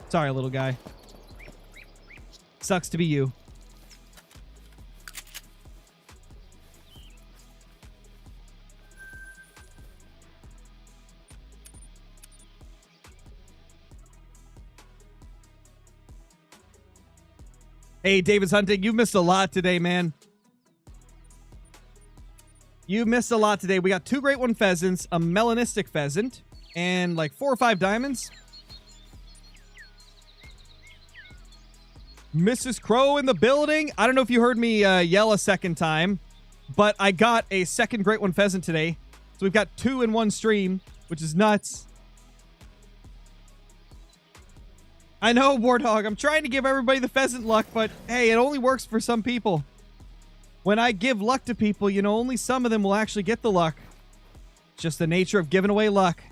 A: Sorry, little guy. Sucks to be you. Hey, David's Hunting, you missed a lot today, man. You missed a lot today. We got 2 great one pheasants, a melanistic pheasant, and like 4 or 5 diamonds. Mrs. Crow in the building. I don't know if you heard me yell a second time, but I got a second great one pheasant today. So we've got 2 in one stream, which is nuts. I know, Warthog. I'm trying to give everybody the pheasant luck, but hey, it only works for some people. When I give luck to people, you know, only some of them will actually get the luck. It's just the nature of giving away luck.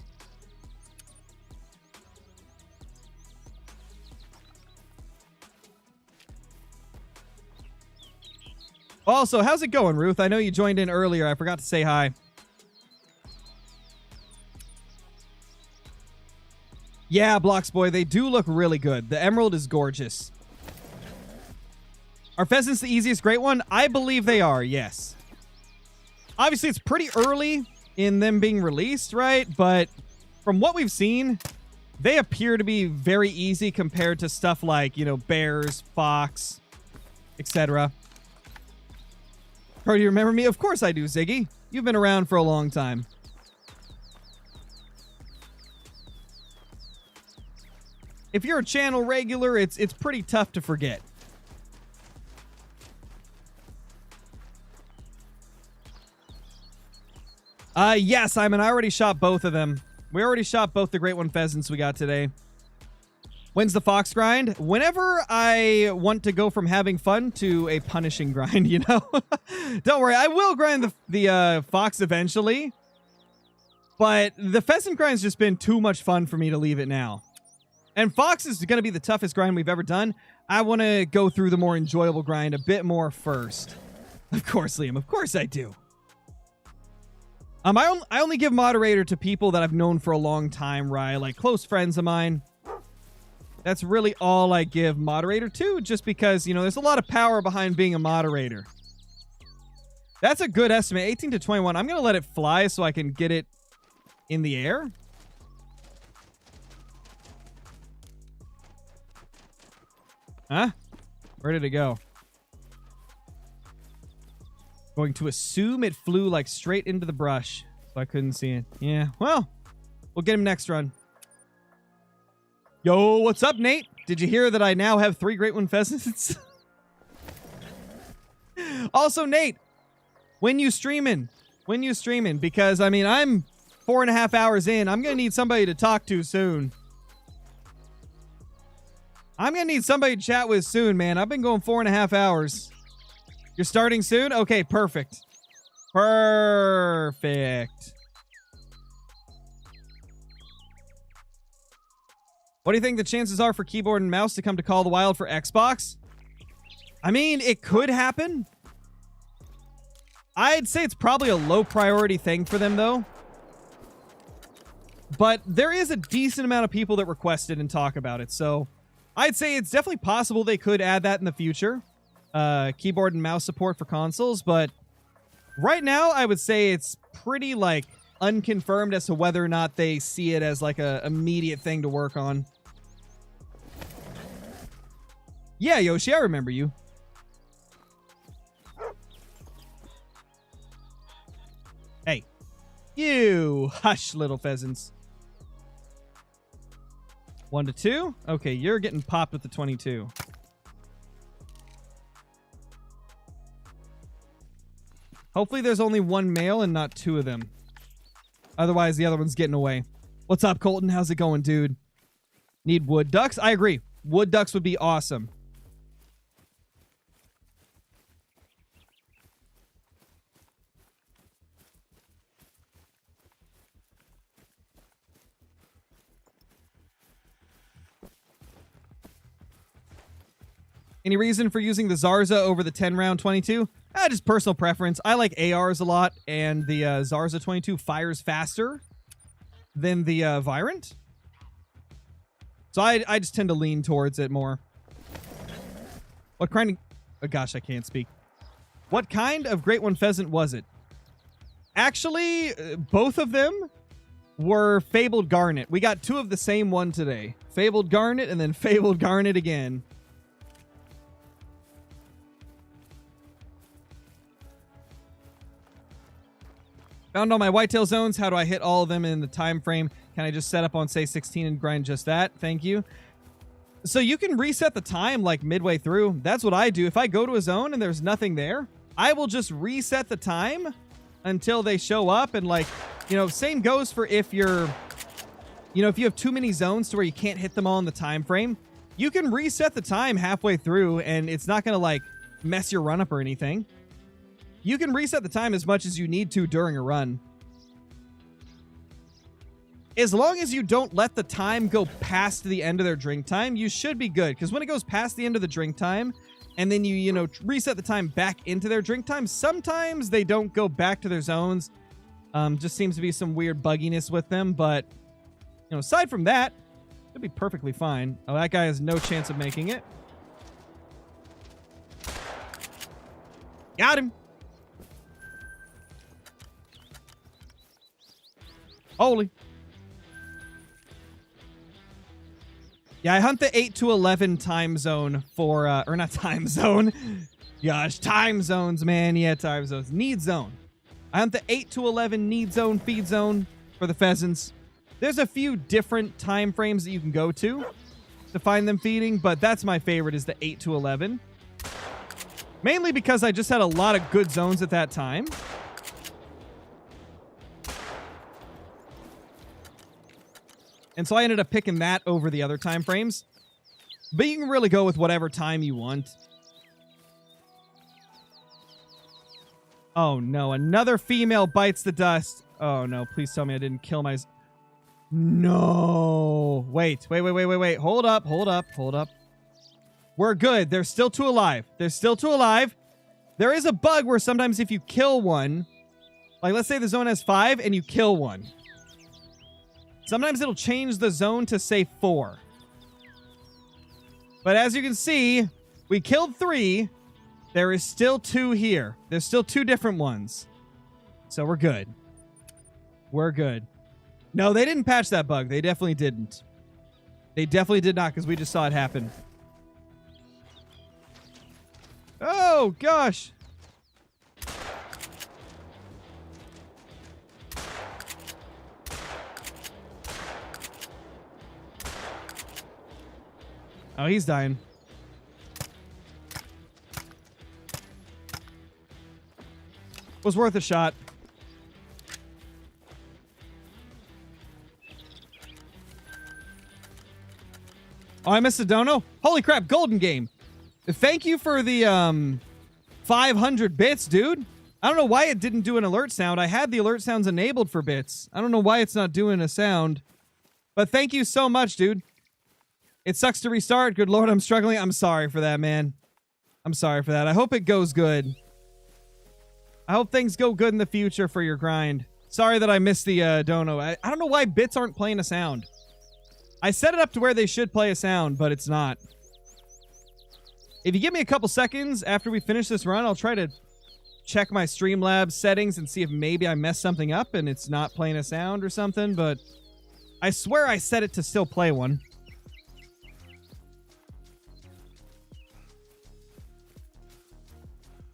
A: Also, how's it going, Ruth? I know you joined in earlier. I forgot to say hi. Yeah, Blocks Boy, they do look really good. The emerald is gorgeous. Are pheasants the easiest great one? I believe they are, yes. Obviously, it's pretty early in them being released, right? But from what we've seen, they appear to be very easy compared to stuff like, you know, bears, fox, etc. Oh, do you remember me? Of course I do, Ziggy. You've been around for a long time. If you're a channel regular, it's pretty tough to forget. Yes, I already shot both of them. We already shot both the great one pheasants we got today. When's the fox grind? Whenever I want to go from having fun to a punishing grind, you know? Don't worry, I will grind the fox eventually. But the pheasant grind's just been too much fun for me to leave it now. And fox is going to be the toughest grind we've ever done. I want to go through the more enjoyable grind a bit more first. Of course, Liam. Of course I do. I only give moderator to people that I've known for a long time, Rye, like close friends of mine. That's really all I give moderator to, just because, you know, there's a lot of power behind being a moderator. That's a good estimate, 18 to 21. I'm going to let it fly so I can get it in the air. Huh? Where did it go? Going to assume it flew like straight into the brush, so I couldn't see it. Yeah, well, we'll get him next run. Yo, what's up, Nate? Did you hear that I now have 3 great one pheasants? Also, Nate, when you streaming? Because, I mean, I'm 4.5 hours in. I'm going to need somebody to talk to soon. I'm going to need somebody to chat with soon, man. I've been going 4.5 hours. You're starting soon? Okay, perfect. Perfect. What do you think the chances are for keyboard and mouse to come to Call of the Wild for Xbox? I mean, it could happen. I'd say it's probably a low priority thing for them, though. But there is a decent amount of people that request it and talk about it, so I'd say it's definitely possible they could add that in the future. Keyboard and mouse support for consoles, but right now I would say it's pretty, like, unconfirmed as to whether or not they see it as, like, a immediate thing to work on. Yeah, Yoshi, I remember you. Hey. You hush, little pheasants. 1 to 2. Okay, you're getting popped with the 22. Hopefully there's only 1 male and not 2 of them. Otherwise, the other one's getting away. What's up, Colton? How's it going, dude? Need wood ducks? I agree. Wood ducks would be awesome. Any reason for using the Zarza over the 10-round 22? Just personal preference. I like ARs a lot, and the Zarza 22 fires faster than the Virant. So I just tend to lean towards it more. What kind of... Oh, gosh, I can't speak. What kind of Great One Pheasant was it? Actually, both of them were Fabled Garnet. We got 2 of the same one today. Fabled Garnet and then Fabled Garnet again. Found all my whitetail zones. How do I hit all of them in the time frame? Can I just set up on, say, 16 and grind just that? Thank you. So you can reset the time like midway through. That's what I do. If I go to a zone and there's nothing there, I will just reset the time until they show up. And, like, you know, same goes for if you're, you know, if you have too many zones to where you can't hit them all in the time frame, you can reset the time halfway through and it's not going to, like, mess your run up or anything. You can reset the time as much as you need to during a run. As long as you don't let the time go past the end of their drink time, you should be good. Because when it goes past the end of the drink time, and then you know, reset the time back into their drink time, sometimes they don't go back to their zones. Just seems to be some weird bugginess with them. But, you know, aside from that, it'll be perfectly fine. Oh, that guy has no chance of making it. Got him. Holy. Yeah, I hunt the 8 to 11 time zone for, or not time zone. Gosh, time zones, man. Yeah, time zones. Need zone. I hunt the 8 to 11 need zone, feed zone for the pheasants. There's a few different time frames that you can go to find them feeding, but that's my favorite, is the 8 to 11. Mainly because I just had a lot of good zones at that time. And so I ended up picking that over the other time frames. But you can really go with whatever time you want. Oh, no. Another female bites the dust. Oh, no. Please tell me I didn't kill my... No. Wait. Hold up. We're good. There's still two alive. There is a bug where sometimes if you kill one... Like, let's say the zone has 5 and you kill one. Sometimes it'll change the zone to, say, 4. But as you can see, we killed 3. There is still 2 here. There's still 2 different ones. So we're good. We're good. No, they didn't patch that bug. They definitely didn't. They definitely did not, because we just saw it happen. Oh, gosh. Oh, he's dying. Was worth a shot. Oh, I missed a dono? Holy crap, golden game. Thank you for the 500 bits, dude. I don't know why it didn't do an alert sound. I had the alert sounds enabled for bits. I don't know why it's not doing a sound. But thank you so much, dude. It sucks to restart. Good Lord, I'm struggling. I'm sorry for that, man. I'm sorry for that. I hope it goes good. I hope things go good in the future for your grind. Sorry that I missed the dono. I don't know why bits aren't playing a sound. I set it up to where they should play a sound, but it's not. If you give me a couple seconds after we finish this run, I'll try to check my Streamlabs settings and see if maybe I messed something up and it's not playing a sound or something, but I swear I set it to still play one.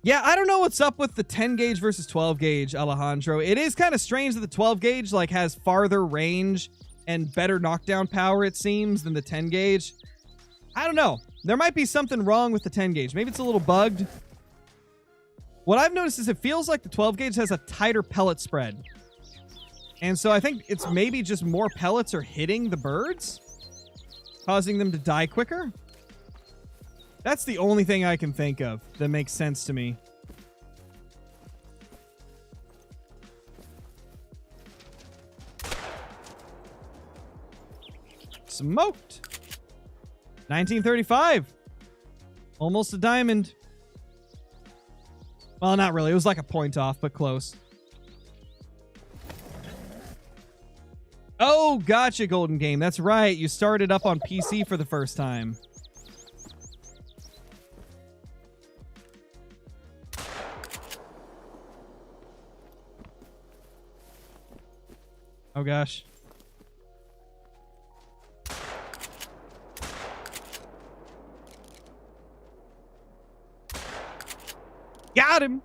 A: Yeah, I don't know what's up with the 10 gauge versus 12 gauge, Alejandro. It is kind of strange that the 12 gauge like has farther range and better knockdown power, it seems, than the 10 gauge. I don't know. There might be something wrong with the 10 gauge. Maybe it's a little bugged. What I've noticed is it feels like the 12 gauge has a tighter pellet spread. And so I think it's maybe just more pellets are hitting the birds, causing them to die quicker. That's the only thing I can think of that makes sense to me. Smoked. 1935. Almost a diamond. Well, not really. It was like a point off, but close. Oh, gotcha, Golden Game. That's right. You started up on PC for the first time. Oh, gosh. Got him!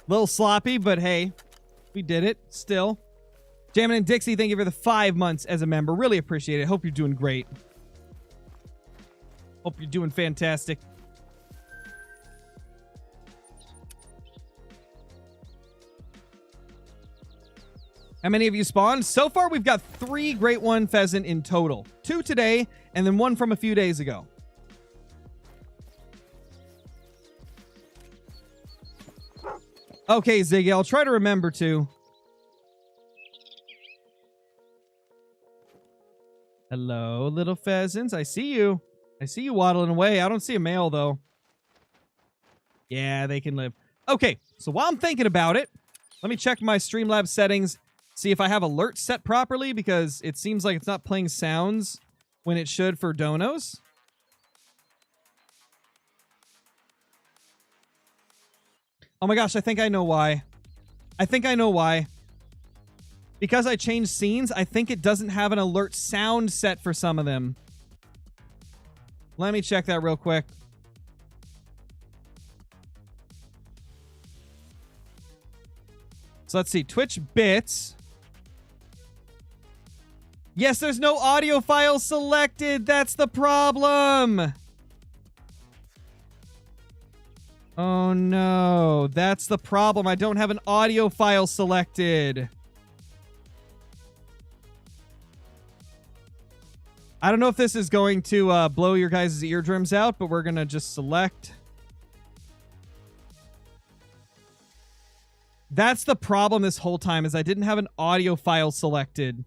A: Little sloppy, but hey, we did it still. Jammin' and Dixie, thank you for the 5 months as a member. Really appreciate it. Hope you're doing great. Hope you're doing fantastic. How many of you spawned? So far, we've got 3 Great One Pheasant in total. 2 today, and then 1 from a few days ago. Okay, Ziggy, I'll try to remember to. Hello, little pheasants. I see you. I see you waddling away. I don't see a male, though. Yeah, they can live. Okay, so while I'm thinking about it, let me check my Streamlabs settings, see if I have alerts set properly, because it seems like it's not playing sounds when it should for donos. Oh my gosh, I think I know why. I think I know why. Because I changed scenes, I think it doesn't have an alert sound set for some of them. Let me check that real quick. So let's see. Twitch bits. Yes, there's no audio file selected. That's the problem. Oh no, that's the problem. I don't have an audio file selected. I don't know if this is going to blow your guys' eardrums out, but we're going to just select. That's the problem this whole time, is I didn't have an audio file selected.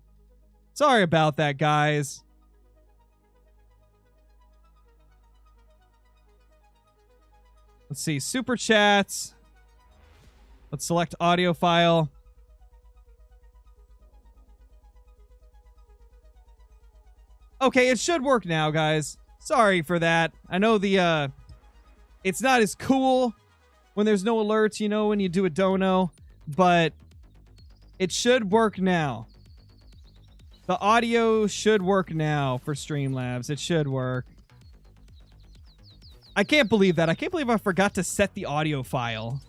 A: Sorry about that, guys. Let's see, super chats. Let's select audio file. Okay, it should work now, guys. Sorry for that. I know the it's not as cool when there's no alerts, you know, when you do a dono, but it should work now. The audio should work now for Streamlabs. It should work. I can't believe that. I can't believe I forgot to set the audio file.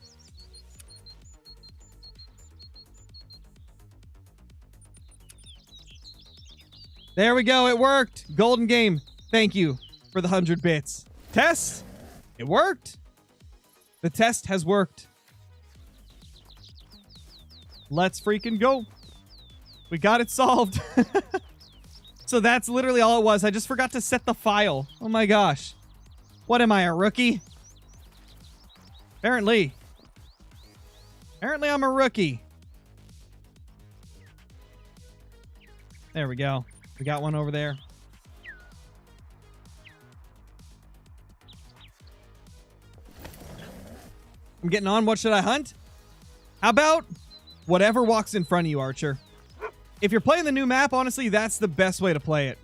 A: There we go. It worked. Golden game. Thank you for the 100 bits. Test. It worked. The test has worked. Let's freaking go. We got it solved. So that's literally all it was. I just forgot to set the file. Oh my gosh. What am I, a rookie? Apparently. Apparently I'm a rookie. There we go. We got one over there. I'm getting on. What should I hunt? How about whatever walks in front of you, Archer? If you're playing the new map, honestly, that's the best way to play it.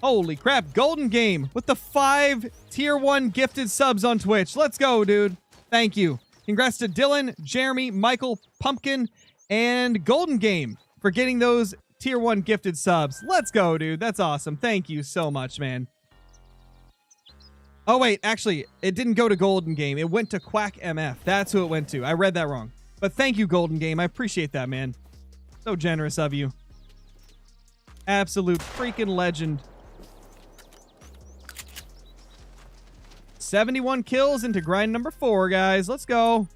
A: Holy crap. Golden game with the 5 tier 1 gifted subs on Twitch. Let's go, dude. Thank you. Congrats to Dylan, Jeremy, Michael, Pumpkin, and Golden Game for getting those tier 1 gifted subs. Let's go, dude. That's awesome. Thank you so much, man. Oh, wait. Actually, it didn't go to Golden Game. It went to Quack MF. That's who it went to. I read that wrong. But thank you, Golden Game. I appreciate that, man. So generous of you. Absolute freaking legend. 71 kills into grind number 4, guys. Let's go.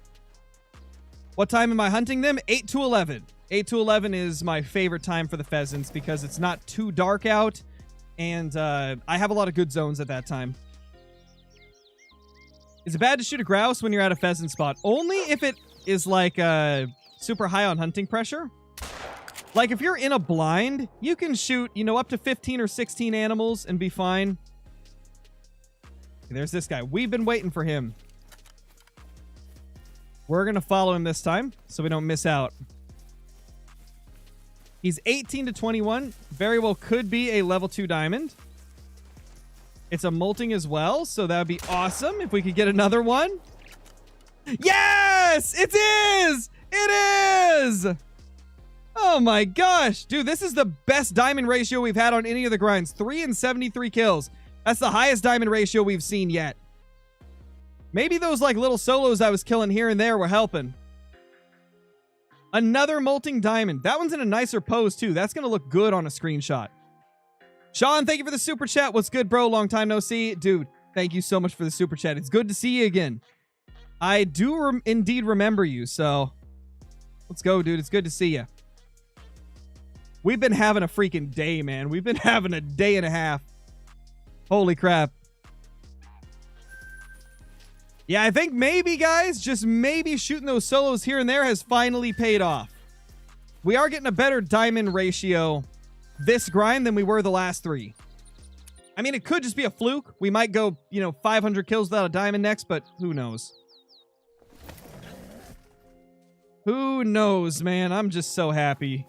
A: What time am I hunting them? 8 to 11. 8 to 11 is my favorite time for the pheasants because it's not too dark out, and I have a lot of good zones at that time. Is it bad to shoot a grouse when you're at a pheasant spot? Only if it is like super high on hunting pressure. Like if you're in a blind, you can shoot, you know, up to 15 or 16 animals and be fine. There's this guy. We've been waiting for him. We're going to follow him this time so we don't miss out. He's 18 to 21. Very well could be a level 2 diamond. It's a molting as well, so that would be awesome if we could get another one. Yes! It is! It is! Oh my gosh. Dude, this is the best diamond ratio we've had on any of the grinds. 3 and 73 kills. That's the highest diamond ratio we've seen yet. Maybe those like little solos I was killing here and there were helping. Another molting diamond. That one's in a nicer pose too. That's going to look good on a screenshot. Sean, thank you for the super chat. What's good, bro? Long time no see. Dude, thank you so much for the super chat. It's good to see you again. I do indeed remember you, so let's go, dude. It's good to see you. We've been having a freaking day, man. We've been having a day and a half. Holy crap. Yeah, I think maybe, guys, just maybe shooting those solos here and there has finally paid off. We are getting a better diamond ratio this grind than we were the last 3. I mean, it could just be a fluke. We might go, 500 kills without a diamond next, but who knows? Who knows, man? I'm just so happy.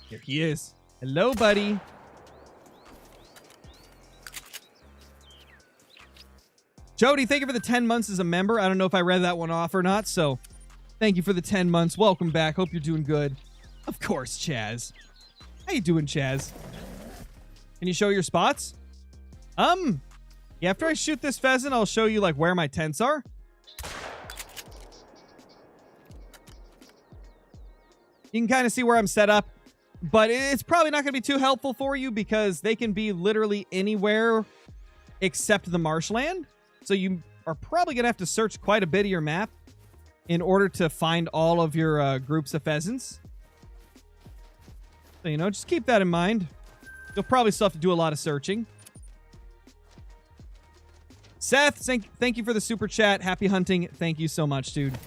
A: Here he is. Hello, buddy. Jody, thank you for the 10 months as a member. I don't know if I read that one off or not, so thank you for the 10 months. Welcome back. Hope you're doing good. Of course, Chaz. How you doing, Chaz? Can you show your spots? Yeah, after I shoot this pheasant, I'll show you like where my tents are. You can kind of see where I'm set up, but it's probably not going to be too helpful for you because they can be literally anywhere except the marshland. So you are probably going to have to search quite a bit of your map in order to find all of your groups of pheasants. So, you know, just keep that in mind. You'll probably still have to do a lot of searching. Seth, thank you for the super chat. Happy hunting. Thank you so much, dude.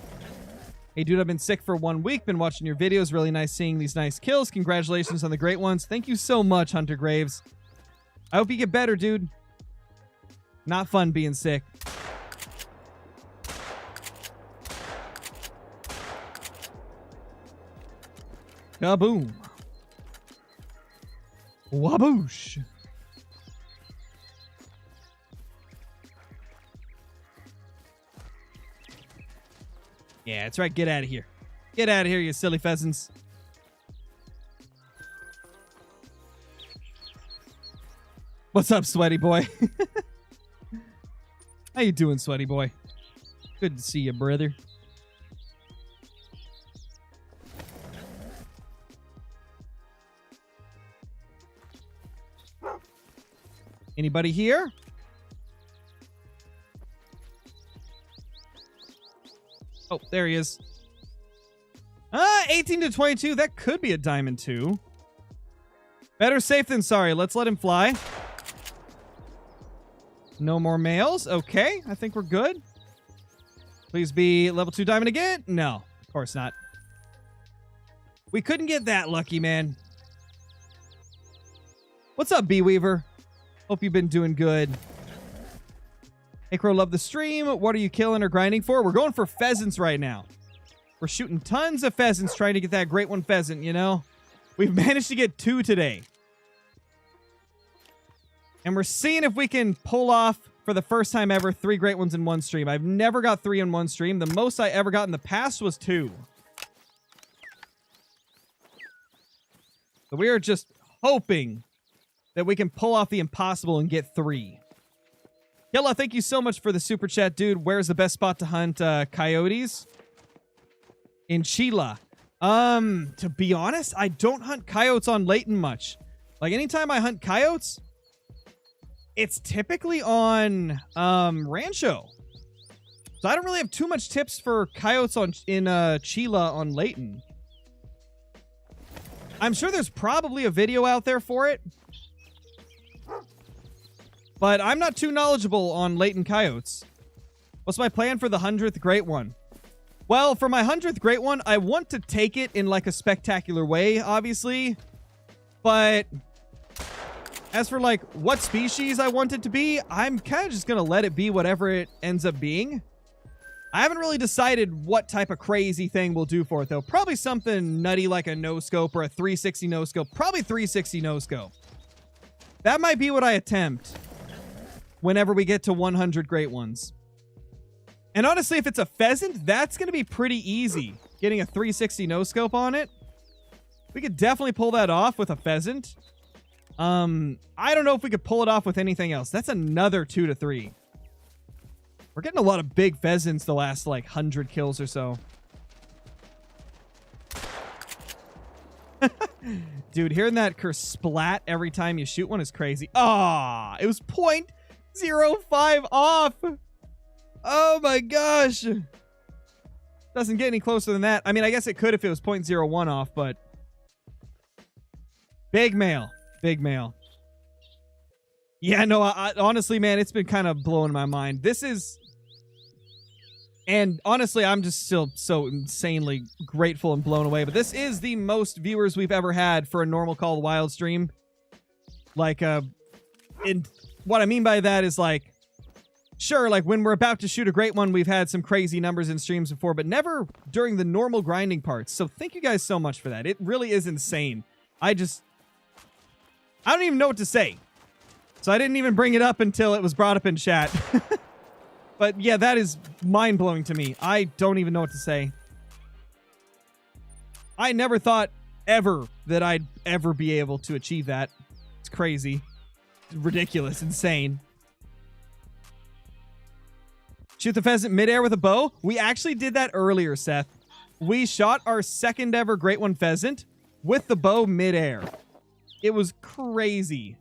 A: Hey, dude, I've been sick for 1 week. Been watching your videos. Really nice seeing these nice kills. Congratulations on the great ones. Thank you so much, Hunter Graves. I hope you get better, dude. Not fun being sick. Kaboom. Waboosh. Yeah, that's right. Get out of here. Get out of here, you silly pheasants. What's up, sweaty boy? How you doing, sweaty boy? Good to see you, brother. Anybody here? Oh, there he is. 18 to 22. That could be a diamond 2. Better safe than sorry. Let's let him fly. No more males. Okay, I think we're good. Please be level 2 diamond again. No, of course not. We couldn't get that lucky, man. What's up, B-Weaver? Hope you've been doing good. Hey, Crow, love the stream. What are you killing or grinding for? We're going for pheasants right now. We're shooting tons of pheasants trying to get that great one pheasant, you know? We've managed to get 2 today. And we're seeing if we can pull off, for the first time ever, 3 great ones in one stream. I've never got 3 in one stream. The most I ever got in the past was 2. So we are just hoping that we can pull off the impossible and get 3. Killa, thank you so much for the super chat, dude. Where's the best spot to hunt coyotes? In Chila. To be honest, I don't hunt coyotes on Layton much. Like, anytime I hunt coyotes, it's typically on Rancho. So I don't really have too much tips for coyotes in Chila on Layton. I'm sure there's probably a video out there for it. But I'm not too knowledgeable on Layton coyotes. What's my plan for the 100th great one? Well, for my 100th great one, I want to take it in like a spectacular way, obviously. But as for like what species I want it to be, I'm kind of just going to let it be whatever it ends up being. I haven't really decided what type of crazy thing we'll do for it, though. Probably something nutty like a no-scope or a 360 no-scope. Probably 360 no-scope. That might be what I attempt whenever we get to 100 great ones. And honestly, if it's a pheasant, that's going to be pretty easy. Getting a 360 no-scope on it. We could definitely pull that off with a pheasant. I don't know if we could pull it off with anything else. That's another 2 to 3. We're getting a lot of big pheasants the last, like, 100 kills or so. Dude, hearing that splat every time you shoot one is crazy. Ah, it was 0.05 off. Oh my gosh. Doesn't get any closer than that. I mean, I guess it could if it was 0.01 off, but big male. Big male. Yeah, no, honestly, man, it's been kind of blowing my mind. This is... And honestly, I'm just still so insanely grateful and blown away. But this is the most viewers we've ever had for a normal Call of the Wild stream. Like, what I mean by that is, like, sure, like, when we're about to shoot a great one, we've had some crazy numbers in streams before, but never during the normal grinding parts. So thank you guys so much for that. It really is insane. I don't even know what to say. So I didn't even bring it up until it was brought up in chat. But yeah, that is mind-blowing to me. I don't even know what to say. I never thought ever that I'd ever be able to achieve that. It's crazy. It's ridiculous. Insane. Shoot the pheasant midair with a bow? We actually did that earlier, Seth. We shot our second ever Great One pheasant with the bow midair. It was crazy.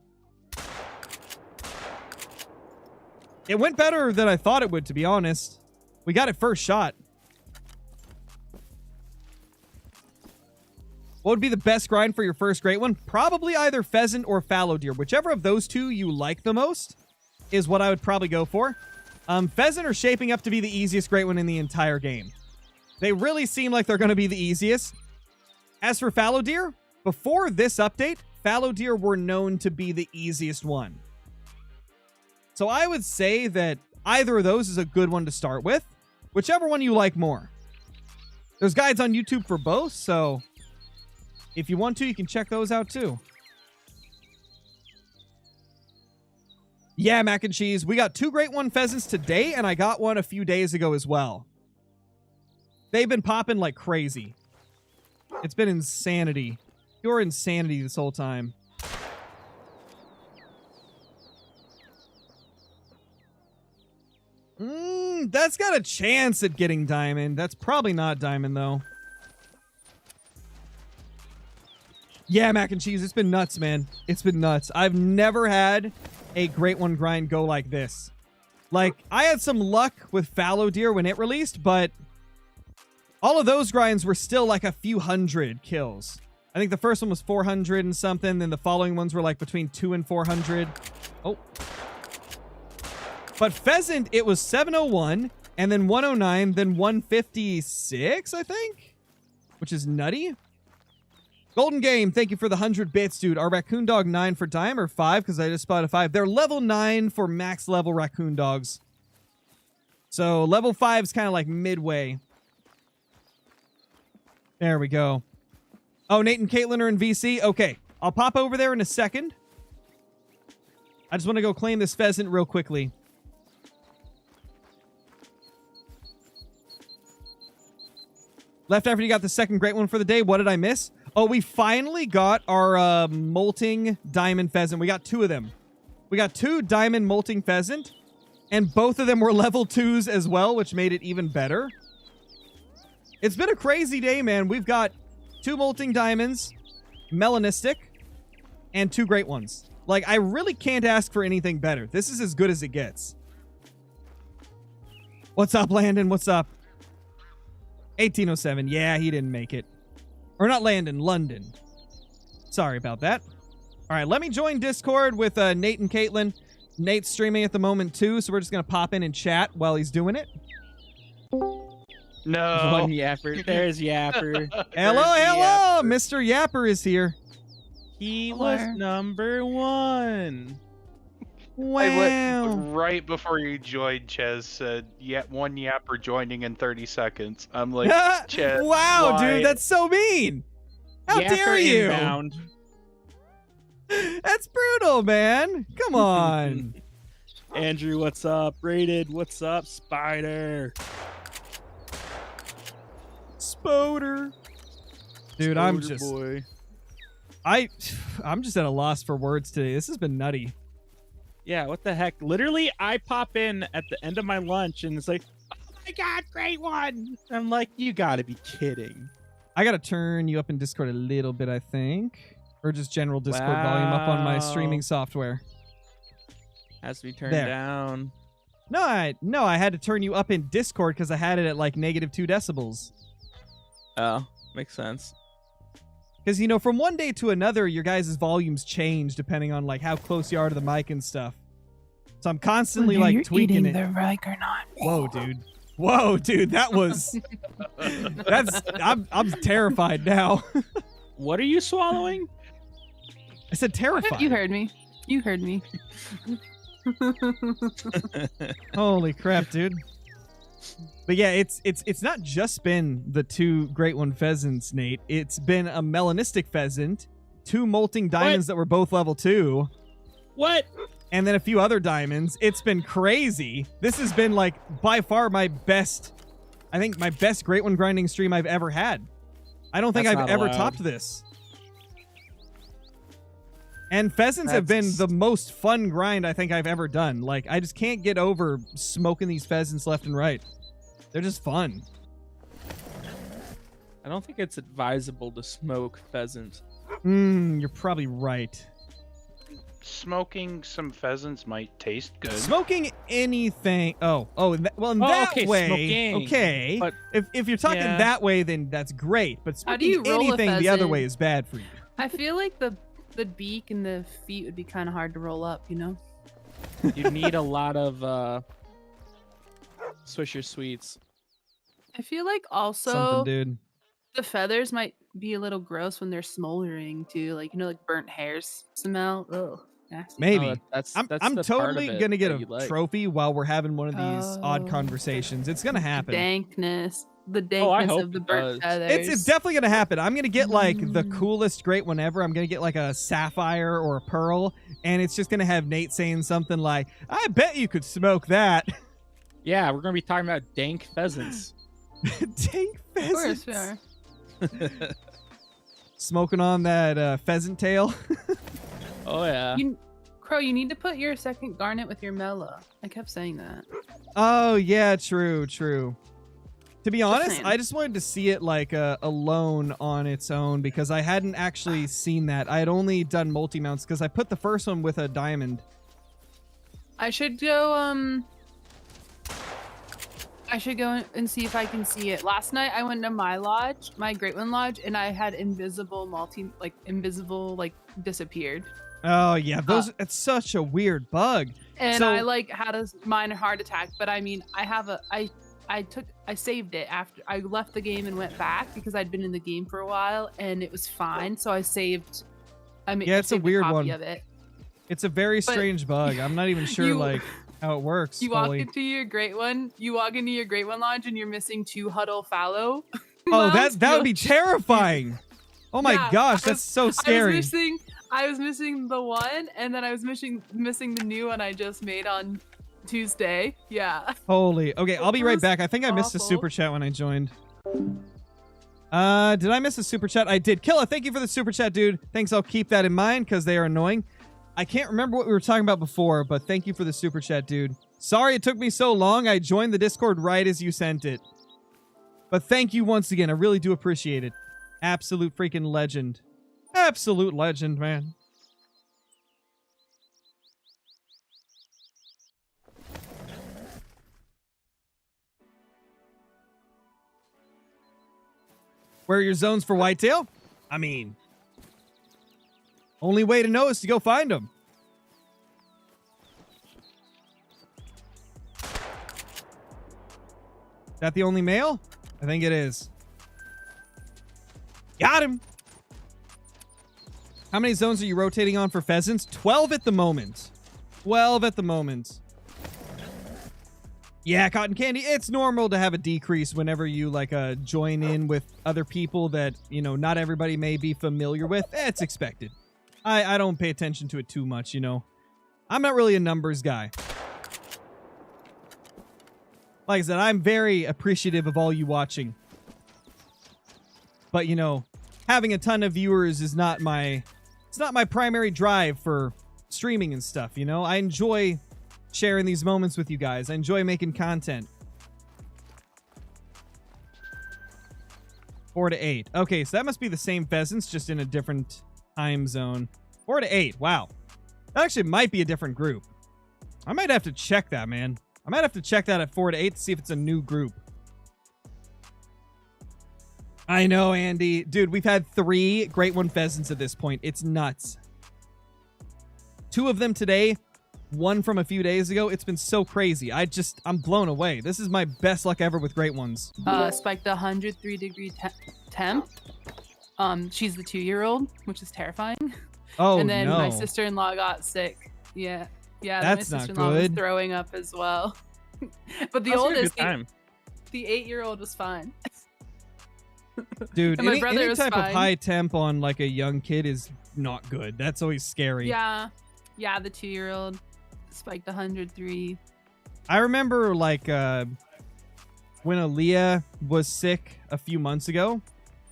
A: It went better than I thought it would, to be honest. We got it first shot. What would be the best grind for your first great one? Probably either pheasant or fallow deer. Whichever of those two you like the most is what I would probably go for. Pheasant are shaping up to be the easiest great one in the entire game. They really seem like they're going to be the easiest. As for fallow deer, before this update, fallow deer were known to be the easiest one. So I would say that either of those is a good one to start with. Whichever one you like more. There's guides on YouTube for both, so if you want to, you can check those out too. Yeah, mac and cheese. We got 2 great one pheasants today, and I got one a few days ago as well. They've been popping like crazy. It's been insanity. Pure insanity this whole time. That's got a chance at getting diamond. That's probably not diamond, though. Yeah, mac and cheese. It's been nuts, man. It's been nuts. I've never had a great one grind go like this. Like, I had some luck with fallow deer when it released, but all of those grinds were still like a few hundred kills. I think the first one was 400 and something, then the following ones were like between 200 and 400. Oh. But pheasant, it was 701, and then 109, then 156, I think? Which is nutty. Golden Game, thank you for the 100 bits, dude. Are Raccoon Dog 9 for Dime or 5? Because I just spotted 5. They're level 9 for max level Raccoon Dogs. So level 5 is kind of like midway. There we go. Oh, Nate and Caitlin are in VC? Okay. I'll pop over there in a second. I just want to go claim this pheasant real quickly. Left after you got the second great one for the day. What did I miss? Oh, we finally got our molting diamond pheasant. We got 2 of them. We got 2 diamond molting pheasant, and both of them were level 2s as well, which made it even better. It's been a crazy day, man. We've got 2 molting diamonds, melanistic, and 2 great ones. Like, I really can't ask for anything better. This is as good as it gets. What's up, Landon? What's up? 1807. Yeah, he didn't make it. Or not Landon, London. Sorry about that. All right, let me join Discord with Nate and Caitlin. Nate's streaming at the moment, too, so we're just going to pop in and chat while he's doing it.
B: No.
C: One Yapper. There's Yapper.
A: Hello, hello! Mr. Yapper is here.
C: He was number 1.
A: Wow.
B: Right before you joined, Ches said, one yapper joining in 30 seconds. I'm like, Ches,
A: wow,
B: why?
A: dude, that's so mean. How
C: Yapper
A: dare you?
C: Inbound.
A: That's brutal, man. Come on.
C: Andrew, what's up? Rated, what's up? Spider.
A: Spoder. Dude, I'm just...
C: Boy.
A: I'm just at a loss for words today. This has been nutty.
C: Yeah, what the heck? Literally, I pop in at the end of my lunch and it's like, oh my god, great one! I'm like, you gotta be kidding.
A: I gotta turn you up in Discord a little bit, I think. Or just general Discord volume up on my streaming software.
C: Has to be turned
A: There.
C: down.
A: No, I had to turn you up in Discord because I had it at like -2 decibels.
C: Oh, makes sense.
A: Because, you know, from one day to another, your guys' volumes change depending on, like, how close you are to the mic and stuff. So I'm constantly, like, tweaking it.
D: The mic or not.
A: Whoa, dude. Whoa, dude. That was... I'm terrified now.
C: What are you swallowing?
A: I said terrified.
D: You heard me. You heard me.
A: Holy crap, dude. But yeah, it's not just been the 2 great one pheasants, Nate. It's been a melanistic pheasant, 2 molting diamonds that were both level 2.
C: What?
A: And then a few other diamonds. It's been crazy. This has been like by far my best, I think my best great one grinding stream I've ever had. I don't think
C: That's
A: I've
C: not
A: ever
C: allowed.
A: topped this. And pheasants have been the most fun grind I think I've ever done. Like, I just can't get over smoking these pheasants left and right. They're just fun.
C: I don't think it's advisable to smoke pheasant.
A: You're probably right.
B: smoking some pheasants might taste good.
A: Smoking anything. Well, in that
C: okay,
A: way,
C: smoking.
A: okay.
C: But
A: if you're talking
C: yeah.
A: that way, then that's great. But
D: How do you
A: smoking
D: roll a
A: anything the other
D: pheasant?
A: way is bad for you.
D: I feel like the beak and the feet would be kind of hard to roll up, you know?
C: You need a lot of Swisher Sweets.
D: I feel like also
A: Something, dude.
D: the feathers might be a little gross when they're smoldering too, like like burnt hairs smell. Ugh, nasty.
A: Maybe.
C: Oh, that's
A: I'm
C: the part of
A: totally
C: it
A: gonna get
C: that
A: a
C: you like.
A: trophy while we're having one of these odd
D: Oh.
A: conversations. It's gonna happen.
D: Dankness, the
C: Oh, I
D: dankness
C: hope
D: of the
C: it
D: burnt
C: does.
D: feathers.
A: It's definitely gonna happen. I'm gonna get like the
D: Mm.
A: coolest great one ever. I'm gonna get like a sapphire or a pearl, and it's just gonna have Nate saying something like, "I bet you could smoke that."
C: Yeah, we're gonna be talking about dank pheasants.
A: Dank
D: Of course
A: pheasants.
D: we are.
A: Smoking on that pheasant tail.
C: Oh yeah.
D: Crow, you need to put your second garnet with your mellow. I kept saying that.
A: Oh yeah, true. To be honest,
D: saying.
A: I just wanted to see it like alone on its own because I hadn't actually seen that. I had only done multi mounts because I put the first one with a diamond.
D: I should go and see if I can see it. Last night I went to my lodge, my Great One Lodge, and I had invisible disappeared.
A: Oh yeah, it's such a weird bug.
D: And
A: So-
D: I had a minor heart attack, but I mean I saved it after I left the game and went back because I'd been in the game for a while and it was fine. So I saved
A: Yeah, it's a
D: saved
A: weird
D: copy
A: one.
D: of it.
A: It's a very
D: But-
A: strange bug. I'm not even sure
D: You-
A: how it works
D: You walk
A: fully.
D: into your Great One Lodge and you're missing 2 huddle fallow.
A: Oh,
D: mounts.
A: that would be terrifying. Oh my
D: Yeah,
A: gosh,
D: I
A: that's so scary.
D: I was missing the one, and then I was missing the new one I just made on Tuesday. Yeah.
A: Holy. Okay, I'll be
D: It
A: right
D: was
A: back. I think I missed a
D: awful.
A: super chat when I joined. Did I miss a super chat? I did. Killa, thank you for the super chat, dude. Thanks. I'll keep that in mind because they are annoying. I can't remember what we were talking about before, but thank you for the super chat, dude. Sorry it took me so long. I joined the Discord right as you sent it. But thank you once again. I really do appreciate it. Absolute freaking legend. Absolute legend, man. Where are your zones for whitetail? I mean, only way to know is to go find them. Is that the only male? I think it is. Got him. How many zones are you rotating on for pheasants? 12 at the moment. 12 at the moment. Yeah, Cotton Candy, it's normal to have a decrease whenever you join in with other people that, not everybody may be familiar with. It's expected. I don't pay attention to it too much, I'm not really a numbers guy. Like I said, I'm very appreciative of all you watching. But, having a ton of viewers is not my primary drive for streaming and stuff, I enjoy sharing these moments with you guys. I enjoy making content. 4 to 8. Okay, so that must be the same pheasants, just in a different time zone. 4 to 8. Wow. That actually might be a different group. I might have to check that, man. I might have to check that at 4 to 8 to see if it's a new group. I know, Andy. Dude, we've had 3 Great One pheasants at this point. It's nuts. 2 of them today. 1 from a few days ago. It's been so crazy. I'm blown away. This is my best luck ever with Great Ones.
D: Spiked 103-degree temp. She's the 2-year-old, which is terrifying.
A: Oh,
D: And then
A: no.
D: my sister-in-law got sick. Yeah. Yeah,
A: That's
D: my
A: not
D: sister-in-law was
A: good.
D: throwing up as well. But the
C: That's a
D: oldest,
C: good time.
D: the 8-year-old was fine.
A: Dude,
D: And my
A: any
D: brother was
A: type of
D: fine.
A: high temp on a young kid is not good. That's always scary.
D: Yeah. Yeah, the 2-year-old spiked 103.
A: I remember when Aaliyah was sick a few months ago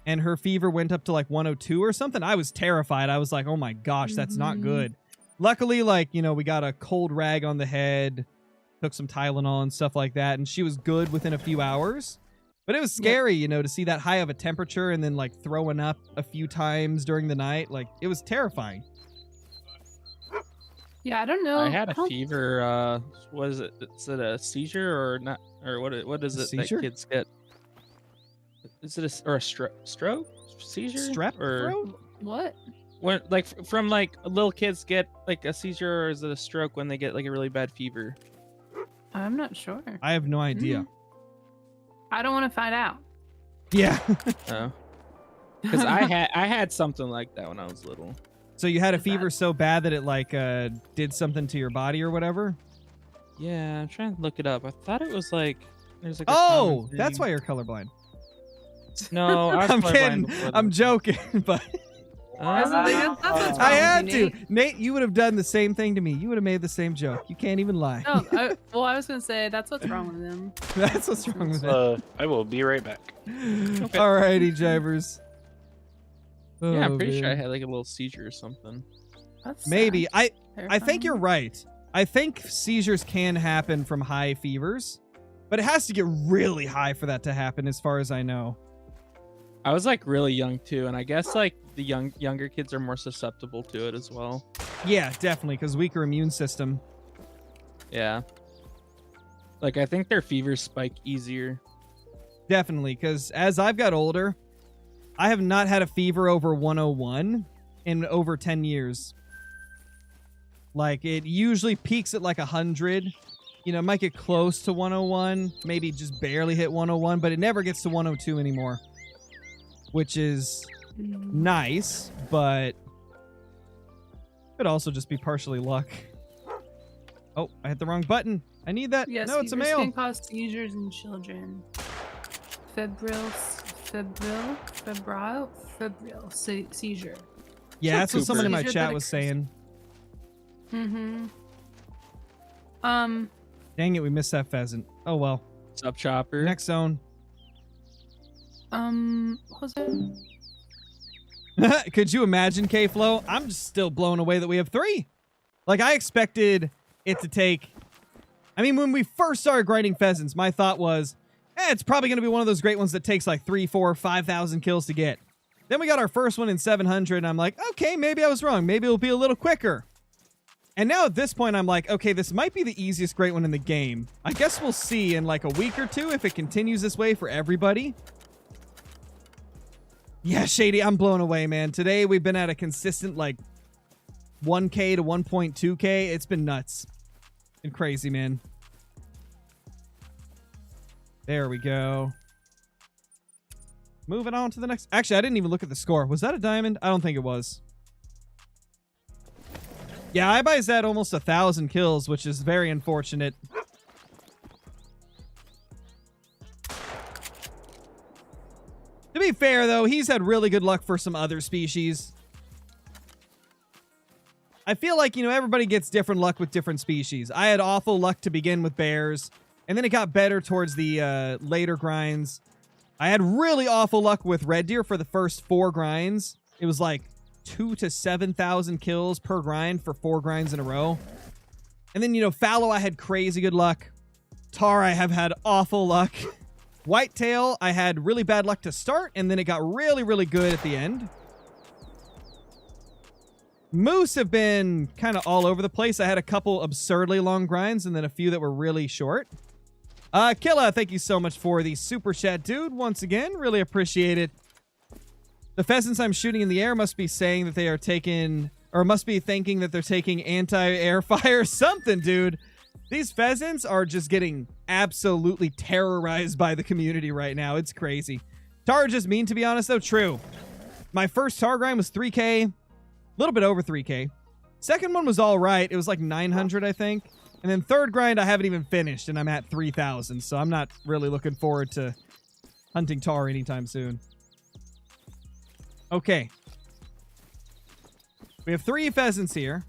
A: and her fever went up to 102 or something. I was terrified. I was like, oh my gosh, that's not
D: Mhm.
A: good. Luckily, we got a cold rag on the head, took some Tylenol and stuff like that, and she was good within a few hours. But it was scary, to see that high of a temperature and then throwing up a few times during the night. It was terrifying.
D: Yeah, I don't know.
C: I had a
D: don't-
C: fever. Was it? Is it a seizure or not? Or what? What is it
A: Seizure?
C: that kids get? Is it a stroke? Seizure?
A: Strep
C: Or
A: throat?
D: What?
C: when like from like little kids get like a seizure, or is it a stroke when they get like a really bad fever?
D: I'm not sure.
A: I have no idea.
D: I don't want to find out.
A: Yeah.
C: Oh, because I had something like that when I was little.
A: So you had a
D: Is that-
A: fever so bad that it like did something to your body or whatever?
C: Yeah, I'm trying to look it up. I thought it was like there's like. A
A: Oh,
C: common
A: that's
C: thing.
A: why you're colorblind.
C: No, I was
A: I'm
C: colorblind
A: kidding.
C: before
A: I'm
C: that.
A: joking, but
D: That's what's wrong
A: I
D: with
A: had
D: you,
A: to.
D: Nate.
A: Nate, you would have done the same thing to me. You would have made the same joke. You can't even lie.
D: No, I was gonna say that's what's wrong with him.
A: That's what's wrong with it.
B: I will be right back.
A: Alrighty, jivers.
C: Yeah, I'm
A: Oh,
C: pretty sure I
A: man.
C: had like a little seizure or something.
D: That's
A: Maybe.
D: sad.
A: I think you're right. I think seizures can happen from high fevers, but it has to get really high for that to happen, as far as I know.
C: I was like really young too, and I guess like the younger kids are more susceptible to it as well.
A: Yeah, definitely, because weaker immune system.
C: Yeah. Like I think their fevers spike easier.
A: Definitely, because as I've got older, I have not had a fever over 101 in over 10 years. Like, it usually peaks at like 100. You know, it might get close to 101, maybe just barely hit 101, but it never gets to 102 anymore. Which is nice, but could also just be partially luck. Oh, I hit the wrong button. I need that.
D: Yes,
A: No, it's a
D: fevers
A: male.
D: can cause seizures in children. Febrile seizure.
A: Yeah, that's what
C: Cooper.
A: someone in my
D: Seizure
A: chat
D: that
A: was
D: occurs-
A: saying.
D: Mm-hmm.
A: Dang it, we missed that pheasant. Oh well.
C: What's up, Chopper?
A: Next zone.
D: What was it?
A: Could you imagine, K-Flow? I'm just still blown away that we have 3. Like, I expected it to take... I mean, when we first started grinding pheasants, my thought was, it's probably going to be one of those great ones that takes like 3, 4, 5,000 kills to get. Then we got our first one in 700, and I'm like, okay, maybe I was wrong. Maybe it'll be a little quicker. And now at this point, I'm like, okay, this might be the easiest great one in the game. I guess we'll see in like a week or two if it continues this way for everybody. Yeah, Shady, I'm blown away, man. Today we've been at a consistent like 1K to 1.2K. It's been nuts and crazy, man. There we go. Moving on to the next. Actually, I didn't even look at the score. Was that a diamond? I don't think it was. Yeah, iBuy's at almost 1,000 kills, which is very unfortunate. To be fair, though, he's had really good luck for some other species. I feel like, you know, everybody gets different luck with different species. I had awful luck to begin with bears, and then it got better towards the later grinds. I had really awful luck with red deer for the first 4 grinds. It was like 2,000 to 7,000 kills per grind for 4 grinds in a row. And then, you know, fallow, I had crazy good luck. Tar, I have had awful luck. Whitetail, I had really bad luck to start, and then it got really, really good at the end. Moose have been kind of all over the place. I had a couple absurdly long grinds, and then a few that were really short. Killa, thank you so much for the super chat, dude. Once again, really appreciate it. The pheasants I'm shooting in the air must be saying that they are taking, or must be thinking that they're taking anti-air fire something, dude. These pheasants are just getting absolutely terrorized by the community right now. It's crazy. Tar just mean, to be honest, though. True. My first tar grind was 3K. A little bit over 3K. Second one was all right. It was like 900, I think. And then third grind, I haven't even finished, and I'm at 3,000. So I'm not really looking forward to hunting tar anytime soon. Okay. We have 3 pheasants here.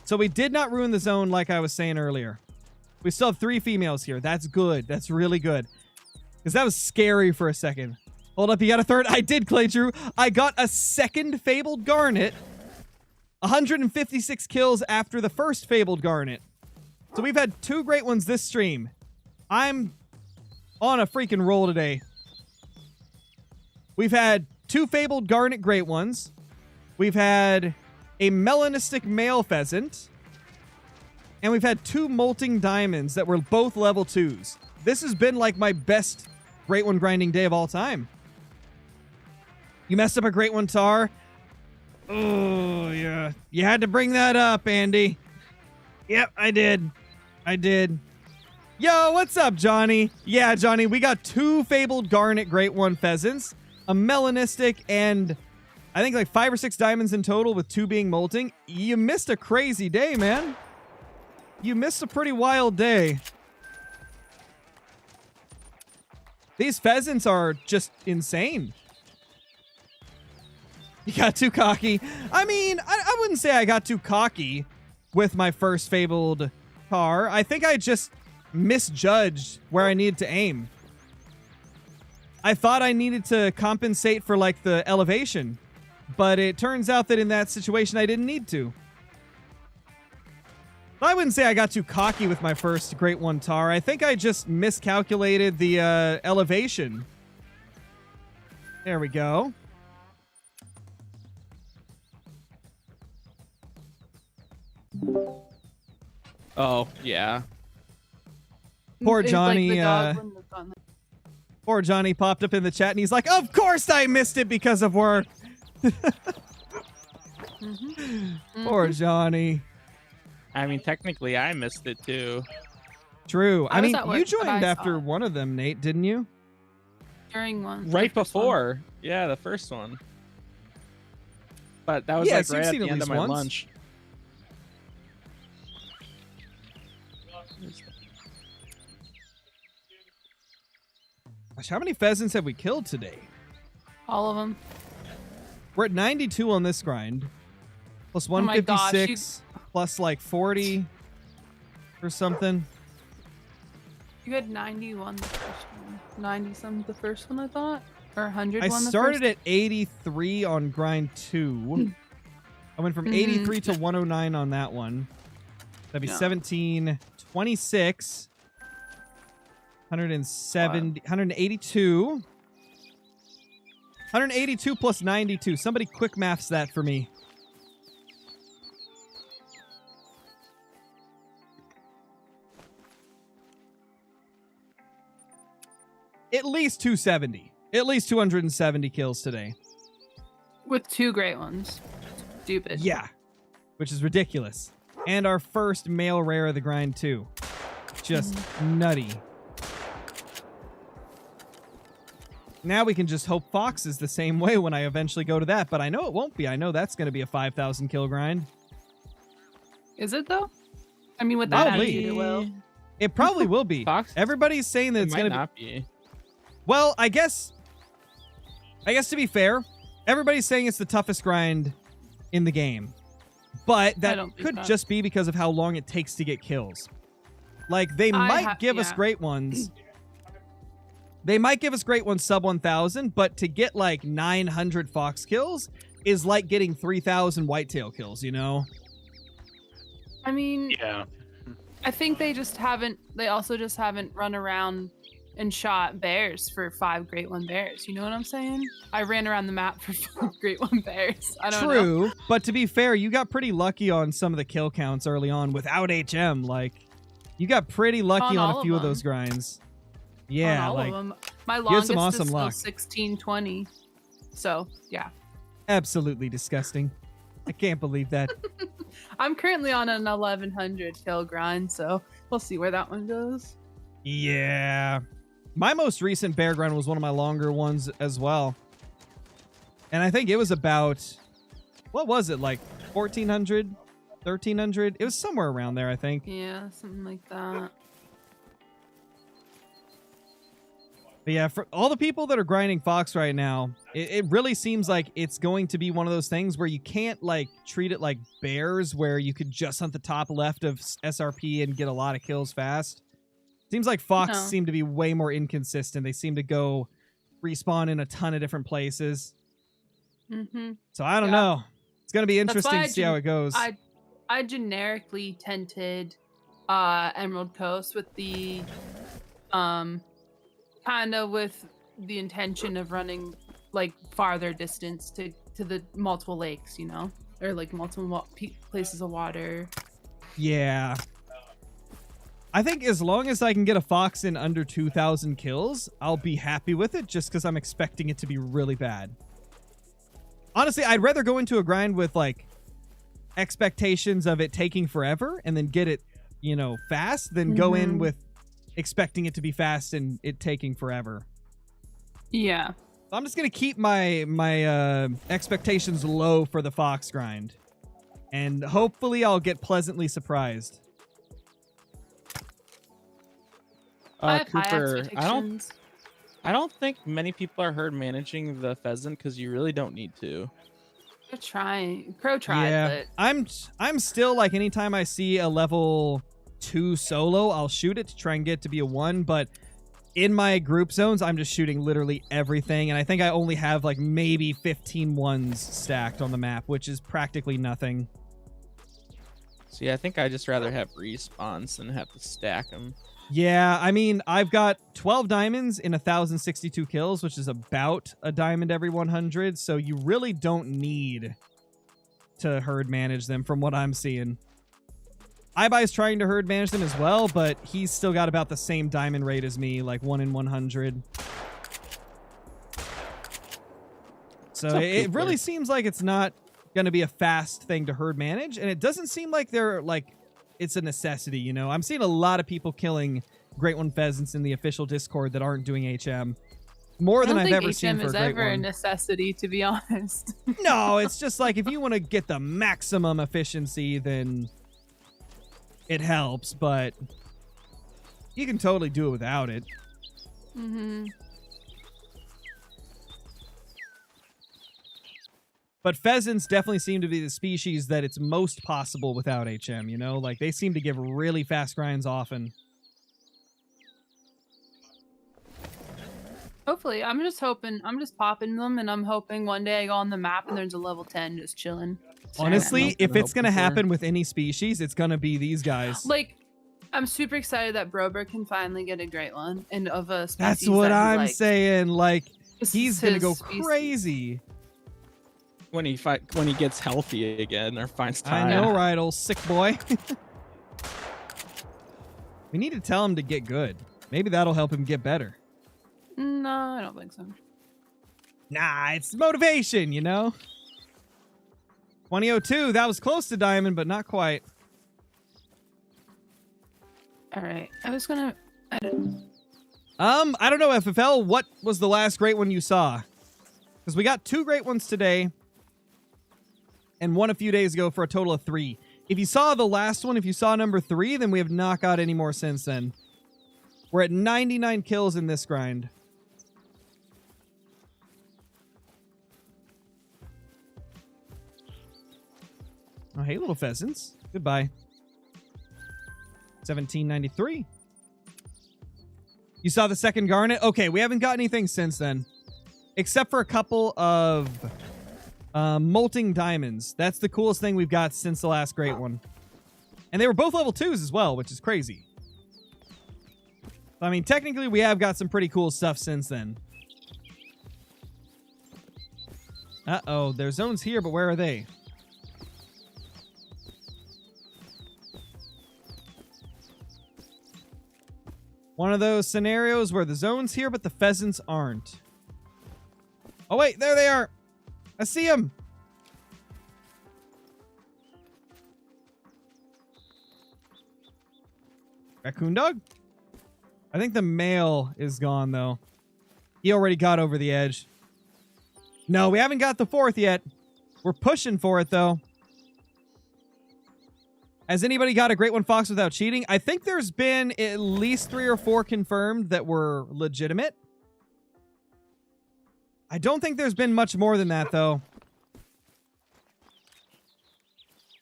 A: So we did not ruin the zone like I was saying earlier. We still have 3 females here. That's good. That's really good. Because that was scary for a second. Hold up, you got a third? I did, Clay Drew. I got a second Fabled Garnet. 156 kills after the first Fabled Garnet. So we've had 2 great ones this stream. I'm on a freaking roll today. We've had 2 Fabled Garnet great ones. We've had a melanistic male pheasant, and we've had 2 molting diamonds that were both level 2s. This has been like my best Great One grinding day of all time. You messed up a Great One tar. Oh, yeah. You had to bring that up, Andy. Yep, I did. Yo, what's up, Johnny? Yeah, Johnny, we got 2 fabled garnet Great One pheasants, a melanistic, and I think like 5 or 6 diamonds in total, with 2 being molting. You missed a crazy day, man. You missed a pretty wild day. These pheasants are just insane. You got too cocky. I mean, I wouldn't say I got too cocky with my first fabled car. I think I just misjudged where I needed to aim. I thought I needed to compensate for like the elevation, but it turns out that in that situation I didn't need to. I wouldn't say I got too cocky with my first Great One tar. I think I just miscalculated the elevation. There we go.
C: Oh, yeah.
A: Poor
D: It's
A: Johnny,
D: like the dog wouldn't have gone there.
A: Poor Johnny popped up in the chat and he's like, of course I missed it because of work. Poor Johnny.
C: I mean, technically, I missed it too.
A: True. I
D: I was
A: mean,
D: at work,
A: you
D: but
A: joined
D: I saw
A: after
D: it.
A: one of them, Nate, didn't you?
D: During one.
C: Right
D: the first one.
C: before. Yeah, the first one. But that was
A: Yeah,
C: like
A: so
C: right
A: you've
C: at
A: seen
C: the
A: at
C: end of
A: least
C: my
A: once.
C: lunch.
A: Gosh, how many pheasants have we killed today?
D: All of them.
A: We're at 92 on this grind. Plus
D: Oh my gosh,
A: 156, plus like 40 or something.
D: You had 91 the first one. 90 some the first one, I thought? Or 100
A: I
D: one the
A: started
D: first?
A: at 83 on grind 2. I went from 83 to 109 on that one. That'd be
D: Yeah.
A: 17, 26, 170, 182. 182 plus 92. Somebody quick maths that for me. At least 270. At least 270 kills today.
D: With 2 great ones. Stupid.
A: Yeah. Which is ridiculous. And our first male rare of the grind, too. Just nutty. Now we can just hope Fox is the same way when I eventually go to that, but I know it won't be. I know that's going to be a 5,000 kill grind.
D: Is it though? I mean, with that
A: Probably.
D: attitude, it will.
A: It probably will be.
C: Fox?
A: Everybody's saying that
C: It
A: it's
C: might
A: going to be.
C: not be.
A: Well, I guess to be fair, everybody's saying it's the toughest grind in the game. But that
D: don't think
A: could
D: that.
A: just be because of how long it takes to get kills. Like, they might give us great ones. They might give us great ones sub 1,000, but to get like 900 Fox kills is like getting 3,000 whitetail kills, you know?
D: I mean,
B: Yeah.
D: I think they also just haven't run around and shot bears for 5 great one bears. You know what I'm saying? I ran around the map for 5 great one bears. I don't know.
A: True, but to be fair, you got pretty lucky on some of the kill counts early on without HM. Like, you got pretty lucky on a few of those grinds. Yeah,
D: on all
A: like
D: of them. My
A: you had
D: longest
A: some awesome
D: is still
A: luck.
D: 1620. So yeah,
A: Absolutely disgusting. I can't believe that.
D: I'm currently on an 1100 kill grind, so we'll see where that one goes.
A: Yeah. My most recent bear grind was one of my longer ones as well. And I think it was about, what was it, like 1,400, 1,300? It was somewhere around there, I think.
D: Yeah, something like that.
A: But yeah, for all the people that are grinding Fox right now, it really seems like it's going to be one of those things where you can't like treat it like bears, where you could just hunt the top left of SRP and get a lot of kills fast. Seems like Fox
D: No.
A: seem to be way more inconsistent. They seem to go respawn in a ton of different places.
D: Mm-hmm.
A: So I don't
D: Yeah.
A: know. It's going to be
D: That's why
A: interesting
D: I
A: to see how it goes.
D: I generically tented Emerald Coast with the kind of with the intention of running like farther distance to the multiple lakes, you know. or like multiple places of water.
A: Yeah. I think as long as I can get a fox in under 2,000 kills, I'll be happy with it just because I'm expecting it to be really bad. Honestly, I'd rather go into a grind with like expectations of it taking forever and then get it, you know, fast than go in with expecting it to be fast and it taking forever.
D: Yeah.
A: I'm just going to keep my expectations low for the fox grind. And hopefully I'll get pleasantly surprised.
D: I have high
C: Cooper,
D: expectations.
C: I don't think many people are herd managing the pheasant because you really don't need to.
D: They're trying. Crow tried,
A: Yeah,
D: but
A: I'm still like anytime I see a level 2 solo, I'll shoot it to try and get it to be a 1, but in my group zones, I'm just shooting literally everything, and I think I only have like maybe 15 ones stacked on the map, which is practically nothing.
C: See, I think I just rather have respawns than have to stack them.
A: Yeah, I mean, I've got 12 diamonds in 1,062 kills, which is about a diamond every 100, so you really don't need to herd manage them from what I'm seeing. iBuy's trying to herd manage them as well, but he's still got about the same diamond rate as me, like 1 in 100. So it really seems like it's not going to be a fast thing to herd manage, and it doesn't seem like they're like it's a necessity, you know. I'm seeing a lot of people killing Great One pheasants in the official Discord that aren't doing HM. More than I've ever seen for a Great
D: HM is ever a
A: One.
D: necessity, to be honest.
A: No, it's just like if you want to get the maximum efficiency, then it helps, but you can totally do it without it. But pheasants definitely seem to be the species that it's most possible without HM, you know? Like, they seem to give really fast grinds often.
D: Hopefully. I'm just hoping. I'm just popping them, and I'm hoping one day I go on the map and there's a level 10 just chilling.
A: Honestly, if it's going to
C: Hoping for.
A: happen with any species, it's going to be these guys.
D: Like, I'm super excited that Brober can finally get a great one, and of a species
A: That's what
D: that he
A: I'm
D: likes.
A: saying. Like,
D: This
A: he's
D: is
A: going to go
D: his species.
A: crazy.
C: When he gets healthy again or finds time.
A: I know, right, old sick boy? We need to tell him to get good. Maybe that'll help him get better.
D: No, I don't think so.
A: Nah, it's motivation, you know? 2002, that was close to diamond, but not quite.
D: All right, I was gonna.
A: I don't know, FFL, what was the last great one you saw? Because we got 2 great ones today, and 1 a few days ago for a total of 3. If you saw the last one, if you saw number 3, then we have not got any more since then. We're at 99 kills in this grind. Oh, hey, little pheasants. Goodbye. 1793. You saw the second garnet? Okay, we haven't got anything since then. Except for a couple of molting diamonds. That's the coolest thing we've got since the last great one. And they were both level 2s as well, which is crazy. I mean, technically, we have got some pretty cool stuff since then. Uh-oh, there's zones here, but where are they? One of those scenarios where the zone's here, but the pheasants aren't. Oh, wait, there they are. I see them. Raccoon dog? I think the male is gone, though. He already got over the edge. No, we haven't got the 4th yet. We're pushing for it, though. Has anybody got a great one fox without cheating? I think there's been at least 3 or 4 confirmed that were legitimate. I don't think there's been much more than that, though.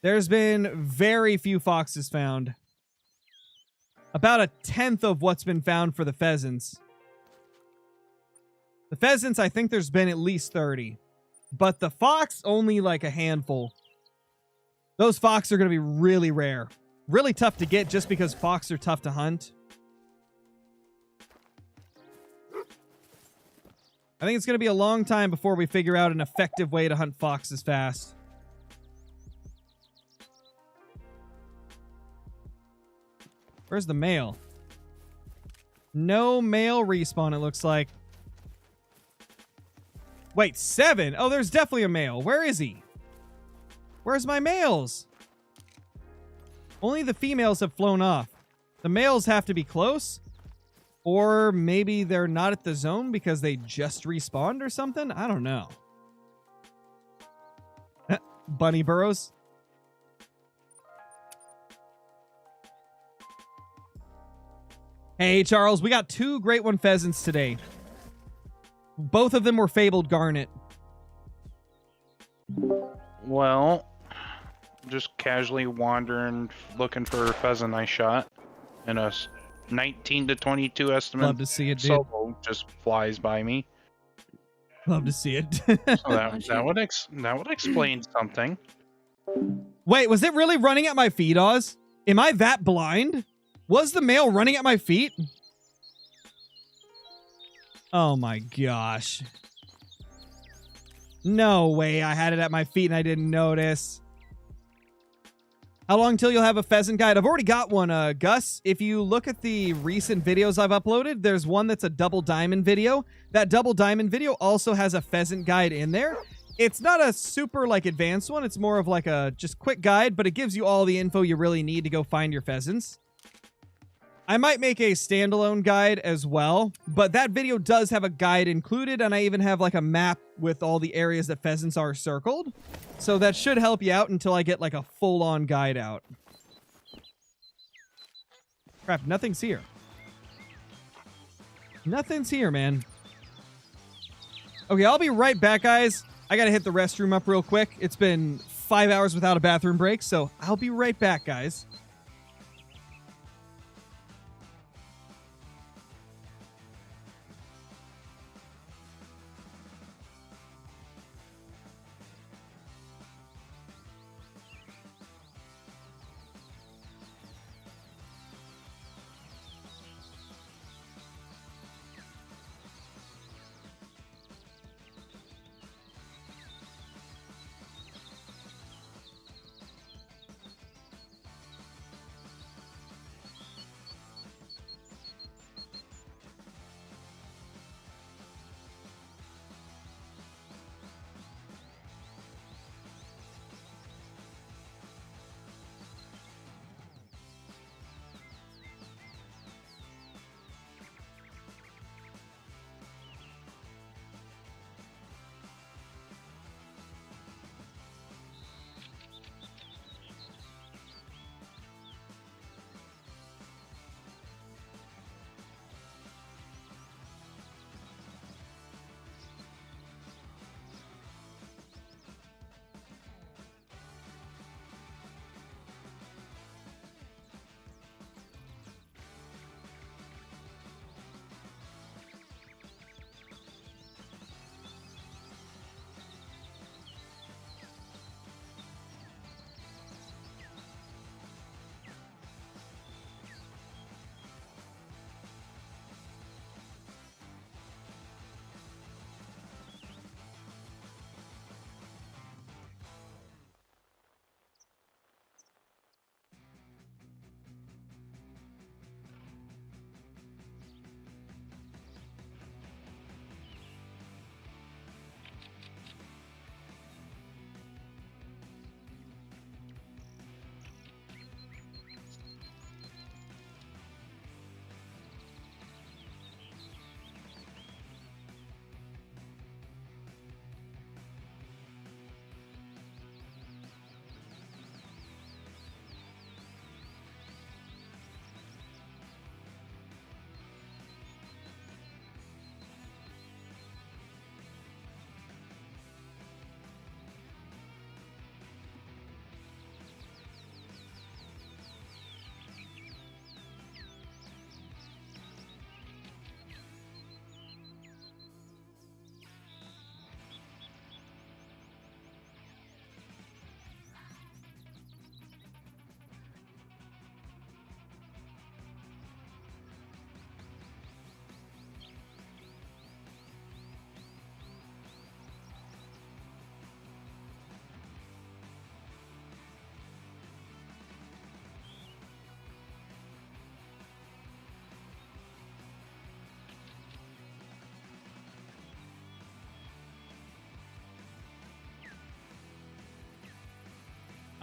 A: There's been very few foxes found. About a 10th of what's been found for the pheasants. The pheasants, I think there's been at least 30. But the fox, only like a handful. Those fox are going to be really rare. Really tough to get just because fox are tough to hunt. I think it's going to be a long time before we figure out an effective way to hunt foxes fast. Where's the male? No male respawn, it looks like. Wait, 7? Oh, there's definitely a male. Where is he? Where's my males? Only the females have flown off. The males have to be close. Or maybe they're not at the zone because they just respawned or something? I don't know. Bunny burrows. Hey, Charles, we got 2 Great One pheasants today. Both of them were fabled garnet.
B: Well, just casually wandering, looking for a pheasant I shot. And a 19 to 22 estimate.
A: Love to see it, dude.
B: Solo just flies by me.
A: Love to see it.
B: So that would explain something.
A: Wait, was it really running at my feet, Oz? Am I that blind? Was the male running at my feet? Oh my gosh. No way I had it at my feet and I didn't notice. How long till you'll have a pheasant guide? I've already got one, Gus. If you look at the recent videos I've uploaded, there's one that's a double diamond video. That double diamond video also has a pheasant guide in there. It's not a super, like, advanced one. It's more of, like, a just quick guide, but it gives you all the info you really need to go find your pheasants. I might make a standalone guide as well, but that video does have a guide included, and I even have, like, a map with all the areas that pheasants are circled. So that should help you out until I get, like, a full-on guide out. Crap, nothing's here. Nothing's here, man. Okay, I'll be right back, guys. I gotta hit the restroom up real quick. It's been 5 hours without a bathroom break, so I'll be right back, guys.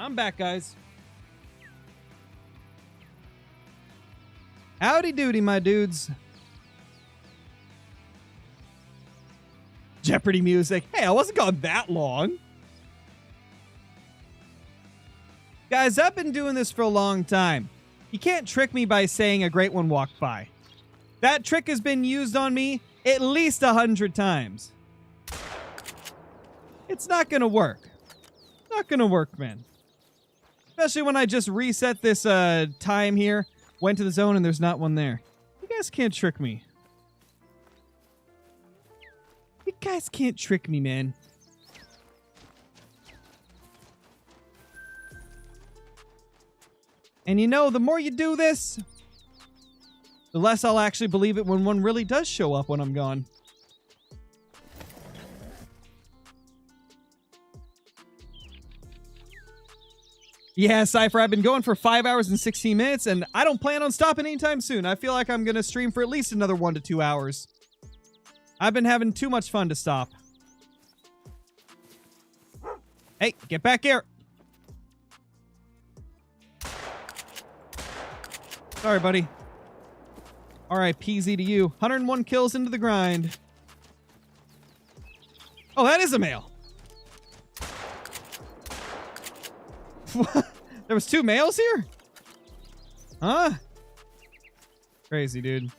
A: I'm back, guys. Howdy doody, my dudes. Jeopardy music. Hey, I wasn't gone that long. Guys, I've been doing this for a long time. You can't trick me by saying a great one walked by. That trick has been used on me at least 100 times. It's not gonna work. Not gonna work, man. Especially when I just reset this time here, went to the zone, and there's not one there. You guys can't trick me. You guys can't trick me, man. And you know, the more you do this, the less I'll actually believe it when one really does show up when I'm gone. Yeah, Cypher, I've been going for 5 hours and 16 minutes, and I don't plan on stopping anytime soon. I feel like I'm going to stream for at least another 1 to 2 hours. I've been having too much fun to stop. Hey, get back here. Sorry, buddy. All right, PZ to you. 101 kills into the grind. Oh, that is a male. There was 2 males here? Huh? Crazy, dude.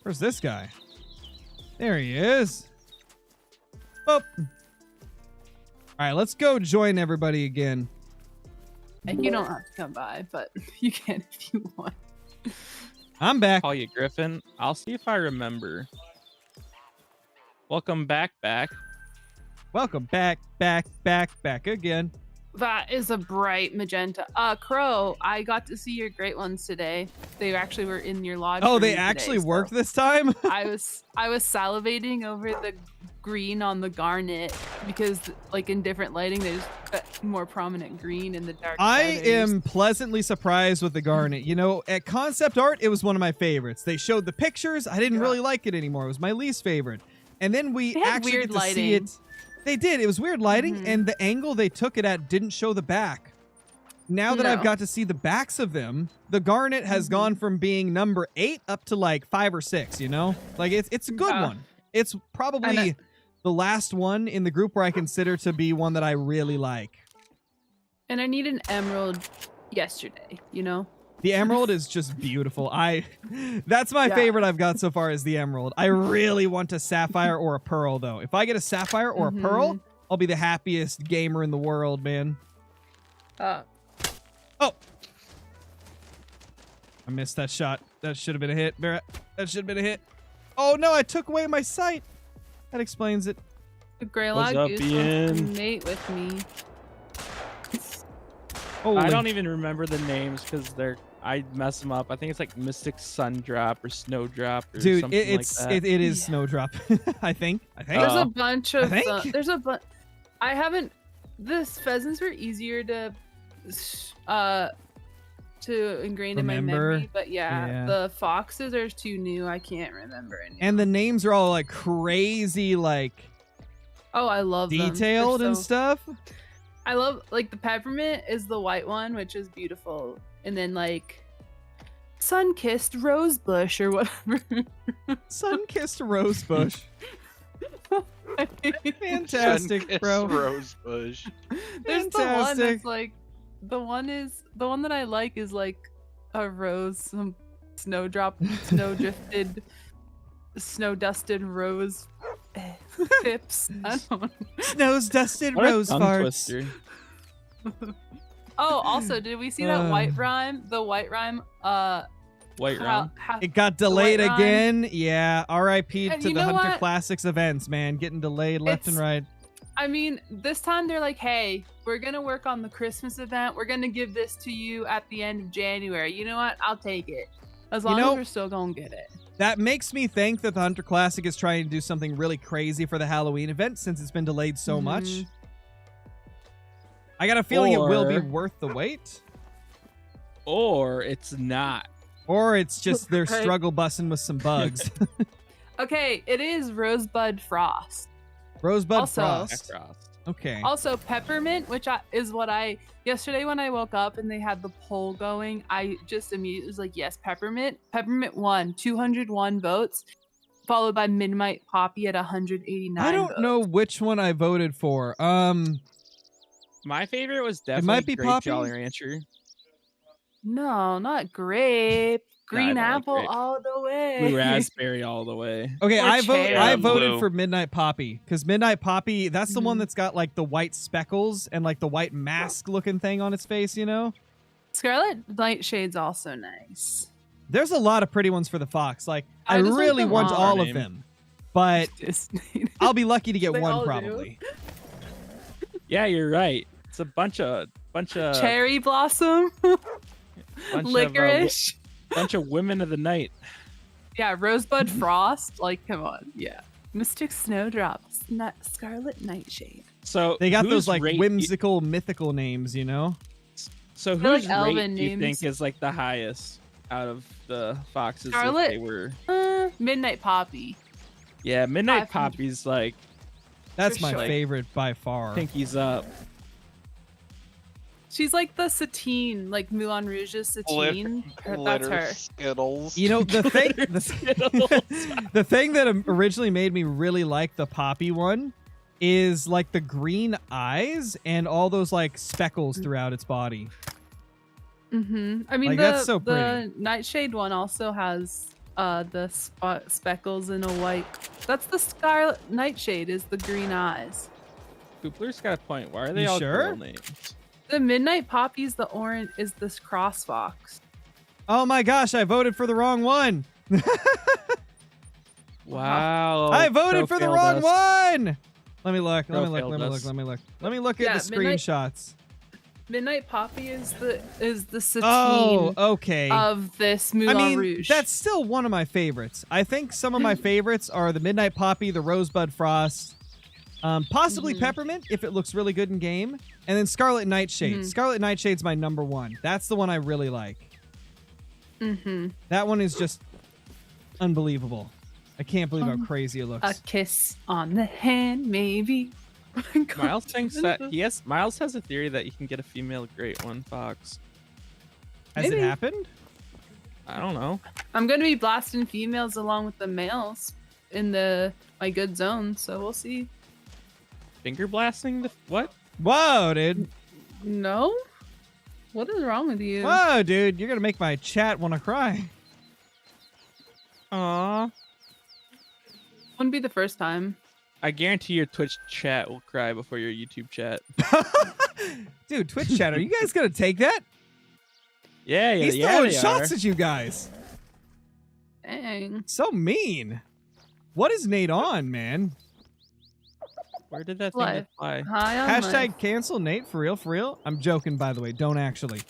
A: Where's this guy? There he is. Oh. All right, let's go join everybody again.
D: You don't have to come by, but you can if you want.
A: I'm back.
C: Call you Griffin. I'll see if I remember. Welcome back.
A: Welcome back again.
D: That is a bright magenta. Crow, I got to see your great ones today. They actually were in your lodge.
A: Oh,
D: for
A: they
D: me
A: actually
D: today,
A: worked
D: so
A: this time?
D: I was salivating over the green on the garnet because, like, in different lighting, there's a more prominent green in the dark.
A: I
D: feathers.
A: am pleasantly surprised with the garnet. You know, at concept art, it was one of my favorites. They showed the pictures. I didn't really like it anymore. It was my least favorite. And then we actually get to see it. They did. It was weird lighting, and the angle they took it at didn't show the back. Now that I've got to see the backs of them, the garnet has gone from being number 8 up to like 5 or 6, you know? Like, it's a good one. It's probably the last one in the group where I consider to be one that I really like.
D: And I need an emerald yesterday, you know?
A: The emerald is just beautiful. That's my favorite I've got so far is the emerald. I really want a sapphire or a pearl, though. If I get a sapphire or a pearl, I'll be the happiest gamer in the world, man. Oh. I missed that shot. That should have been a hit, Barrett. That should have been a hit. Oh, no, I took away my sight. That explains it.
D: The Greylock Goose wants to mate with me.
C: I don't even remember the names because I mess them up. I think it's like Mystic Sundrop or Snowdrop or something like that.
A: It is Snowdrop. I think.
D: There's a bunch of there's a bunch. I haven't. This pheasants were easier to ingrain in my memory, but the foxes are too new. I can't remember any.
A: And the names are all like crazy, like
D: I love
A: detailed and stuff.
D: I love, like, the peppermint is the white one, which is beautiful. And then, like, sun-kissed rosebush or whatever.
A: Sun-kissed rosebush. Fantastic, bro.
B: Rosebush.
D: There's the one that's, like, the one that I like is, like, a rose, some snow-dusted rose tips. I don't know.
A: Snow's dusted rose farts.
D: Oh, also, did we see that white rhyme? The white rhyme.
C: White rhyme.
A: It got delayed again. Yeah. R.I.P. to the Hunter
D: what?
A: Classics events, man. Getting delayed left and right.
D: I mean, this time they're like, hey, we're going to work on the Christmas event. We're going to give this to you at the end of January. You know what? I'll take it. As long as we're still going to get it.
A: That makes me think that the Hunter Classic is trying to do something really crazy for the Halloween event since it's been delayed so much. I got a feeling it will be worth the wait.
C: Or it's not.
A: Or it's just they're struggle bussing with some bugs.
D: Okay, it is Rosebud Frost.
A: Rosebud Frost. Okay.
D: Also, peppermint, which is what yesterday when I woke up and they had the poll going, I just immediately was like, yes, peppermint. Peppermint won 201 votes, followed by Midnight Poppy at 189
A: I don't
D: votes.
A: know which one I voted for.
C: My favorite was
A: might
C: definitely
A: be
C: Grape
A: Poppy.
C: Jolly Rancher.
D: No, not grape. Green
C: don't like
D: apple
C: grape.
D: all the way.
C: Blue raspberry all the way.
A: Okay,
D: Or
A: I
D: cherry.
A: voted
B: Blue.
A: for Midnight Poppy because Midnight Poppy, that's the one
D: Mhm.
A: that's got like the white speckles and like the white mask looking thing on its face, you know?
D: Scarlet Nightshade's also nice.
A: There's a lot of pretty ones for the fox. Like I
D: I just like
A: really
D: them
A: want
D: all.
A: all of
C: Name.
A: them. But
D: Disney.
A: I'll be lucky to get
D: They all
A: one
D: do.
A: probably.
C: Yeah, you're right. It's a bunch of
D: Cherry blossom. Licorice.
C: bunch of women of the night.
D: Yeah, Rosebud Frost. Like, come on. Yeah. Mystic Snowdrop. Scarlet Nightshade.
C: So
A: They got
C: whose
A: those like
C: rate
A: whimsical mythical names, you know?
C: So
D: They're like
C: whose rate
D: elven
C: do you
D: names.
C: think is like the highest out of the foxes? if
D: Scarlet?
C: they were.
D: Midnight Poppy.
C: Yeah, Midnight
D: 500.
C: Poppy's like
A: That's
D: For
A: my
D: sure.
A: favorite by far.
C: pinkies up.
D: She's like the Satine, like Moulin Rouge's Satine. That's
B: Glitter
D: her.
B: Skittles.
A: You know, the thing
C: Skittles.
A: the thing that originally made me really like the Poppy one is like the green eyes and all those like speckles throughout its body.
D: Mm-hmm. I mean,
A: Like,
D: the,
A: that's so
D: the Nightshade one also has the speckles in a white. That's the Scarlet Nightshade, is the green eyes.
C: Coopler's got a point. Why are they
A: You
C: all
A: sure?
C: girl names?
D: The Midnight Poppy's the orange, is this cross fox.
A: Oh my gosh, I voted for the wrong one.
C: Wow.
A: I voted for the
C: Crow
A: wrong
C: failed us.
A: one. Let me look. Let me
C: Crow
A: look.
C: failed
A: Let me look.
C: us.
A: Let me look. Let me look at
D: Yeah,
A: the
D: Midnight-
A: screenshots.
D: Midnight Poppy is the Satine
A: Oh, okay.
D: of this
A: I
D: Moulin
A: mean,
D: Rouge.
A: that's still one of my favorites. I think some of my favorites are the Midnight Poppy, the Rosebud Frost, possibly
D: Mhm.
A: Peppermint if it looks really good in game, and then Scarlet Nightshade.
D: Mhm.
A: Scarlet Nightshade's my number one. That's the one I really like.
D: Mm-hmm.
A: That one is just unbelievable. I can't believe how
D: Um,
A: crazy it
D: A
A: looks.
D: kiss on the hand, maybe.
C: Miles thinks that Miles has a theory that you can get a female great one fox.
A: Has it
D: maybe.
A: happened?
C: I don't know.
D: I'm gonna be blasting females along with the males in my good zone, so we'll see.
C: Finger blasting the what?
A: Whoa, dude.
D: No? What is wrong with you?
A: Whoa, dude. You're going to make my chat want to cry.
C: Aw.
D: Wouldn't be the first time.
C: I guarantee your Twitch chat will cry before your YouTube chat.
A: Dude, Twitch chat, are you guys going to take that?
C: Yeah, yeah,
A: He's
C: yeah.
A: throwing
C: they
A: shots
C: are.
A: at you guys.
D: Dang.
A: So mean. What is Nate on, man?
C: Where did that thing
D: Live.
C: fly?
D: Hi, on
A: Hashtag cancel Nate, for real, for real? I'm joking, by the way. Don't actually.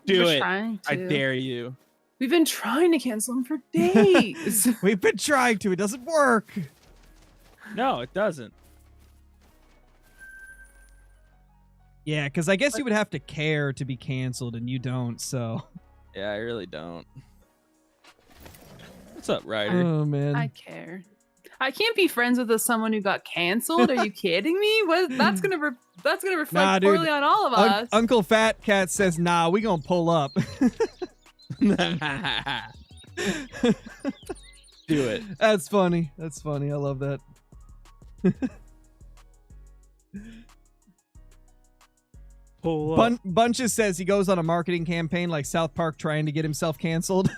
C: Do
D: We're
C: it.
D: trying
C: I
D: to.
C: dare you.
D: We've been trying to cancel him for days.
A: We've been trying to. It doesn't work.
C: No, it doesn't.
A: Yeah, because I guess you would have to care to be canceled, and you don't, so.
C: Yeah, I really don't. What's up, Ryder?
A: Oh, man.
D: I care. I can't be friends with someone who got canceled. Are you kidding me? That's gonna reflect
A: Nah, dude.
D: poorly on all of us.
A: Uncle Fat Cat says, nah, we gonna pull up.
C: Do it.
A: That's funny. That's funny. I love that.
C: Pull up.
A: Bunches says he goes on a marketing campaign like South Park trying to get himself canceled.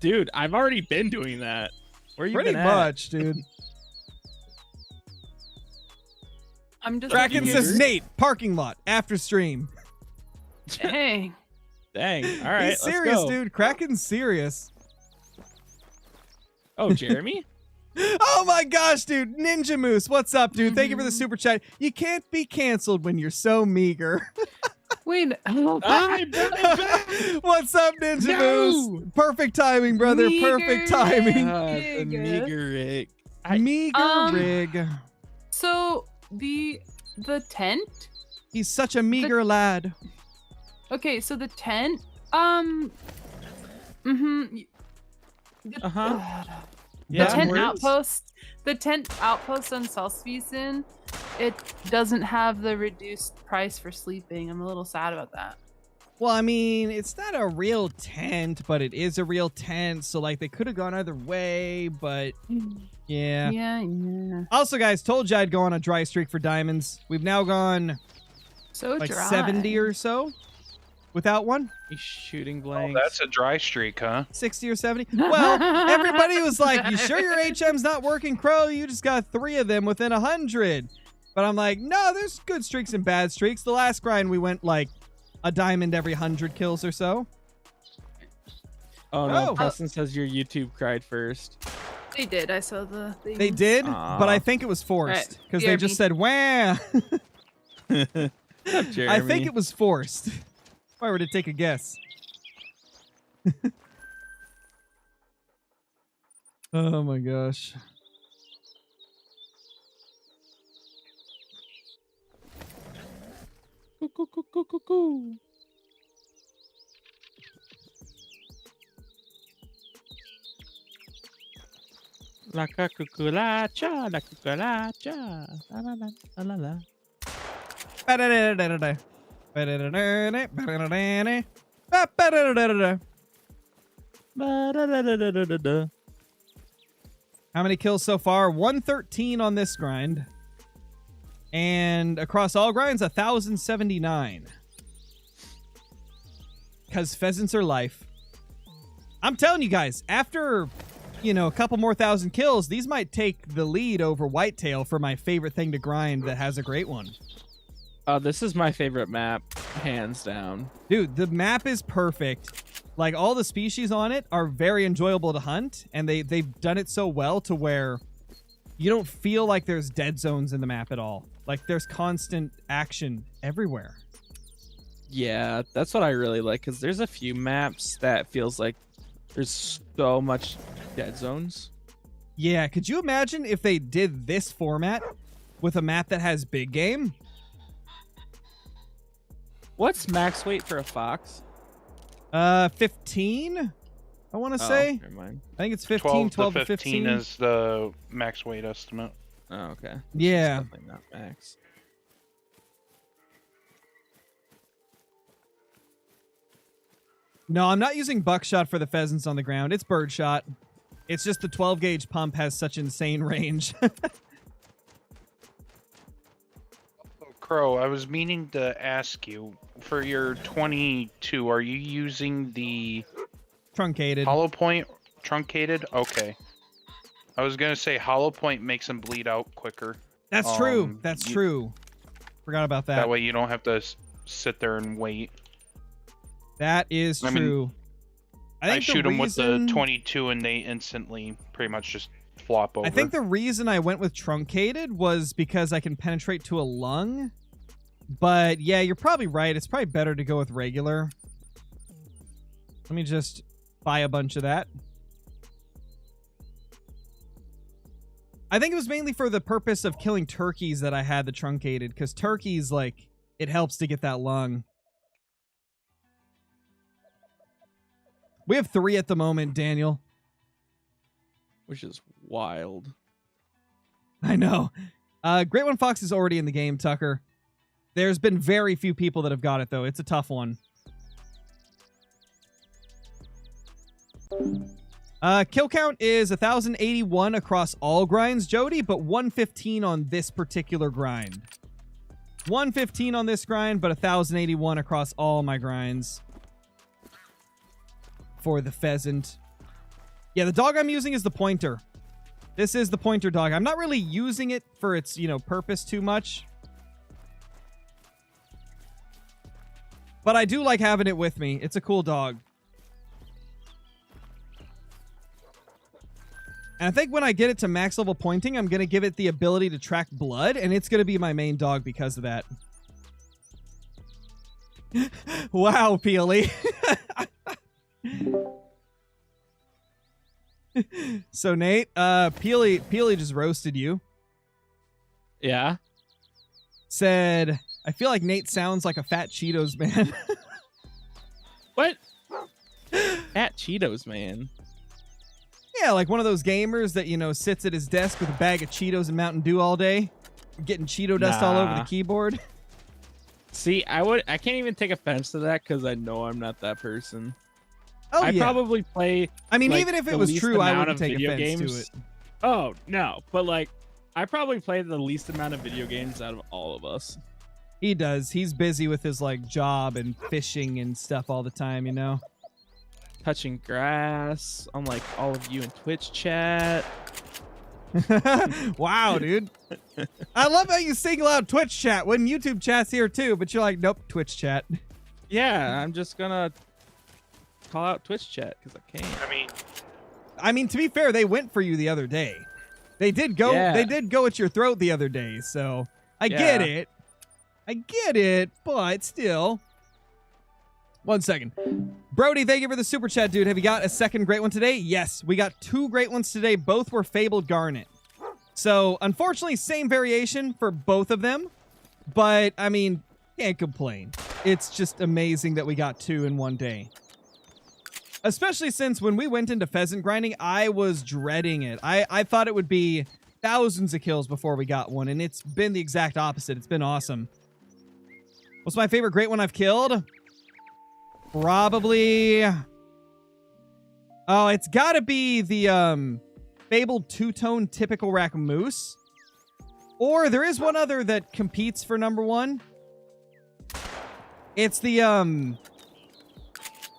C: Dude, I've already been doing that. Where you
A: Pretty
C: been
A: much, dude.
D: I'm just
A: Kraken
C: you
A: says,
C: hear?
A: Nate, parking lot, after stream.
D: dang.
C: at? Dang. All right,
A: He's serious,
C: let's go.
A: dude. Kraken's serious.
C: Oh, Jeremy?
A: Oh my gosh, dude. Ninja Moose, what's up, dude? Thank you for the super chat. You can't be canceled when you're so meager.
D: Wait.
C: I brought it back.
A: What's up, Ninja
C: No!
A: Moose? Perfect timing, brother. Perfect timing.
C: The meager rig.
A: Meager rig.
D: So the tent.
A: He's such a meager lad.
D: Okay, so the tent. Mm-hmm.
C: Uh-huh.
D: The
C: Yeah,
D: tent
C: words.
D: outpost. The tent outpost on Salzwiesen it doesn't have the reduced price for sleeping. I'm a little sad about that.
A: Well, I mean, it's not a real tent, but it is a real tent. So, like, they could have gone either way, but yeah.
D: Yeah.
A: Also, guys, told you I'd go on a dry streak for diamonds. We've now gone
D: So
A: like
D: dry.
A: 70 or so without one.
C: He's shooting
B: Oh,
C: blanks.
B: that's a dry streak, huh?
A: 60 or 70. Well, everybody was like, you sure your HM's not working, Crow? You just got 3 of them within 100. But I'm like, no, there's good streaks and bad streaks. The last grind, we went like a diamond every 100 kills or so.
C: Oh no,
A: Oh.
C: Preston says your YouTube cried first.
D: They did. I saw the thing.
A: They did,
C: Aw.
A: but I think it was forced because they just said, wah. I think it was forced. If I were to take a guess. Oh my gosh.
C: Coo. La cucaracha, la cucaracha. La la la la la la. Ba-da-da-da-da-da-da.
A: How many kills so far? 113 on this grind. And across all grinds, 1,079. Because pheasants are life. I'm telling you guys, after, a couple more thousand kills, these might take the lead over whitetail for my favorite thing to grind that has a great one.
C: Oh, this is my favorite map, hands down.
A: Dude, the map is perfect. Like, all the species on it are very enjoyable to hunt, and they've done it so well to where you don't feel like there's dead zones in the map at all. Like, there's constant action everywhere.
C: Yeah, that's what I really like, because there's a few maps that feels like there's so much dead zones.
A: Yeah, could you imagine if they did this format with a map that has big game?
C: What's max weight for a fox?
A: 15? I want to say.
C: Never mind.
A: I think it's 15, 12 to 15.
B: is the max weight estimate.
C: Oh, okay.
A: Yeah.
C: It's definitely not max.
A: No, I'm not using buckshot for the pheasants on the ground. It's birdshot. It's just the 12 gauge pump has such insane range.
B: Crow, I was meaning to ask you, for your 22, are you using the
A: Truncated.
B: hollow point truncated? Okay. I was going to say hollow point makes them bleed out quicker.
A: That's true. That's true. Forgot about that.
B: That way you don't have to sit there and wait.
A: That is
B: I mean,
A: true.
B: I shoot them with the 22 and they instantly pretty much just flop over.
A: I think the reason I went with truncated was because I can penetrate to a lung. But yeah, you're probably right. It's probably better to go with regular. Let me just buy a bunch of that. I think it was mainly for the purpose of killing turkeys that I had the truncated, because turkeys, like, it helps to get that lung. We have 3 at the moment, Daniel.
C: Which is wild.
A: I know. Great One Fox is already in the game, Tucker. There's been very few people that have got it, though. It's a tough one. Kill count is 1,081 across all grinds, Jody, but 115 on this particular grind. 115 on this grind, but 1,081 across all my grinds for the pheasant. Yeah, the dog I'm using is the pointer. This is the pointer dog. I'm not really using it for its, purpose too much. But I do like having it with me. It's a cool dog. And I think when I get it to max level pointing, I'm going to give it the ability to track blood, and it's going to be my main dog because of that. Wow, Peely. So, Nate, Peely just roasted you.
C: Yeah?
A: Said, I feel like Nate sounds like a fat Cheetos man.
C: What? Fat Cheetos, man.
A: Yeah, like one of those gamers that, sits at his desk with a bag of Cheetos and Mountain Dew all day. getting Cheeto dust all over the
C: Nah.
A: keyboard.
C: See, I can't even take offense to that because I know I'm not that person.
A: Oh,
C: I
A: yeah.
C: probably play.
A: I mean,
C: like,
A: even if it
C: the
A: was
C: least
A: true, I
C: amount
A: wouldn't
C: of
A: take
C: video
A: offense
C: games.
A: to it.
C: Oh no, but like, I probably play the least amount of video games out of all of us.
A: He does. He's busy with his like job and fishing and stuff all the time, you know.
C: Touching grass, unlike all of you in Twitch chat.
A: Wow, dude. I love how you single out Twitch chat when YouTube chat's here too, but you're like, nope, Twitch chat.
C: Yeah, I'm just gonna call out Twitch chat because I can.
A: I mean, to be fair, they went for you the other day. They did go.
C: Yeah.
A: They did go at your throat the other day. So I get
C: Yeah.
A: it. I get it, but still. 1 second. Brody, thank you for the super chat, dude. Have you got a second great one today? Yes, we got 2 great ones today. Both were Fabled Garnet. So, unfortunately, same variation for both of them. But, I mean, can't complain. It's just amazing that we got 2 in one day. Especially since when we went into pheasant grinding, I was dreading it. I thought it would be thousands of kills before we got one, and it's been the exact opposite. It's been awesome. What's my favorite great one I've killed? Probably... Oh, it's gotta be the Fabled two-tone typical rack moose. Or there is one other that competes for number 1. It's the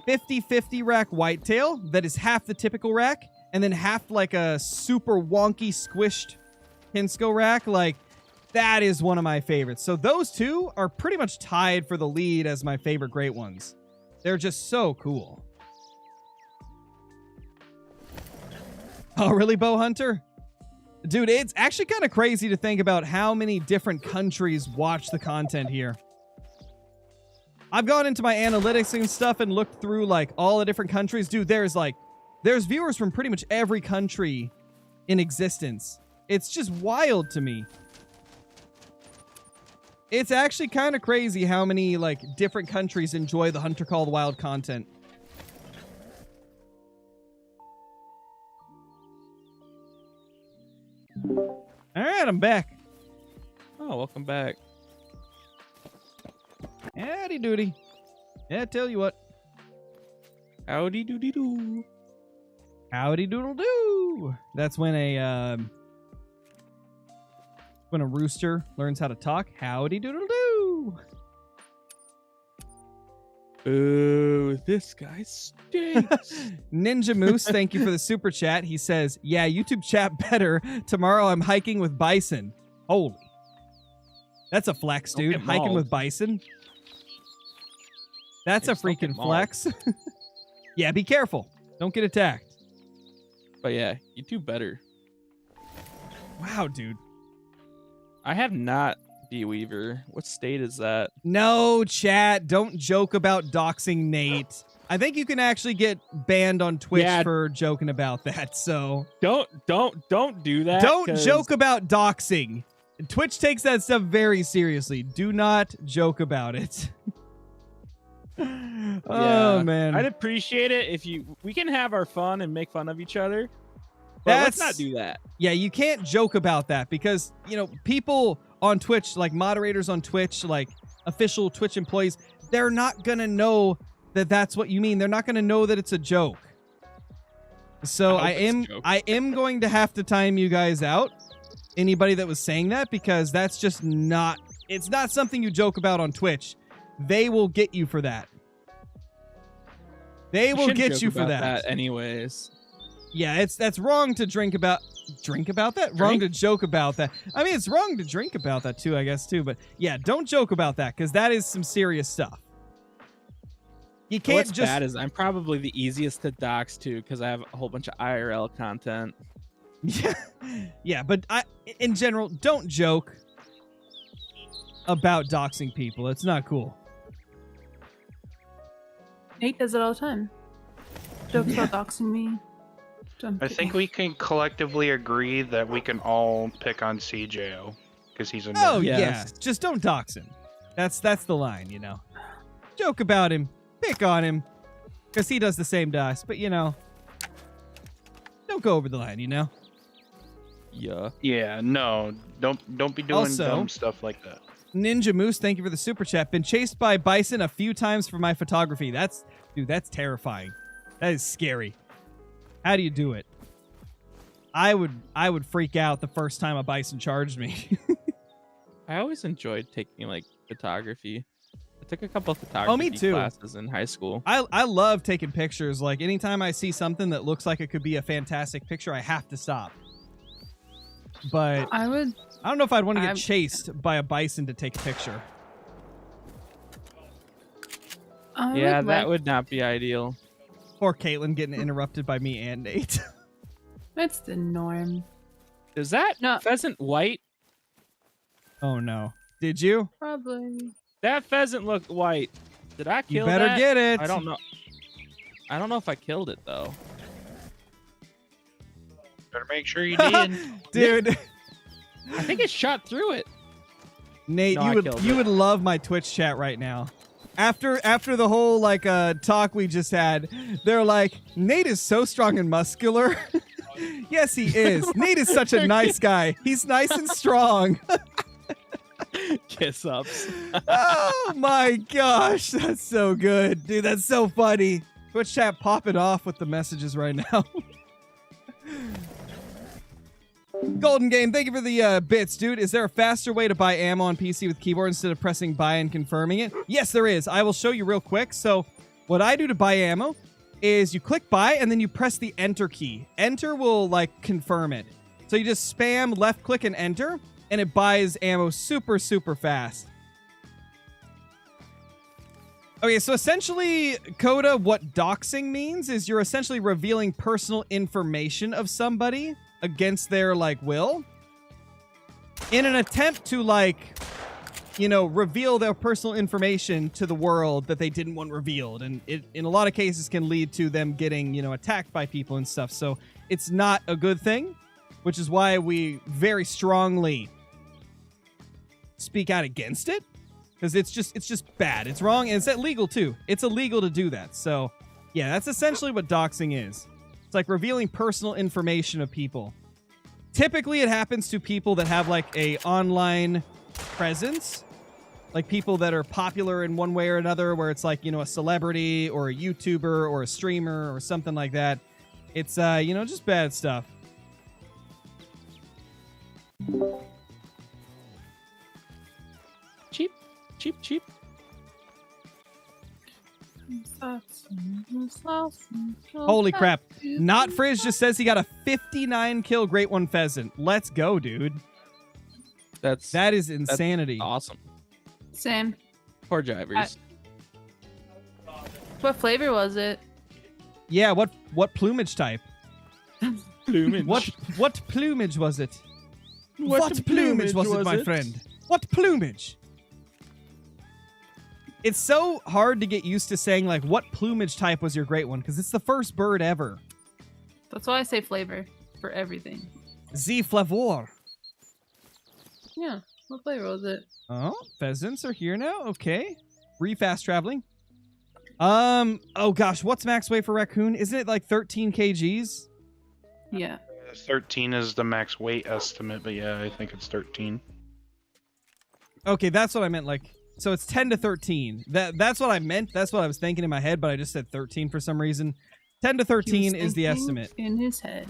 A: 50-50 rack whitetail that is half the typical rack and then half like a super wonky squished Hinsco rack. Like, that is one of my favorites. So those 2 are pretty much tied for the lead as my favorite great ones. They're just so cool. Oh, really, Bow Hunter? Dude, it's actually kind of crazy to think about how many different countries watch the content here. I've gone into my analytics and stuff and looked through like all the different countries. Dude, there's viewers from pretty much every country in existence. It's just wild to me. It's actually kind of crazy how many like different countries enjoy the Hunter Call the Wild content. All right, I'm back.
C: Oh, welcome back.
A: Howdy doody. Yeah, tell you what.
C: Howdy doody doo.
A: Howdy doodle doo. That's when a rooster learns how to talk. Howdy doodle doo.
C: Ooh, this guy stinks.
A: Ninja Moose, thank you for the super chat. He says, yeah, YouTube chat better. Tomorrow I'm hiking with bison. Holy. That's a flex,
C: Don't
A: dude.
C: get
A: Hiking
C: mauled.
A: with bison. That's
C: Hey,
A: a
C: just don't get
A: freaking
C: mauled.
A: flex. Yeah, be careful. Don't get attacked.
C: But yeah, you do better.
A: Wow, dude.
C: I have not B-Weaver. What state is that?
A: No, chat. Don't joke about doxing Nate. I think you can actually get banned on Twitch
C: Yeah.
A: for joking about that. So
C: Don't do that.
A: don't
C: 'cause
A: joke about doxing. Twitch takes that stuff very seriously. Do not joke about it. Oh
C: Yeah.
A: man.
C: I'd appreciate it if we can have our fun and make fun of each other. But let's not do that.
A: Yeah, you can't joke about that because, people on Twitch, like moderators on Twitch, like official Twitch employees, they're not going to know that that's what you mean. They're not going to know that it's a joke. So
C: I hope it's a joke.
A: I am going to have to time you guys out. Anybody that was saying that, because that's just not, it's not something you joke about on Twitch. They will get you for that. They will
C: shouldn't
A: get
C: joke
A: you for
C: about
A: that.
C: anyways.
A: Yeah, that's wrong to drink about that. Wrong to joke about that. I mean, it's wrong to drink about that too, I guess too. But yeah, don't joke about that because that is some serious stuff. You can't
C: What's
A: just.
C: bad is I'm probably the easiest to dox too because I have a whole bunch of IRL content.
A: Yeah, yeah, but in general, don't joke about doxing people. It's not cool.
D: Nate does it all the time. Jokes about doxing me.
B: I think we can collectively agree that we can all pick on CJO because he's a
A: Oh
B: nerd.
C: Yes.
A: yeah, just don't dox him. That's the line, Joke about him, pick on him, because he does the same to us. But don't go over the line,
C: Yeah.
B: Yeah, no, don't be doing
A: Also-
B: dumb stuff like that.
A: Ninja Moose, thank you for the super chat. Been chased by bison a few times for my photography. That's terrifying. That is scary. How do you do it? I would freak out the first time a bison charged me.
C: I always enjoyed taking like photography. I took a couple of photography
A: me too.
C: classes in high school.
A: I love taking pictures. Like anytime I see something that looks like it could be a fantastic picture, I have to stop. But
D: I
A: don't know if I'd want to get
D: I'm-
A: chased by a bison to take a picture.
C: Yeah, that
D: like,
C: would not be ideal.
A: Or Caitlin getting interrupted by me and Nate.
D: It's the norm.
C: Is that
D: No.
C: pheasant white?
A: Oh no. Did you?
D: Probably.
C: That pheasant looked white. Did I
A: You
C: kill
A: better
C: that?
A: get it.
C: I don't know. I don't know if I killed it though.
B: Better make sure you did.
A: Dude.
C: I think it shot through it.
A: Nate,
C: No, I
A: you
C: killed
A: would
C: it.
A: love my Twitch chat right now. After the whole like talk we just had, they're like, Nate is so strong and muscular. Yes, he is. Nate is such a nice guy. He's nice and strong.
C: Kiss ups.
A: Oh my gosh, that's so good, dude. That's so funny. Twitch chat popping off with the messages right now. Golden Game, thank you for the bits, dude. Is there a faster way to buy ammo on PC with keyboard instead of pressing buy and confirming it? Yes, there is. I will show you real quick. So what I do to buy ammo is you click buy and then you press the enter key. Enter will like confirm it. So you just spam left click and enter and it buys ammo super, super fast. Okay, so essentially, Coda, what doxing means is you're essentially revealing personal information of somebody against their, like, will in an attempt to, like, you know, reveal their personal information to the world that they didn't want revealed. And it, in a lot of cases, can lead to them getting, you know, attacked by people and stuff. So it's not a good thing, which is why we very strongly speak out against it. Because it's just bad. It's wrong, and it's illegal, too. It's illegal to do that. So, yeah, that's essentially what doxing is. It's like revealing personal information of people. Typically, it happens to people that have, like, a online presence. Like, people that are popular in one way or another, where it's like, you know, a celebrity or a YouTuber or a streamer or something like that. It's, you know, just bad stuff.
C: Cheap. Cheap, cheap.
A: Holy crap. Not Frizz just says he got a 59 kill Great One Pheasant. Let's go, dude. That is insanity.
C: Awesome.
D: Same.
C: Poor drivers.
D: What flavor was it?
A: Yeah, what plumage type?
C: Plumage.
A: What plumage was it?
C: What
A: plumage was it, my friend? What plumage? It's so hard to get used to saying, like, what plumage type was your Great One? Because it's the first bird ever.
D: That's why I say flavor for everything.
A: Z flavor.
D: Yeah. What flavor was it?
A: Oh, pheasants are here now. Okay. Fast traveling. Oh gosh, what's max weight for raccoon? Isn't it like 13 kgs?
D: Yeah.
B: 13 is the max weight estimate, but yeah, I think it's 13.
A: Okay, that's what I meant. Like, so it's 10 to 13. That's what I meant. That's what I was thinking in my head, but I just said 13 for some reason. 10 to 13 is the estimate.
D: In his head.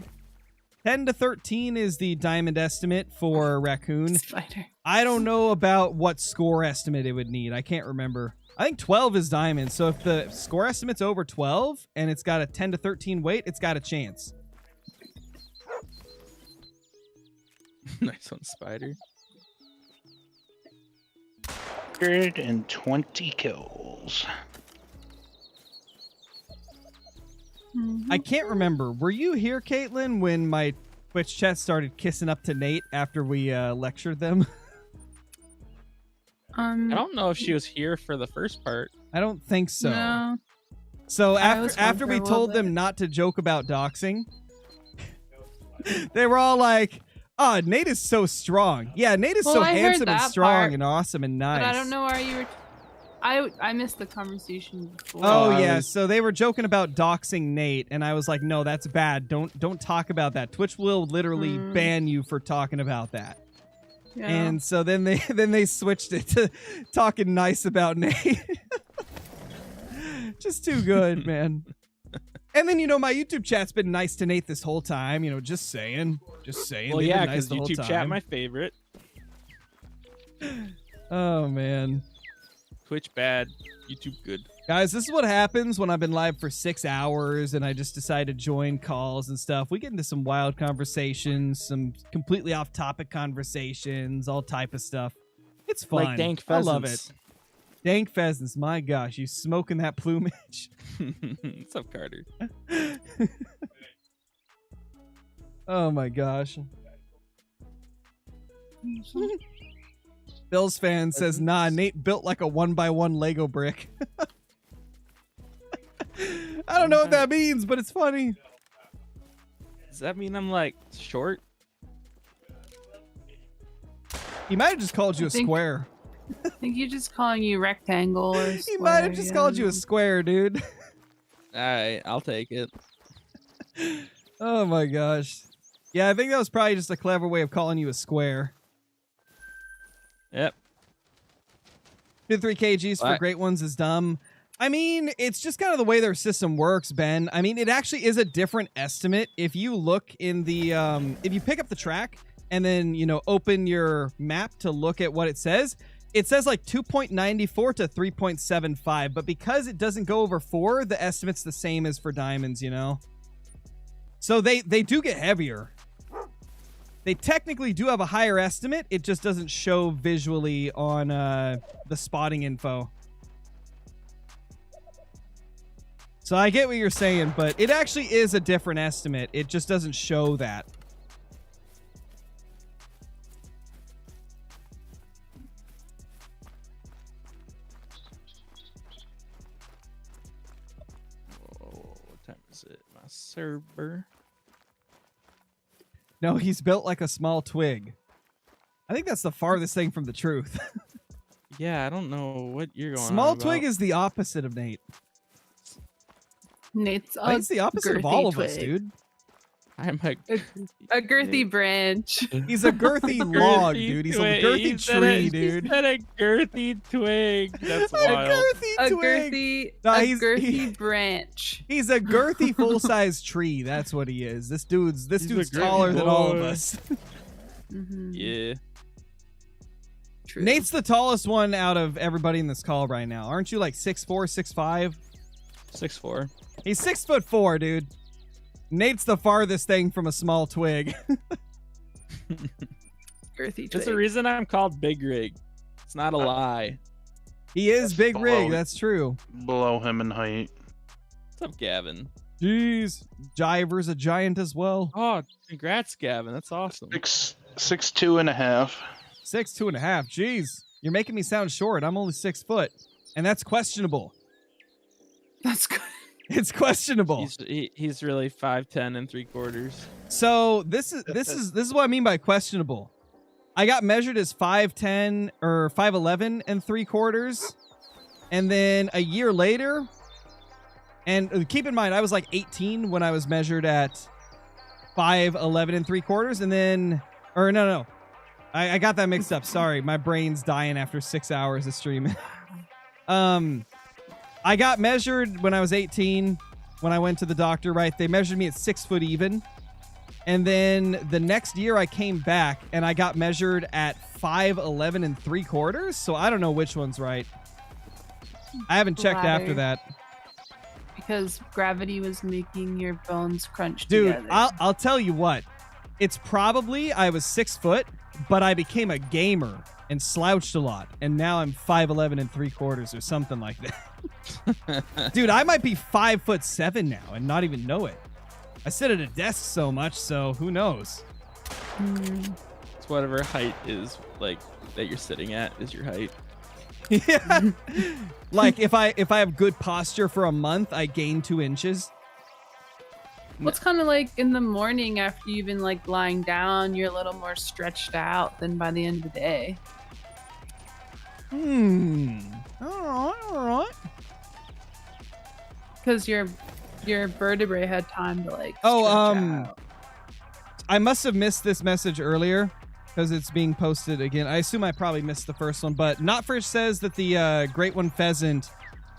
A: 10 to 13 is the diamond estimate for raccoon.
D: Spider.
A: I don't know about what score estimate it would need. I can't remember. I think 12 is diamond. So if the score estimate's over 12 and it's got a 10 to 13 weight, it's got a chance.
C: Nice one, Spider.
B: 120 kills.
A: I can't remember. Were you here, Caitlin, when my Twitch chat started kissing up to Nate after we lectured them?
C: I don't know if she was here for the first part.
A: I don't think so.
D: No.
A: So
D: I was
A: after
D: gone
A: we
D: for a little
A: told them
D: bit.
A: not to joke about doxing, they were all like, "Oh, Nate is so strong. Yeah, Nate is
D: Well,
A: so
D: I heard
A: handsome and
D: that
A: strong
D: part,
A: and awesome and nice."
D: But I don't know why you were. I missed the conversation before.
A: Oh
C: I
A: yeah,
C: was-
A: so they were joking about doxing Nate, and I was like, no, that's bad. Don't talk about that. Twitch will literally ban you for talking about that.
D: Yeah.
A: And so then they switched it to talking nice about Nate. Just too good, man. And then my YouTube chat's been nice to Nate this whole time. Just saying.
C: Well,
A: They've been
C: yeah,
A: nice
C: because
A: the whole
C: YouTube chat
A: time.
C: my favorite.
A: Oh man.
C: Twitch bad, YouTube good.
A: Guys, this is what happens when I've been live for 6 hours and I just decide to join calls and stuff. We get into some wild conversations, some completely off-topic conversations, all type of stuff. It's fun.
C: Like dank
A: I
C: pheasants.
A: love it. Dank pheasants, my gosh, you smoking that plumage.
C: What's up, Carter?
A: Oh my gosh. Bills fan says, nah, Nate built like a 1x1 Lego brick. I don't know what that means, but it's funny.
C: Does that mean I'm like short?
A: He might have just called you a square.
D: I think he's just calling you rectangle or
A: He
D: square,
A: might have just
D: yeah.
A: called you a square, dude.
C: All right, I'll take it.
A: Oh my gosh. Yeah, I think that was probably just a clever way of calling you a square.
C: Yep.
A: 2-3 kgs for
C: What?
A: great ones is dumb. I mean, it's just kind of the way their system works, Ben. I mean, it actually is a different estimate. If you look in the, if you pick up the track and then, open your map to look at what it says like 2.94 to 3.75. But because it doesn't go over 4, the estimate's the same as for diamonds, So they do get heavier. They technically do have a higher estimate. It just doesn't show visually on the spotting info. So I get what you're saying, but it actually is a different estimate. It just doesn't show that.
C: Oh, what time is it? My server.
A: No, he's built like a small twig. I think that's the farthest thing from the truth.
C: Yeah, I don't know what you're going
A: Small
C: on
A: twig
C: about.
A: is the opposite of Nate.
D: Nate's
A: I think it's the opposite of
D: girthy
A: all of us,
D: twig.
A: dude.
C: I'm a
D: A girthy branch.
A: He's a girthy log,
C: girthy
A: dude. He's a
C: twig.
A: girthy
C: He said
A: tree,
C: He
A: dude.
C: said a girthy twig. That's
A: A
C: wild.
A: girthy
D: A
A: twig.
D: girthy,
A: No,
D: a
A: he's-
D: girthy
A: he-
D: branch.
A: He's a girthy full-size tree. That's what he is. This dude's
C: He's a girthy
A: taller than all of
C: boy.
A: us.
D: Mm-hmm.
C: Yeah.
D: True.
A: Nate's the tallest one out of everybody in this call right now. Aren't you like 6'4", 6'5"?
C: 6'4".
A: He's 6'4", dude. Nate's the farthest thing from a small twig.
D: girthy twig.
C: That's the reason I'm called Big Rig. It's not a lie.
A: He is
B: That's
A: big
B: below-
A: rig. That's true.
B: Below him in height.
C: What's up, Gavin?
A: Jeez, Jiver's a giant as well.
C: Oh, congrats, Gavin. That's awesome.
B: 6'2.5".
A: 6'2.5". Jeez, you're making me sound short. I'm only 6 foot, and that's questionable.
D: That's good.
A: It's questionable.
C: He's really 5'10 3/4.
A: So this is what I mean by questionable. I got measured as 5'10" or 5'11 3/4, and then a year later, and keep in mind I was like 18 when I was measured at 5'11 3/4, and then no, I got that mixed up. Sorry, my brain's dying after 6 hours of streaming. I got measured when I was 18 when I went to the doctor, right? They measured me at 6 foot even. And then the next year I came back and I got measured at 5'11 3/4. So I don't know which one's right. I haven't checked after
D: Latter.
A: that.
D: Because gravity was making your bones crunch
A: Dude,
D: together.
A: I'll tell you what. It's probably I was 6 foot, but I became a gamer and slouched a lot. And now I'm 5'11 3/4 or something like that. Dude, I might be 5'7" now and not even know it. I sit at a desk so much, so who knows?
C: It's whatever height is like that you're sitting at is your height.
A: Yeah. Like if I have good posture for a month, I gain 2 inches.
D: What's kind of like in the morning after you've been like lying down, you're a little more stretched out than by the end of the day.
A: All right.
D: Because your vertebrae had time to like.
A: Oh,
D: stretch out.
A: I must have missed this message earlier because it's being posted again. I assume I probably missed the first one, but Notfish says that the Great One Pheasant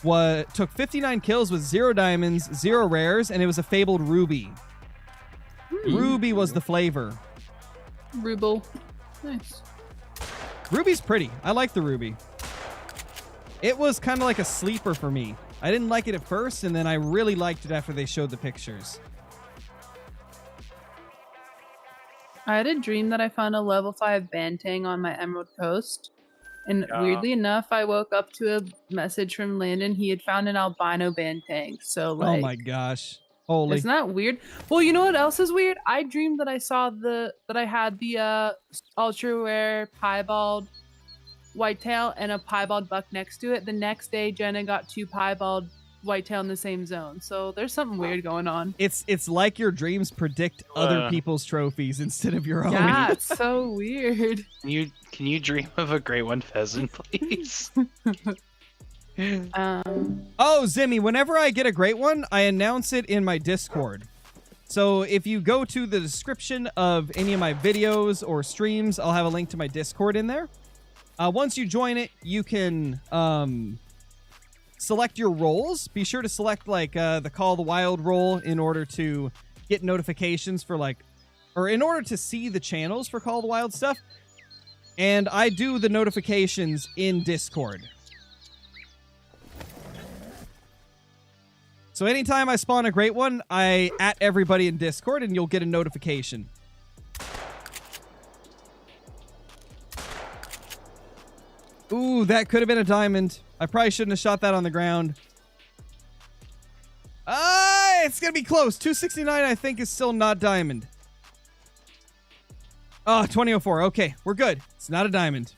A: took 59 kills with 0 diamonds, 0 rares, and it was a fabled ruby. Ruby was the flavor.
D: Ruble. Nice.
A: Ruby's pretty. I like the ruby. It was kind of like a sleeper for me. I didn't like it at first, and then I really liked it after they showed the pictures.
D: I had a dream that I found a level 5 Bantang on my Emerald Coast. And weirdly enough, I woke up to a message from Landon. He had found an albino Bantang. So like,
A: oh my gosh. Holy.
D: Isn't that weird? Well, you know what else is weird? I dreamed that I saw that I had the ultra rare piebald whitetail and a piebald buck next to it. The next day, Jenna got 2 piebald whitetail in the same zone. So there's something weird going on.
A: It's like your dreams predict other people's trophies instead of your own.
D: Yeah, it's so weird.
B: Can you dream of a Great One Pheasant, please?
A: Oh, Zimmy, whenever I get a great one, I announce it in my Discord. So if you go to the description of any of my videos or streams, I'll have a link to my Discord in there. Once you join it, you can select your roles. Be sure to select like the Call of the Wild role in order to get notifications for or in order to see the channels for Call of the Wild stuff. And I do the notifications in Discord. So anytime I spawn a great one, I @ everybody in Discord and you'll get a notification. Ooh, that could have been a diamond. I probably shouldn't have shot that on the ground. It's going to be close. 269, I think, is still not diamond. Oh, 2004. Okay, we're good. It's not a diamond.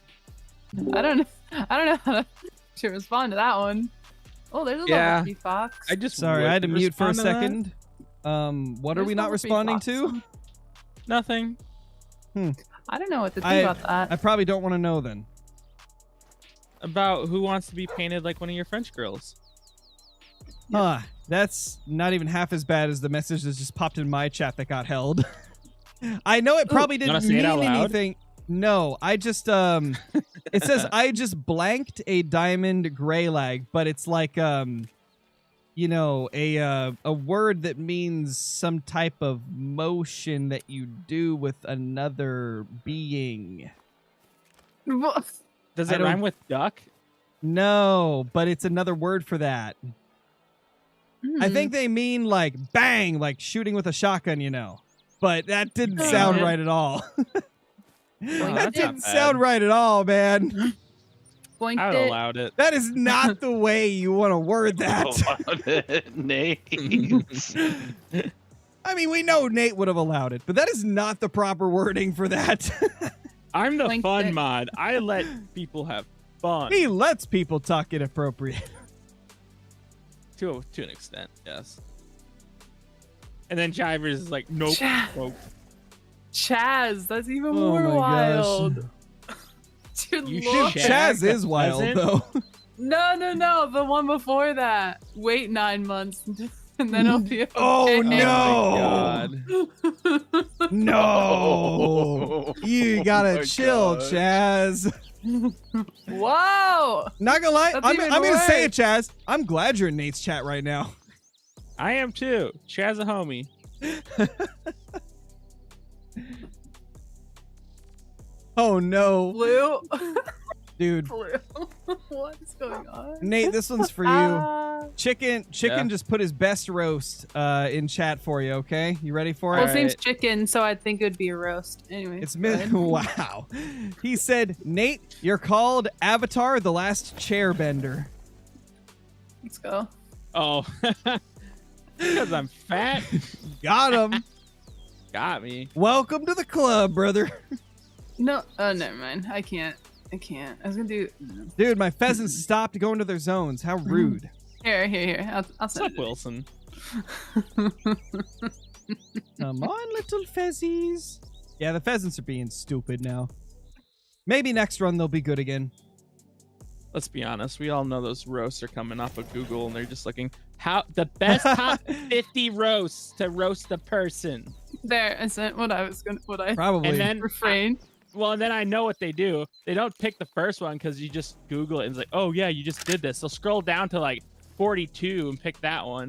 D: I don't know how to respond to that one. Oh, there's a level 3 fox.
A: Sorry, I had to mute for a
C: respond to that.
A: second. What are
D: There's
A: we not
D: level 3
A: responding
D: fox.
A: to?
C: Nothing.
D: I don't know what to think about that.
A: I probably don't want to know then.
C: About who wants to be painted like one of your French girls.
A: That's not even half as bad as the message that just popped in my chat that got held. I know it probably
C: You wanna
A: didn't
C: say it
A: mean
C: out loud?
A: anything. No, I just it says I just blanked a diamond gray lag, but it's like you know, a word that means some type of motion that you do with another being.
C: Does
A: I
C: it
A: don't-
C: rhyme with duck?
A: No, but it's another word for that. I think they mean like bang, like shooting with a shotgun, you know. But that didn't sound
C: Yeah.
A: right at all.
C: Wow,
A: That
C: that's
A: didn't
C: not
A: sound
C: bad.
A: right at all, man.
D: Boinked
C: I would
D: it.
C: allowed it.
A: That is not the way you want to word that.
B: Nate.
A: I mean, we know Nate would have allowed it, but that is not the proper wording for that.
C: I'm the
D: Boinked
C: fun
D: it.
C: mod. I let people have fun.
A: He lets people talk inappropriate.
C: To an extent, yes. And then Jivers is like, nope, nope.
D: Chaz, that's even
A: Oh
D: more
A: my gosh.
D: wild. Dear
C: You
D: Lord.
C: should
A: Chaz
C: the
A: is wild,
C: pheasant?
A: though.
D: No, the one before that. Wait 9 months and then it'll be okay.
A: Oh,
C: Oh
A: no.
C: my god.
A: No. You gotta
B: my
A: chill,
B: gosh.
A: Chaz.
D: Whoa!
A: Not gonna lie,
D: That's
A: I'm
D: even
A: gonna say it,
D: worse.
A: Chaz. I'm glad you're in Nate's chat right now.
C: I am too. Chaz a homie.
A: Oh no,
D: Blue?
A: dude.
D: Blue. What's going on?
A: Nate, this one's for you. Chicken
C: Yeah.
A: just put his best roast in chat for you, okay? You ready for
D: Well,
A: it?
D: his name's Chicken, so I think it would be a roast. Anyway.
A: It's
D: go ahead.
A: wow. He said, Nate, you're called Avatar the Last Chairbender.
D: Let's go.
C: Oh. Because I'm fat.
A: Got him.
C: Got me.
A: Welcome to the club, brother.
D: No, oh, never mind. I can't. I was gonna do.
A: Dude, my pheasants stopped going to their zones. How rude.
D: Here. I'll
C: What's
D: send
C: up,
D: it.
C: Wilson?
A: Come on, little pheasants. Yeah, the pheasants are being stupid now. Maybe next run they'll be good again.
C: Let's be honest. We all know those roasts are coming off of Google, and they're just looking how the best top 50 roasts to roast a person.
D: There isn't what I was gonna. What I
A: Probably.
C: And then
D: refrain.
C: Well, and then I know what they do. They don't pick the first one because you just Google it and it's like, oh yeah, you just did this. They'll scroll down to like 42 and pick that one.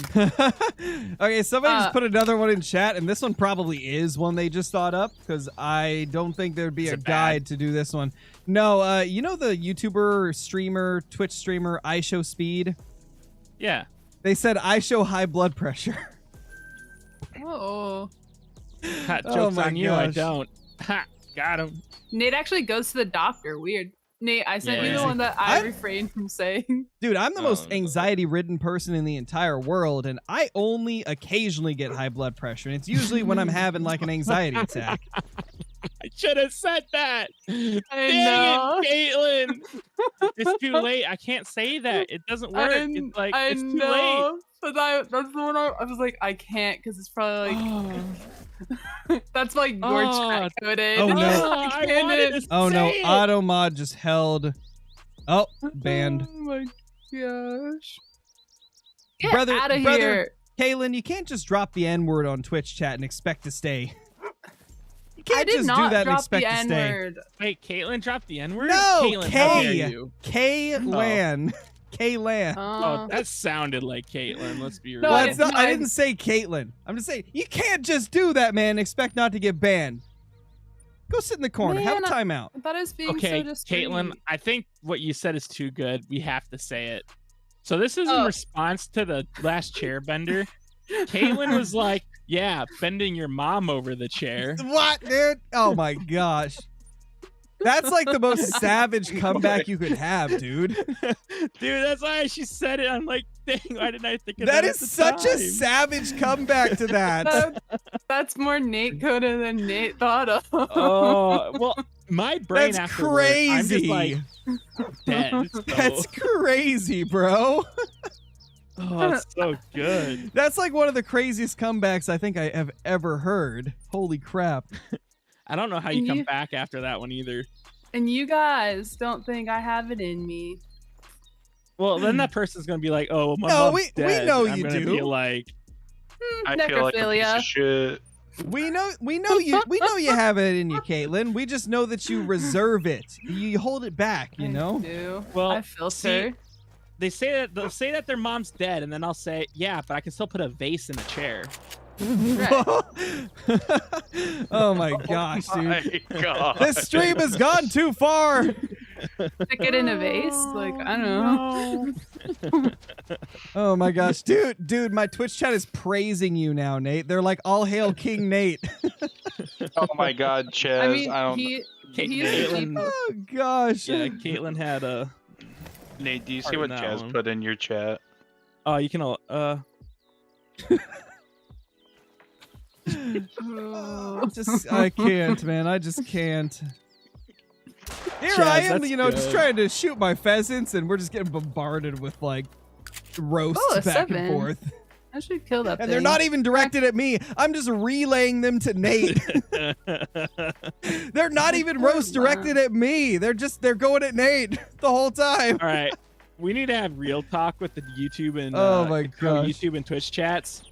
A: Okay, somebody just put another one in chat, and this one probably is one they just thought up because I don't think there'd be a guide to do this one. No, you know the YouTuber, streamer, Twitch streamer, I Show Speed?
C: Yeah.
A: They said I show high blood pressure.
D: Oh.
C: Ha,
A: Oh
C: joke's
A: my
C: on you, I
A: gosh.
C: don't. Ha, got him.
D: Nate actually goes to the doctor. Weird. Nate, I sent you
C: Yeah.
D: the one that I
A: I'm-
D: refrained from saying.
A: Dude, I'm the
C: Oh,
A: most
C: no.
A: anxiety-ridden person in the entire world, and I only occasionally get high blood pressure, and it's usually when I'm having like an anxiety attack.
C: I should have said that.
D: I
C: Dang
D: know.
C: it, Caitlin. It's too late. I can't say that. It doesn't work. It's like
D: I
C: it's too
D: know. But that's the one I was like, I can't because it's probably
C: late.
D: like that's like your
C: Oh.
D: chat coded.
A: Oh, no.
C: I wanted to
A: Oh no,
C: say it.
A: Automod just held. Oh, banned.
D: Oh my gosh. Get
A: Brother-
D: out of
A: brother-
D: here.
A: Kaylin, you can't just drop the N-word on Twitch chat and expect to stay. You can't
D: I did
A: just
D: not
A: do that and
D: drop
A: expect
D: the
A: to stay.
D: N-word.
C: Wait, Caitlin dropped the N-word?
A: No,
C: Caitlin, how dare
A: K.
C: you?
A: K-Lan. K-Lan.
C: Oh, that sounded like Caitlin. Let's be real.
D: No,
A: Well,
D: I-
A: it's not,
D: no,
A: I
D: I-
A: didn't say Caitlin. I'm just saying, you can't just do that, man, and expect not to get banned. Go sit in the corner. Have a
D: Man,
A: timeout.
D: I thought I was being
C: Okay,
D: so discreet.
C: Caitlin, I think what you said is too good. We have to say it. So this is in
D: Oh.
C: response to the last chair bender. Caitlin was like, yeah, bending your mom over the chair.
A: What, dude? Oh my gosh. That's like the most savage comeback you could have, dude.
C: Dude, that's why she said it. I'm like, dang, why didn't I think of that?
A: That
C: at
A: is
C: the
A: such a
C: time?
A: savage comeback to that.
D: That's more Nate coded than Nate thought of.
C: Oh, well, my brain
A: That's
C: afterward, I'm just
A: crazy.
C: like, dead. So,
A: That's crazy, bro.
C: oh, it's so good.
A: That's like one of the craziest comebacks I think I have ever heard. Holy crap.
C: I don't know how you
D: And
C: come
D: you-
C: back after that one either.
D: And you guys don't think I have it in me.
C: Well, then that person's gonna be like, "Oh, well, my
A: No,
C: mom's
A: we
C: dead."
A: know
C: I'm
A: you
C: gonna
A: do.
C: Be like,
B: I feel like a piece
D: Necrophilia.
B: of shit.
A: We know you have it in you, Caitlin. We just know that you reserve it. You hold it back, you
D: I
A: know?
D: do.
C: Well,
D: I filter.
C: they'll say that their mom's dead, and then I'll say, "Yeah, but I can still put a vase in a chair."
D: Right.
A: Oh my gosh, dude.
B: My God.
A: This stream has gone too far.
D: Stick it in a vase. Like, I don't know.
A: Oh my gosh, dude, my Twitch chat is praising you now, Nate. They're like, all hail King Nate.
B: Oh my God, Chaz.
D: I mean,
B: I don't.
D: he
C: Kate-
D: is the
C: Caitlin-
D: people.
A: Oh gosh.
C: Yeah, Caitlin had a.
B: Nate, do you see
C: Pardon
B: what
C: that
B: Chaz
C: one.
B: put in your chat?
C: Oh, you can.
A: I can't, man. I just can't. Here
C: Chaz,
A: I am,
C: that's
A: just
C: good.
A: trying to shoot my pheasants, and we're just getting bombarded with like roasts
D: Oh, a
A: back and
D: 7.
A: forth.
D: I should kill that
A: And
D: thing.
A: they're not even directed at me. I'm just relaying them to Nate. They're not even roast directed at me. They're going at Nate the whole time.
C: All right, we need to have real talk with the YouTube and
A: Oh my gosh.
C: YouTube and Twitch chats.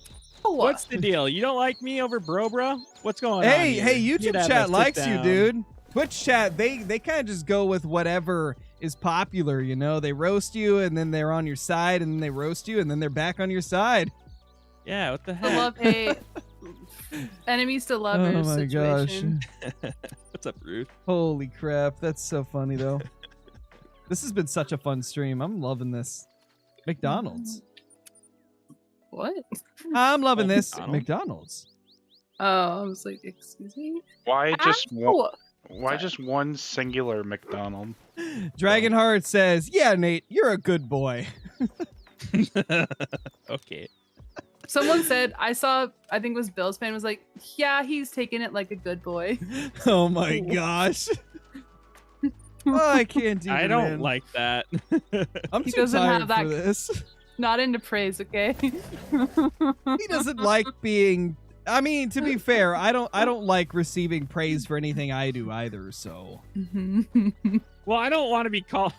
D: Oh,
C: What's the deal? You don't like me over bro? What's going on?
A: Hey,
C: here?
A: hey,
C: We need
A: YouTube
C: to have a
A: chat
C: sit
A: likes you,
C: down.
A: dude. Twitch chat, they kind of just go with whatever is popular, you know? They roast you, and then they're on your side, and then they roast you, and then they're back on your side.
C: Yeah, what the
D: The
C: heck?
D: love-hate. Enemies to lovers
A: Oh my
D: situation.
A: gosh.
C: What's up, Ruth?
A: Holy crap, that's so funny, though. This has been such a fun stream. I'm loving this. McDonald's.
D: What?
A: I'm loving this.
C: McDonald's?
A: McDonald's.
D: Oh, I was like, excuse me?
B: Why just one?
D: Ow!
B: Why just one singular McDonald?
A: Dragonheart says, yeah, Nate, you're a good boy.
C: Okay.
D: Someone said, I think it was Bill's fan, was like, yeah, he's taking it like a good boy.
A: Oh my gosh. Oh, I can't do it.
C: I don't
A: man.
C: like that.
A: I'm
D: He
A: too
D: doesn't
A: tired
D: have that-
A: for this.
D: Not into praise, okay?
A: He doesn't like being I mean, to be fair, I don't like receiving praise for anything I do either. So
C: Well, I don't want to be called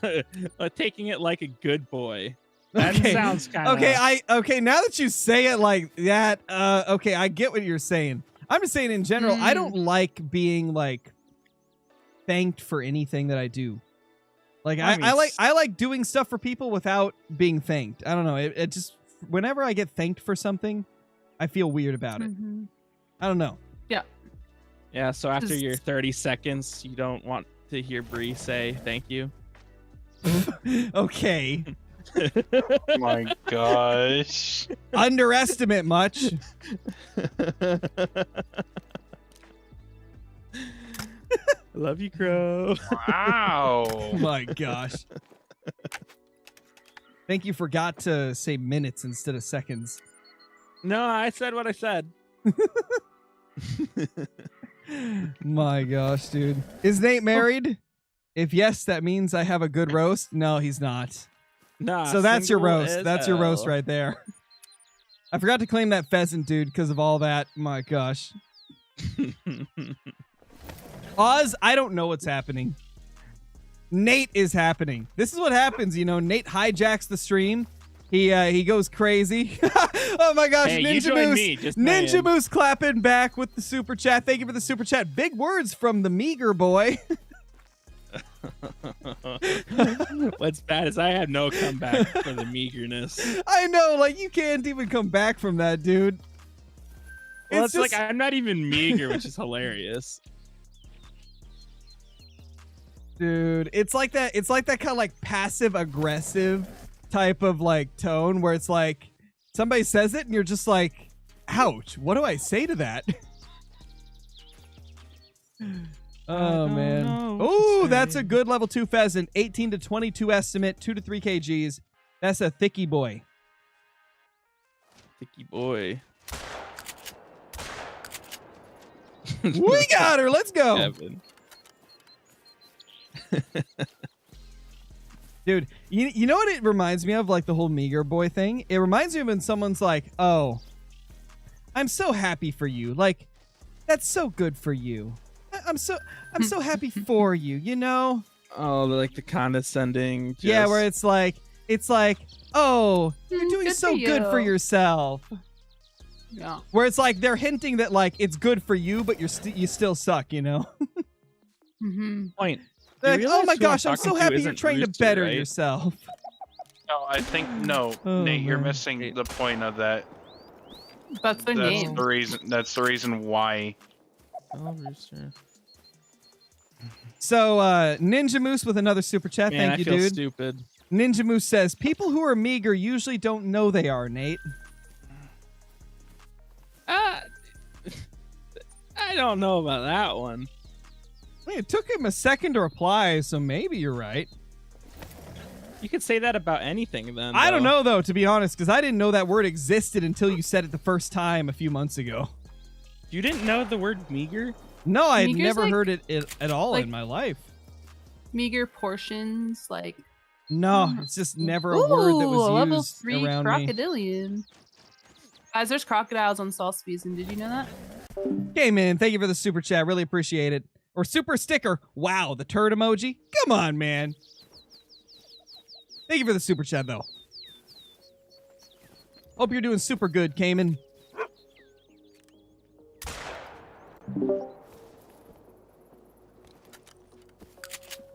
C: taking it like a good boy. That
A: okay.
C: sounds kind of
A: Okay. Now that you say it like that, okay, I get what you're saying. I'm just saying in general, I don't like being like thanked for anything that I do. Like I like doing stuff for people without being thanked. I don't know. It just whenever I get thanked for something, I feel weird about it. I don't know.
C: Yeah, so after your 30 seconds, you don't want to hear Bree say thank you.
A: Okay.
B: My gosh.
A: Underestimate much.
C: Love you, Crow.
B: Wow.
A: Oh my gosh. Think you forgot to say minutes instead of seconds.
C: No, I said what I said.
A: My gosh, dude. Is Nate married? If yes, that means I have a good roast. No, he's not.
C: Nah,
A: So that's your
C: single
A: roast.
C: as
A: That's your roast
C: hell.
A: right there. I forgot to claim that pheasant, dude, because of all that. My gosh. Oz, I don't know what's happening. Nate is happening. This is what happens, you know. Nate hijacks the stream. He goes crazy. Oh my gosh,
C: Hey, you
A: Ninja
C: joined
A: Moose.
C: me, just
A: Ninja
C: saying.
A: Moose clapping back with the super chat. Thank you for the super chat. Big words from the meager boy.
C: What's bad is I have no comeback for the meagerness.
A: I know, like you can't even come back from that, dude.
C: Well,
A: It's
C: it's like
A: just-
C: I'm not even meager, which is hilarious.
A: Dude, it's like that kind of like passive aggressive type of like tone where it's like somebody says it and you're just like, ouch, what do I say to that? Oh
C: don't
A: man.
C: know what to
A: Oh,
C: say.
A: that's a good level 2 pheasant. 18 to 22 estimate, 2 to 3 kgs. That's a thicky boy.
C: Thicky boy.
A: We got her. Let's go.
C: Kevin.
A: Dude, you know what it reminds me of, like the whole meager boy thing? It reminds me of when someone's like, oh, I'm so happy for you. Like, that's so good for you. I'm so happy for you, you know?
C: Oh, like the condescending.
A: Yeah,
C: just-
A: where it's like, oh, you're doing
D: Good
A: so
D: for
A: good for
D: you.
A: yourself.
D: Yeah.
A: Where it's like they're hinting that like it's good for you, but you still suck, you know?
C: point.
A: They're
C: You
A: like, oh
C: realize
A: my
C: who I'm
A: gosh, I'm so
C: talking to
A: happy you're
C: isn't
A: trying to
C: Rooster,
A: better
C: right?
A: yourself.
B: No, I think no,
A: Oh,
B: Nate, you're
A: man.
B: missing the point of that.
D: That's their
B: That's
D: name.
B: the reason. That's the reason why.
C: Oh, Rooster.
A: So, Ninja Moose with another super chat.
C: Man,
A: Thank
C: I
A: you,
C: feel
A: dude.
C: stupid.
A: Ninja Moose says, people who are meager usually don't know they are, Nate.
C: I don't know about that one.
A: I mean, it took him a second to reply, so maybe you're right.
C: You could say that about anything then.
A: I don't
C: though.
A: know, though, to be honest, because I didn't know that word existed until you said it the first time a few months ago.
C: You didn't know the word meager?
A: No, I had
D: Meager's
A: never
D: like-
A: heard it at all
D: like-
A: in my life.
D: Meager portions, like
A: No, it's just never a word that
D: Ooh,
A: was
D: level
A: used
D: 3
A: around me.
D: crocodilian. Guys, there's crocodiles on Salzwiesen. Did you know that?
A: Okay, man, thank you for the super chat. Really appreciate it. Or super sticker. Wow, the turd emoji. Come on, man. Thank you for the super chat, though. Hope you're doing super good, Cayman.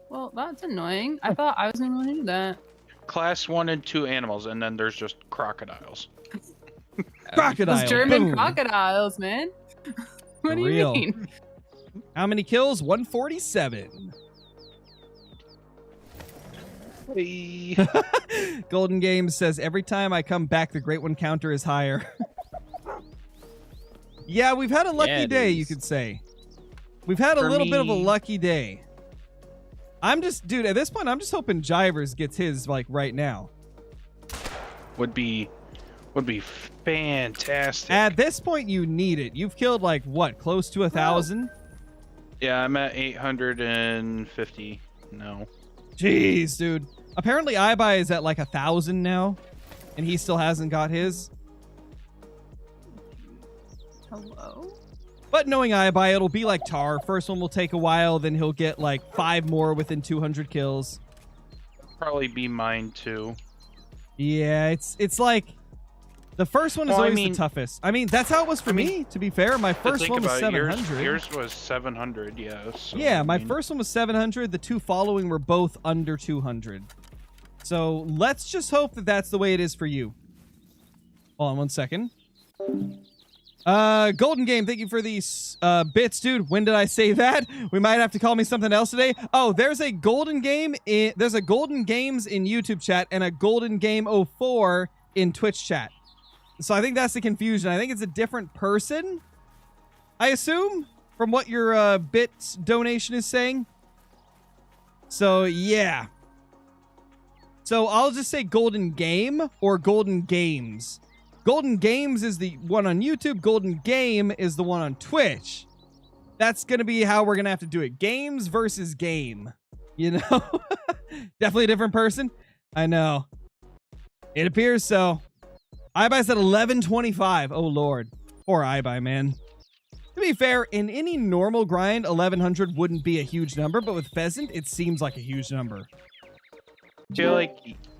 D: Well, that's annoying. I thought I was gonna want to do that.
B: Class 1 and 2 animals, and then there's just crocodiles.
A: Crocodile.
D: Those German
A: boom.
D: crocodiles, man. What
A: For
D: do you
A: real.
D: mean?
A: How many kills? 147.
B: Hey.
A: Golden Games says, every time I come back, the Great One counter is higher. Yeah, we've had a lucky
C: Yeah, it
A: day,
C: is.
A: you could say. We've had a
B: For
A: little bit of a
B: me-
A: lucky day. I'm just, dude, at this point, I'm just hoping Jivers gets his, like, right now.
B: would be fantastic.
A: At this point, you need it. You've killed, like, what, close to 1,000?
B: Yeah, I'm at 850 now.
A: Jeez, dude. Apparently, iBuy is at, like, 1,000 now, and he still hasn't got his.
D: Hello?
A: But knowing iBuy, it'll be like Tar. First one will take a while, then he'll get like 5 more within 200 kills.
B: Probably be mine too.
A: Yeah, it's like the first one is always the toughest. I mean, that's how it was for me, to be fair. My first one was 700.
B: Yours was 700, yes. So,
A: yeah, my first one was 700. The 2 following were both under 200. So let's just hope that that's the way it is for you. Hold on 1 second. Golden Game, thank you for these bits, dude. When did I say that? We might have to call me something else today. Oh, there's a Golden Game there's a Golden Games in YouTube chat and a Golden Game 04 in Twitch chat. So I think that's the confusion. I think it's a different person, I assume, from what your bits donation is saying. So yeah. So I'll just say Golden Game or Golden Games. Golden Games is the one on YouTube. Golden Game is the one on Twitch. That's going to be how we're going to have to do it. Games versus game. You know? Definitely a different person. I know. It appears so. iBuy's at 1125. Oh, Lord. Poor iBuy, man. To be fair, in any normal grind, 1100 wouldn't be a huge number, but with Pheasant, it seems like a huge number.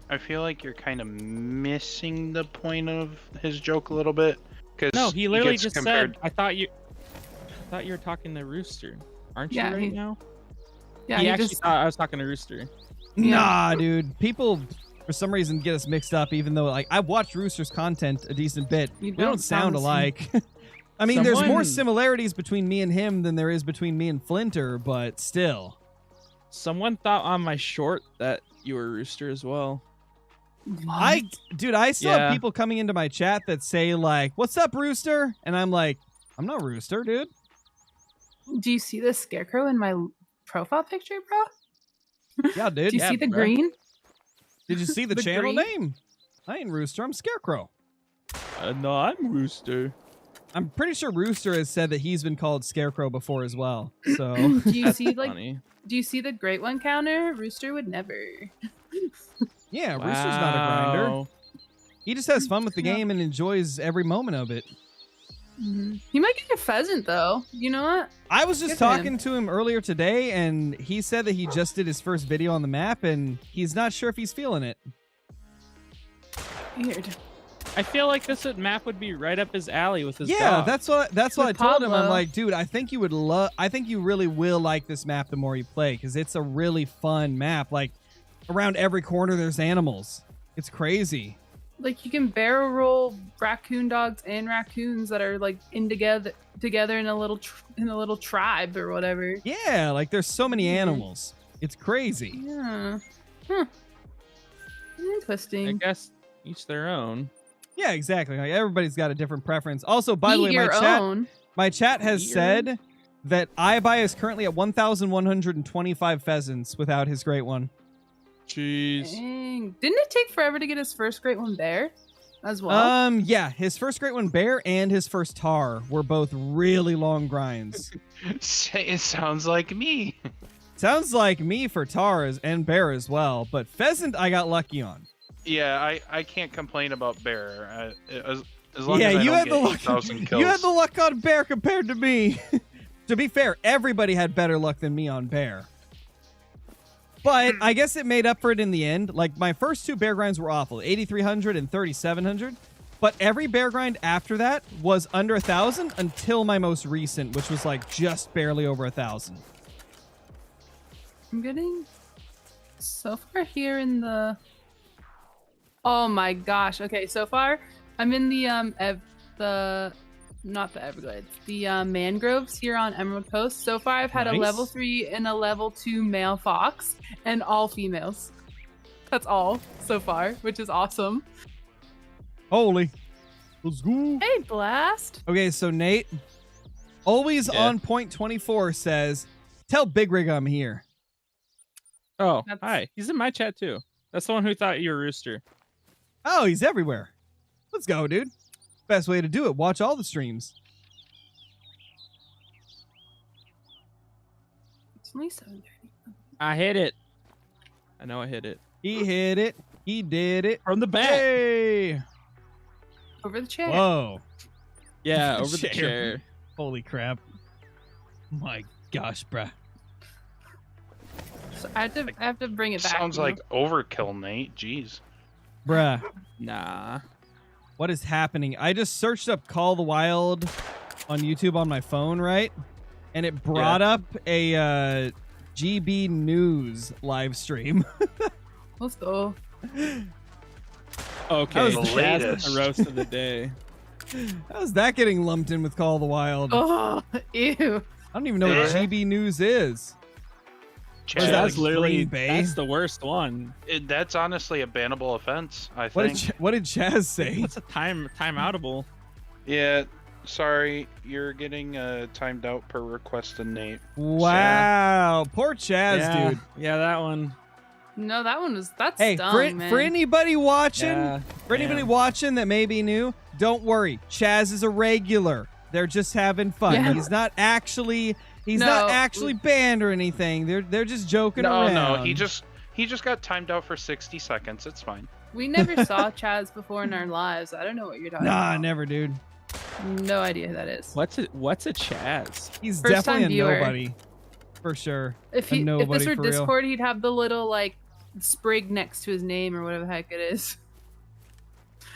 B: I feel like you're kind of missing the point of his joke a little bit.
C: No, he literally just said, I thought you were talking to Rooster. Aren't you right now?
D: Yeah,
C: he actually thought I was talking to Rooster.
A: Nah, dude. People, for some reason, get us mixed up, even though, like, I've watched Rooster's content a decent bit. We don't sound alike. I mean, there's more similarities between me and him than there is between me and Flinter, but still.
C: Someone thought on my short that you were Rooster as well.
A: Dude, I still have people coming into my chat that say, like, what's up, Rooster? And I'm like, I'm not Rooster, dude.
D: Do you see the Scarecrow in my profile picture, bro?
A: Yeah, dude.
D: Do you see the green?
A: Did you see the channel name? I ain't Rooster, I'm Scarecrow.
C: No, I'm Rooster.
A: I'm pretty sure Rooster has said that he's been called Scarecrow before as well. So
D: do you see
C: funny.
D: Do you see the great one counter? Rooster would never.
A: Yeah, Rooster's not a grinder. He just has fun with the game and enjoys every moment of it.
D: He might get a Pheasant, though. You know what?
A: I was just talking to him earlier today, and he said that he just did his first video on the map, and he's not sure if he's feeling it.
D: Weird.
C: I feel like this map would be right up his alley with his
A: dog. That's what I told him. I'm
D: Pablo.
A: like, dude, I think you would I think you really will like this map the more you play, because it's a really fun map. Like, around every corner there's animals. It's crazy.
D: Like, you can barrel roll raccoon dogs and raccoons that are like together in a little tribe or whatever.
A: Yeah, like there's so many animals. It's crazy.
D: Yeah. Interesting.
C: I guess each their own.
A: Yeah, exactly. Like, everybody's got a different preference. Also, by the way, my chat has said that iBuy is currently at 1,125 pheasants without his great one.
C: Jeez.
D: Dang. Didn't it take forever to get his first great one bear as well?
A: Yeah, his first great one bear and his first tar were both really long grinds.
B: It sounds like me.
A: Sounds like me for tar and bear as well, but pheasant I got lucky on.
B: Yeah, I can't complain about bear. As long as I
A: you
B: don't
A: had
B: get
A: the luck.
B: 8,000 kills.
A: You had the luck on bear compared to me. To be fair, everybody had better luck than me on bear. But I guess it made up for it in the end. Like, my first 2 bear grinds were awful, 8,300 and 3,700. But every bear grind after that was under 1,000 until my most recent, which was like just barely over 1,000.
D: I'm getting so far here in the. Oh my gosh. Okay, so far I'm in the not the Everglades, the mangroves here on Emerald Coast. So far I've had a level 3 and a level 2 male fox, and all females. That's all so far, which is awesome.
A: Holy. Let's go.
D: Hey, Blast.
A: Okay, so Nate, always on point 24 says, tell Big Rig I'm here.
C: Oh, hi. He's in my chat too. That's the one who thought you were Rooster.
A: Oh, he's everywhere. Let's go, dude. Best way to do it. Watch all the streams.
D: It's only 7:30.
C: I hit it. I know I hit it.
A: He hit it. He did it.
C: From the back.
A: Hey.
D: Over the chair.
A: Whoa.
C: Yeah, over the
A: Chair.
C: chair.
A: Holy crap. My gosh, bruh.
D: So I have to bring it back.
B: Sounds
D: to you.
B: like overkill, Nate. Jeez.
A: Bruh.
C: Nah.
A: What is happening? I just searched up Call the Wild on YouTube on my phone, right? And it brought up a GB News live stream.
D: Let's go.
C: Okay,
A: was
B: the
C: Chaz with
B: latest.
C: the roast of the day.
A: How's that getting lumped in with Call the Wild?
D: Oh, ew.
A: I don't even know what
B: Eh?
A: GB News is.
B: Chad,
A: Is that
C: That's
A: like
C: literally
A: Green Bay?
C: that's the worst one.
B: that's honestly a bannable offense, I
A: What
B: think.
A: did, what did Chaz say?
C: That's a timeoutable.
B: Yeah, sorry, you're getting timed out per request of Nate.
A: Wow. Poor Chaz,
C: yeah,
A: dude.
C: yeah, that one.
D: No, that's
A: Hey,
D: stung, man.
A: for anybody watching,
C: Yeah,
A: for anybody
C: man.
A: watching that may be new, don't worry. Chaz is a regular. They're just having fun.
D: Yeah.
A: He's not actually
D: No.
A: banned or anything. They're just joking
B: No,
A: around.
B: no, he just got timed out for 60 seconds. It's fine.
D: We never saw Chaz before in our lives. I don't know what you're talking
A: Nah,
D: about.
A: never, dude.
D: No idea who that is.
C: What's a Chaz?
A: He's
D: First
A: definitely
D: time
A: a
D: viewer.
A: nobody. For sure.
D: If
A: A
D: this
A: nobody
D: were
A: for real.
D: Discord, he'd have the little like sprig next to his name or whatever the heck it is.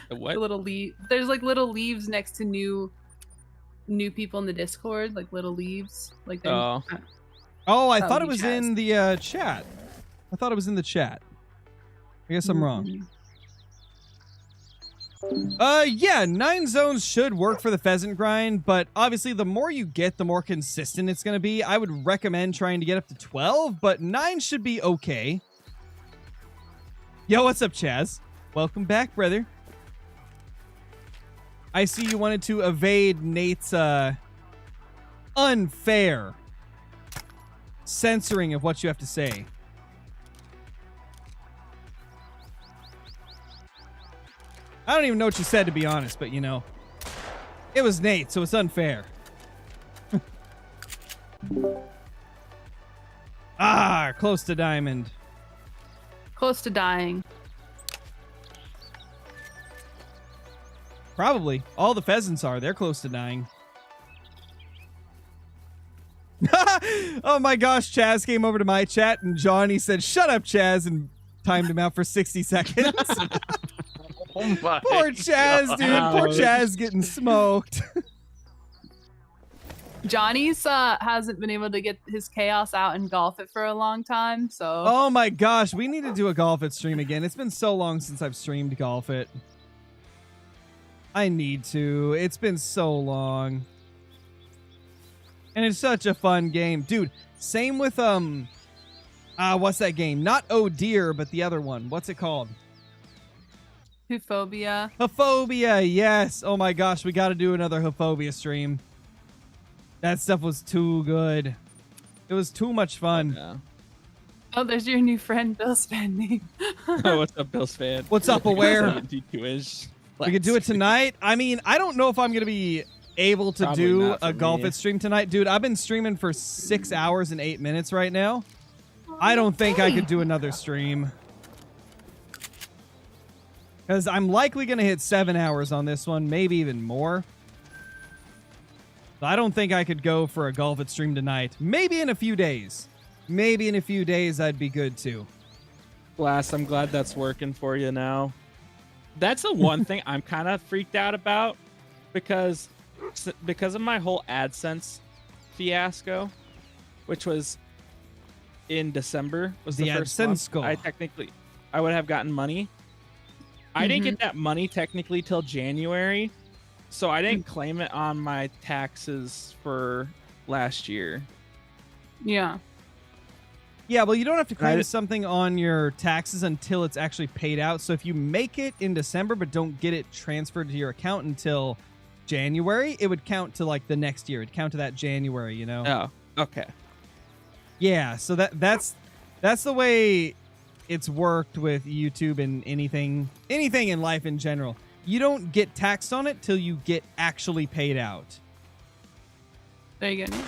C: The what?
D: The little leaf. There's like little leaves next to new people in the Discord, like little leaves. Like they're-
C: Oh.
A: Oh, I
D: Oh,
A: thought it
D: he
A: was
D: Chaz.
A: in the chat. I thought it was in the chat. I guess I'm wrong. Yeah, 9 zones should work for the pheasant grind, but obviously the more you get, the more consistent it's going to be. I would recommend trying to get up to 12, but 9 should be okay. Yo, what's up, Chaz? Welcome back, brother. I see you wanted to evade Nate's unfair censoring of what you have to say. I don't even know what you said, to be honest, but you know, it was Nate, so it's unfair. Close to diamond.
D: Close to dying.
A: Probably. All the pheasants are. They're close to dying. Oh my gosh, Chaz came over to my chat and Johnny said, "Shut up, Chaz," and timed him out for 60 seconds.
B: Oh my
A: Poor Chaz, dude. Poor
C: Ouch.
A: Chaz getting smoked.
D: Johnny's hasn't been able to get his chaos out and golf it for a long time, so
A: Oh my gosh, we need to do a Golf It stream again. It's been so long since I've streamed Golf It. I need to. It's been so long. And it's such a fun game. Dude, same with what's that game? Not Oh Dear, but the other one. What's it called?
D: Phobia.
A: Hophobia, yes. Oh my gosh, we got to do another Hophobia stream. That stuff was too good. It was too much fun.
C: Yeah.
D: Oh, there's your new friend, Bill Spending.
C: Oh, what's up, Bills fan?
A: What's up, Aware?
C: D2ish.
A: We could do it tonight. I mean, I don't know if I'm going to be able to
C: Probably
A: do
C: not for
A: a Golf
C: me.
A: It stream tonight. Dude, I've been streaming for 6 hours and 8 minutes right now. I don't think I could do another stream. Because I'm likely going to hit 7 hours on this one, maybe even more. So I don't think I could go for a Golf It stream tonight. Maybe in a few days. Maybe in a few days I'd be good too.
C: Blast, I'm glad that's working for you now. That's the one thing I'm kind of freaked out about because of my whole AdSense fiasco, which was in December, was the
A: The
C: first
A: AdSense
C: month
A: goal.
C: I would have gotten money. I didn't get that money technically till January, so I didn't claim it on my taxes for last year.
D: Yeah.
A: Yeah, well, you don't have to claim
C: Right.
A: something on your taxes until it's actually paid out. So if you make it in December but don't get it transferred to your account until January, it would count to like the next year. It'd count to that January, you know?
C: Oh, okay.
A: Yeah, so that's the way it's worked with YouTube and anything in life in general. You don't get taxed on it till you get actually paid out.
D: There you go. Nate.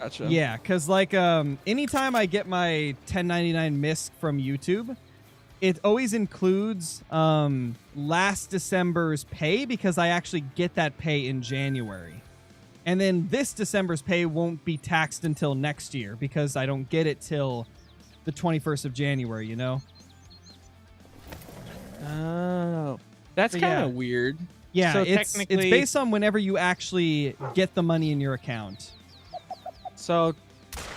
C: Gotcha.
A: Yeah, because like anytime I get my 1099 MISC from YouTube, it always includes last December's pay because I actually get that pay in January. And then this December's pay won't be taxed until next year because I don't get it till the 21st of January, you know?
C: Oh, that's
A: So,
C: kind
A: yeah.
C: of weird.
A: Yeah,
C: So
A: it's
C: technically-
A: based on whenever you actually get the money in your account.
C: So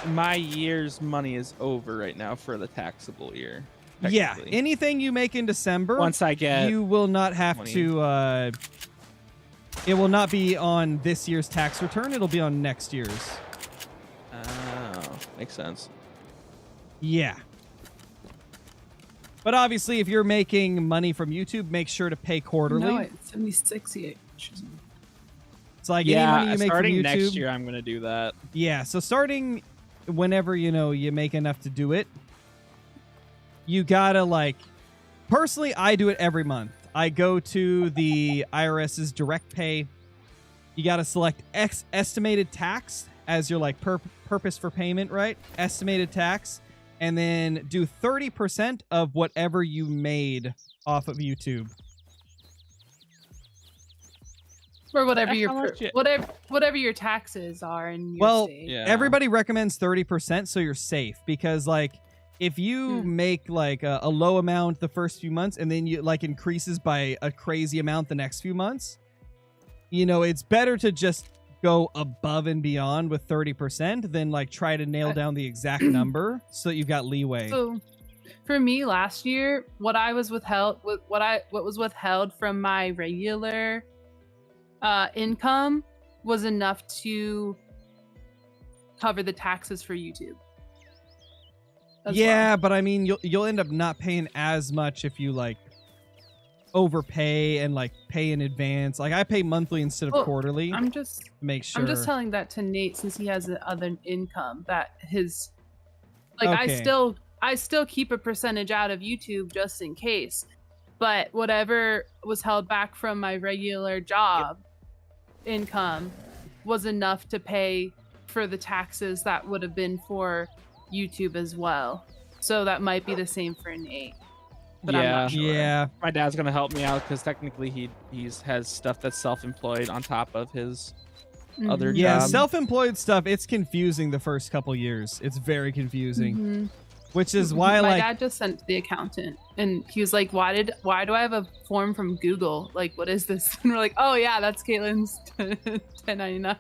C: my year's money is over right now for the taxable year.
A: Yeah,
C: technically.
A: anything you make in December,
C: Once I get
A: you will not have
C: 20.
A: to... it will not be on this year's tax return. It'll be on next year's.
C: Oh, makes sense.
A: Yeah. But obviously, if you're making money from YouTube, make sure to pay quarterly.
D: No, it's 76.
A: It's like any money you make from
C: starting
A: YouTube.
C: next year, I'm gonna do that.
A: Yeah, so starting whenever, you make enough to do it, you gotta, like... Personally, I do it every month. I go to the IRS's direct pay. You gotta select estimated tax as your, like, purpose for payment, right? Estimated tax. And then do 30% of whatever you made off of YouTube.
D: Or whatever
C: How
D: your
C: much
D: whatever your taxes are in your
A: Well,
D: state.
C: Yeah.
A: Everybody recommends 30%, so you're safe. Because, like, if you make, like, a low amount the first few months and then you, like, increases by a crazy amount the next few months, it's better to just go above and beyond with 30% than, like, try to nail down the exact number so that you've got leeway.
D: So, for me last year, what was withheld from my regular income was enough to cover the taxes for YouTube. as
A: Yeah,
D: well.
A: but I mean, you'll end up not paying as much if you, like, overpay and, like, pay in advance. Like, I pay monthly instead of
D: Well,
A: quarterly.
D: I'm just
A: Make sure.
D: I'm just telling that to Nate since he has the other income that his like
A: Okay.
D: I still keep a percentage out of YouTube just in case. But whatever was held back from my regular job income was enough to pay for the taxes that would have been for YouTube as well. So that might be the same for Nate. But I'm not sure.
A: Yeah.
C: My dad's gonna help me out because technically he has stuff that's self-employed on top of his other
D: Mhm.
A: Yeah,
C: job.
A: self-employed stuff, it's confusing the first couple years. It's very confusing.
D: Mhm.
A: Which is why,
D: my
A: like...
D: dad just sent to the accountant and he was like, why do I have a form from Google? Like, what is this? And we're like, oh yeah, that's Caitlin's 1099.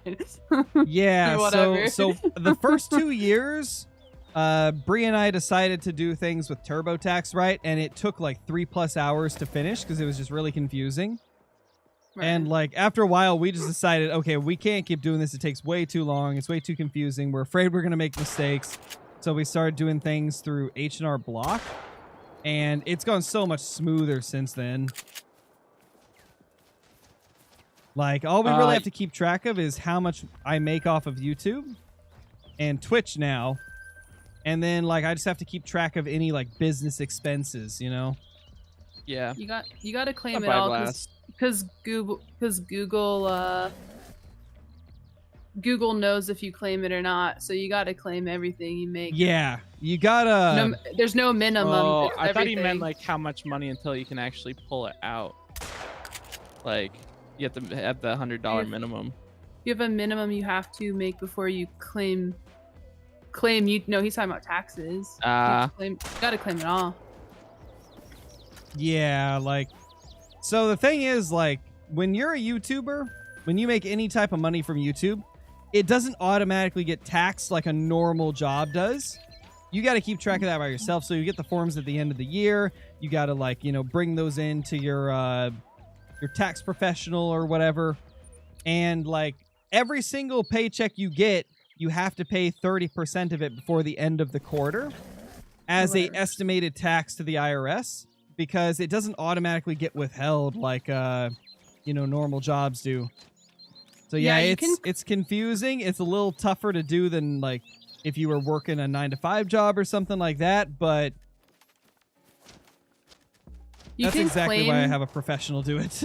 A: Yeah,
D: Or whatever.
A: so the first 2 years, Bree and I decided to do things with TurboTax, right? And it took like 3+ hours to finish because it was just really confusing.
D: Right.
A: And like after a while, we just decided, okay, we can't keep doing this. It takes way too long. It's way too confusing. We're afraid we're gonna make mistakes. So we started doing things through H&R Block, and it's gone so much smoother since then. Like, all we really have to keep track of is how much I make off of YouTube and Twitch now. And then, like, I just have to keep track of any, like, business expenses,
C: Yeah.
D: you got to claim
C: Not
D: it
C: by
D: all
C: blast.
D: because Google knows if you claim it or not. So you got to claim everything you make.
A: Yeah, you gotta...
D: There's no minimum.
C: Oh,
D: it's
C: I thought he meant
D: everything.
C: like how much money until you can actually pull it out. Like you have to have the $100 minimum.
D: You have a minimum you have to make before you claim you. No, he's talking about taxes. You got to claim it all.
A: Yeah, like... So the thing is, like, when you're a YouTuber, when you make any type of money from YouTube, it doesn't automatically get taxed like a normal job does. You got to keep track of that by yourself. So you get the forms at the end of the year. You got to, like, bring those into your tax professional or whatever. And, like, every single paycheck you get, you have to pay 30% of it before the end of the quarter as a estimated tax to the IRS, because it doesn't automatically get withheld like normal jobs do. So yeah, it's confusing. It's a little tougher to do than like if you were working a 9-to-5 job or something like that, but that's exactly why I have a professional do it.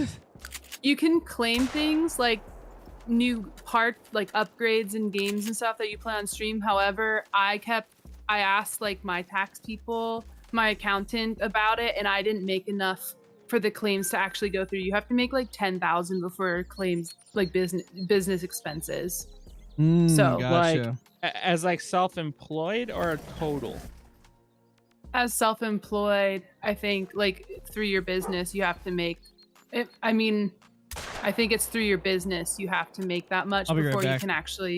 D: You can claim things like new like upgrades in games and stuff that you play on stream. However, I asked like my tax people my accountant about it, and I didn't make enough for the claims to actually go through. You have to make like 10,000 before claims, like business expenses. So,
A: gotcha.
C: As like self-employed or a total?
D: as self-employed, I think like through your business, you have to make it. I mean, I think it's through your business you have to make that much
A: I'll be right
D: before you
A: back.
D: can actually.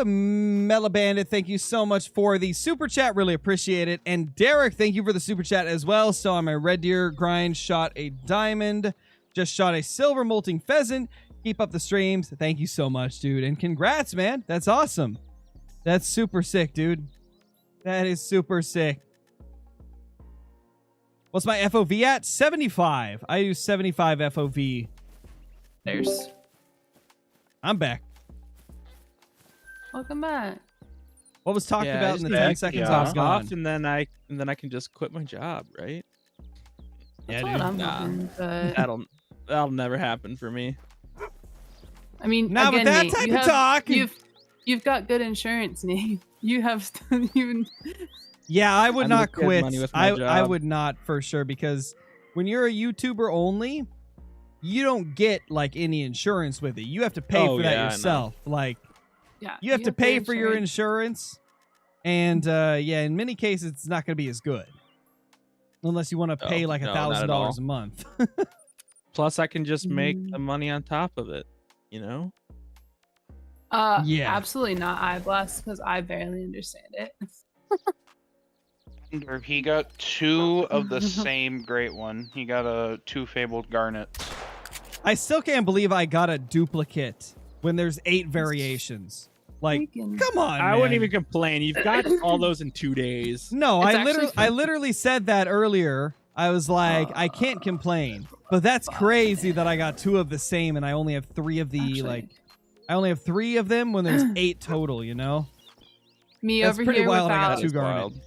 A: Mela Bandit, thank you so much for the super chat. Really appreciate it. And Derek, thank you for the super chat as well. So on my Red Deer grind, shot a diamond, just shot a silver molting pheasant. Keep up the streams. Thank you so much, dude. And congrats, man. That's awesome. That's super sick, dude. That is super sick. What's my FOV at? 75. I use 75 FOV.
D: There's.
A: I'm back.
D: Welcome back.
A: What was talked
C: Yeah, I
A: about
C: just
A: in the
C: need
A: 10
C: to
A: seconds
B: yeah.
A: I was gone?
C: off, and then I can just quit my job, right?
D: That's
A: Yeah,
D: what
A: dude.
D: I'm
C: Nah.
D: hoping, but
C: That'll never happen for me.
D: I mean,
A: Not with
D: again,
A: that
D: Nate,
A: type
D: you
A: of
D: have,
A: talk.
D: You've got good insurance, Nate. You have even.
A: Yeah, I would
C: I
A: not
C: make good
A: quit.
C: money with my
A: I
C: job.
A: would not for sure, because when you're a YouTuber only, you don't get like any insurance with it. You have to pay
C: Oh,
A: for that
C: yeah, I know.
A: yourself. Like
D: Yeah,
A: you have to pay
D: the
A: for your insurance, and yeah, in many cases it's not going to be as good unless you want to pay like
C: no, not at
A: $1,000
C: all.
A: a month.
C: Plus, I can just make
D: Mm.
C: the money on top of it. You know?
A: Yeah.
D: Absolutely not eye blast, because I barely understand it.
B: He got 2 of the same great one. He got 2 fabled garnets.
A: I still can't believe I got a duplicate when there's 8 variations. Like,
D: Freaking-
A: come on,
C: I wouldn't
A: man.
C: even complain. You've got all those in 2 days.
A: No,
D: It's
A: I
D: actually
A: literally said that earlier. I was like, I can't complain. But that's crazy that I got 2 of the same and I only have 3 of the
D: Actually.
A: I only have 3 of them when there's 8 total, you know?
D: Me
A: That's
D: over
A: pretty
D: here
A: wild. I
D: without
A: got
C: That
A: 2
C: is
A: garnet.
C: wild.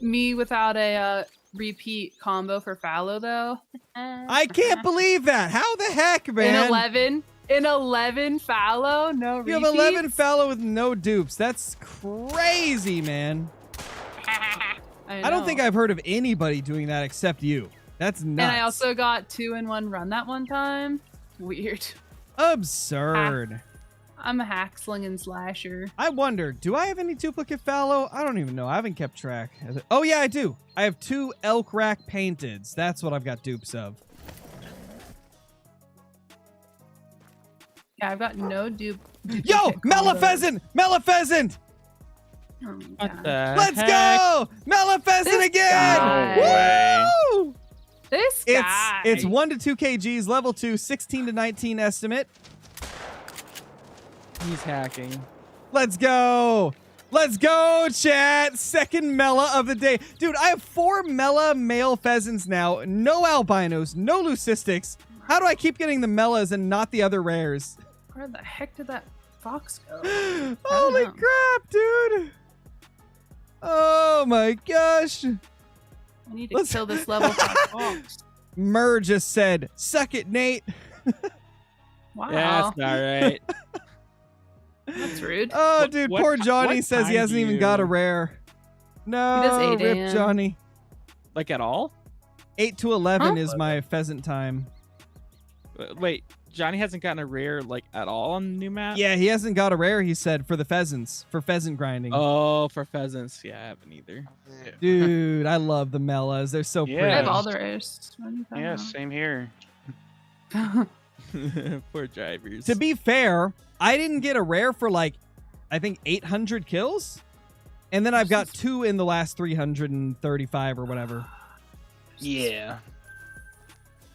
D: me without a repeat combo for fallow though.
A: I can't believe that. How the heck, man?
D: In 11 fallow, no
A: You have
D: repeats?
A: 11 fallow with no dupes. That's crazy, man. I don't think I've heard of anybody doing that except you. That's nuts.
D: And I also got 2 in 1 run that one time. Weird.
A: Absurd.
D: I'm a hack slinging slasher.
A: I wonder, do I have any duplicate fallow? I don't even know. I haven't kept track. Oh, yeah, I do. I have 2 elk rack painteds. That's what I've got dupes of.
D: Yeah, I've got no dupe.
A: Yo, Melapheasant! Melapheasant!
D: Oh my
C: What
D: God.
C: the
A: Let's
C: heck?
A: go! Melapheasant
D: This
A: again!
D: guy.
B: No way.
A: Woo!
D: This guy.
A: It's 1 to 2 kgs, level 2, 16 to 19 estimate.
C: He's hacking.
A: Let's go! Let's go, chat! Second Mela of the day. Dude, I have 4 Mela male pheasants now. No albinos, no leucistics. How do I keep getting the Melas and not the other rares?
D: Where the heck did that fox go?
A: Holy
D: know.
A: crap, dude! Oh my gosh!
D: I need to
A: Let's-
D: kill this level 5 fox.
A: Murr just said, "Suck it, Nate."
D: Wow.
C: Yeah, that's not right.
D: That's rude.
A: Oh,
C: What-
A: dude,
C: what
A: poor
C: ti-
A: Johnny
C: what
A: says he
C: time
A: hasn't
C: do
A: even got a
C: you-
A: rare. No,
D: He does 8
A: rip
D: a.m.
A: Johnny.
C: Like at all?
A: 8 to 11
D: Huh?
A: is my pheasant time.
C: Wait, Johnny hasn't gotten a rare like at all on the new map?
A: Yeah, he hasn't got a rare, he said, for the pheasants, for pheasant grinding.
C: Oh, for pheasants. Yeah, I haven't either.
A: Dude, I love the Melas. They're so
B: Yeah.
A: pretty.
D: I have all the rares. What are you talking
B: Yeah,
D: about?
B: same here.
C: Poor drivers.
A: To be fair, I didn't get a rare for like, I think 800 kills. And then I've got 2 in the last 335 or whatever.
B: Yeah.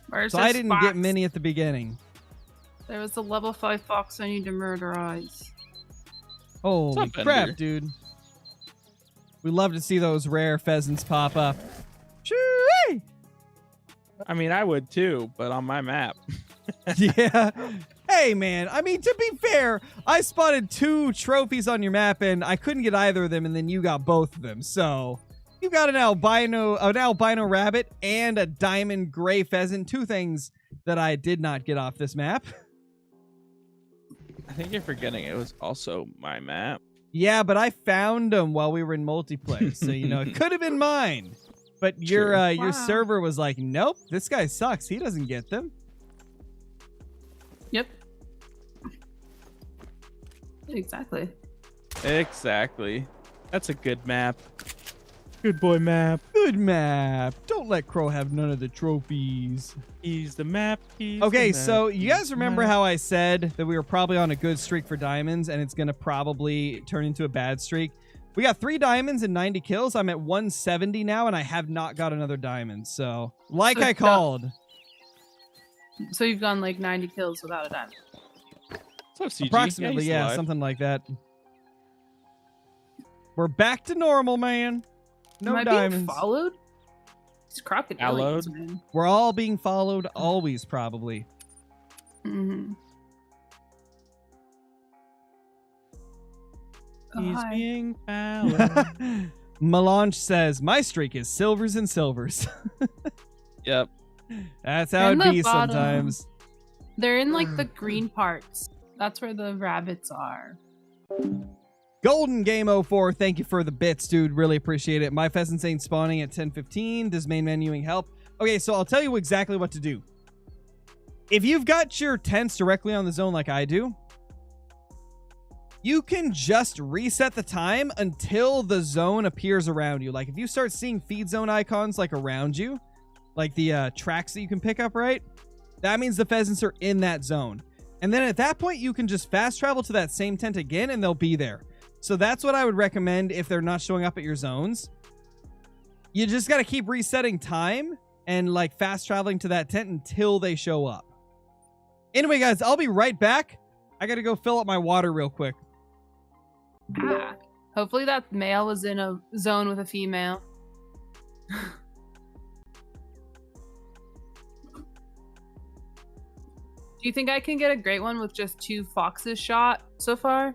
D: Where's
A: So
D: this
A: I didn't
D: fox?
A: get many at the beginning.
D: There was a level 5 fox I need to murder eyes.
A: Holy
C: up,
A: crap,
C: Bender?
A: dude. We love to see those rare pheasants pop up. Shoo-wee!
C: I mean, I would too, but on my map.
A: Yeah. Hey, man. I mean, to be fair, I spotted 2 trophies on your map, and I couldn't get either of them, and then you got both of them. So you got an albino rabbit and a diamond gray pheasant. 2 things that I did not get off this map.
C: I think you're forgetting it was also my map.
A: Yeah, but I found them while we were in multiplayer, so it could have been mine. But your
D: Wow.
A: server was like, nope, this guy sucks. He doesn't get them.
D: Yep. Exactly.
C: Exactly. That's a good map. Good boy map.
A: Good map. Don't let Crow have none of the trophies.
C: He's the map. He's
A: Okay,
C: the map,
A: so you
C: he's
A: guys
C: the
A: remember
C: map.
A: how I said that we were probably on a good streak for diamonds and it's going to probably turn into a bad streak? We got 3 diamonds and 90 kills. I'm at 170 now and I have not got another diamond. So, like
D: So
A: I called.
D: So you've gone like 90 kills without a diamond.
C: What's up, CG?
A: Approximately,
C: he's
A: yeah,
C: alive.
A: something like that. We're back to normal, man. No
D: Am I
A: diamonds.
D: being followed? It's crocodilians,
C: Followed?
D: man.
A: We're all being followed always, probably.
D: Mm-hmm.
C: He's
D: hi.
C: being followed.
A: Melange says, my streak is silvers and silvers.
C: Yep.
A: That's how
D: And
A: it
D: the
A: be
D: bottom.
A: sometimes.
D: They're in like the green parts. That's where the rabbits are.
A: Golden Game 04, thank you for the bits, dude. Really appreciate it. My Pheasants ain't spawning at 10:15. Does main menuing help? Okay, so I'll tell you exactly what to do. If you've got your tents directly on the zone like I do, you can just reset the time until the zone appears around you. Like if you start seeing feed zone icons like around you, like the tracks that you can pick up, right? That means the pheasants are in that zone. And then at that point, you can just fast travel to that same tent again and they'll be there. So that's what I would recommend if they're not showing up at your zones. You just got to keep resetting time and like fast traveling to that tent until they show up. Anyway, guys, I'll be right back. I got to go fill up my water real quick.
D: Ah. Hopefully that male was in a zone with a female. Do you think I can get a great one with just 2 foxes shot so far?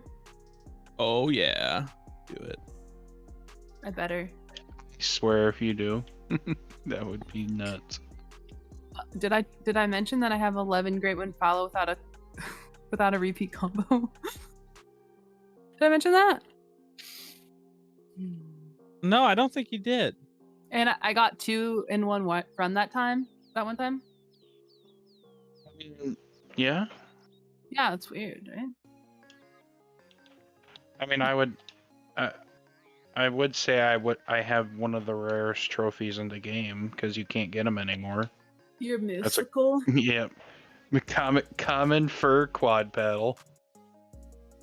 C: Oh yeah. Do it.
D: I better.
B: I swear if you do, that would be nuts.
D: Did I mention that I have 11 great one follow without a without a repeat combo? Did I mention that?
C: No, I don't think you did.
D: And I got 2 in one run that time. That one time.
B: I mean, yeah.
D: Yeah, it's weird, right?
B: I mean, I would say I have one of the rarest trophies in the game because you can't get them anymore.
D: You're
B: a-
D: mystical.
B: Yep. The common fur quad paddle.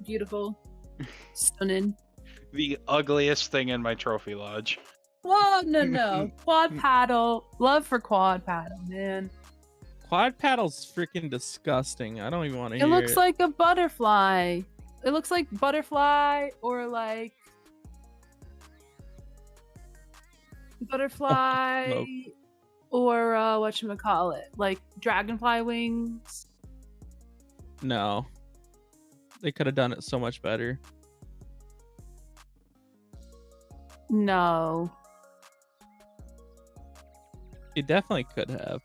D: Beautiful. Stunning.
B: The ugliest thing in my trophy lodge.
D: Whoa, no. Quad paddle. Love for quad paddle, man.
C: Quad paddle's freaking disgusting. I don't even want to
D: It
C: hear
D: looks
C: it.
D: like a butterfly. It looks like butterfly or like butterfly
C: Nope.
D: or whatchamacallit, like dragonfly wings.
C: No. They could have done it so much better.
D: No.
C: You definitely could have.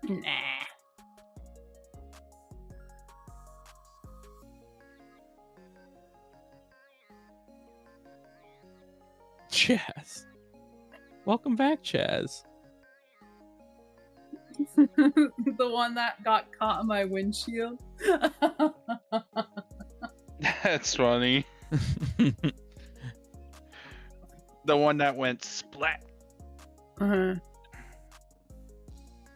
D: Nah.
C: Chaz. Welcome back, Chaz.
D: The one that got caught in my windshield.
B: That's funny. The one that went splat.
D: Uh-huh.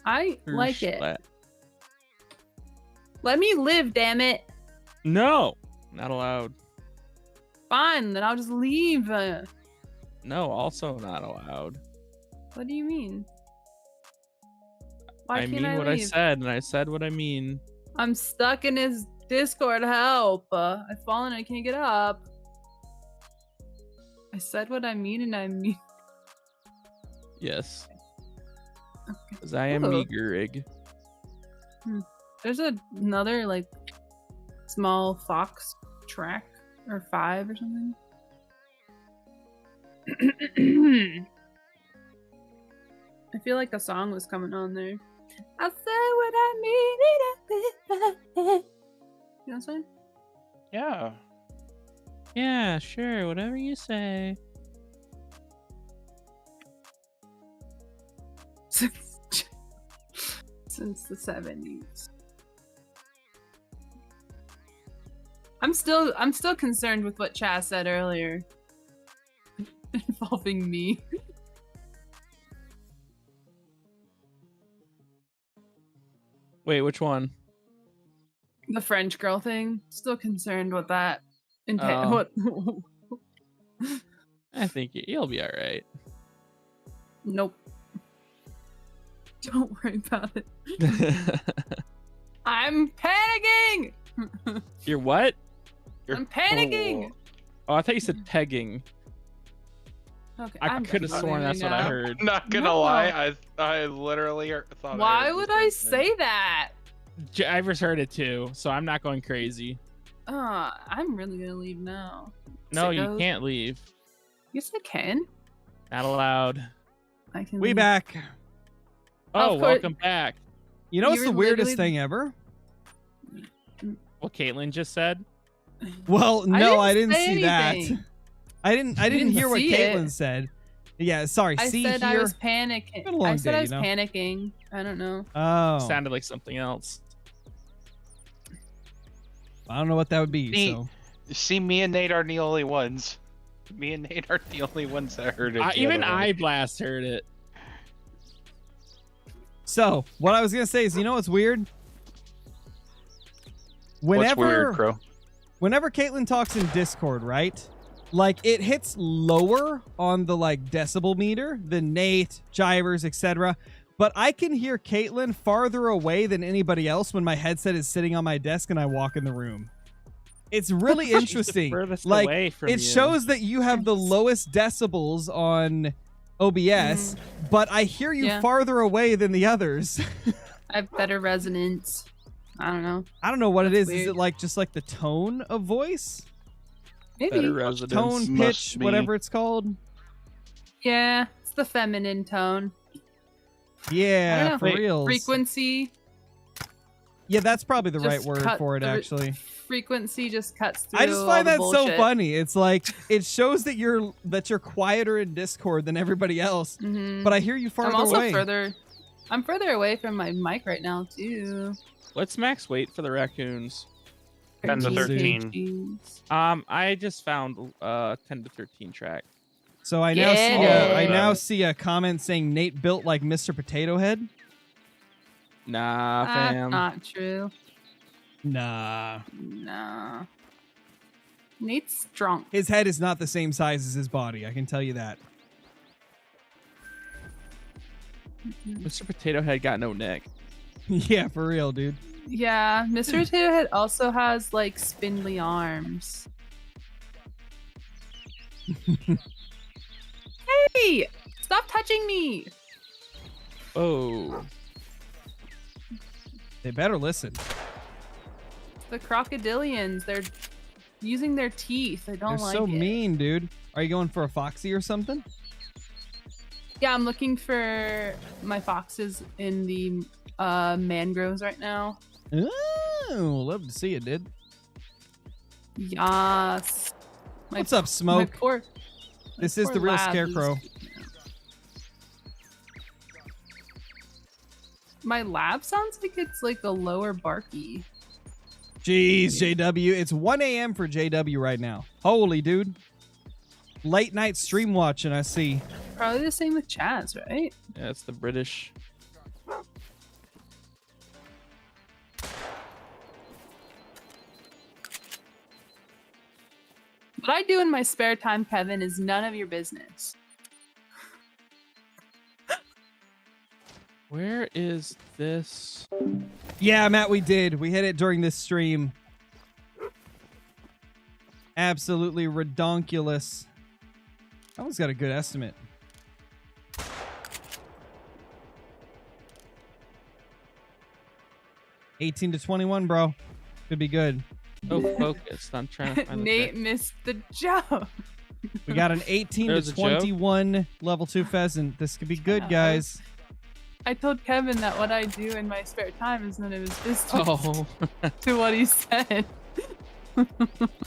D: I like it.
C: Splat.
D: Let me live, damn it.
C: No, not allowed.
D: Fine, then I'll just leave.
C: No, also not allowed.
D: What do you mean? Why
C: I
D: can't
C: mean
D: I
C: what
D: leave?
C: I said, and I said what I mean.
D: I'm stuck in his Discord. Help! I've fallen. I can't get up. I said what I mean, and I mean.
C: Yes,
D: Okay.
C: because I am
D: Ooh.
C: meagering.
D: There's another like small fox track or 5 or something. I feel like a song was coming on there. I said what I mean. You know what I'm saying?
B: Yeah.
C: Yeah, sure, whatever you say.
D: Since the 70s. I'm still concerned with what Chaz said earlier. Involving me.
C: Wait, which one?
D: The French girl thing. Still concerned with that.
C: Oh.
D: What?
C: I think you'll be all right.
D: Nope. Don't worry about it. I'm panicking.
C: You're what?
D: I'm panicking.
C: Oh, I thought you said pegging.
D: Okay,
C: I could have sworn that's what I heard.
B: I'm not gonna
D: No.
B: lie, I literally thought.
D: Why
B: I heard
D: would
B: the
D: I
B: same thing.
D: say that?
C: Iver's heard it too, so I'm not going crazy.
D: I'm really gonna leave now.
C: No, you
D: Sickos.
C: can't leave.
D: Yes, I can.
C: Not allowed.
D: I can.
A: We
D: leave.
A: back.
C: Oh,
D: Of course-
C: welcome back.
A: You know what's
D: You
A: the
D: were
A: weirdest
D: literally-
A: thing ever?
C: What Caitlin just said.
A: Well, no, I didn't
D: say
A: see that.
D: anything.
A: I didn't
D: didn't
A: hear what
D: see
A: Caitlin
D: it.
A: said. Yeah, sorry.
D: I
A: see
D: said
A: here.
D: I was panicking.
A: Been a long
D: I said
A: day,
D: I was
A: you know?
D: panicking. I don't know.
A: Oh,
C: Sounded like something else.
A: I don't know what that would be.
B: See,
A: So
B: See, me and Nate are the only ones. Me and Nate are the only ones that heard it. the
C: Even
B: other way.
C: I blast heard it.
A: So, what I was gonna say is, you know what's weird?
B: What's weird, Crow?
A: Whenever Caitlin talks in Discord, right? Like, it hits lower on the like decibel meter than Nate, Jivers, etc. But I can hear Caitlin farther away than anybody else when my headset is sitting on my desk and I walk in the room. It's really
C: She's the
A: interesting.
C: furthest
A: Like,
C: away from
A: it
C: you.
A: shows that you have the lowest decibels on OBS, but I hear you
D: Yeah.
A: farther away than the others.
D: I have better resonance. I don't know.
A: I don't know what it
D: That's
A: is. Is
D: weird.
A: it like just like the tone of voice?
D: Maybe.
C: better residence.
A: Tone,
B: Must
A: pitch,
B: be.
A: whatever it's called.
D: Yeah, it's the feminine tone. I
A: Yeah,
D: don't know.
A: for real.
D: Frequency.
A: Yeah, that's probably the right
D: just
A: word
D: cut
A: for it,
D: the-
A: actually.
D: Frequency just cuts through.
A: I just
D: all
A: find
D: the
A: that so
D: bullshit.
A: funny. It's like it shows that you're quieter in Discord than everybody else,
D: Mhm.
A: but I hear you farther
D: I'm also
A: away.
D: further. I'm further away from my mic right now too.
C: What's max weight for the raccoons?
B: 10 to 13.
D: kgs.
C: I just found 10 to 13 track.
A: So I now see
D: Yeah.
A: I now see a comment saying Nate built like Mr. Potato Head.
C: Nah,
D: That's
C: fam.
D: not true.
A: Nah,
D: Nah. Nate's drunk.
A: his head is not the same size as his body. I can tell you that.
C: Mr. Potato Head got no neck.
A: Yeah, for real, dude.
D: Yeah, Mr. Potato Head also has like spindly arms. Hey! Stop touching me!
C: Oh,
A: They better listen.
D: The crocodilians, they're using their teeth. I don't
A: They're
D: like
A: so
D: it.
A: mean, dude. Are you going for a foxy or something?
D: Yeah, I'm looking for my foxes in the mangroves right now.
A: Oh, love to see it, dude.
D: Yes. My-
A: What's up,
D: my
A: Smoke?
D: poor- my
A: This is
D: poor
A: the real
D: lab is-
A: Scarecrow.
D: My lab sounds like it's like a lower barky.
A: Jeez, JW. It's 1 a.m. for JW right now. Holy, dude. Late night stream watching, I see.
D: Probably the same with Chaz, right?
C: yeah, it's the British.
D: What I do in my spare time, Kevin, is none of your business.
C: Where is this?
A: Yeah, Matt, we did. We hit it during this stream. Absolutely redonkulous. That one's got a good estimate. $18 to $21, bro. Could be good.
C: Oh, focused. I'm trying to find the
D: Nate
C: track.
D: missed the joke.
A: We got an 18
C: There's
A: to
C: a joke.
A: 21 level 2 pheasant. This could be good,
D: Yeah,
A: guys.
D: I told Kevin that what I do in my spare time is none of his business
C: Oh,
D: to what he said.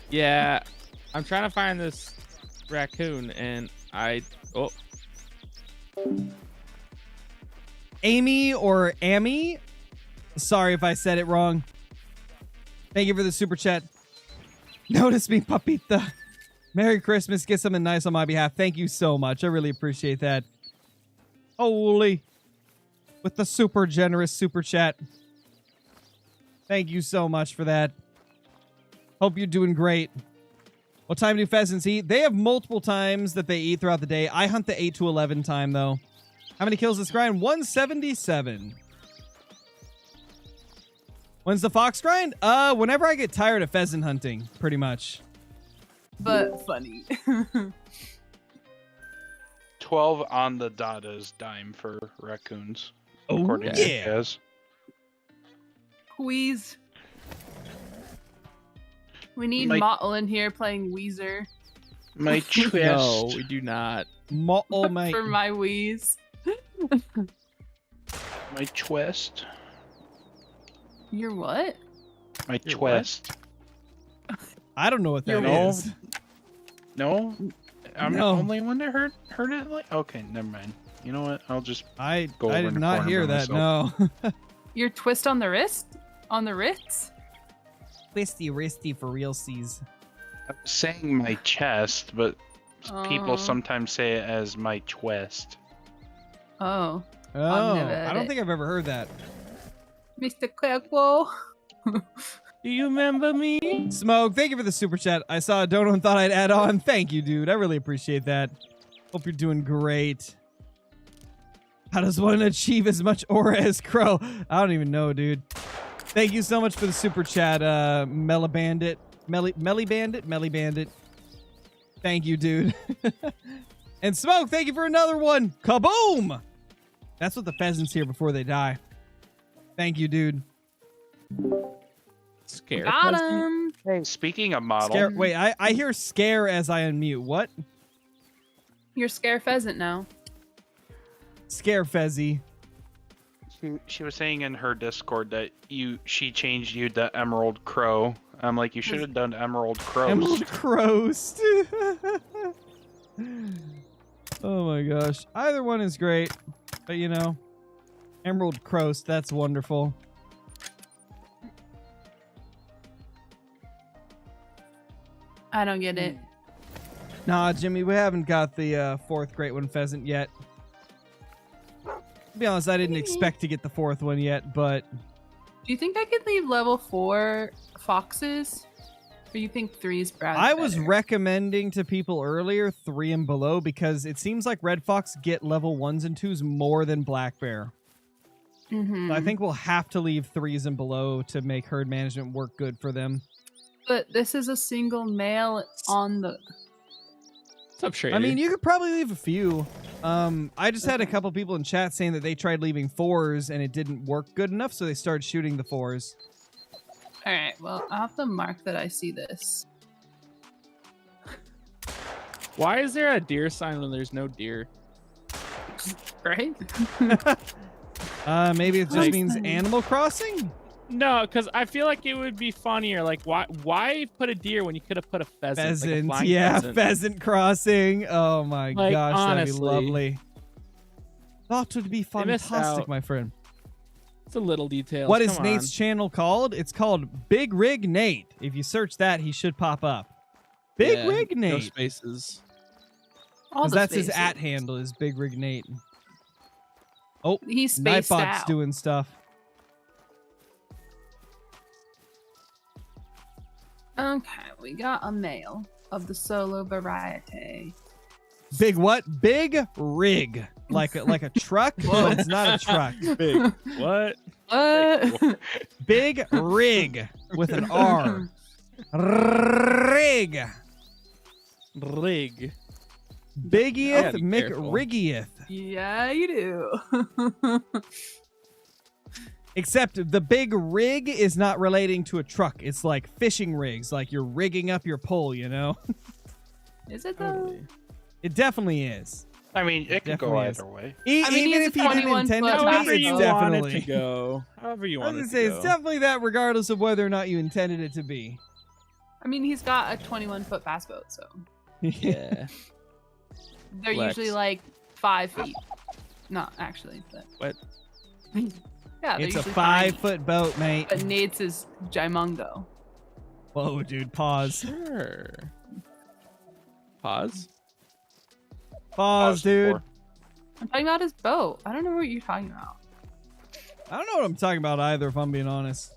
C: yeah. I'm trying to find this raccoon, and oh,
A: Amy or Amy. Sorry if I said it wrong. Thank you for the super chat. Notice me, papita. Merry Christmas. Get something nice on my behalf. Thank you so much. I really appreciate that. Holy. With the super generous super chat. Thank you so much for that. Hope you're doing great. What time do pheasants eat? They have multiple times that they eat throughout the day. I hunt the 8 to 11 time, though. How many kills this grind? 177. When's the fox grind? Whenever I get tired of pheasant hunting, pretty much.
D: But funny.
B: 12 on the dot is dime for raccoons.
A: Oh,
B: according to
A: yeah.
B: Kaz.
D: Wheeze. We need
B: My-
D: Mottle in here playing Weezer
B: My chest.
C: no, we do not.
A: Oh, mate.
D: for my Wheeze.
B: My chest.
D: You're what?
B: My
C: Your what?
B: chest.
A: I don't know what that
B: You know-
A: is.
B: No? I'm
A: No.
B: the only one that heard it? Like, okay, never mind. You know what? I'll just
A: I
B: Go over
A: did
B: in the
A: not
B: corner
A: hear
B: by
A: that,
B: myself.
A: no.
D: Your twist on the wrist? On the Ritz?
A: Twisty wristy for real seas.
B: I'm saying my chest, but people
D: Oh.
B: sometimes say it as my chest.
D: Oh.
A: Oh,
D: never
A: I
D: heard
A: don't
D: it.
A: think I've ever heard that.
D: Mr. Quackwo.
C: Do you remember me?
A: Smoke, thank you for the super chat. I saw a dono and thought I'd add on. Thank you, dude. I really appreciate that. Hope you're doing great. How does one achieve as much aura as Crow? I don't even know, dude. Thank you so much for the super chat, Melly Bandit. Melly Bandit. Thank you, dude. And Smoke, thank you for another one. Kaboom! That's what the pheasants hear before they die. Thank you, dude.
C: Scare.
D: Got
C: pheasant?
D: him.
B: Hey, speaking of model,
A: Scare, wait, I hear scare as I unmute. What?
D: You're Scare Pheasant now.
A: Scare Fezzy.
B: she was saying in her Discord that she changed you to Emerald Crow. I'm like, you should have done Emerald Crow.
A: Emerald Croast. Oh my gosh. Either one is great. But you know, Emerald Croast, that's wonderful.
D: I don't get it.
A: Nah, Jimmy, we haven't got the fourth great one pheasant yet. To be honest, I didn't expect to get the fourth one yet, but
D: Do you think I could leave level 4 foxes? Or you think 3 is Brad's
A: I was
D: better?
A: recommending to people earlier 3 and below because it seems like red fox get level 1s and 2s more than black bear.
D: Mhm.
A: So I think we'll have to leave 3s and below to make herd management work good for them.
D: But this is a single male on the...
C: What's up, Trader?
A: I mean, you could probably leave a few. I just had a couple people in chat saying that they tried leaving 4s and it didn't work good enough, so they started shooting the 4s.
D: Alright, well, I'll have to mark that I see this.
C: why is there a deer sign when there's no deer?
D: Right?
A: Maybe it just
D: Like-
A: means Animal Crossing?
C: No, because I feel like it would be funnier. Like, why put a deer when you could have put a pheasant? Like a
A: Pheasant,
C: flying
A: yeah,
C: pheasant.
A: Pheasant Crossing. Oh my
C: Like,
A: gosh, that'd be
C: honestly.
A: lovely. That would be
C: They missed
A: fantastic,
C: out.
A: my friend.
C: It's a little detail.
A: What is Nate's channel called? It's called Big Rig Nate. If you search that, he should pop up. Big Rig
C: No
A: Nate.
C: spaces.
D: All
A: 'Cause
D: the
A: that's his
D: spaces.
A: @ handle is Big Rig Nate. Oh,
D: He's spaced
A: Nightbot's
D: out.
A: doing stuff.
D: Okay, we got a male of the solo variety.
A: Big what? Big rig. Like a truck, but it's not a truck.
C: Big. What?
D: What?
A: Big rig with an R. Rig.
C: Rig.
A: Biggieth
C: be careful.
A: McRiggieth.
D: Yeah, you do.
A: Except the big rig is not relating to a truck. It's like fishing rigs, like you're rigging up your pole, you know?
D: Is it though?
C: Totally.
A: It definitely is.
B: I mean, it could go
A: Definitely is.
B: either way.
D: I mean,
A: Even
D: he's
A: if
D: a
A: you didn't
D: 21
A: intend it
D: foot
A: to
C: However
A: be,
C: you
A: it's
C: want it
A: definitely.
C: to go. However you
A: I
C: want
A: was
C: it
A: gonna
C: to
A: say,
C: go.
A: it's definitely that regardless of whether or not you intended it to be.
D: I mean, he's got a 21-foot bass boat, so
C: Yeah.
D: they're
C: Flex.
D: usually like 5 feet. Not actually, but
C: What?
D: yeah, they're
A: It's a
D: usually
A: 5-foot boat, mate.
D: But Nate's is Jimungo.
A: Whoa, dude, pause.
C: Sure. Pause.
A: Pause, dude.
B: before.
D: I'm talking about his boat. I don't know what you're talking about.
A: I don't know what I'm talking about either, if I'm being honest.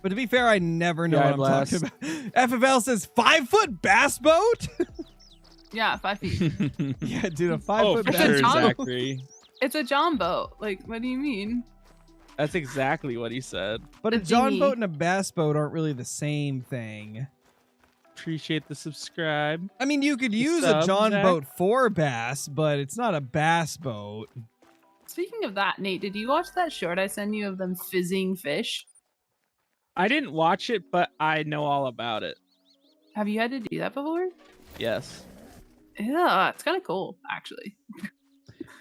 A: But to be fair, I never know
C: Yeah,
A: what I'm talking about. FFL says 5-foot bass boat?
D: Yeah, 5 feet.
A: Yeah, dude, a
C: Oh,
A: 5-foot
C: for
D: It's
A: bass
D: a
C: sure,
A: boat.
D: John-
C: Zachary.
D: It's a John boat. Like, what do you mean?
C: That's exactly what he said.
A: But a
D: The
A: John
D: dinghy.
A: boat and a bass boat aren't really the same thing.
C: Appreciate the subscribe.
A: I mean, you could use a
C: sub,
A: John
C: Zach?
A: boat for bass, but it's not a bass boat.
D: Speaking of that, Nate, did you watch that short I sent you of them fizzing fish?
C: I didn't watch it, but I know all about it.
D: Have you had to do that before?
C: Yes.
D: Yeah, it's kind of cool, actually.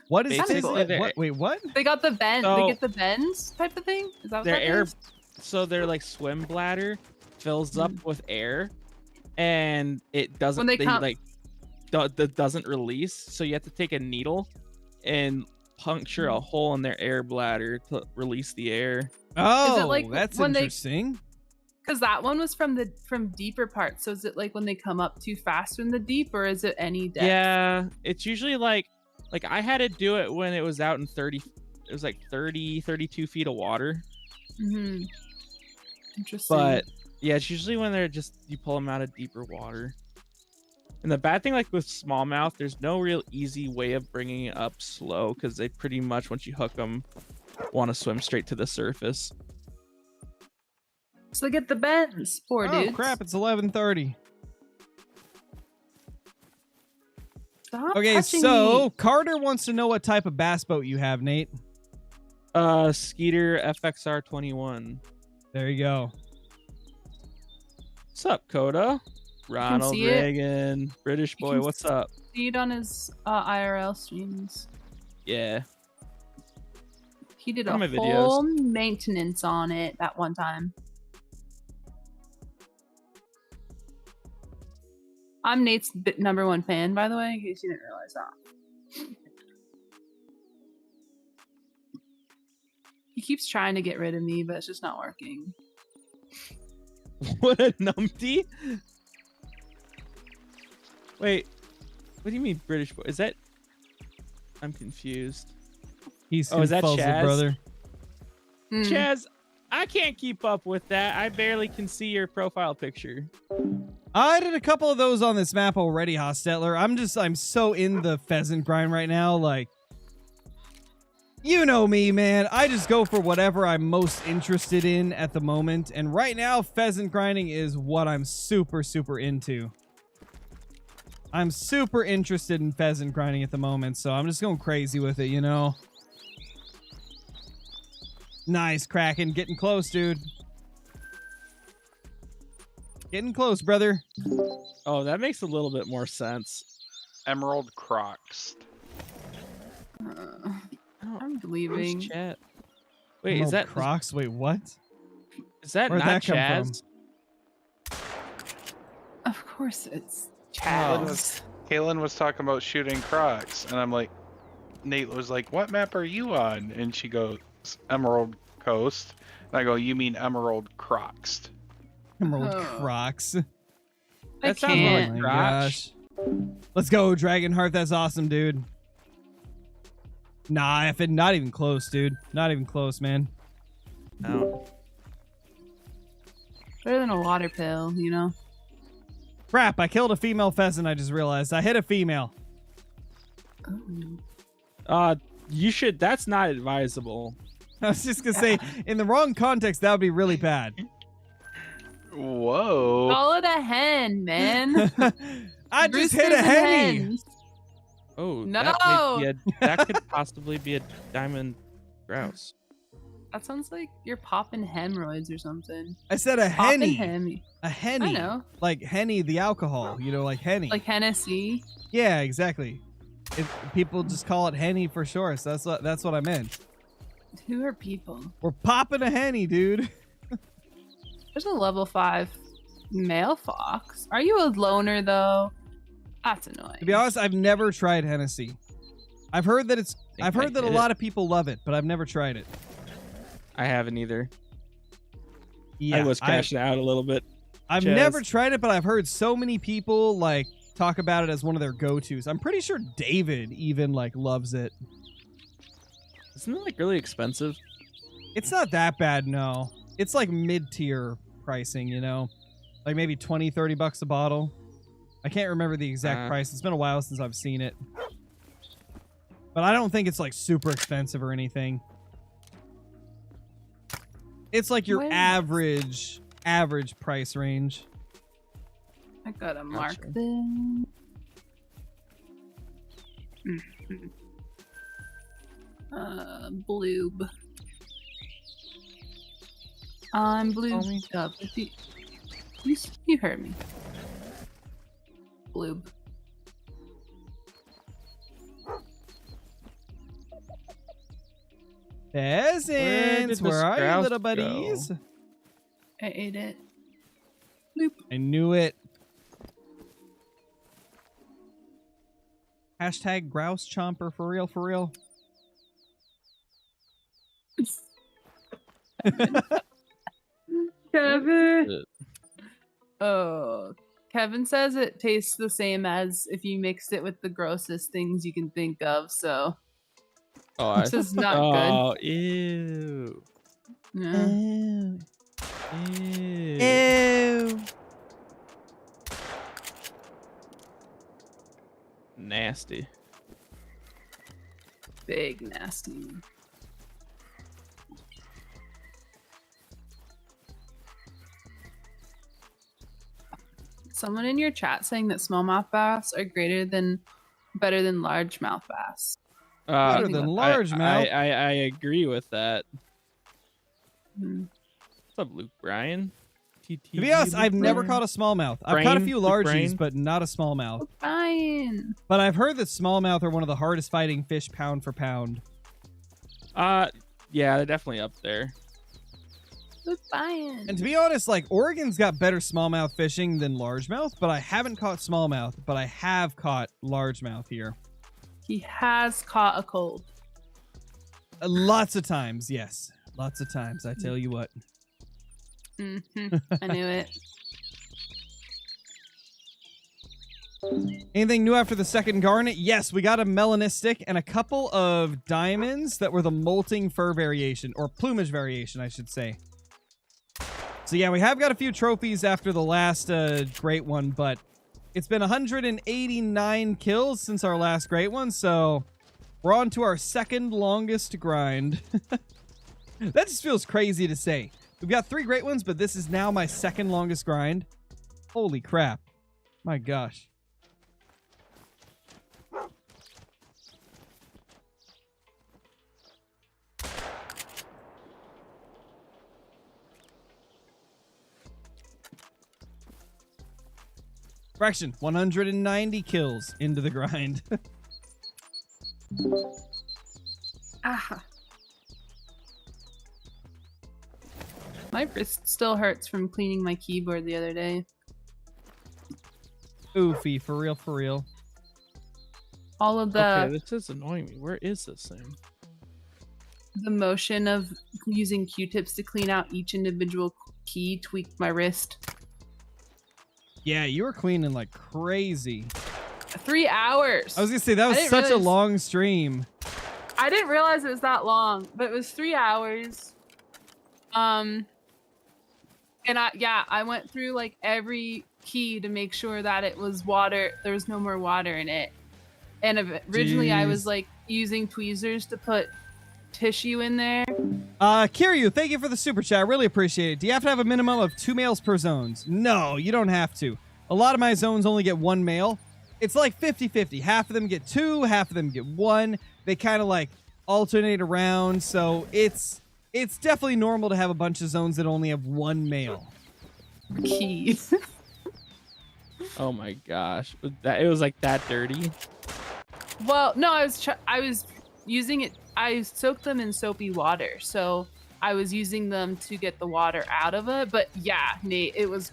A: What is
C: Basically,
A: this?
C: they're-
A: What? Wait, what?
D: They got the bend.
C: So-
D: they get the bends type of thing. Is that what
C: Their
D: that
C: air,
D: is?
C: so their like swim bladder fills up with air, and it doesn't.
D: When they come-
C: like that doesn't release. So you have to take a needle and puncture a hole in their air bladder to release the air.
A: Oh,
D: like
A: that's
D: when they-
A: interesting.
D: Because that one was from deeper parts. So is it like when they come up too fast in the deep, or is it any depth?
C: Yeah, it's usually like I had to do it when it was out in 30. It was like 32 feet of water.
D: Mm-hmm. Interesting.
C: But yeah, it's usually when they're just you pull them out of deeper water. And the bad thing, like with smallmouth, there's no real easy way of bringing it up slow because they pretty much once you hook them, want to swim straight to the surface.
D: so they get the bends, poor
A: Oh
D: dudes.
A: crap! It's 11:30.
D: Stop
A: Okay,
D: touching
A: so
D: me.
A: Carter wants to know what type of bass boat you have, Nate.
C: Skeeter FXR 21.
A: There you go.
C: What's up, Coda? Ronald
D: see it.
C: Reagan, British
D: You
C: boy.
D: can
C: What's up?
D: See it on his IRL streams.
C: Yeah.
D: He did a
C: One of my videos.
D: whole maintenance on it that one time. I'm Nate's #1 fan, by the way, in case you didn't realize that. He keeps trying to get rid of me, but it's just not working.
C: What a numpty. Wait, what do you mean British boy? Is that? I'm confused.
A: He's
C: Oh, is that
A: confuzzled,
C: Chaz?
A: brother.
D: Hmm.
C: Chaz, I can't keep up with that. I barely can see your profile picture.
A: I did a couple of those on this map already, Hostetler. I'm so in the pheasant grind right now. Like, you know me, man. I just go for whatever I'm most interested in at the moment. And right now, pheasant grinding is what I'm super, super into. I'm super interested in pheasant grinding at the moment, so I'm just going crazy with it, you know? Nice, Kraken. Getting close, dude. Getting close, brother.
C: Oh, that makes a little bit more sense.
B: Emerald Crocs.
D: I'm
C: Who's
D: leaving.
C: chat? Wait,
A: Emerald
C: is that
A: Crocs? Wait, what?
C: is that
A: Where'd
C: not
A: that come
C: Chaz?
D: Of course it's
C: Oh.
D: Chaz.
B: Kaylin was talking about shooting Crocs, and I'm like, Nate was like, "What map are you on?" And she goes, "Emerald Coast." And I go, "You mean Emerald Crocs?"
A: Emerald
D: Oh.
A: Crocs.
D: I
C: That sounds more
D: can't.
C: like
A: Oh my
C: crotch.
A: gosh. Let's go, Dragonheart. That's awesome, dude. Nah, not even close, dude. Not even close, man.
C: No.
D: Better than a water pill, you know?
A: Crap, I killed a female pheasant, I just realized. I hit a female.
D: Oh.
C: You should. That's not advisable.
A: I was just gonna say, in the wrong context, that would be really bad.
B: Whoa!
D: Call it a hen, man.
A: I just
D: Roosters
A: hit a
D: and
A: henny.
D: hens.
C: Oh,
D: No!
C: that could possibly be a diamond grouse.
D: That sounds like you're popping hemorrhoids or something.
A: I said a
D: Popping
A: henny.
D: hem.
A: A henny.
D: I know.
A: Like henny, the alcohol. You know, like henny.
D: Like Hennessy.
A: Yeah, exactly. People just call it henny for short. So that's what I meant.
D: Who are people?
A: We're popping a henny, dude.
D: There's a level 5 male fox. Are you a loner though? That's annoying.
A: To be honest, I've never tried Hennessy. I've heard that I've heard that a lot of people love it, but I've never tried it.
C: I haven't either.
A: Yeah,
C: I was crashing out a little bit.
A: I've never tried it, but I've heard so many people like talk about it as one of their go-tos. I'm pretty sure David even like loves it.
C: Isn't it like really expensive?
A: It's not that bad, no. It's like mid-tier pricing, you know? Like maybe 20, 30 bucks a bottle. I can't remember the exact price. It's been a while since I've seen it. But I don't think it's like super expensive or anything. It's like your average price range.
D: I gotta mark
C: Gotcha.
D: them. Bloob. I'm bloobed up. You heard me. Bloob.
A: Pheasants, where are you, little buddies?
D: I ate it. Bloop.
A: I knew it. Hashtag grouse chomper for real, for real.
D: Kevin. Oh, Kevin says it tastes the same as if you mixed it with the grossest things you can think of. So this is not
C: Oh, ew.
D: good. Yeah.
C: Ew. Nasty.
D: Big nasty. Someone in your chat saying that smallmouth bass are better than largemouth bass.
A: Better than largemouth.
C: I agree with that.
D: Hmm.
C: What's up, Luke Bryan?
A: To be honest, I've never caught a smallmouth. I've caught a few largies, but not a smallmouth.
D: Fine.
A: But I've heard that smallmouth are one of the hardest fighting fish pound for pound.
C: Yeah, they're definitely up there.
D: Fine.
A: And to be honest, like Oregon's got better smallmouth fishing than largemouth, but I haven't caught smallmouth, but I have caught largemouth here.
D: He has caught a cold.
A: Lots of times, yes. Lots of times, I tell you what.
D: I knew it.
A: Anything new after the second garnet? Yes, we got a melanistic and a couple of diamonds that were the molting fur variation, or plumage variation, I should say. So yeah, we have got a few trophies after the last great one, but it's been 189 kills since our last great one, so we're on to our second longest grind. That just feels crazy to say. We've got 3 great ones, but this is now my second longest grind. Holy crap. My gosh. Correction, 190 kills into the grind.
D: Ah. My wrist still hurts from cleaning my keyboard the other day.
A: Oofy, for real, for real.
D: All of the
C: Okay, this is annoying me. Where is this thing?
D: the motion of using Q-tips to clean out each individual key tweaked my wrist.
A: Yeah, you were cleaning like crazy.
D: 3 hours.
A: I was gonna say, that was such a long stream.
D: I didn't realize it was that long, but it was 3 hours. And I went through like every key to make sure that it was water. There was no more water in it. And originally I was like using tweezers to put tissue in there.
A: Kiryu, thank you for the super chat. I really appreciate it. Do you have to have a minimum of 2 males per zones? No, you don't have to. A lot of my zones only get 1 male. It's like 50-50. Half of them get 2, half of them get 1. They kind of like alternate around. So it's definitely normal to have a bunch of zones that only have 1 male.
D: Keys.
C: Oh my gosh, it was like that dirty.
D: Well, no, I was using it. I soaked them in soapy water, so I was using them to get the water out of it. But yeah, Nate, it was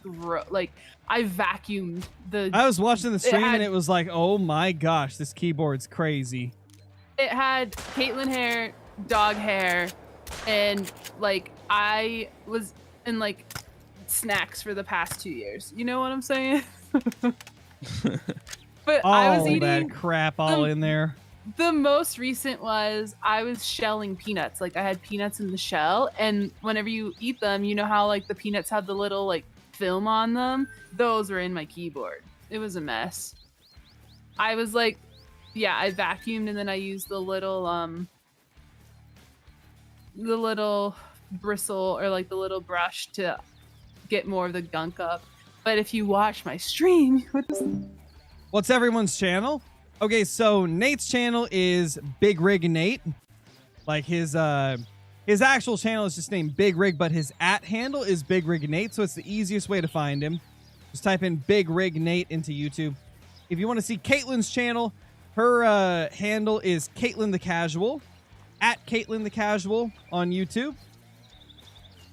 D: like I vacuumed the.
A: I was watching the stream
D: had-
A: and it was like, oh my gosh, this keyboard's crazy.
D: It had Caitlin hair, dog hair, and like I was in like snacks for the past 2 years. You know what I'm saying? But I was
A: All
D: eating
A: that crap all in there.
D: the most recent was I was shelling peanuts. Like I had peanuts in the shell, and whenever you eat them, you know how like the peanuts have the little like film on them? Those were in my keyboard. It was a mess. I was like, yeah, I vacuumed and then I used the little bristle or like the little brush to get more of the gunk up. But if you watch my stream,
A: What's everyone's channel? Okay, so Nate's channel is Big Rig Nate. Like his actual channel is just named Big Rig, but his @ handle is Big Rig Nate, so it's the easiest way to find him. Just type in Big Rig Nate into YouTube. If you want to see Caitlin's channel, her handle is Caitlin the Casual, @Caitlin the Casual on YouTube.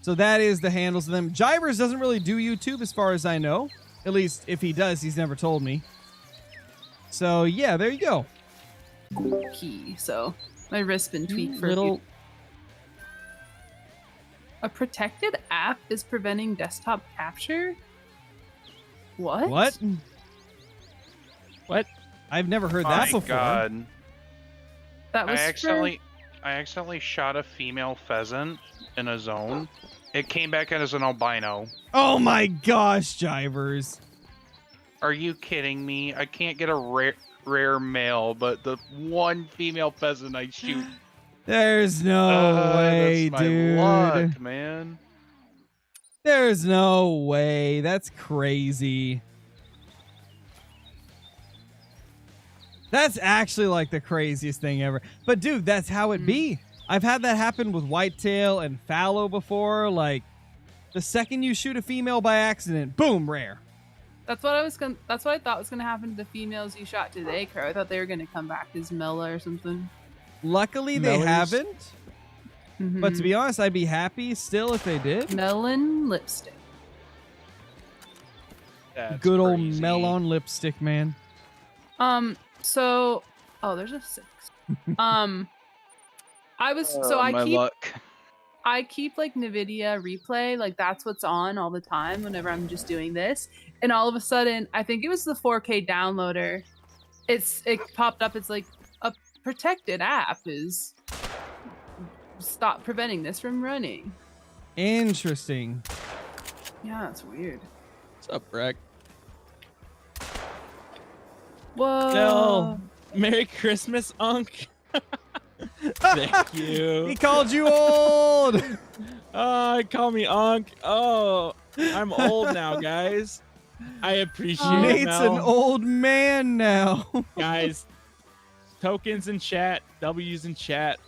A: So that is the handles of them. Jivers doesn't really do YouTube as far as I know. At least if he does, he's never told me. So yeah, there you go.
D: key. So my wrist's been tweaked for
C: Little.
D: A protected app is preventing desktop capture? What?
A: What? I've never heard
B: Oh
A: that
B: my
A: before.
B: God.
D: That was
B: I accidentally shot a female pheasant in a zone. It came back as an albino.
A: Oh my gosh, Jivers.
B: Are you kidding me? I can't get a rare male, but the one female pheasant I shoot.
A: There's no way,
B: that's my
A: dude.
B: luck, man.
A: There's no way. That's crazy. That's actually like the craziest thing ever. But dude, that's how it be. I've had that happen with whitetail and fallow before. Like the second you shoot a female by accident, boom, rare.
D: That's what I thought was gonna happen to the females you shot today, Crow. I thought they were gonna come back as Mela or something.
A: Luckily, they
C: Mellers.
A: haven't. But to be honest, I'd be happy still if they did.
D: Melon lipstick.
B: That's
A: Good old
B: crazy.
A: melon lipstick, man.
D: So there's a 6.
B: Luck.
D: I keep like NVIDIA replay, like that's what's on all the time whenever I'm just doing this. And all of a sudden, I think it was the 4K downloader. It popped up. It's like a protected app is stop preventing this from running.
A: Interesting.
D: Yeah, that's weird.
C: What's up, Breck?
D: Whoa.
C: No. Merry Christmas, Unc. Thank you.
A: He called you old.
C: Call me Unc. Oh, I'm old now, guys. I appreciate it,
A: Nate's
C: Mel.
A: an old man now.
C: Guys, tokens in chat, W's in chat.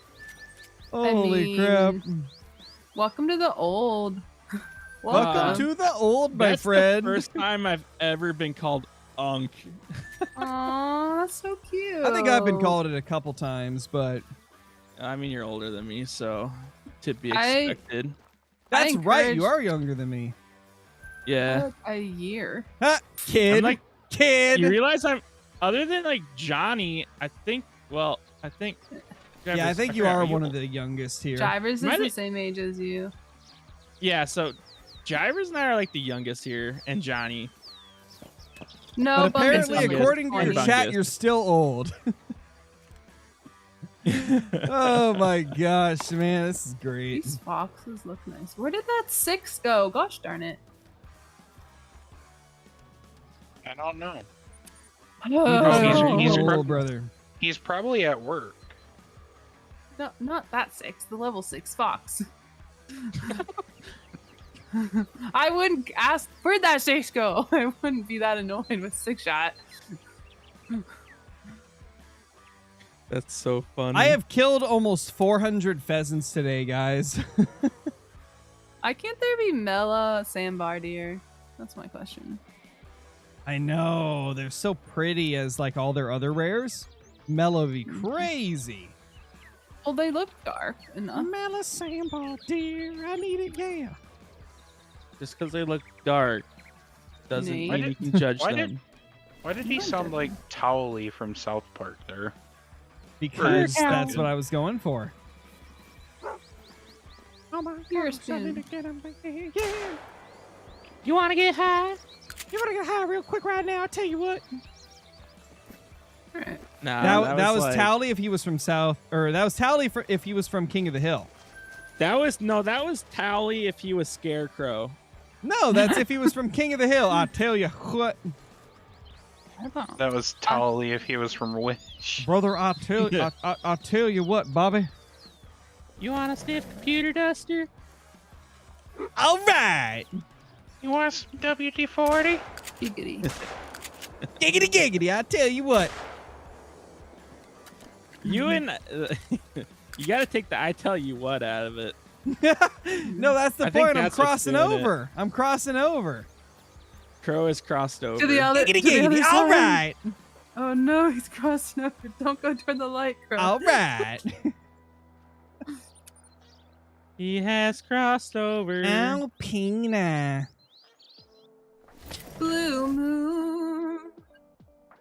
A: Holy crap.
D: Welcome to the old.
A: Welcome to the old, my
C: That's
A: friend.
C: the first time I've ever been called Unc.
D: Aw, that's so cute.
A: I think I've been called it a couple times, but
C: I mean, you're older than me, so to be
D: I-
C: expected.
A: that's right.
D: encourage-
A: You are younger than me.
C: Yeah.
D: Like a year.
A: Ha, kid.
C: I'm like,
A: kid.
C: you realize I'm, other than like Johnny, I think
A: yeah, I think you are one of the youngest here.
D: Jivers is
C: Might
D: the
C: it-
D: same age as you.
C: Yeah, so Jivers and I are like the youngest here, and Johnny.
D: No,
A: But apparently,
C: Bungus.
A: according to your
C: Bungus.
A: chat, you're still old. Oh my gosh, man, this is great.
D: These foxes look nice. Where did that 6 go? Gosh darn it.
B: I don't know.
D: Oh,
B: he's
A: Oh,
B: prob-
A: brother.
B: He's probably at work.
D: No, not that 6. The level 6 fox. I wouldn't ask where'd that 6 go. I wouldn't be that annoyed with 6 shot.
C: That's so funny.
A: I have killed almost 400 pheasants today, guys.
D: Why can't there be Mela sandbar deer? That's my question.
A: I know they're so pretty as like all their other rares. Mellow would be crazy.
D: Well, they look dark enough.
A: Melisandre, dear, I need it, yeah.
C: Just because they look dark doesn't
D: Nate.
C: mean you can judge
B: why
C: them.
B: Why did he sound like Towley from South Park there?
A: Because
B: Or-
A: that's what I was going for.
D: You're a spoon.
A: Yeah.
C: You want to get high?
A: You want to get high real quick right now? I'll tell you what.
D: Alright.
C: Nah,
A: That was
C: like,
A: Towley if he was from South, or that was Towley if he was from King of the Hill.
C: That was Towley if he was Scarecrow.
A: No, that's if he was from King of the Hill. I tell you what,
D: Hold on.
B: That was Towley if he was from Wish.
A: brother. I tell you what, Bobby.
C: You want a stiff computer duster?
A: All right,
B: You want some WD-40?
D: Giggity.
A: giggity giggity. I tell you what.
C: You and you got to take the "I tell you what" out of it.
A: No, that's the
C: I think
A: point. I'm
C: that's what's
A: crossing
C: doing it.
A: over. I'm crossing over.
C: Crow is crossed over.
D: To the other,
A: Giggity
D: to the other
A: giggity.
D: side.
A: All right,
D: Oh no, he's crossing over. Don't go toward the light, Crow.
A: all right.
C: He has crossed over.
A: Alpina.
D: Blue moon.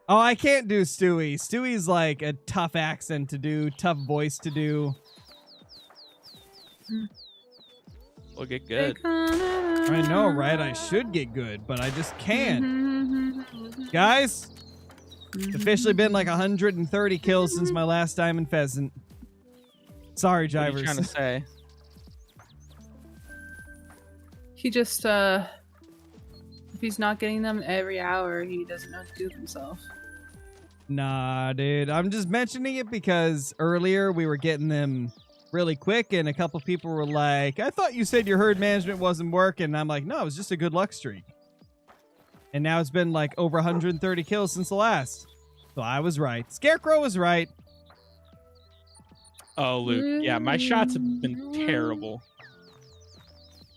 A: Oh, I can't do Stewie. Stewie's like a tough accent to do, tough voice to do.
C: We'll get good.
A: I know, right? I should get good, but I just can't. Guys, it's officially been like 130 kills since my last time in Pheasant. Sorry,
C: What are you
A: Jivers.
C: trying to say?
D: He just if he's not getting them every hour, he doesn't know what to do with himself.
A: Nah, dude. I'm just mentioning it because earlier we were getting them really quick, and a couple people were like, I thought you said your herd management wasn't working. And I'm like, no, it was just a good luck streak. And now it's been like over 130 kills since the last. So I was right. Scarecrow was right.
C: Oh, Luke. Yeah, my shots have been terrible.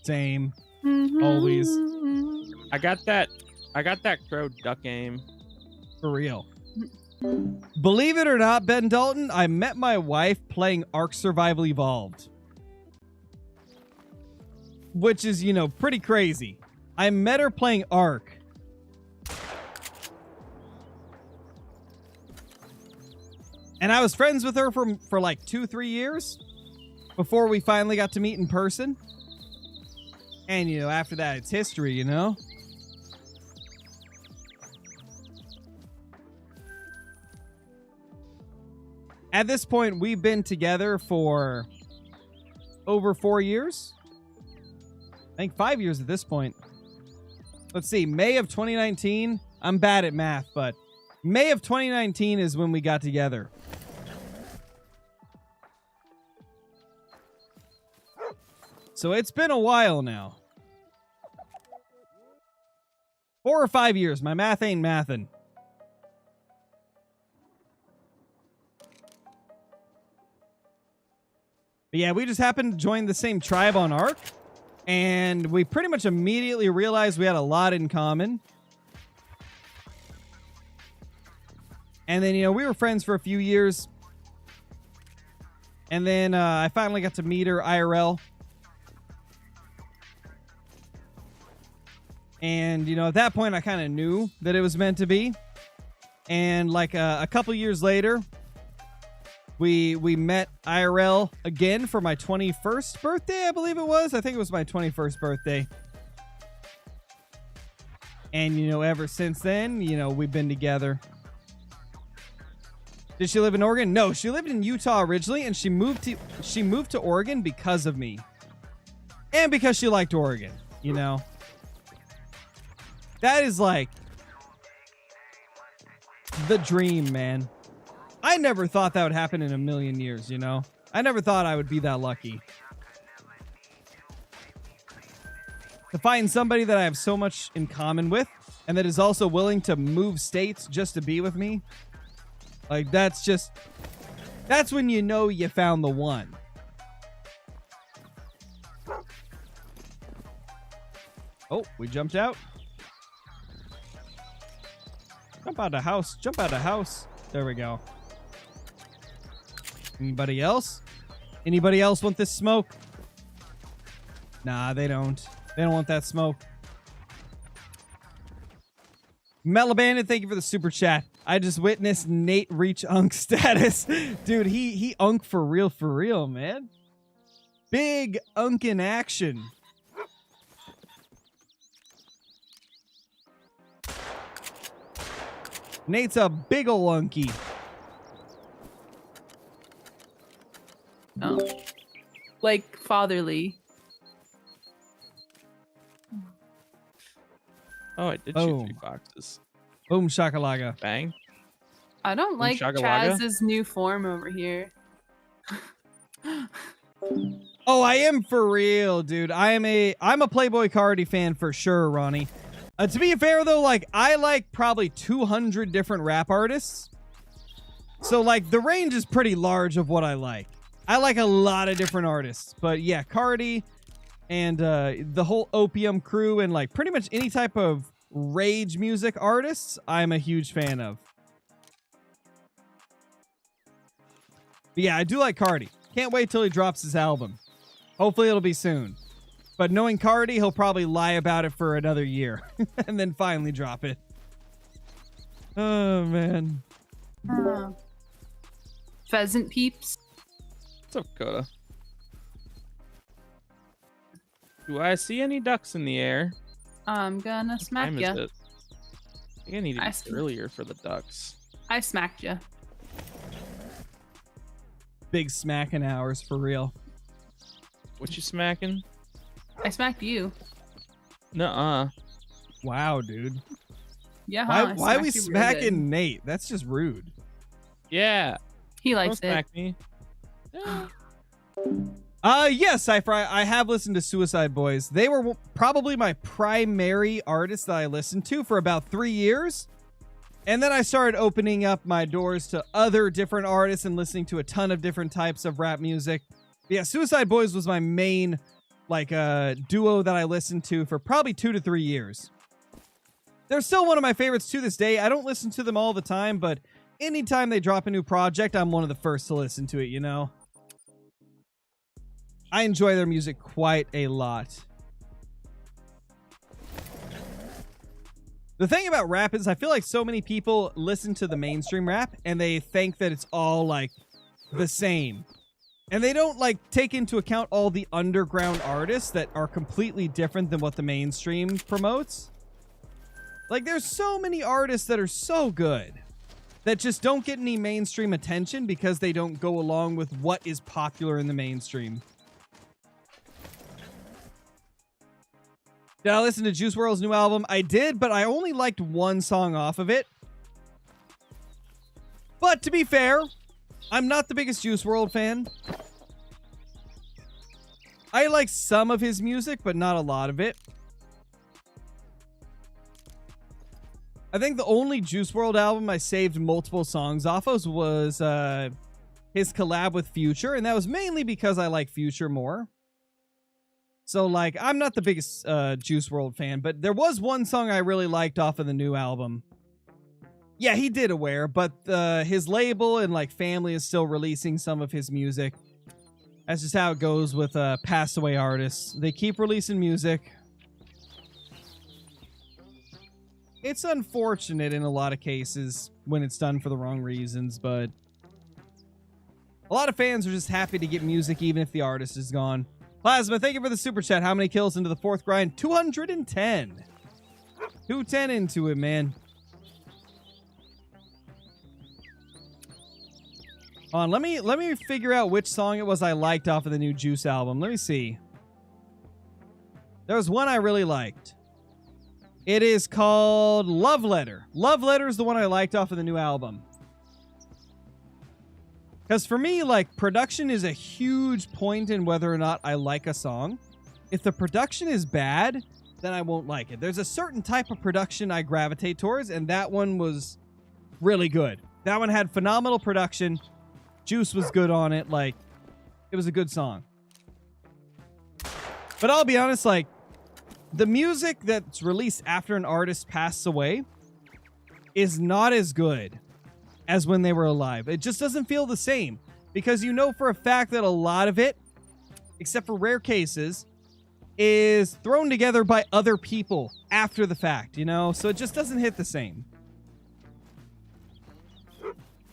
A: Same. Always.
C: I got that crow duck aim.
A: For real. Believe it or not, Ben Dalton, I met my wife playing Ark Survival Evolved. Which is, pretty crazy. I met her playing Ark. And I was friends with her for like 2-3 years before we finally got to meet in person. And, after that, it's history, At this point, we've been together for over 4 years. I think 5 years at this point. Let's see, May of 2019. I'm bad at math, but May of 2019 is when we got together. So it's been a while now. 4 or 5 years. My math ain't mathin'. But yeah, we just happened to join the same tribe on Ark. And we pretty much immediately realized we had a lot in common. And then, we were friends for a few years. And then I finally got to meet her IRL. And, at that point, I kind of knew that it was meant to be. And like a couple years later, we met IRL again for my 21st birthday, I believe it was. I think it was my 21st birthday. And, ever since then, we've been together. Did she live in Oregon? No, she lived in Utah originally, and she moved to Oregon because of me. And because she liked Oregon, That is like the dream, man. I never thought that would happen in a million years, I never thought I would be that lucky. To find somebody that I have so much in common with and that is also willing to move states just to be with me. Like, that's when you found the one. Oh, we jumped out. Jump out of house. Jump out of house. There we go. Anybody else? Anybody else want this smoke? Nah, they don't. They don't want that smoke. Melabandit, thank you for the super chat. I just witnessed Nate reach unk status. Dude, he unk for real, man. Big unk in action. Nate's a big ol' unky.
D: Oh. Like fatherly.
C: Oh, I did
A: Boom.
C: shoot 3 foxes.
A: Boom shakalaka.
C: Bang.
D: I don't like
C: Shagalaga?
D: Chaz's new form over here.
A: Oh, I am for real, dude. I'm a Playboy Cardi fan for sure, Ronnie. To be fair though, like I like probably 200 different rap artists. So like the range is pretty large of what I like. I like a lot of different artists, but yeah, Cardi and the whole Opium crew and like pretty much any type of rage music artists, I'm a huge fan of. But yeah, I do like Cardi. Can't wait till he drops his album. Hopefully it'll be soon. But knowing Cardi, he'll probably lie about it for another year and then finally drop it. Oh, man.
D: Pheasant peeps.
C: What's up, Coda? Do I see any ducks in the air?
D: I'm gonna smack
C: Time
D: ya.
C: is it? I think I need to
D: I
C: be earlier for the ducks.
D: I smacked ya.
A: Big smacking hours for real.
C: What you smacking?
D: I smacked you.
C: Nuh-uh.
A: Wow, dude.
D: Yeah.
A: Why are we
D: smacked you real
A: smacking
D: good.
A: Nate? That's just rude.
C: Yeah.
D: He
C: Don't
D: likes it.
C: smack me. Yeah.
A: Yes, Cypher, I have listened to Suicide Boys. They were probably my primary artist that I listened to for about 3 years. And then I started opening up my doors to other different artists and listening to a ton of different types of rap music. But yeah, Suicide Boys was my main like duo that I listened to for probably 2 to 3 years. They're still one of my favorites to this day. I don't listen to them all the time, but anytime they drop a new project, I'm one of the first to listen to it, you know? I enjoy their music quite a lot. The thing about rap is I feel like so many people listen to the mainstream rap and they think that it's all like the same. And they don't like take into account all the underground artists that are completely different than what the mainstream promotes. Like there's so many artists that are so good that just don't get any mainstream attention because they don't go along with what is popular in the mainstream. Did I listen to Juice WRLD's new album? I did, but I only liked one song off of it. But to be fair, I'm not the biggest Juice WRLD fan. I like some of his music, but not a lot of it. I think the only Juice WRLD album I saved multiple songs off of was his collab with Future, and that was mainly because I like Future more. So, like, I'm not the biggest Juice WRLD fan, but there was one song I really liked off of the new album. Yeah, he did Aware, but his label and, like, family is still releasing some of his music. That's just how it goes with passed away artists. They keep releasing music. It's unfortunate in a lot of cases when it's done for the wrong reasons, but a lot of fans are just happy to get music even if the artist is gone. Plasma, thank you for the super chat. How many kills into the fourth grind? 210. 210 into it, man. On, let me figure out which song it was I liked off of the new Juice album. Let me see. There was one I really liked. It is called Love Letter. Love Letter is the one I liked off of the new album. Because for me, like, production is a huge point in whether or not I like a song. If the production is bad, then I won't like it. There's a certain type of production I gravitate towards, and that one was really good. That one had phenomenal production. Juice was good on it. Like, it was a good song. But I'll be honest, like, the music that's released after an artist passes away is not as good as when they were alive. It just doesn't feel the same. because you know for a fact that a lot of it, except for rare cases, is thrown together by other people after the fact, you know? So it just doesn't hit the same.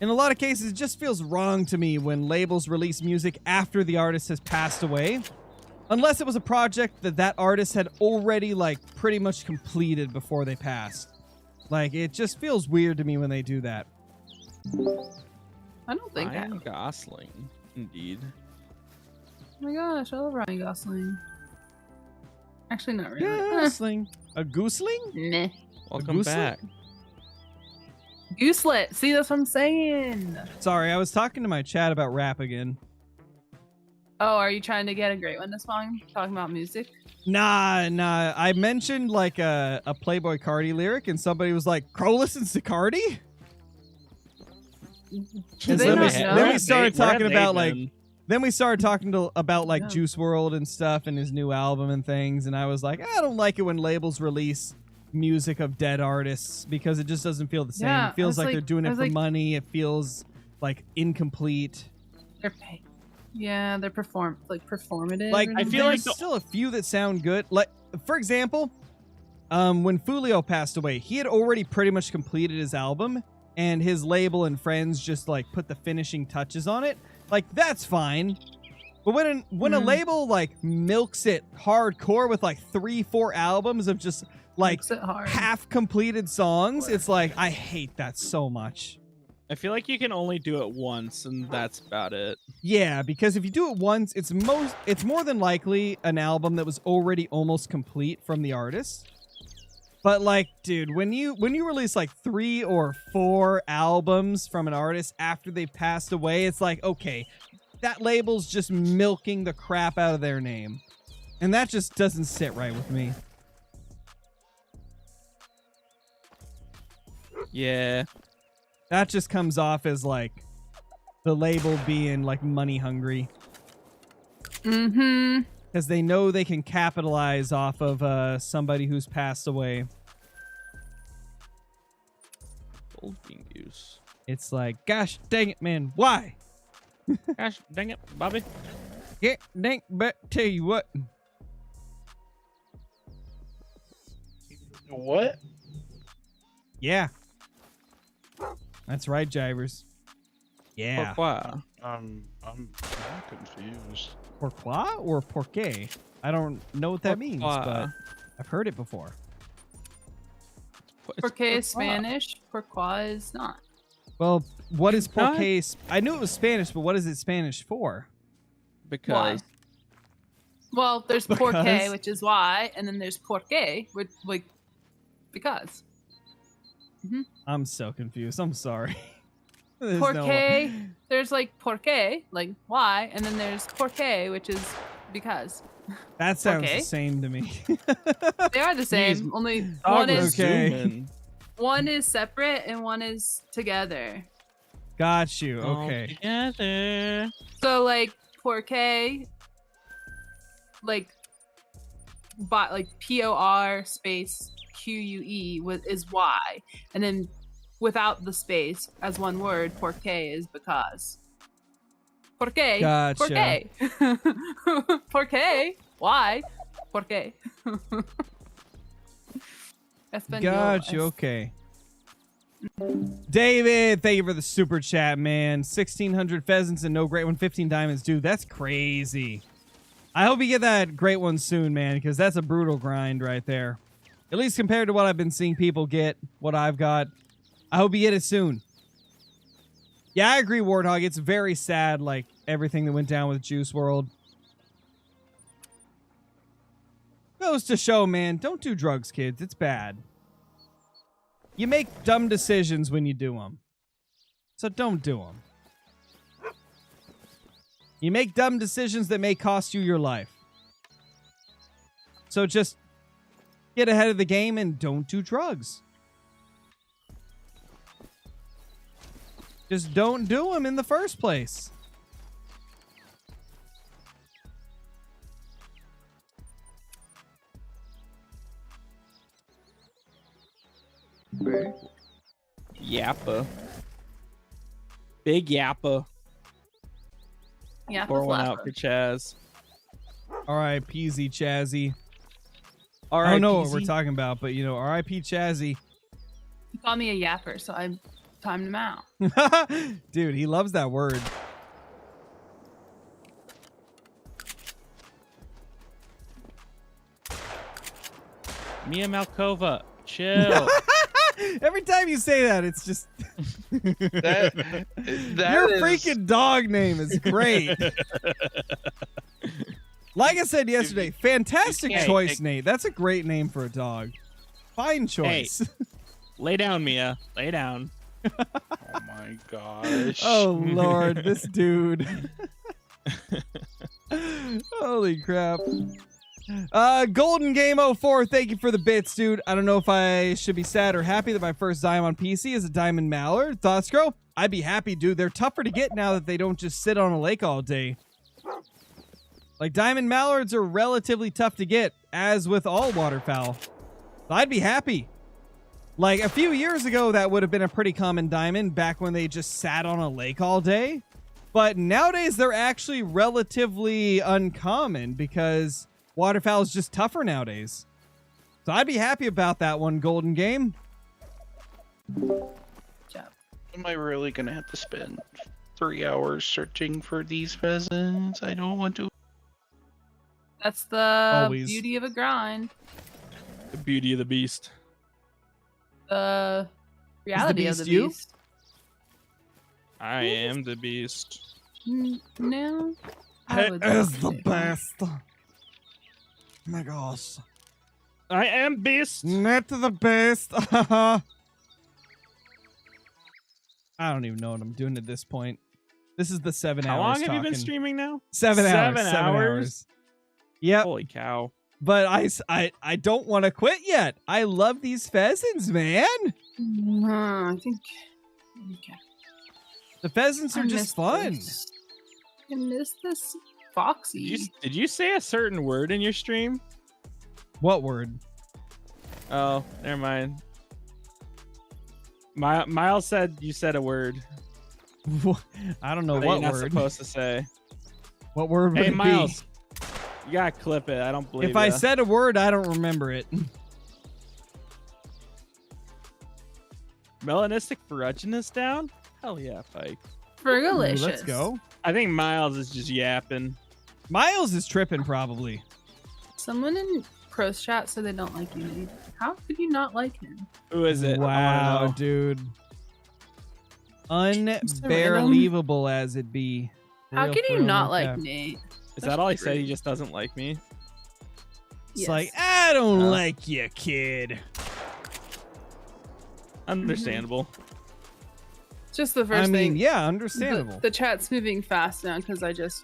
A: In a lot of cases, it just feels wrong to me when labels release music after the artist has passed away. Unless it was a project that artist had already, like, pretty much completed before they passed. Like, it just feels weird to me when they do that.
D: I don't think
C: Ryan Gosling, indeed.
D: Oh my gosh, I love Ryan Gosling. Actually, not really.
A: Goosling. A gooseling?
D: Meh.
C: Welcome
A: Gooselet?
C: back.
D: Gooselet. See, that's what I'm saying.
A: Sorry, I was talking to my chat about rap again.
D: Oh, are you trying to get a great one this song? Talking about music?
A: Nah. I mentioned like a Playboy Cardi lyric, and somebody was like, "Crow listens to Cardi?"
D: Do
A: And
D: they
A: then
D: not
A: we-
D: know?
A: then we started
C: Where have
A: talking
C: they
A: about like
C: been?
A: Then we started talking about like
D: Yeah.
A: Juice WRLD and stuff and his new album and things, and I was like, I don't like it when labels release music of dead artists because it just doesn't feel the same.
D: Yeah,
A: It feels
D: I was
A: like they're
D: like-
A: doing
D: I
A: it
D: was
A: for
D: like-
A: money. It feels like incomplete.
D: They're paid. Yeah, they're performative.
A: Like
D: or
C: I feel like
A: there's still a few that sound good. Like for example, when Fulio passed away, he had already pretty much completed his album, and his label and friends just like put the finishing touches on it. Like that's fine. But when a label like milks it hardcore with like 3-4 albums of just like
D: Makes it hard.
A: half completed songs, it's like I hate that so much.
C: I feel like you can only do it once, and that's about it.
A: Yeah, because if you do it once, it's more than likely an album that was already almost complete from the artist. But like, dude, when you release like 3 or 4 albums from an artist after they've passed away, it's like, okay, that label's just milking the crap out of their name. And that just doesn't sit right with me.
C: Yeah.
A: That just comes off as like the label being like money hungry.
D: Mm-hmm.
A: Because they know they can capitalize off of somebody who's passed away.
C: Old bean goose.
A: It's like, gosh dang it, man. Why?
C: Gosh, dang it, Bobby.
A: Yeah, dang, but tell you what.
B: What?
A: Yeah. That's right, Jivers. Yeah.
C: Pourquoi?
B: I'm confused.
A: Pourquoi or pourquoi? I don't know what that means,
C: Pourquoi?
A: but I've heard it before.
C: It's
D: Porque is
C: pourquoi.
D: Spanish. Pourquoi is not.
A: Well, what is
C: Not-
A: porque? I knew it was Spanish, but what is it Spanish for?
C: Because
D: Well, there's porque,
A: Because?
D: which is why, and then there's porque, which like because.
A: I'm so confused. I'm sorry. There's
D: Porque,
A: no-
D: there's like porque, like why, and then there's porque, which is because.
A: That sounds
D: Okay.
A: the same to me.
D: They are the same.
C: Jeez.
D: Only
C: Dog
D: one
C: was
D: is
A: Okay.
C: zooming.
D: one is separate and one is together.
A: Got you.
C: All
A: Okay.
C: together.
D: So like porque, like, but like POR space QUE is why, and then without the space as one word, porque is because. Porque.
A: Gotcha.
D: Porque. Porque. Why? Porque.
A: Got you. Okay. David, thank you for the super chat, man. 1,600 pheasants and no great one, 15 diamonds. Dude, that's crazy. I hope you get that great one soon, man, because that's a brutal grind right there. At least compared to what I've been seeing people get, what I've got. I hope you get it soon. Yeah, I agree, Warthog. It's very sad, like, everything that went down with Juice WRLD. Goes to show, man, don't do drugs, kids. It's bad. You make dumb decisions when you do them. So don't do them. You make dumb decisions that may cost you your life. So just get ahead of the game and don't do drugs. Just don't do them in the first place.
C: Yappa. Big Yappa.
D: Yeah,
C: Pour one out for Chaz.
A: R.I.P. Chazzy.
C: All
A: I
C: right,
A: don't know what we're talking about, but you know, R.I.P. Chazzy.
D: He called me a yapper, so I timed him out.
A: Dude, he loves that word.
C: Mia Malkova, chill.
A: Every time you say that, it's just
B: That
A: your
B: is-
A: freaking dog name is great. Like I said yesterday, fantastic
B: can't-
A: choice, Nate. That's a great name for a dog. Fine choice.
C: Lay down, Mia. Lay down.
B: Oh my gosh.
A: Oh Lord, this dude. Holy crap. Golden Game 04, thank you for the bits, dude. I don't know if I should be sad or happy that my first dime on PC is a diamond mallard. Thoughts, Grow? I'd be happy, dude. They're tougher to get now that they don't just sit on a lake all day. Like, diamond mallards are relatively tough to get, as with all waterfowl. I'd be happy. Like, a few years ago, that would have been a pretty common diamond back when they just sat on a lake all day. But nowadays, they're actually relatively uncommon because waterfowl is just tougher nowadays. So I'd be happy about that one, Golden Game.
B: Am I really gonna have to spend 3 hours searching for these pheasants? I don't want to.
D: That's the
A: Always.
D: beauty of a grind.
C: The beauty of the beast.
D: The reality of the
A: beast you?
D: beast.
C: I am the beast.
D: No. I would
A: Is
D: say
A: the
D: no.
A: best. Oh my gosh.
C: I am beast.
A: Not the best. I don't even know what I'm doing at this point. This is the 7
C: How
A: hours
C: long have you been
A: talking.
C: streaming now?
A: 7 hours.
C: 7
A: 7
C: hours?
A: hours. Yep.
C: Holy cow.
A: But I don't want to quit yet. I love these pheasants, man.
D: I think. Okay.
A: The pheasants are
D: I
A: just
D: miss
A: fun.
D: this. I miss this Foxy.
C: Did you say a certain word in your stream?
A: What word?
C: Oh, never mind. Miles said you said a word
A: I don't know
C: that
A: what
C: you're not
A: word.
C: supposed to say.
A: What word would
C: Hey,
A: it
C: Miles, you gotta clip it. I don't
A: be?
C: believe
A: If I
C: ya.
A: said a word, I don't remember it.
C: Melanistic ferruginous down? Hell yeah, Pike.
D: Fergalicious.
A: Let's go.
C: I think Miles is just yapping.
A: Miles is tripping probably.
D: Someone in Crow's chat said they don't like you, Nate. How could you not like him?
C: Who is it? I
A: Wow,
C: wanna know.
A: dude.
D: random.
A: Unbearable as it be. For
D: How
A: real,
D: could
A: for
D: you
A: real,
D: not
A: no
D: like
A: cap.
D: Nate?
C: Is that all he said? He just doesn't like me.
A: It's
D: Yes.
A: like, I don't
C: Oh.
A: like you, kid.
C: Understandable.
D: Just the first
A: I mean,
D: thing.
A: yeah, understandable.
D: The chat's moving fast now because I just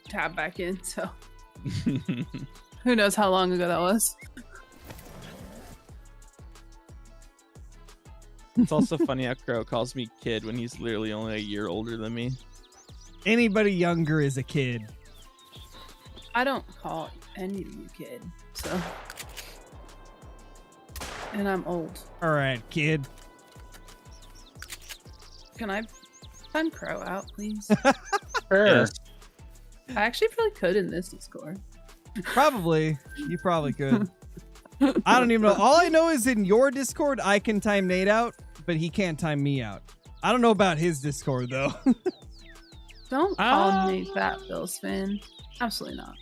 D: tabbed back in. So who knows how long ago that was?
C: It's also funny how Crow calls me kid when he's literally only a year older than me.
A: Anybody younger is a kid.
D: I don't call any of you kid. So, and I'm old.
A: All right, kid.
D: Can I find Crow out, please?
B: Sure.
C: Yes.
D: I actually probably could in this Discord.
A: Probably. You probably could. I don't even know. All I know is in your Discord, I can time Nate out, but he can't time me out. I don't know about his Discord, though.
D: Don't call
C: Ah.
D: me that, Bills fan. Absolutely not.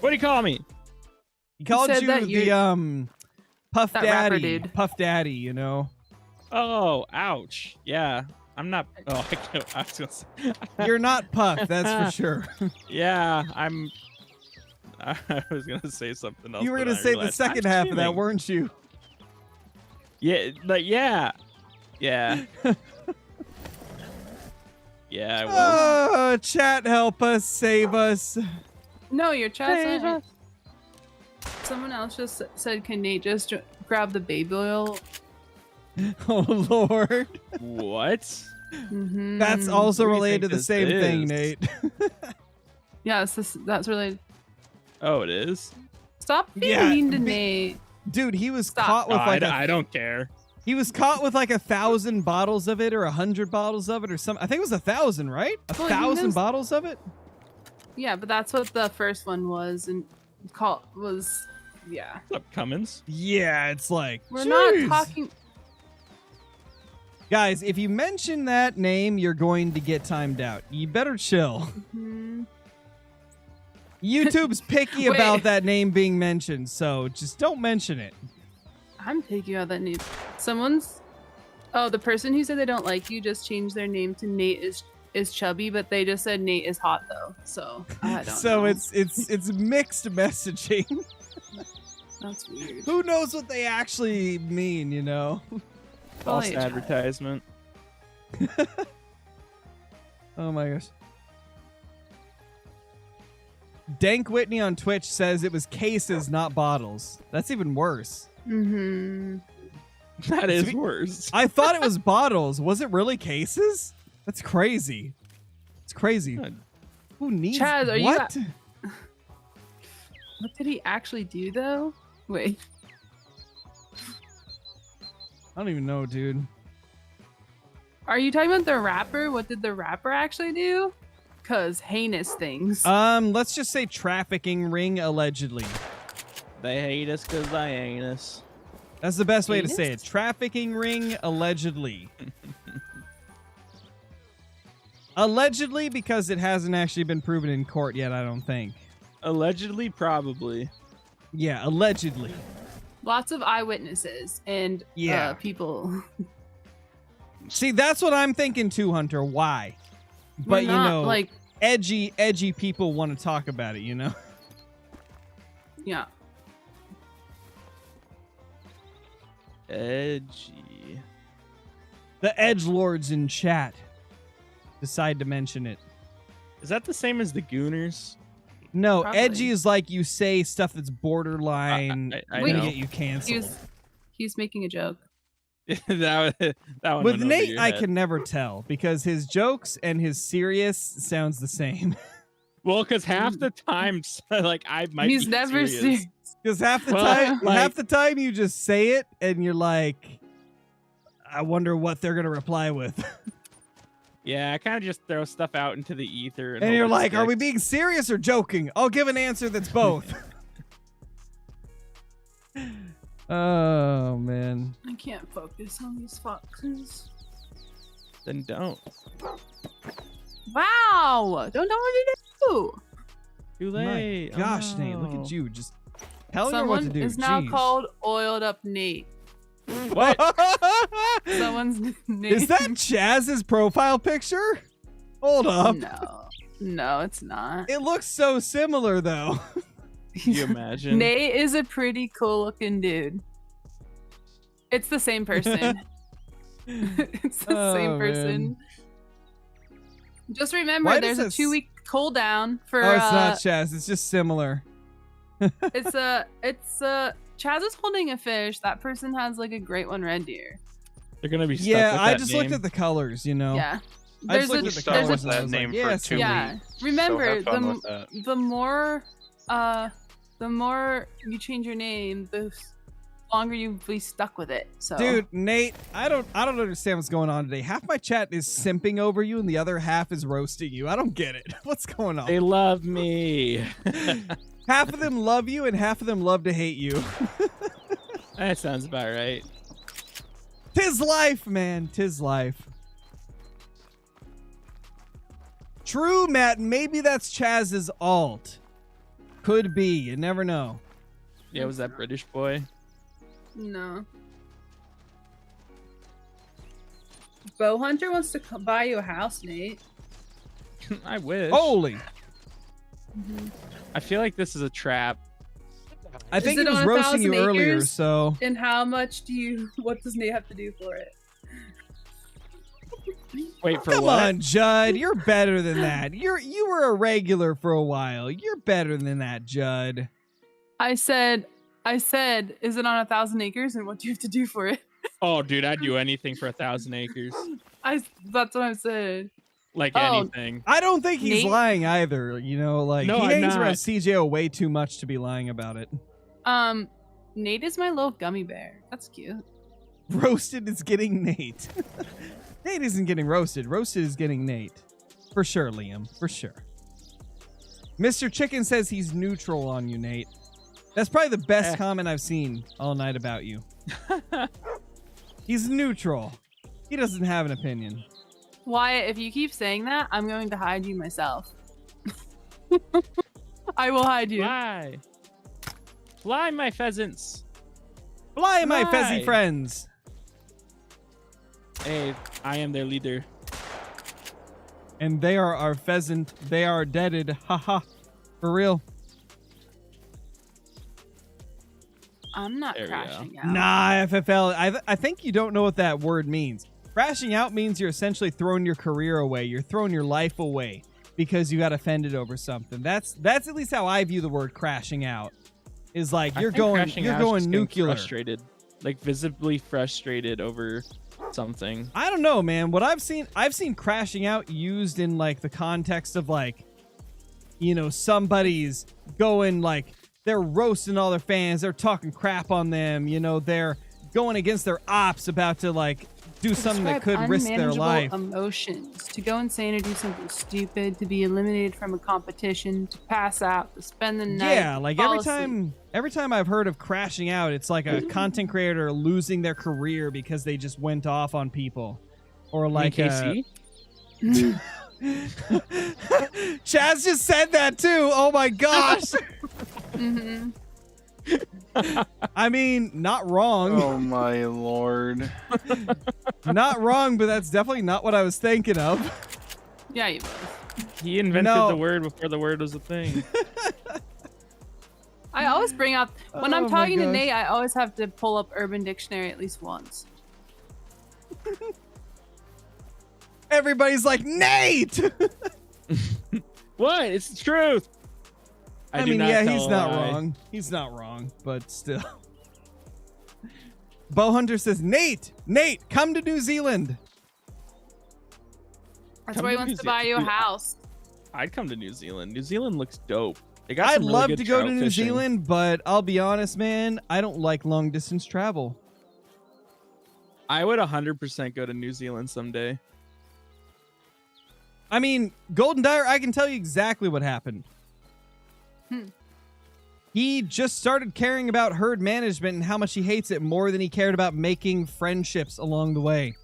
C: What do you call me?
A: He called
D: said
A: you
D: that
A: the,
D: you're-
A: Puff
D: that rapper
A: Daddy.
D: dude.
A: Puff Daddy, you know?
C: Oh, ouch. Yeah. I'm not. Oh, I was gonna say.
A: You're not Puff, that's for sure.
C: Yeah, I'm. I was gonna say something else.
A: You were
C: but
A: going to
C: I
A: say the
C: realized
A: second
C: I'm
A: half of that,
C: streaming.
A: weren't you?
C: Yeah, like yeah. Yeah, I was.
A: Oh, chat, help us, save us.
D: No, your chat's
C: Save
D: not. Someone else just said, "Can Nate just grab the baby oil?"
A: Oh, Lord.
C: What?
D: Mm-hmm.
A: That's also
C: What do you
A: related to
C: think
A: the
C: this
A: same thing,
C: is?
A: Nate.
D: Yeah, that's really.
C: Oh, it is.
D: Stop being
A: Yeah,
D: mean to Nate.
A: Dude, he was
D: Stop.
A: caught with
C: Oh,
A: like
C: I don't care.
A: He was caught with like 1,000 bottles of it or 100 bottles of it or something. I think it was 1,000, right?
D: Well,
A: 1,000 bottles of it?
D: Yeah, but that's what the first one was, and yeah.
C: What's up, Cummins?
A: Yeah, it's like,
D: We're
A: jeez.
D: not talking.
A: Guys, if you mention that name, you're going to get timed out. You better chill. YouTube's picky
D: Wait.
A: about that name being mentioned, so just don't mention it.
D: I'm taking out that name. The person who said they don't like you just changed their name to Nate is chubby, but they just said Nate is hot though. So I don't
A: So
D: know.
A: it's mixed messaging.
D: That's weird.
A: Who knows what they actually mean, you know?
C: False
D: Probably a child.
C: advertisement.
A: Oh my gosh. Dank Whitney on Twitch says it was cases, not bottles. That's even worse.
C: That is worse.
A: I thought it was bottles. Was it really cases? That's crazy. It's crazy.
C: God.
A: Who needs
D: Chaz, are you
A: what?
D: What did he actually do though? Wait.
A: I don't even know, dude.
D: Are you talking about the rapper? What did the rapper actually do? Cause heinous things.
A: Let's just say trafficking ring allegedly.
C: They hate us because I ain't us.
A: That's the best way to say it.
D: Heinous?
A: Trafficking ring allegedly. Allegedly, because it hasn't actually been proven in court yet, I don't think.
C: Allegedly, probably.
A: Yeah, allegedly.
D: Lots of eyewitnesses and
A: Yeah.
D: people.
A: See, that's what I'm thinking too, Hunter. Why? But
D: We're
A: you
D: not,
A: know,
D: like,
A: edgy people want to talk about it, you know?
D: yeah.
C: Edgy.
A: The edgelords in chat decide to mention it.
C: Is that the same as the Gooners?
A: No,
D: Probably.
A: edgy is like you say stuff that's borderline
C: I
A: gonna
C: know.
A: get you canceled.
D: He's making a joke.
C: that one
A: With
C: went over
A: Nate,
C: your
A: I
C: head.
A: can never tell because his jokes and his serious sounds the same.
C: Well, because half the time, like I might.
D: He's
C: be
D: never
C: serious.
D: serious.
A: Because half the
C: Well,
A: time,
C: like-
A: half the time you just say it and you're like, I wonder what they're gonna reply with.
C: Yeah, I kind of just throw stuff out into the ether,
A: And
C: hope
A: you're
C: it
A: like, are we
C: sticks.
A: being serious or joking? I'll give an answer that's both. Oh man.
D: I can't focus on these foxes.
C: Then don't.
D: Wow! Don't know what to do.
C: Too
A: My
C: late. Oh,
A: gosh, Nate, look
C: no.
A: at you just telling her what to
D: Someone
A: do.
D: is now
A: Jeez.
D: called Oiled Up Nate.
C: What?
D: Someone's name.
A: Is that Chaz's profile picture? Hold up.
D: No, it's not.
A: It looks so similar though.
C: Can you imagine?
D: Nate is a pretty cool looking dude. It's the same person. It's the
A: Oh,
D: same
A: man.
D: person. Just remember,
A: Why
D: there's
A: does
D: a
A: this-
D: 2-week cooldown for.
A: Oh, it's not Chaz. It's just similar.
D: It's Chaz is holding a fish. That person has like a great one red deer.
C: They're gonna be stuck
A: Yeah,
C: with
A: I
C: that
A: just
C: name.
A: looked at the colors, you know.
D: Yeah.
A: I just
D: There's
A: looked
B: We
A: at the
B: stuck
A: colors
B: with
A: and I
B: that
A: was
B: name
A: like,
B: for
A: yeah,
B: 2
D: Yeah.
B: weeks.
D: Remember,
B: so have fun with that.
D: the more you change your name, the longer you be stuck with it. So
A: Dude, Nate, I don't understand what's going on today. Half my chat is simping over you and the other half is roasting you. I don't get it. What's going on?
C: They love me.
A: Half of them love you and half of them love to hate you.
C: That sounds about right.
A: 'Tis life, man. 'Tis life. True, Matt. Maybe that's Chaz's alt. Could be. You never know.
C: Yeah, was that British boy?
D: no. Bow Hunter wants to buy you a house, Nate.
C: I wish.
A: Holy.
C: I feel like this is a trap.
A: I think
D: it
A: he was
D: on
A: roasting you
D: 1,000
A: earlier,
D: acres?
A: so.
D: And how much what does Nate have to do for it?
C: Wait for
A: Come
C: what?
A: on, Judd. You're better than that. You were a regular for a while. You're better than that, Judd.
D: I said, is it on 1,000 acres and what do you have to do for it?
C: Oh, dude, I'd do anything for 1,000 acres.
D: That's what I said.
C: Like
D: Oh.
C: anything.
A: I don't think he's
D: Nate?
A: lying either. You know, like
C: No,
A: he
C: I'm
A: hangs
C: not.
A: around CJO way too much to be lying about it.
D: Nate is my little gummy bear. That's cute.
A: Roasted is getting Nate. Nate isn't getting roasted. Roasted is getting Nate. For sure, Liam. For sure. Mr. Chicken says he's neutral on you, Nate. That's probably the best comment I've seen all night about you. He's neutral. He doesn't have an opinion.
D: Wyatt, if you keep saying that, I'm going to hide you myself. I will hide you.
C: Fly. Fly, my pheasants.
A: Fly, my
C: Fly.
A: fezzy friends.
C: Hey, I am their leader.
A: And they are our pheasant. They are deaded. Haha. For real.
D: I'm not
C: There we
D: crashing out.
A: Nah, FFL. I think you don't know what that word means. Crashing out means you're essentially throwing your career away. You're throwing your life away because you got offended over something. That's at least how I view the word crashing out. Is like you're going nuclear.
C: Frustrated, like visibly frustrated over something.
A: I don't know, man. What I've seen crashing out used in like the context of like, you know, somebody's going like they're roasting all their fans, they're talking crap on them, you know, they're going against their ops, about to like do something that could risk their life.
D: Emotions, to go insane or do something stupid, to be eliminated from a competition, to pass out, to spend the night.
A: Yeah, like every time I've heard of crashing out, it's like a content creator losing their career because they just went off on people, or like
C: KC.
A: Chaz just said that too. Oh my gosh.
D: Mm-hmm.
A: I mean, not wrong.
B: Oh my lord.
A: Not wrong, but that's definitely not what I was thinking of.
D: Yeah, you both.
C: He invented the word before the word was a thing.
D: I always bring up when I'm
A: Oh my
D: talking to
A: gosh.
D: Nate. I always have to pull up Urban Dictionary at least once.
A: Everybody's like, Nate!
C: What? It's the truth.
A: I
C: do
A: mean,
C: not
A: yeah,
C: tell
A: he's
C: a
A: not
C: lie.
A: wrong. He's not wrong, but still. Bo Hunter says, Nate, come to New Zealand.
D: That's
C: Come
D: where he
C: to
D: wants
C: New
D: to buy you a
C: Zealand.
D: house.
C: I'd come to New Zealand. New Zealand looks dope. They got
A: I'd
C: some really
A: love
C: good
A: to go to
C: trout
A: New
C: fishing.
A: Zealand, but I'll be honest, man, I don't like long distance travel.
C: I would 100% go to New Zealand someday.
A: I mean, Golden Dyer, I can tell you exactly what happened. He just started caring about herd management and how much he hates it more than he cared about making friendships along the way.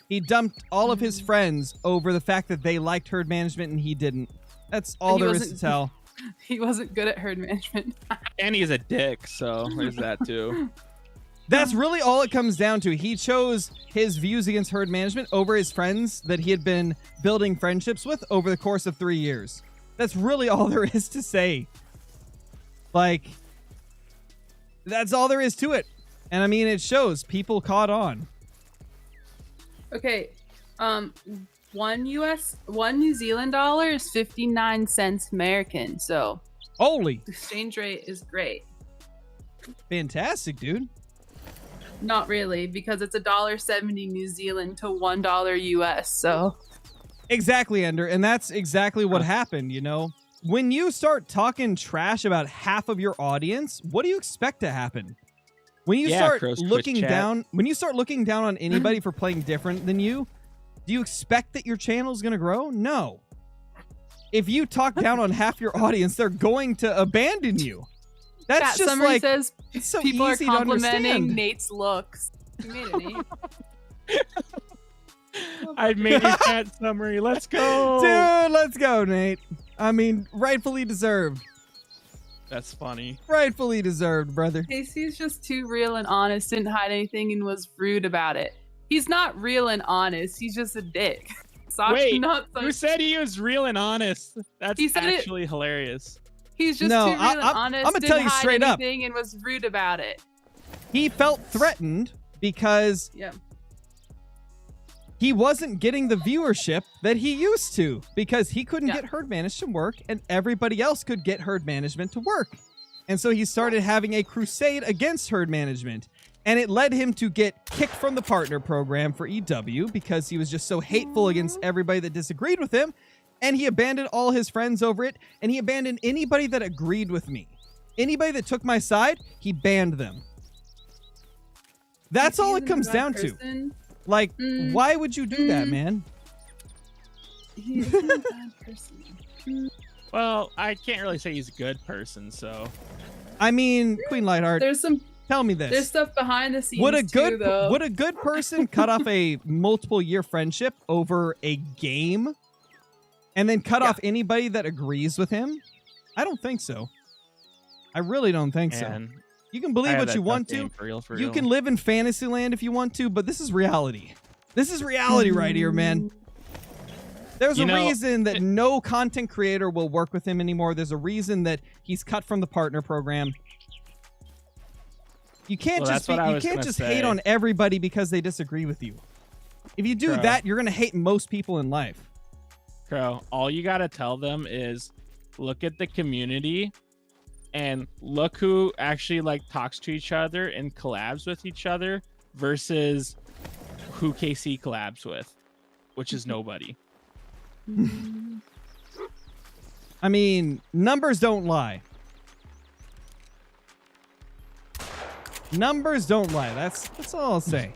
A: He dumped all of his friends over the fact that they liked herd management and he didn't. That's all
D: And he
A: there is
D: wasn't-
A: to tell.
D: He wasn't good at herd management.
C: And he's a dick, so there's that too.
A: That's really all it comes down to. He chose his views against herd management over his friends that he had been building friendships with over the course of 3 years. That's really all there is to say. Like, that's all there is to it. And I mean, it shows. People caught on.
D: Okay, one New Zealand dollar is 59 cents American, so
A: Holy,
D: the exchange rate is great.
A: fantastic, dude.
D: Not really, because it's $1.70 New Zealand to $1 US. So
A: Exactly, Ender. And that's exactly what happened, you know? When you start talking trash about half of your audience, what do you expect to happen? When you start
C: Crow's Twitch
A: looking
C: chat.
A: down, when you start looking down on anybody for playing different than you, do you expect that your channel is going to grow? No. If you talk down on half your audience, they're going to abandon you. That's
D: Chat
A: just
D: summary
A: like
D: says
A: it's so
D: people are
A: easy to
D: complimenting
A: understand.
D: Nate's looks. You made it, Nate.
C: I made a chat summary. Let's go.
A: Dude, let's go, Nate. I mean, rightfully deserved.
C: That's funny.
A: Rightfully deserved, brother.
D: Casey's just too real and honest, didn't hide anything, and was rude about it. He's not real and honest. He's just a dick.
C: Wait,
D: not so-
C: who said he was real and honest? That's
D: He said it-
C: actually hilarious.
D: He's just
A: No,
D: too real and honest.
A: I'ma tell
D: didn't
A: you
D: hide
A: straight up.
D: anything and was rude about it.
A: He felt threatened because
D: Yeah.
A: he wasn't getting the viewership that he used to, because he couldn't
D: Yeah.
A: get herd management to work and everybody else could get herd management to work. And so he started having a crusade against herd management, and it led him to get kicked from the partner program for EW because he was just so hateful against everybody that disagreed with him, and he abandoned all his friends over it, and he abandoned anybody that agreed with me. Anybody that took my side, he banned them. That's all it
D: He's a
A: comes
D: bad
A: down to.
D: person.
A: Like, why would you do that, man?
D: He's a bad person.
C: Well, I can't really say he's a good person, so.
A: I mean, Queen Lightheart, tell me
D: There's
A: this.
D: stuff behind the scenes
A: Would a
D: too, though.
A: good person cut off a multiple year friendship over a game and then cut off anybody that agrees with him? I don't think so. I really don't think so.
C: Man,
A: You can believe
C: I had
A: what
C: that
A: you
C: tough
A: want
C: game
A: to.
C: For real, for
A: You
C: real.
A: can live in fantasy land if you want to, but this is reality. This is reality right here, man. There's a reason that no content creator will work with him anymore. There's a reason that he's cut from the partner program. You can't just hate on everybody because they disagree with you. If you do that, you're going to hate most people in life.
C: Crow, all you got to tell them is look at the community and look who actually like talks to each other and collabs with each other versus who KC collabs with, which is nobody.
A: I mean, numbers don't lie. Numbers don't lie. That's all I'll say.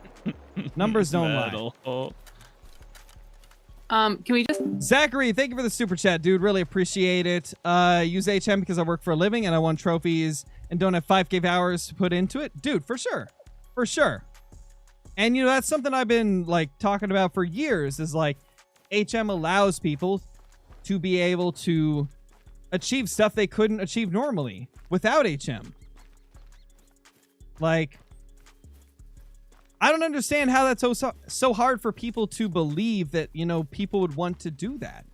A: Numbers don't lie.
D: Can we just
A: Zachary, thank you for the super chat, dude. Really appreciate it. Use HM because I work for a living and I won trophies and don't have 5K hours to put into it. Dude, for sure. For sure. And that's something I've been like talking about for years is like HM allows people to be able to achieve stuff they couldn't achieve normally without HM. Like, I don't understand how that's so hard for people to believe that, people would want to do that.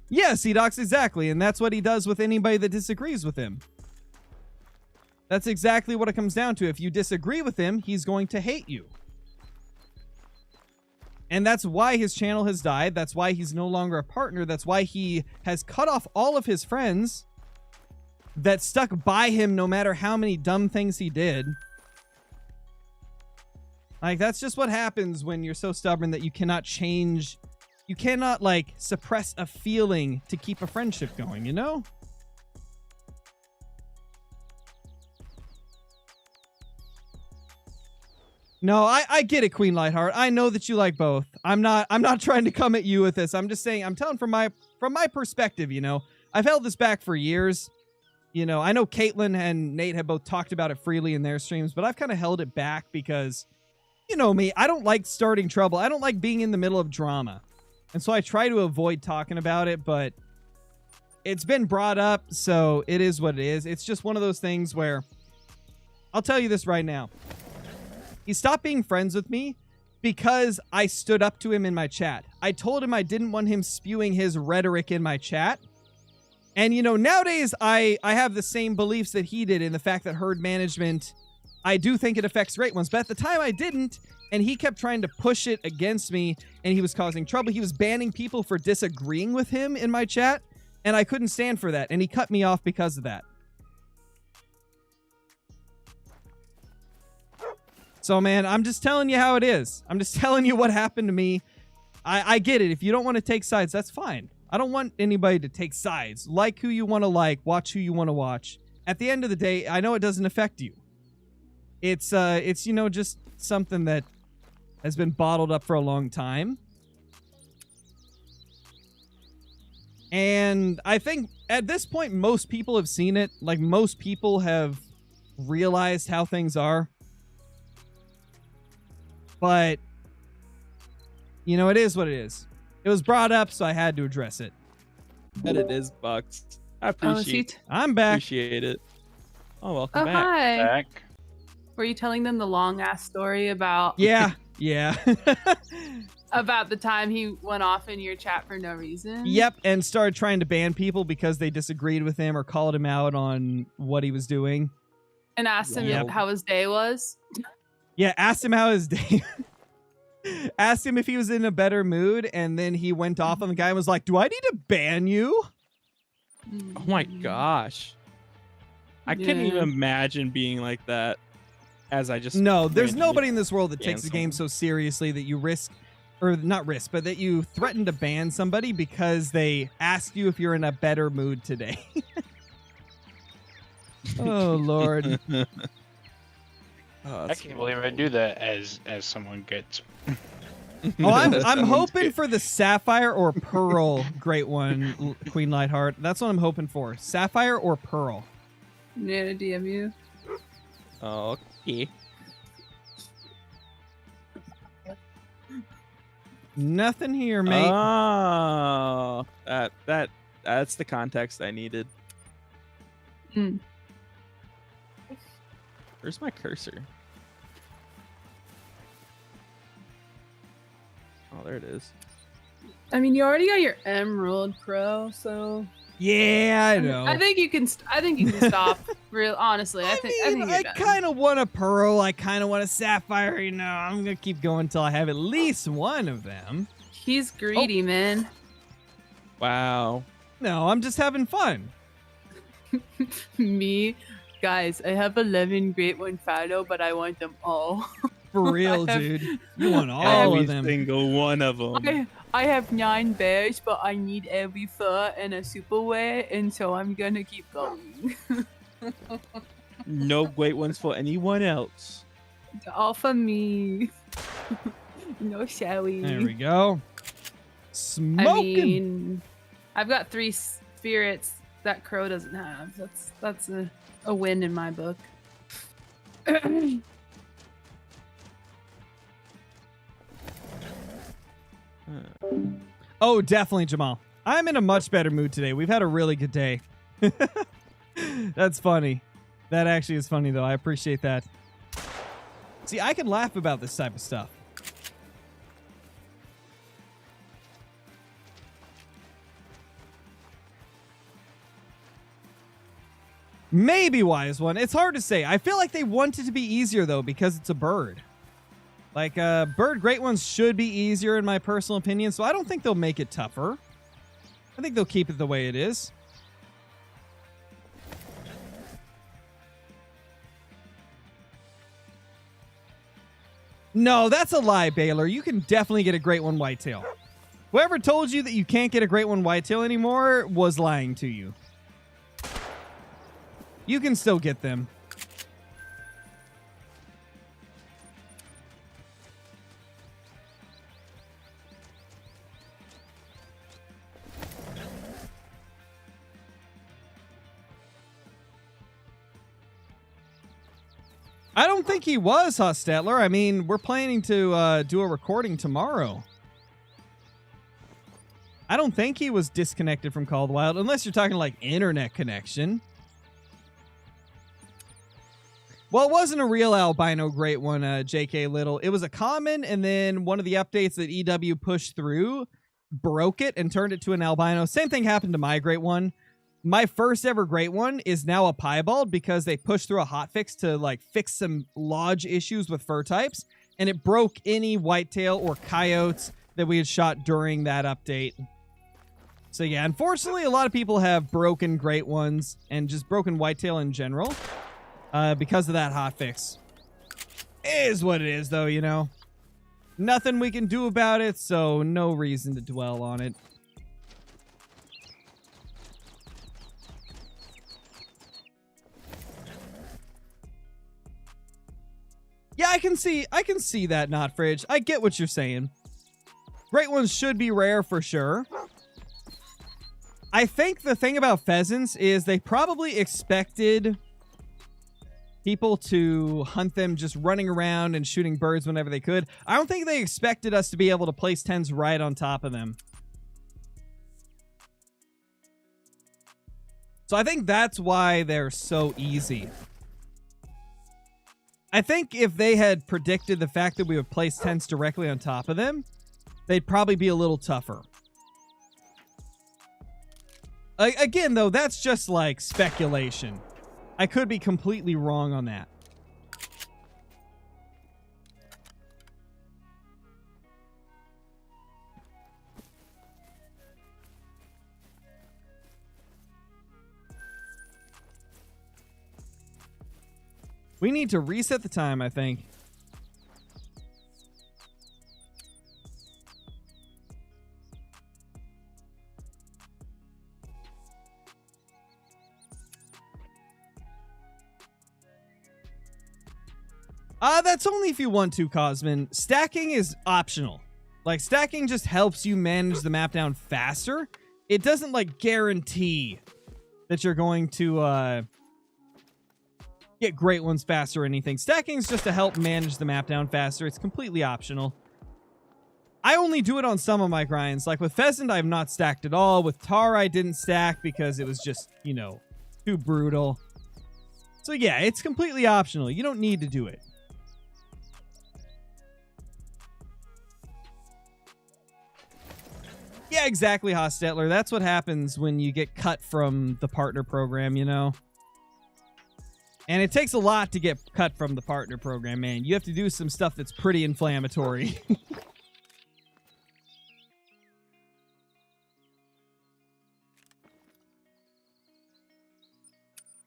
A: Yeah, C-Docs, exactly. And that's what he does with anybody that disagrees with him. That's exactly what it comes down to. If you disagree with him, he's going to hate you. And that's why his channel has died. That's why he's no longer a partner. That's why he has cut off all of his friends that stuck by him no matter how many dumb things he did. Like, that's just what happens when you're so stubborn that you cannot change. You cannot, like, suppress a feeling to keep a friendship going, No, I get it, Queen Lightheart. I know that you like both. I'm not trying to come at you with this. I'm just saying, I'm telling from my perspective, I've held this back for years. I know Caitlin and Nate have both talked about it freely in their streams, but I've kind of held it back because, me, I don't like starting trouble. I don't like being in the middle of drama. And so I try to avoid talking about it, but it's been brought up, so it is what it is. It's just one of those things where I'll tell you this right now. He stopped being friends with me because I stood up to him in my chat. I told him I didn't want him spewing his rhetoric in my chat. And, nowadays I have the same beliefs that he did in the fact that herd management, I do think it affects great ones. But at the time I didn't, and he kept trying to push it against me, and he was causing trouble. He was banning people for disagreeing with him in my chat, and I couldn't stand for that. And he cut me off because of that. So, man, I'm just telling you how it is. I'm just telling you what happened to me. I get it. If you don't want to take sides, that's fine. I don't want anybody to take sides. Like who you want to like. Watch who you want to watch. At the end of the day, I know it doesn't affect you. It's just something that has been bottled up for a long time. And I think at this point, most people have seen it. Like, most people have realized how things are. But, it is what it is. It was brought up, so I had to address it.
C: And it is Bucks. I appreciate
A: I'm back.
C: Appreciate it. Oh, welcome back.
D: Hi.
B: Back.
D: Were you telling them the long ass story about
A: Yeah.
D: about the time he went off in your chat for no reason?
A: Yep, and started trying to ban people because they disagreed with him or called him out on what he was doing.
D: And asked him how his day was?
A: Yeah, asked him how his day... asked him if he was in a better mood, and then he went off on the guy and was like, do I need to ban you?
C: Oh my gosh. I couldn't even imagine being like that as I just...
A: No, there's nobody in this world that takes the game so seriously that you risk, or not risk, but that you threaten to ban somebody because they asked you if you're in a better mood today. Oh Lord.
C: Oh,
B: I
C: that's
B: can't believe I do that as someone gets.
A: Oh, I'm
B: Someone's
A: hoping
B: good.
A: for the Sapphire or Pearl Great One, Queen Lightheart. That's what I'm hoping for. Sapphire or Pearl.
D: Nana DMU.
C: Okay.
A: Nothing here, mate.
C: Oh, that's the context I needed.
D: Hmm.
C: Where's my cursor? Oh, there it is.
D: I mean, you already got your Emerald Crow, so
A: Yeah, I know.
D: I think you can. I think you can stop. Real honestly, I think you're
A: I
D: done.
A: kind of want a Pearl. I kind of want a Sapphire. You know, I'm gonna keep going until I have at least one of them.
D: He's greedy, man.
C: Wow.
A: No, I'm just having fun.
D: Me, guys, I have 11 Great One Fallow, but I want them all.
A: For real,
D: I have-
A: dude. You want all
C: Every
A: of them.
C: single one of them.
D: I have 9 bears, but I need every fur and a super wear, and so I'm gonna keep going.
C: No great ones for anyone else.
D: All for me. No Shelly.
A: There we go. Smoking.
D: I mean, I've got 3 spirits that Crow doesn't have. That's a win in my book.
A: Oh, definitely, Jamal. I'm in a much better mood today. We've had a really good day. That's funny. That actually is funny, though. I appreciate that. See, I can laugh about this type of stuff. Maybe Wise One. It's hard to say. I feel like they want it to be easier, though, because it's a bird. Like, bird great ones should be easier, in my personal opinion, so I don't think they'll make it tougher. I think they'll keep it the way it is. No, that's a lie, Baylor. You can definitely get a great one whitetail. Whoever told you that you can't get a great one whitetail anymore was lying to you. You can still get them. I don't think he was, Hostetler. I mean, we're planning to do a recording tomorrow. I don't think he was disconnected from Call of the Wild, unless you're talking like internet connection. Well, it wasn't a real albino great one, JK Little. It was a common, and then one of the updates that EW pushed through broke it and turned it to an albino. Same thing happened to my great one. My first ever great one is now a piebald because they pushed through a hotfix to like fix some lodge issues with fur types, and it broke any whitetail or coyotes that we had shot during that update. So yeah, unfortunately, a lot of people have broken great ones and just broken whitetail in general because of that hotfix. It is what it is, though, you know. Nothing we can do about it, so no reason to dwell on it. Yeah, I can see that, Not Fridge. I get what you're saying. Great ones should be rare for sure. I think the thing about pheasants is they probably expected people to hunt them just running around and shooting birds whenever they could. I don't think they expected us to be able to place tens right on top of them. So I think that's why they're so easy. I think if they had predicted the fact that we would place tents directly on top of them, they'd probably be a little tougher. Again, though, that's just like speculation. I could be completely wrong on that. We need to reset the time, I think. That's only if you want to, Cosmin. Stacking is optional. Like, stacking just helps you manage the map down faster. It doesn't, like, guarantee that you're going to get great ones faster or anything. Stacking is just to help manage the map down faster. It's completely optional. I only do it on some of my grinds. Like, with Pheasant, I've not stacked at all. With Tar, I didn't stack because it was just, you know, too brutal. So, yeah, it's completely optional. You don't need to do it. Yeah, exactly, Hostetler. That's what happens when you get cut from the partner program, you know? And it takes a lot to get cut from the partner program, man. You have to do some stuff that's pretty inflammatory.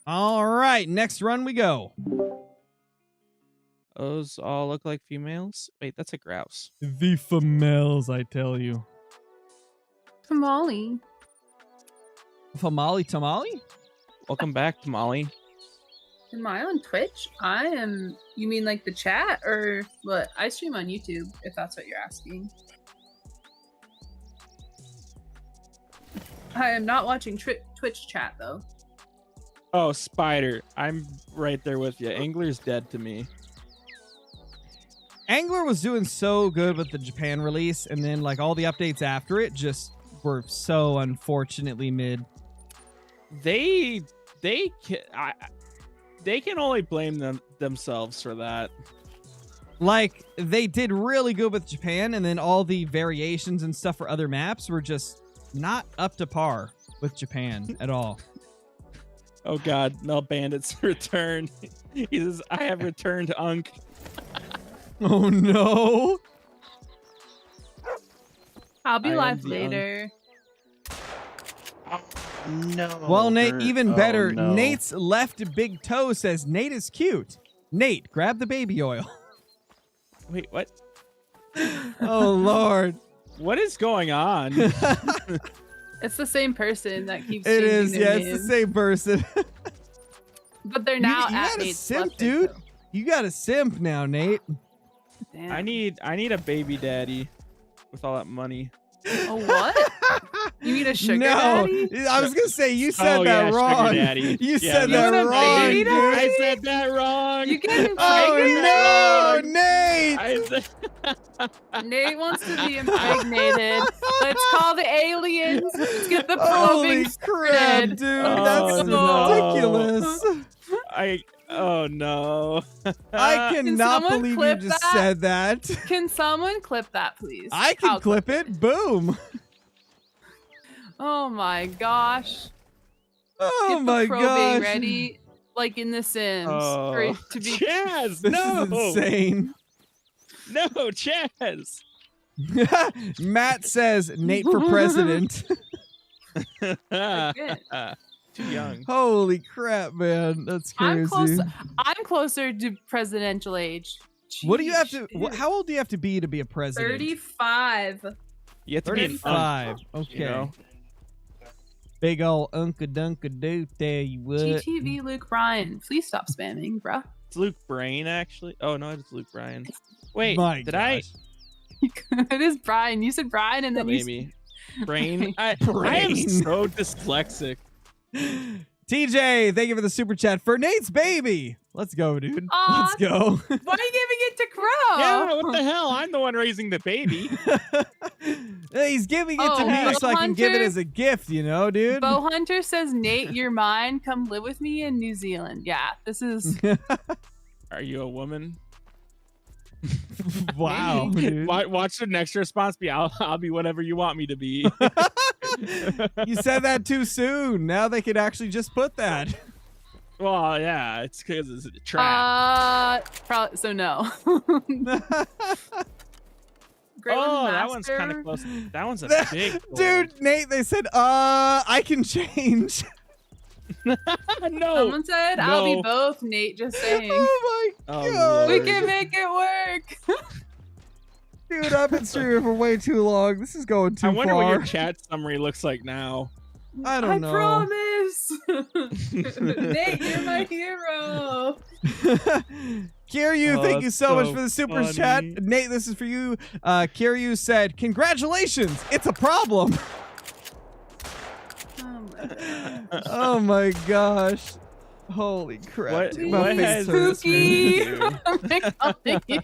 A: All right, next run we go.
C: Those all look like females. Wait, that's a grouse.
A: The females, I tell you.
D: Tamale.
A: Tamale?
C: Welcome back, Tamale.
D: Am I on Twitch? I am. You mean like the chat or what? I stream on YouTube, if that's what you're asking. I am not watching Twitch chat though.
C: Oh, Spider. I'm right there with you. Angler's dead to me.
A: Angler was doing so good with the Japan release, and then like all the updates after it just were so unfortunately mid.
C: They can only blame themselves for that.
A: Like, they did really good with Japan, and then all the variations and stuff for other maps were just not up to par with Japan at all.
C: Oh god, Mel Bandit's returned. He says, I have returned, Unk.
A: Oh no.
D: I'll be
C: I am
D: live
C: the
D: later.
B: No.
A: Well, Nate, even better.
B: Oh, no.
A: Nate's left big toe says Nate is cute. Nate, grab the baby oil.
C: Wait, what?
A: Oh, Lord.
C: What is going on?
D: It's the same person that keeps
A: It
D: changing
A: is,
D: their
A: yeah,
D: name.
A: it's the same person.
D: But they're now
A: you
D: at
A: got a
D: Nate's
A: simp,
D: left big
A: dude.
D: toe.
A: You got a simp now, Nate.
D: Damn.
C: I need a baby daddy with all that money.
D: A what? You mean a sugar
A: No,
D: daddy?
A: I was going to say, you said
C: Oh,
A: that
C: yeah,
A: wrong.
C: sugar daddy.
A: You
C: Yeah,
A: said
C: you
A: that
D: want a
A: wrong,
D: baby
A: dude.
D: daddy?
C: I said that wrong.
D: You getting
A: Oh,
D: pregnant?
A: no, Nate.
C: I said,
D: Nate wants to be impregnated. Let's call the aliens. Let's get the
A: Holy
D: probing
A: crap,
D: started.
A: dude.
C: Oh,
A: That's
C: no.
A: ridiculous.
C: oh no.
A: I cannot
D: someone
A: believe you
D: clip
A: just
D: that?
A: said that.
D: Can someone clip that, please?
A: I can
D: I'll
A: clip it. Boom.
D: Oh my gosh.
A: Oh
D: Get
A: my
D: the probing
A: gosh.
D: ready, like in The Sims.
C: Oh,
D: For it to be
C: Chaz,
A: This
C: no,
A: is insane.
C: no, Chaz.
A: Matt says Nate for president.
D: Forget.
C: Too young.
A: Holy crap, man. That's crazy.
D: I'm closer to presidential age.
A: What do you have to
D: Jeez,
A: how old do you have to be a president?
D: 35.
C: You have to be an
A: 35.
C: unk,
A: Okay.
C: you know?
A: Big ol' Unca Dunca do tell you what.
D: GTV Luke Bryan. Please stop spamming, bruh.
C: It's Luke Brain, actually. Oh no, it's Luke Bryan. Wait,
A: My
C: did I?
A: gosh.
D: It is Brian. You said Brian and then you
C: Maybe. Brain. I am
A: Brain.
C: so dyslexic.
A: TJ, thank you for the super chat for Nate's baby. Let's go, dude.
D: Aw.
A: Let's go.
D: Why are you giving it to Crow?
C: Yeah, what the hell? I'm the one raising the baby.
A: He's giving it to
D: Oh,
A: me so I can give it
D: Hunter?
A: as a gift, you know, dude.
D: Bo Hunter says, Nate, you're mine. Come live with me in New Zealand. Yeah, this is.
C: Are you a woman?
A: Wow, dude.
C: Watch the next response be, I'll be whatever you want me to be.
A: You said that too soon. Now they could actually just put that.
C: Well, yeah, it's because it's a trap.
D: Probably. So no.
C: Oh, that one's kind of close. That one's a big goal.
A: Dude, Nate, they said, I can change.
C: No.
D: Someone said, I'll be
C: No.
D: both. Nate just saying.
A: Oh my
C: Oh,
A: god.
D: We
C: Lord.
D: can make it work.
A: Dude, I've been streaming for way too long. This is going too
C: I wonder
A: far.
C: what your chat summary looks like now.
A: I don't know.
D: Promise. Nate, you're my hero.
A: Kiryu,
C: Oh,
A: thank you so much
C: so
A: for the super
C: funny.
A: chat. Nate, this is for you. Kiryu said, "Congratulations, it's a problem."
D: Oh my God.
A: Oh my gosh. Holy crap.
C: What-
A: dude.
C: what
A: My
C: has
A: face hurts.
D: Spooky.
C: do?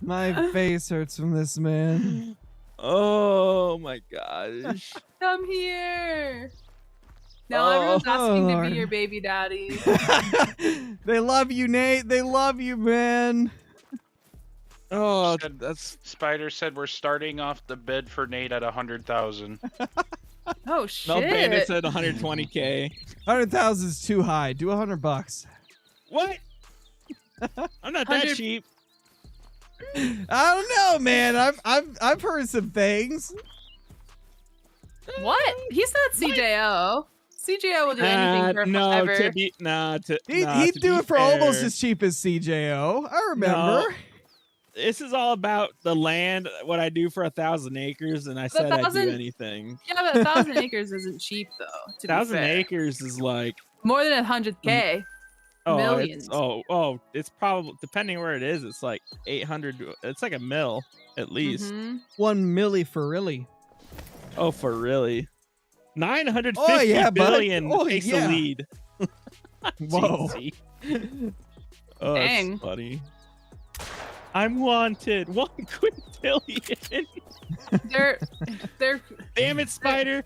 A: My face hurts from this, man.
C: Oh my gosh.
D: Come here. Now
C: Oh,
D: everyone's asking to
A: Lord.
D: be your baby daddy.
A: They love you, Nate. They love you, man.
C: Oh,
B: Said-
C: that's
B: Spider said we're starting off the bid for Nate at 100,000.
D: Oh shit.
C: Mel Bandit said 120K.
A: 100,000 is too high. Do $100.
C: What? I'm not that
D: 100
C: cheap.
A: I don't know, man. I've heard some things.
D: What? He's not CJO. CJO will do anything for
C: no,
D: forever.
C: to be nah, to
A: He'd
C: nah, to
A: do
C: be
A: it for almost
C: fair,
A: as cheap as CJO. I remember.
C: No. This is all about the land. What I do for 1,000 acres, and I said I'd
D: 1,000
C: do anything.
D: Yeah, but 1,000 acres isn't cheap though. To be
C: 1,000
D: fair.
C: acres is like
D: More than 100K.
C: oh,
D: Millions.
C: it's probably depending where it is. It's like 800. It's like a mill at least.
D: Mhm.
A: 1 milli for really.
C: Oh, for really? 950
A: Oh, yeah, bud.
C: billion
A: Oh,
C: takes
A: yeah.
C: the lead.
A: Whoa.
C: Jeezy. Oh,
D: Dang.
C: that's funny. I'm wanted. 1 quintillion.
D: They're
C: Damn it, Spider.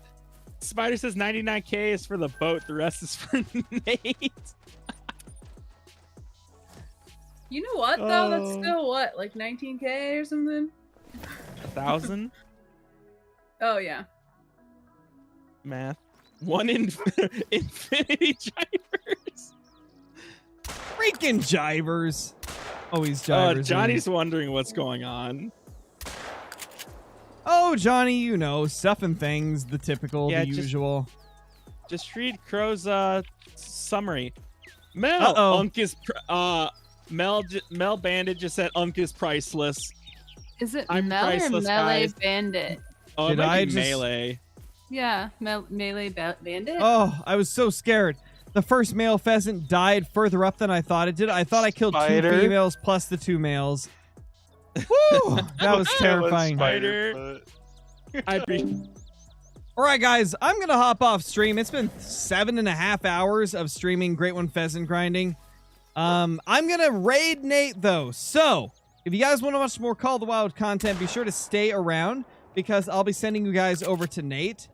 C: Spider says 99K is for the boat. The rest is for Nate.
D: You know what though? That's
C: Oh.
D: still what, like 19K or something?
C: 1,000
D: Oh yeah.
C: math. 1 infinity givers.
A: Freaking jivers. Always jivers.
C: Johnny's wondering what's going on.
A: Oh, Johnny, you know, stuff and things, the typical,
C: Yeah,
A: the
C: just-
A: usual.
C: Just read Crow's summary. Mel,
A: Uh-oh.
C: Unk is Mel Bandit just said Unk is priceless.
D: Is it
C: I'm
D: Mel or
C: priceless,
D: Melee
C: guys.
D: Bandit?
C: Oh,
A: Did
C: it might
A: I
C: be
A: just-
C: melee.
D: Yeah, Melee Bandit.
A: Oh, I was so scared. The first male pheasant died further up than I thought it did. I thought I killed
B: Spider.
A: 2 females plus the 2 males. Woo! That was terrifying.
C: Spider. I'd be.
A: All right, guys, I'm going to hop off stream. It's been 7.5 hours of streaming Great One Pheasant grinding. I'm going to raid Nate, though. So, if you guys want to watch more Call of the Wild content, be sure to stay around because I'll be sending you guys over to Nate.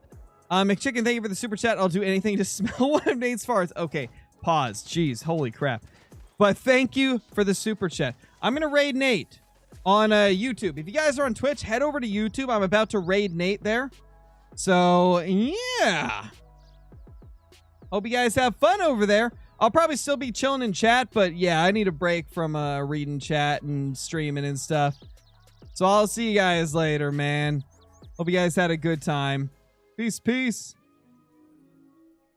A: McChicken, thank you for the super chat. I'll do anything to smell one of Nate's farts. Okay, pause. Jeez, holy crap. But thank you for the super chat. I'm going to raid Nate on YouTube. If you guys are on Twitch, head over to YouTube. I'm about to raid Nate there. So, yeah. Hope you guys have fun over there. I'll probably still be chilling in chat, but yeah, I need a break from reading chat and streaming and stuff. So I'll see you guys later, man. Hope you guys had a good time. Peace, peace.